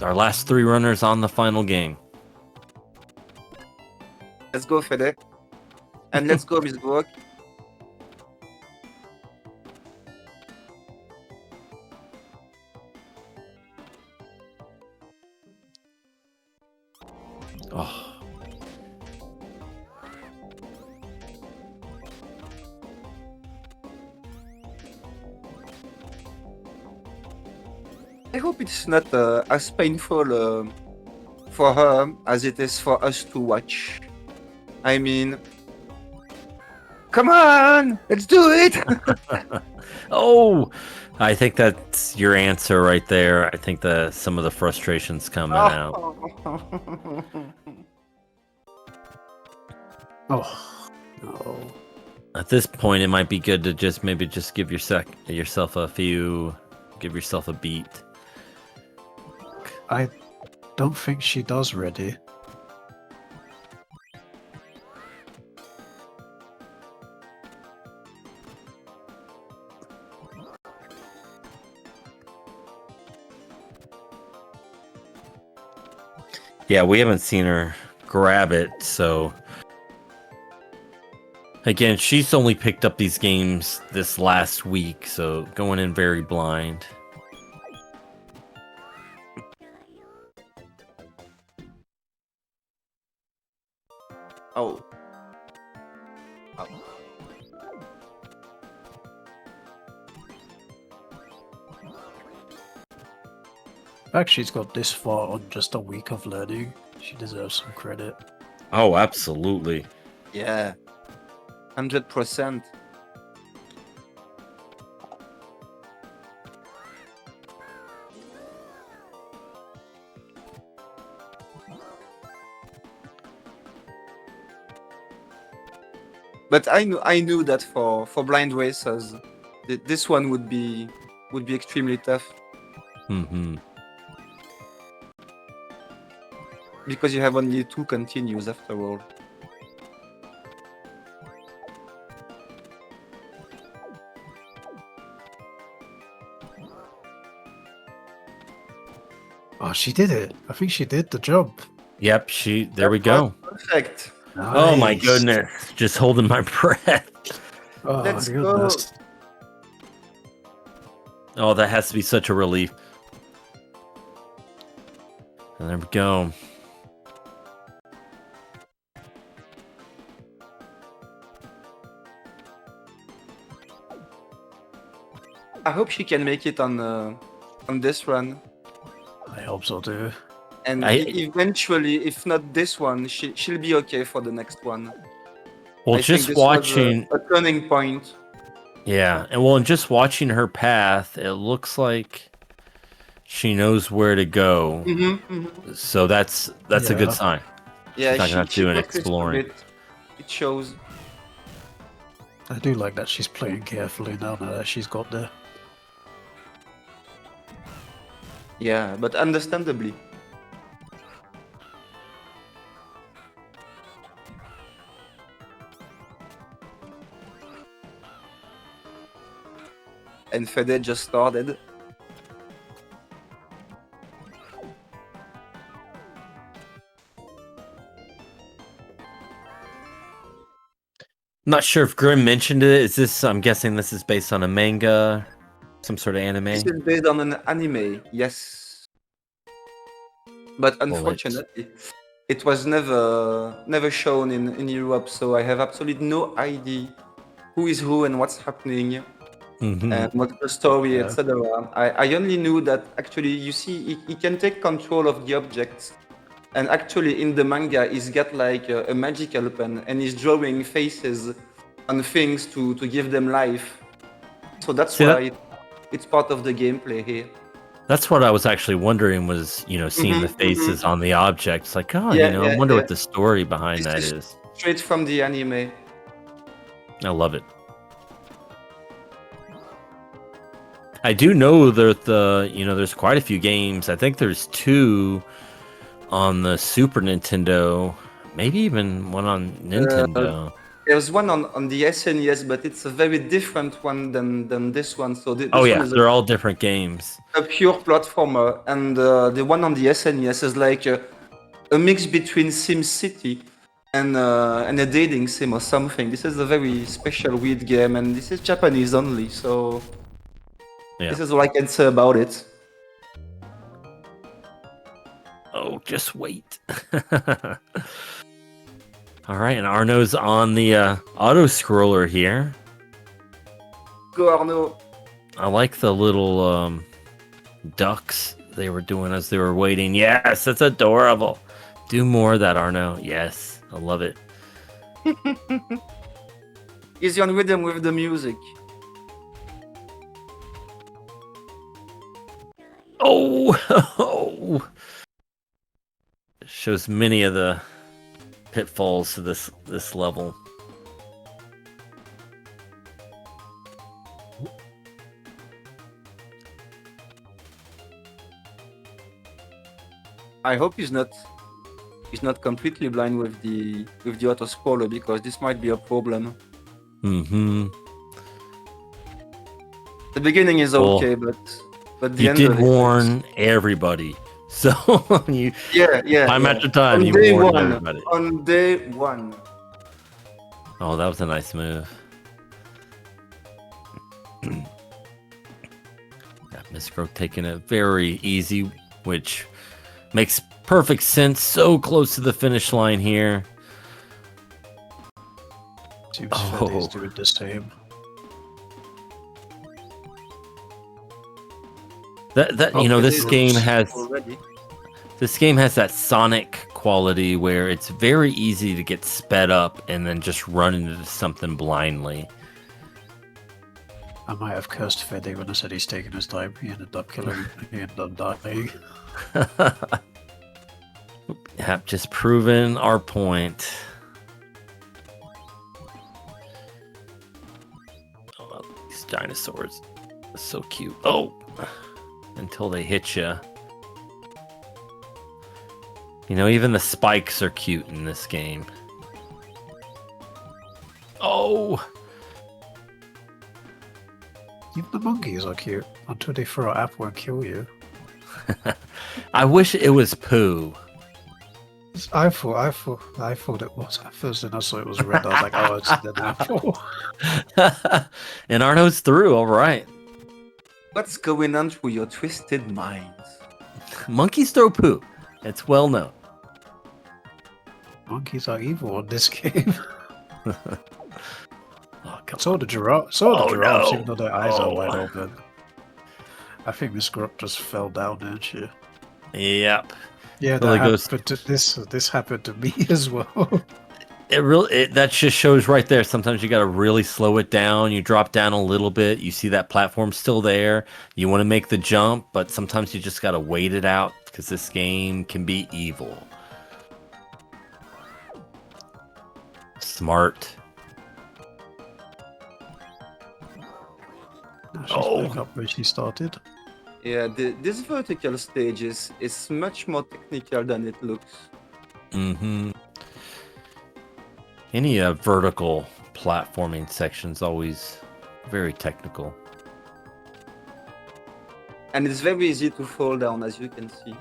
Our last 3 runners on the final game.
Let's go, Fede. And let's go, Miss Brook.
Oh.
I hope it's not as painful for her as it is for us to watch. I mean, come on, let's do it.
Oh, I think that's your answer right there. I think some of the frustrations coming out.
Oh, no.
At this point, it might be good to just maybe just give yourself a beat.
I don't think she does ready.
Yeah, we haven't seen her grab it, so again, she's only picked up these games this last week, so going in very blind.
Oh. Oh.
The fact she's got this far on just a week of learning, she deserves some credit.
Oh, absolutely.
Yeah. 100%. But I knew that for blind racers, this one would be extremely tough
Mm-hmm.
because you have only 2 continues after all.
Oh, she did it. I think she did the job.
Yep, there we go.
Perfect.
Oh my
Nice.
goodness. Just holding my breath.
Oh,
Let's
goodness.
Oh, that has to be such a relief. And there we go.
I hope she can make it on this run.
I hope so too.
And eventually, if not this one, she'll be okay for the next one.
Well,
I think
just
this was
watching,
a turning point.
yeah, and just watching her path, it looks like she knows where to go. So that's a good
Yeah.
sign.
Yeah,
She's not gonna have to do an
practiced a
exploring.
bit. It shows.
I do like that she's playing carefully now that she's got there.
Yeah, but understandably. And Fede just started.
Not sure if Grim mentioned it. Is this? I'm guessing this is based on a manga, some sort of anime.
This is based on an anime, yes. But
Well,
unfortunately, it was never shown in Europe, so I have absolutely no idea who is who and what's happening.
Mhm.
And what's the story,
Yeah.
etc. I only knew that actually, you see, he can take control of the objects. And actually, in the manga, he's got like a magical pen and he's drawing faces on things to give them life. So that's
See,
why it's part of the gameplay here.
That's what I was actually wondering was, seeing the
Mhm,
faces on the objects. Like, oh,
Yeah,
I
yeah,
wonder
yeah.
what the story behind
This
that
is
is.
straight from the anime.
I love it. I do know that there's quite a few games. I think there's 2 on the Super Nintendo, maybe even one on Nintendo.
There's one on the SNES, but it's a very different one than this one. So this
Oh
one
yeah,
is
they're all different games.
a pure platformer, and the one on the SNES is like a mix between SimCity and a dating sim or something. This is a very special, weird game, and this is Japanese only. So
Yeah.
this is all I can say about it.
Oh, just wait. All right, and Arno's on the auto scroller here.
Go Arno.
I like the little ducks they were doing as they were waiting. Yes, that's adorable. Do more of that, Arno. Yes, I love it.
Easy on rhythm with the music.
Oh, shows many of the pitfalls to this level.
I hope he's not completely blind with the auto scroller, because this might be a problem.
Mm-hmm.
The beginning is
Well,
okay, but the
You
end
did
of it
warn everybody. So you time after time
on
you
day
warned
one,
everybody.
on day one.
Oh, that was a nice move. Yeah, Miss Crow taking it very easy, which makes perfect sense. So close to the finish line here.
Seems Freddy's doing the same.
That
Oh,
this
it
game
is
has
already.
that Sonic quality where it's very easy to get sped up and then just run into something blindly.
I might have cursed Freddy when I said he's taking his time. He ended up killing him. He ended up dying.
Yep, just proving our point. Oh, these dinosaurs are so cute. Oh, until they hit you. Even the spikes are cute in this game. Oh!
Even the monkeys are cute until they throw an apple and kill you.
I wish it was poo.
I thought it was at first, and I saw it was red. I was like, oh, it's an apple.
And Arnold's through, all right.
What's going on through your twisted minds?
Monkeys throw poo. It's well known.
Monkeys are evil in this game.
Oh, come
So the giraffes, even though their eyes are wide
Oh.
open. I think Miss Grupp just fell down, didn't she?
Yep.
Yeah,
Really
that
goes-
happened to this happened to me as well.
That just shows right there. Sometimes you got to really slow it down. You drop down a little bit. You see that platform still there. You want to make the jump, but sometimes you just got to wait it out because this game can be evil. Smart.
Now she's back up where she started.
Yeah, this vertical stage is much more technical than it looks.
Mm-hmm. Any vertical platforming section's always very technical.
And it's very easy to fall down, as you can see.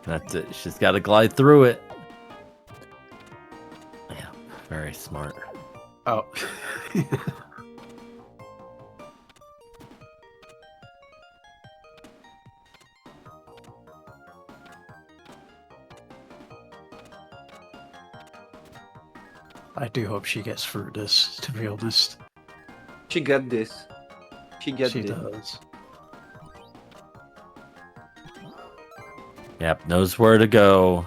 That's it. She's got to glide through it. Yeah, very smart.
Oh. I do hope she gets through this, to be honest.
She got this. She got
She
this.
does.
Yep, knows where to go.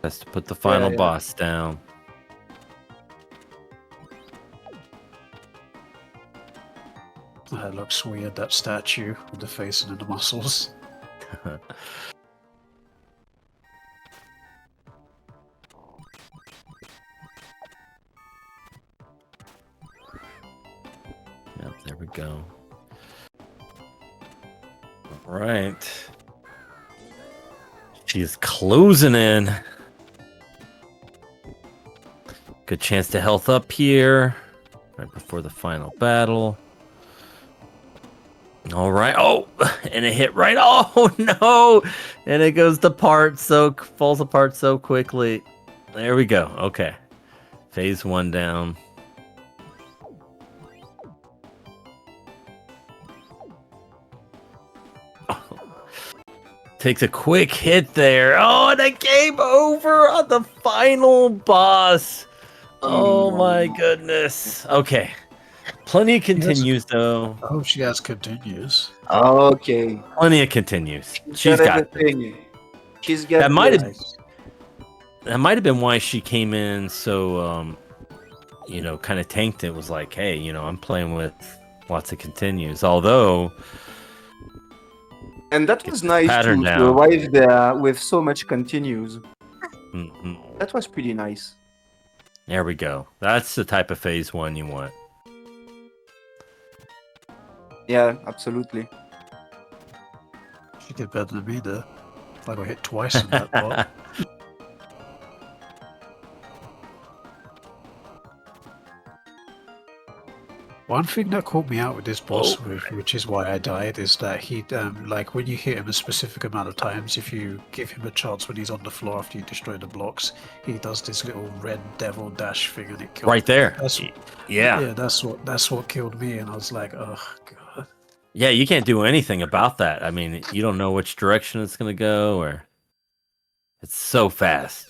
Has to put the final
yeah.
boss down.
That looks weird, that statue with the face and the muscles.
Yep, there we go. All right. She's closing in. Good chance to health up here. Right before the final battle. All right. Oh, and it hit right. Oh, no. And it goes falls apart so quickly. There we go. Okay. Phase 1 down. Takes a quick hit there. Oh, and a game over on the final boss. Oh my goodness. Okay. Plenty of continues though.
I hope she has continues.
Okay.
Plenty of continues. She's got
everything. She's got
That might have
Nice.
that might have been why she came in so kind of tanked it. Was like, hey, I'm playing with lots of continues. Although,
And that
Get
was
the
nice
pattern
to
down.
arrive there with so much continues.
mhm.
That was pretty nice.
There we go. That's the type of phase 1 you want.
Yeah, absolutely.
She did better than me there. I got hit twice in that part. One thing that caught me out with this boss, which is why I died, is that he, like, when you hit him a specific amount of times, if you give him a chance when he's on the floor after you destroy the blocks, he does this little red devil dash thing, and it kills.
Right there.
Yeah,
Yeah.
that's what killed me, and I was like, oh god.
Yeah, you can't do anything about that. I mean, you don't know which direction it's going to go, or it's so fast.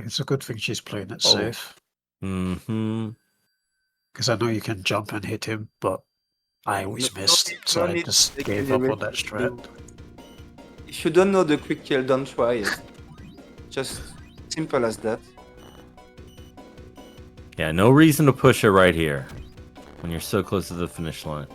It's a good thing she's playing it
Oh.
safe,
Mm-hmm.
because I know you can jump and hit him, but I always missed, so
no
I
need
just
to
gave
take
up
any
on that
risk.
strat.
If you don't know the quick kill, don't try it. Just simple as that.
Yeah, no reason to push it right here when you're so close to the finish line.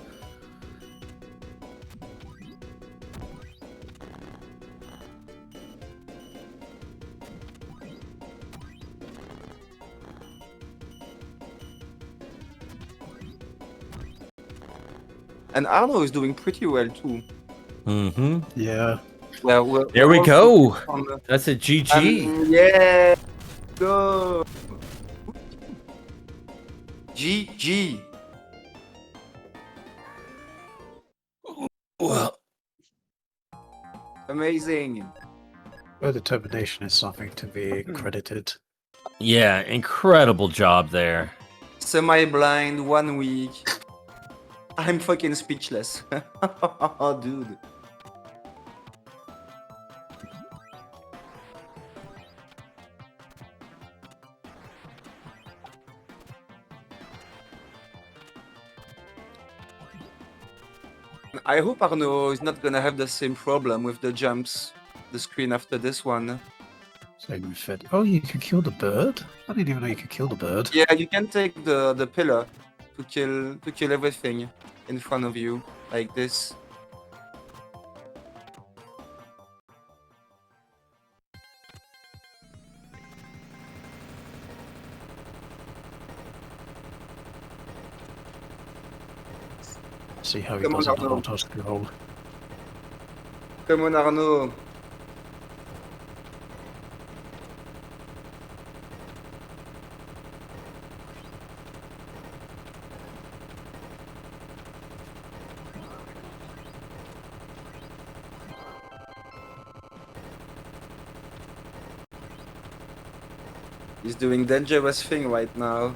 And Arnold is doing pretty well too.
Mm-hmm.
Yeah.
Well,
There we
we're
go.
also on the-
That's a GG.
Yeah, go. GG.
Well,
Amazing.
Her determination is something to be credited.
yeah, incredible job there.
Semi-blind, 1 week. I'm fucking speechless. Dude. I hope Arno is not gonna have the same problem with the jumps, the screen after this one.
Same with Fed. Oh, you can kill the bird? I didn't even know you could kill the bird.
Yeah, you can take the pillar to kill everything in front of you like this.
See how he
Come on,
does on the
Arno.
auto scroll.
Come on, Arno. He's doing dangerous thing right now.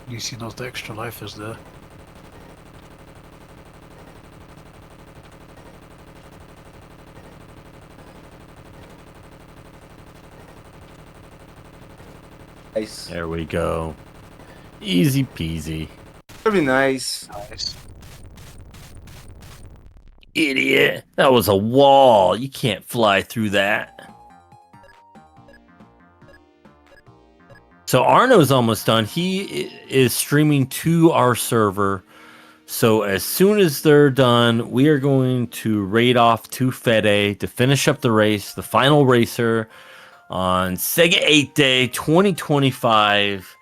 At least he knows the extra life is there.
Nice.
There we go. Easy peasy.
Very nice.
Nice.
Idiot. That was a wall. You can't fly through that. So Arno's almost done. He is streaming to our server. So as soon as they're done, we are going to raid off to Fede to finish up the race, the final racer on SEGA8 Day 2025.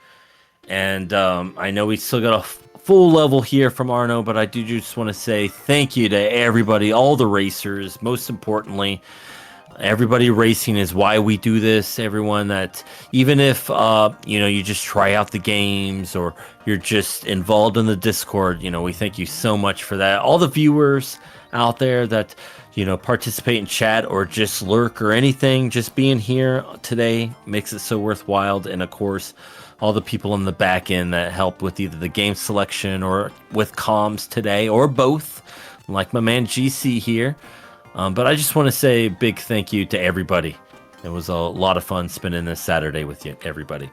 And I know we still got a full level here from Arno, but I do just want to say thank you to everybody, all the racers. Most importantly, everybody racing is why we do this. Everyone that, even if you just try out the games or you're just involved in the Discord, we thank you so much for that. All the viewers out there that participate in chat or just lurk or anything, just being here today makes it so worthwhile. And of course, all the people in the back end that help with either the game selection or with comms today or both, like my man GC here. But I just want to say a big thank you to everybody. It was a lot of fun spending this Saturday with you, everybody.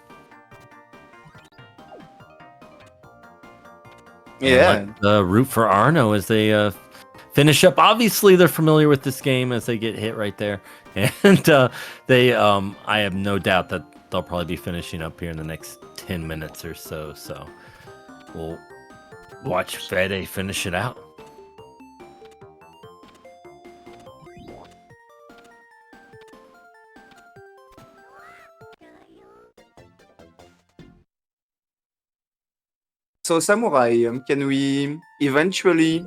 Yeah.
And let's root for Arno as they finish up. Obviously, they're familiar with this game as they get hit right there, and I have no doubt that they'll probably be finishing up here in the next 10 minutes or so. So we'll watch Fede finish it out.
So, Samurai, can we eventually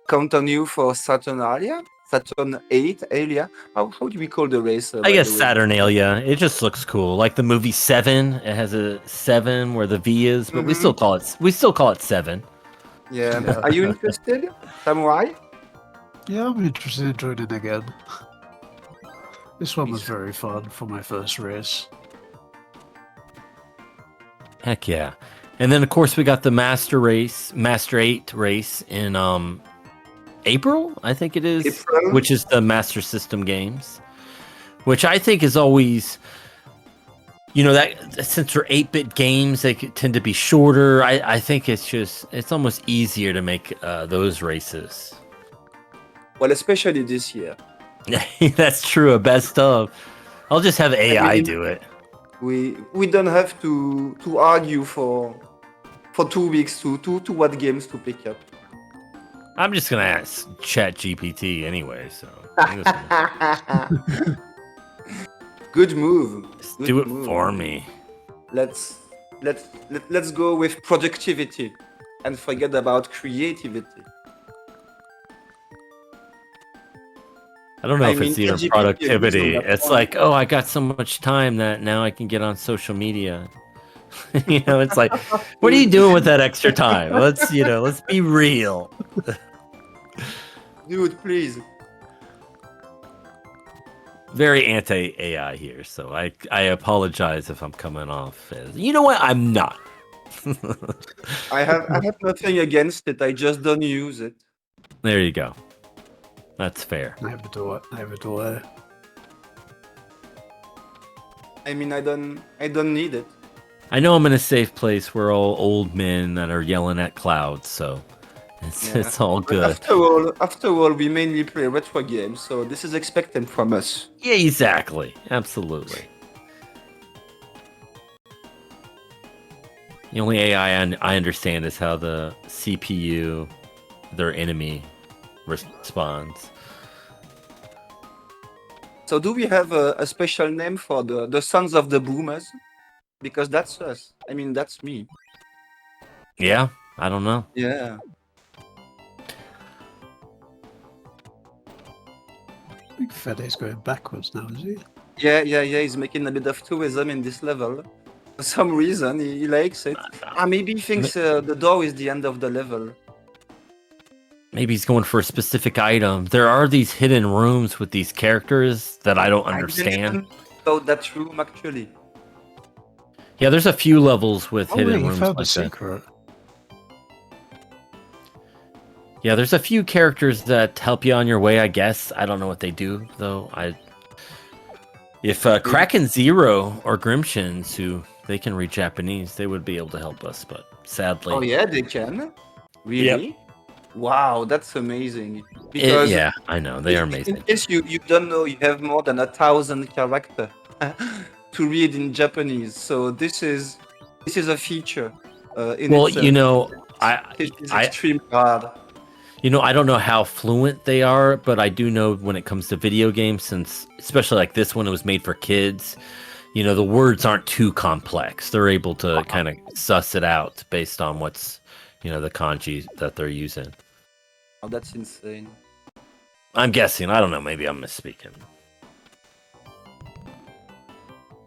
count on you for Saturnalia? Saturn 8 Alia? How do we call the race?
I
by
guess
the way?
Saturnalia. It just looks cool, like the movie Seven. It has a 7 where the V is, but we still call it 7.
Yeah.
Yeah.
Are you interested, Samurai?
Yeah, I'm interested in joining again. This one was very fun for my first race.
Heck yeah! And then of course we got the Master 8 race in April, I think it is,
April.
which is the Master System games, which I think is always, that since they're 8-bit games, they tend to be shorter. I think it's almost easier to make those races.
Well, especially this year.
That's true. A best of. I'll just have AI
mean-
do it.
We don't have to argue for 2 weeks to what games to pick up.
I'm just gonna ask ChatGPT anyway, so I'm just gonna
Good move.
just
Good
do it
move.
for me.
Let's go with productivity and forget about creativity.
I don't know
I
if it's
mean,
even
ChatGPT
productivity.
is on that
It's
point.
like, oh, I got so much time that now I can get on social media. It's like, what are you doing with that extra time? Let's be real.
Dude, please.
Very anti AI here, so I apologize if I'm coming off as, you know what? I'm not.
I have nothing against it. I just don't use it.
There you go. That's fair.
Never do it. Never do it.
I mean, I don't need it.
I know I'm in a safe place. We're all old men that are yelling at clouds, so it's all
But
good.
after all, we mainly play retro games, so this is expected from us.
Yeah, exactly. Absolutely. The only AI I understand is how the CPU, their enemy, responds.
So do we have a special name for the sons of the boomers? Because that's us. I mean, that's me.
Yeah, I don't know.
Yeah.
I think Fede's going backwards now, is he?
Yeah. He's making a bit of tourism in this level. For some reason, he likes it. Maybe he thinks the door is the end of the level.
Maybe he's going for a specific item. There are these hidden rooms with these characters that I don't
I
understand.
didn't know that room actually.
Yeah, there's a few levels with
Oh,
hidden
wait, he
rooms
found
like
the
that.
secret.
Yeah, there's a few characters that help you on your way, I guess. I don't know what they do, though. If Kraken Zero or Grimshins, who they can read Japanese, they would be able to help us, but sadly...
Oh yeah, they can. Really? Wow, that's amazing. Because
yeah, I know. They are
in
amazing.
case you don't know, you have more than 1,000 characters to read in Japanese. So this is a feature. In
Well,
itself. It is
I
extremely hard.
I don't know how fluent they are, but I do know when it comes to video games, since especially like this one, it was made for kids. The words aren't too complex. They're able to kind of suss it out based on what's, the kanji that they're using.
Oh, that's insane.
I'm guessing. I don't know. Maybe I'm misspeaking.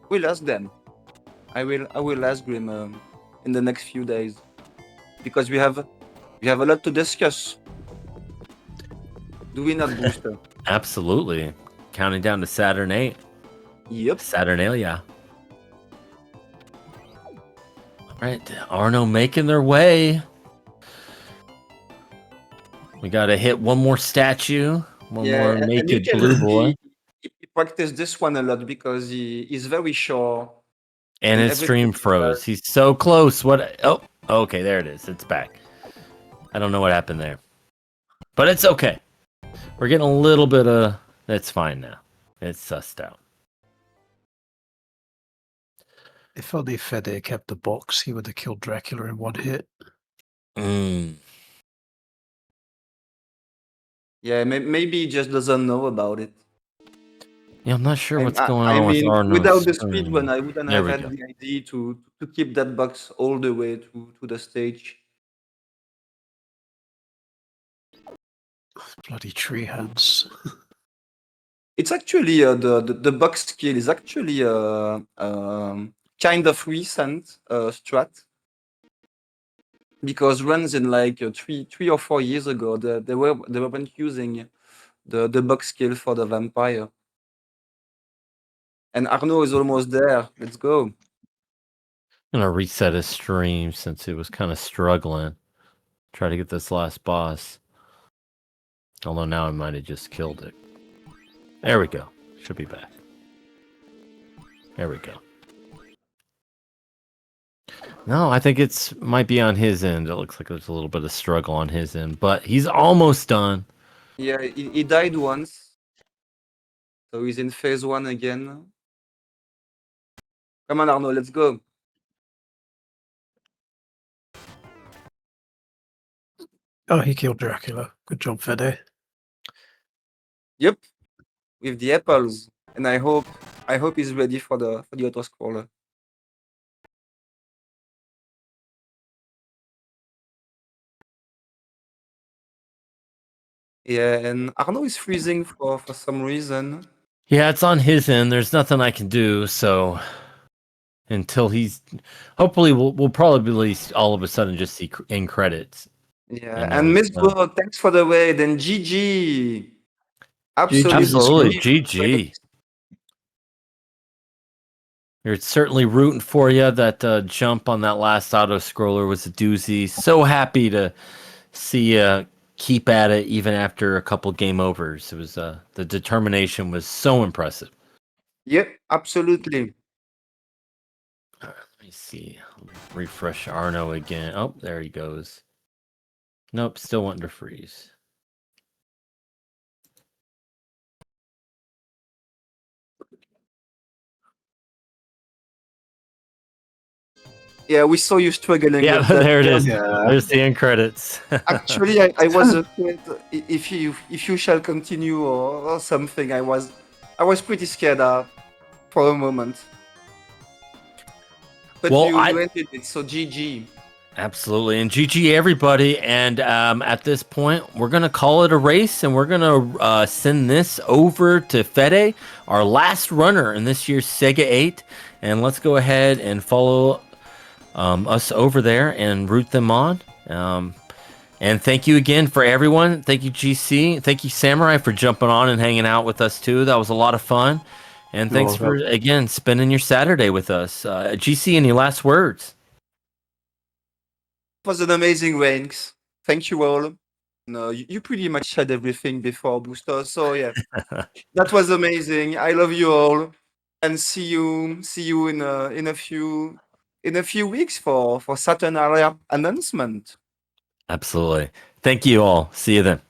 We'll ask them. I will ask them in the next few days because we have a lot to discuss. Do we not, Booster?
Absolutely. Counting down to Saturn 8.
Yep.
Saturnalia. All right. Arno making their way. We got to hit one more statue. One
Yeah,
more
and you
naked
can
blue
see
boy.
he practiced this one a lot because he's very sure.
And
in
his
everything
stream
he
froze.
does.
He's so close. What? Oh, okay, there it is. It's back. I don't know what happened there. But it's okay. We're getting a little bit of... That's fine now. It's sussed out.
If only Fede kept the box, he would have killed Dracula in one hit.
Mm.
Yeah, maybe he just doesn't know about it.
Yeah, I'm not sure what's
I,
going
I
on with
mean,
Arnold's
without the
stream.
speedrun, I wouldn't
There
have
we
had
go.
the idea to keep that box all the way to the stage.
Bloody tree hands.
It's actually the box skill is actually kind of recent strat because runs in like 3 or 4 years ago they weren't using the box skill for the vampire. And Arnaud is almost there. Let's go.
I'm gonna reset his stream since it was kind of struggling. Try to get this last boss. Although now I might have just killed it. There we go. Should be back. There we go. No, I think it's might be on his end. It looks like there's a little bit of struggle on his end, but he's almost done.
Yeah, he died once. So he's in phase 1 again. Come on, Arnaud, let's go.
Oh, he killed Dracula. Good job, Fede.
Yep, with the apples. And I hope he's ready for the auto scroller. Yeah, and Arnaud is freezing for some reason.
Yeah, it's on his end. There's nothing I can do. So until he's, hopefully we'll probably all of a sudden just see in credits.
Yeah,
now
and
he's
Miss
done.
Bro, thanks for the raid, and GG.
Absolutely, GG. You're certainly rooting for you. That jump on that last auto scroller was a doozy. So happy to see you keep at it even after a couple game overs. It was the determination was so impressive.
Yep, absolutely.
Let me see. Refresh Arno again. Oh, there he goes. Nope, still wanting to freeze.
Yeah, we saw you struggling.
Yeah,
with that
there it
one.
is.
Yeah.
There's the end credits.
Actually, I was afraid if you shall continue or something. I was pretty scared for a moment. But
Well,
you
I-
ended it, so GG.
Absolutely. And GG, everybody. And at this point, we're going to call it a race and we're going to send this over to Fede, our last runner in this year's SEGA8. And let's go ahead and follow us over there and root them on. And thank you again for everyone. Thank you, GC. Thank you, Samurai, for jumping on and hanging out with us, too. That was a lot of fun. And thanks for, again, spending your Saturday with us. GC, any last words?
It was an amazing ranks. Thank you all. No, you pretty much said everything before Booster. So yeah, that was amazing. I love you all, and see you in a few weeks for Saturn area announcement.
Absolutely. Thank you all. See you then.